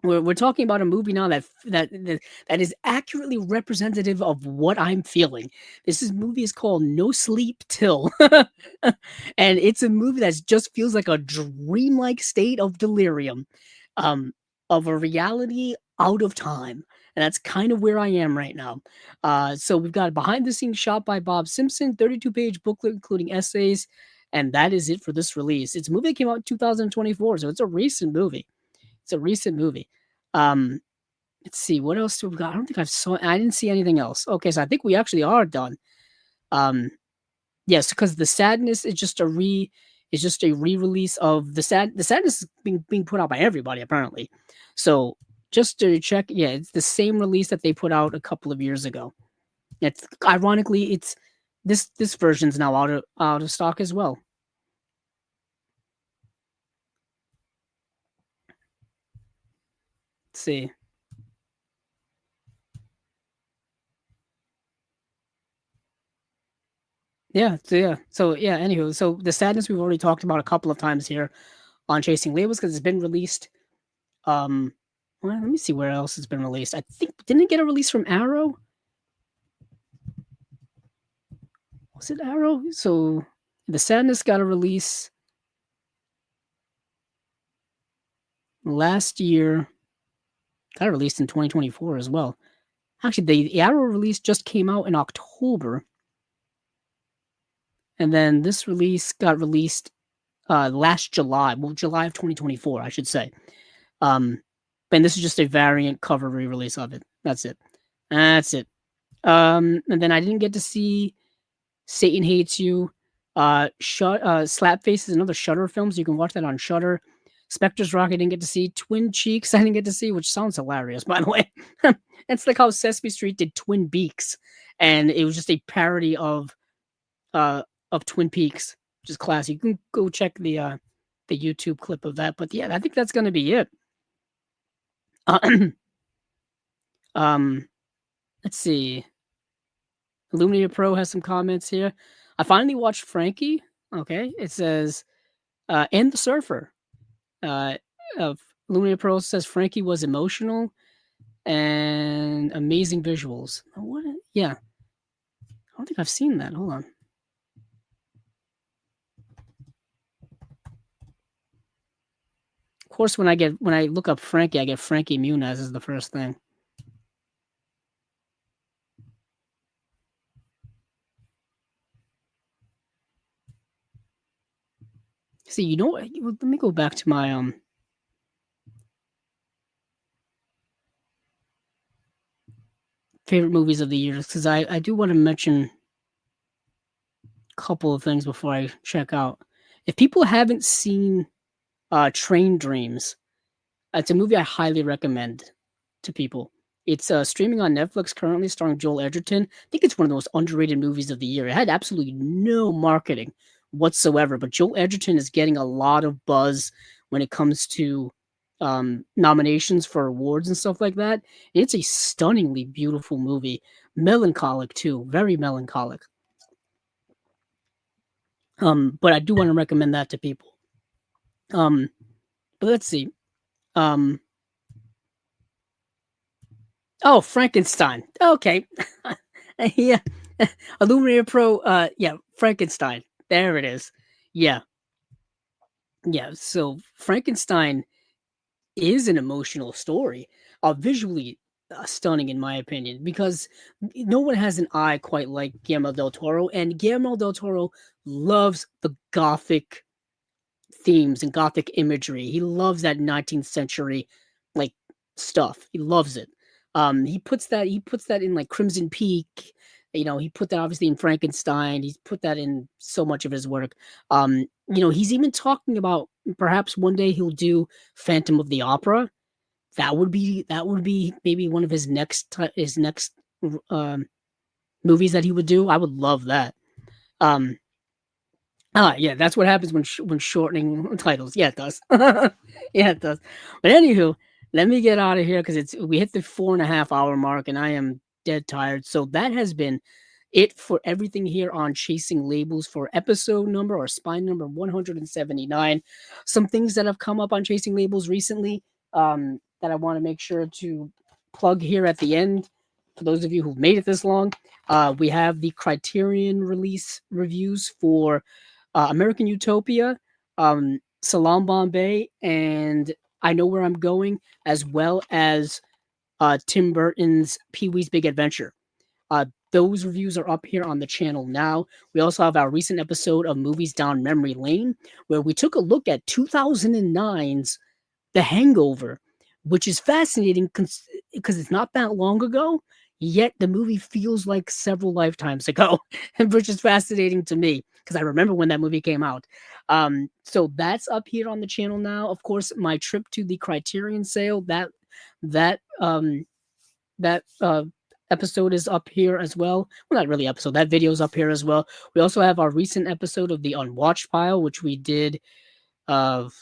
We're talking about a movie now that is accurately representative of what I'm feeling. Movie is called No Sleep Till, and it's a movie that just feels like a dreamlike state of delirium, of a reality out of time, and that's kind of where I am right now. So we've got a behind the scenes shot by Bob Simpson, 32-page booklet including essays, and that is it for this release. It's a movie that came out in 2024, so it's a recent movie. Let's see, what else do we got? I didn't see anything else. Okay, so I think we actually are done. Yes, because the sadness is just a re-release of the sadness is being put out by everybody apparently. So just to check, yeah, it's the same release that they put out a couple of years ago. It's ironically this version's now out of stock as well. Let's see. Yeah. Anywho, so the sadness we've already talked about a couple of times here on Chasing Labels because it's been released. Well, let me see where else it's been released. I think didn't it get a release from Arrow? Was it Arrow? So the sadness got a release last year. Got released in 2024 as well. Actually, the Arrow release just came out in October. And then this release got released last July. Well, July of 2024, I should say. And this is just a variant cover re-release of it. That's it. And then I didn't get to see Satan Hates You. Slapface is another Shudder film, so you can watch that on Shudder. Spectre's Rock I didn't get to see. Twin Cheeks I didn't get to see, which sounds hilarious, by the way. It's like how Sesame Street did Twin Beaks, and it was just a parody of Twin Peaks, which is classic. You can go check the YouTube clip of that. But yeah, I think that's gonna be it. Let's see. Illumina Pro has some comments here. I finally watched Frankie. Okay, it says, and the Surfer. Illumina Pro says Frankie was emotional and amazing visuals. What? Yeah, I don't think I've seen that. Hold on. Of course, when I look up Frankie, I get Frankie Muniz as the first thing. See, you know what? Let me go back to my favorite movies of the year, because I do want to mention a couple of things before I check out. If people haven't seen Train Dreams, it's a movie I highly recommend to people. It's streaming on Netflix currently, starring Joel Edgerton. I think it's one of the most underrated movies of the year. It had absolutely no marketing whatsoever, but Joel Edgerton is getting a lot of buzz when it comes to nominations for awards and stuff like that. It's a stunningly beautiful movie. Melancholic too, very melancholic. But I do want to recommend that to people. But let's see. Oh, Frankenstein. Okay. Yeah. Illuminator Pro, yeah, Frankenstein. There it is. Yeah. Yeah. So Frankenstein is an emotional story. Visually stunning, in my opinion, because no one has an eye quite like Guillermo del Toro, and Guillermo del Toro loves the gothic themes and gothic imagery. He loves that 19th century like stuff. He loves it. He puts that in like Crimson Peak. He put that obviously in Frankenstein. He's put that in so much of his work. He's even talking about perhaps one day he'll do Phantom of the Opera. That would be maybe one of his next movies that he would do. I would love that. Um, yeah, that's what happens when shortening titles. Yeah, it does. Yeah, it does. But anywho, let me get out of here because we hit the 4.5 hour mark and I am dead tired. So that has been it for everything here on Chasing Labels for episode number or spine number 179. Some things that have come up on Chasing Labels recently that I want to make sure to plug here at the end. For those of you who've made it this long, we have the Criterion release reviews for American Utopia, Salam Bombay, and I Know Where I'm Going, as well as Tim Burton's Pee-wee's Big Adventure. Those reviews are up here on the channel now. We also have our recent episode of Movies Down Memory Lane, where we took a look at 2009's The Hangover, which is fascinating because it's not that long ago, yet the movie feels like several lifetimes ago, which is fascinating to me because I remember when that movie came out. So that's up here on the channel now. Of course, my trip to the Criterion sale, that episode is up here as well. Well, not really episode. That video is up here as well. We also have our recent episode of the Unwatched Pile, which we did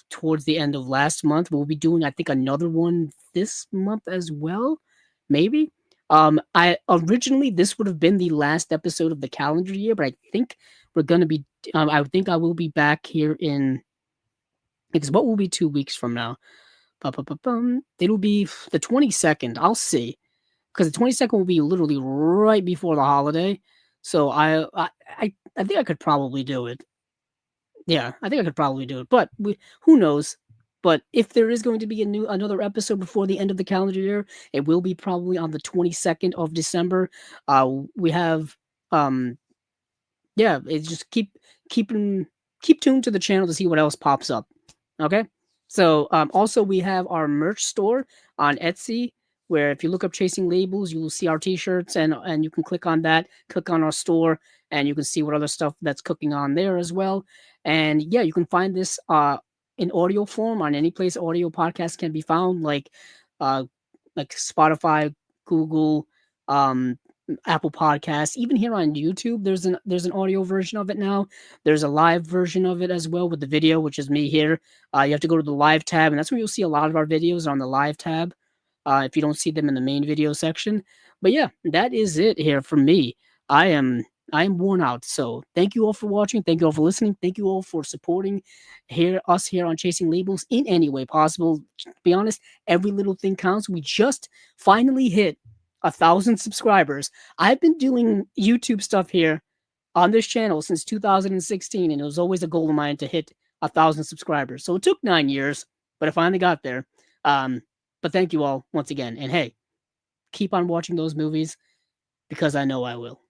towards the end of last month. We'll be doing, I think, another one this month as well, maybe. I originally this would have been the last episode of the calendar year, but I think we're gonna be. I think I will be back here in. Because what will be 2 weeks from now? It'll be the 22nd. I'll see, because the 22nd will be literally right before the holiday. So I think I could probably do it. Yeah, I think I could probably do it, but who knows? But if there is going to be another episode before the end of the calendar year, it will be probably on the 22nd of December. We have, yeah, it's just keep tuned to the channel to see what else pops up. Okay, so also we have our merch store on Etsy, where if you look up Chasing Labels, you will see our t-shirts, and you can click on that, click on our store, and you can see what other stuff that's cooking on there as well. And yeah, you can find this in audio form on any place audio podcasts can be found, uh like Spotify, Google, um Apple Podcasts, even here on YouTube. There's an audio version of it now. There's a live version of it as well with the video, which is me here. You have to go to the live tab, and that's where you'll see a lot of our videos on the live tab. If you don't see them in the main video section. But yeah, that is it here for me. I am I am worn out. So thank you all for watching. Thank you all for listening. Thank you all for supporting us here on Chasing Labels in any way possible. To be honest, every little thing counts. We just finally hit 1,000 subscribers. I've been doing YouTube stuff here on this channel since 2016, and it was always a goal of mine to hit 1,000 subscribers. So it took 9 years, but I finally got there. But thank you all once again. And hey, keep on watching those movies because I know I will.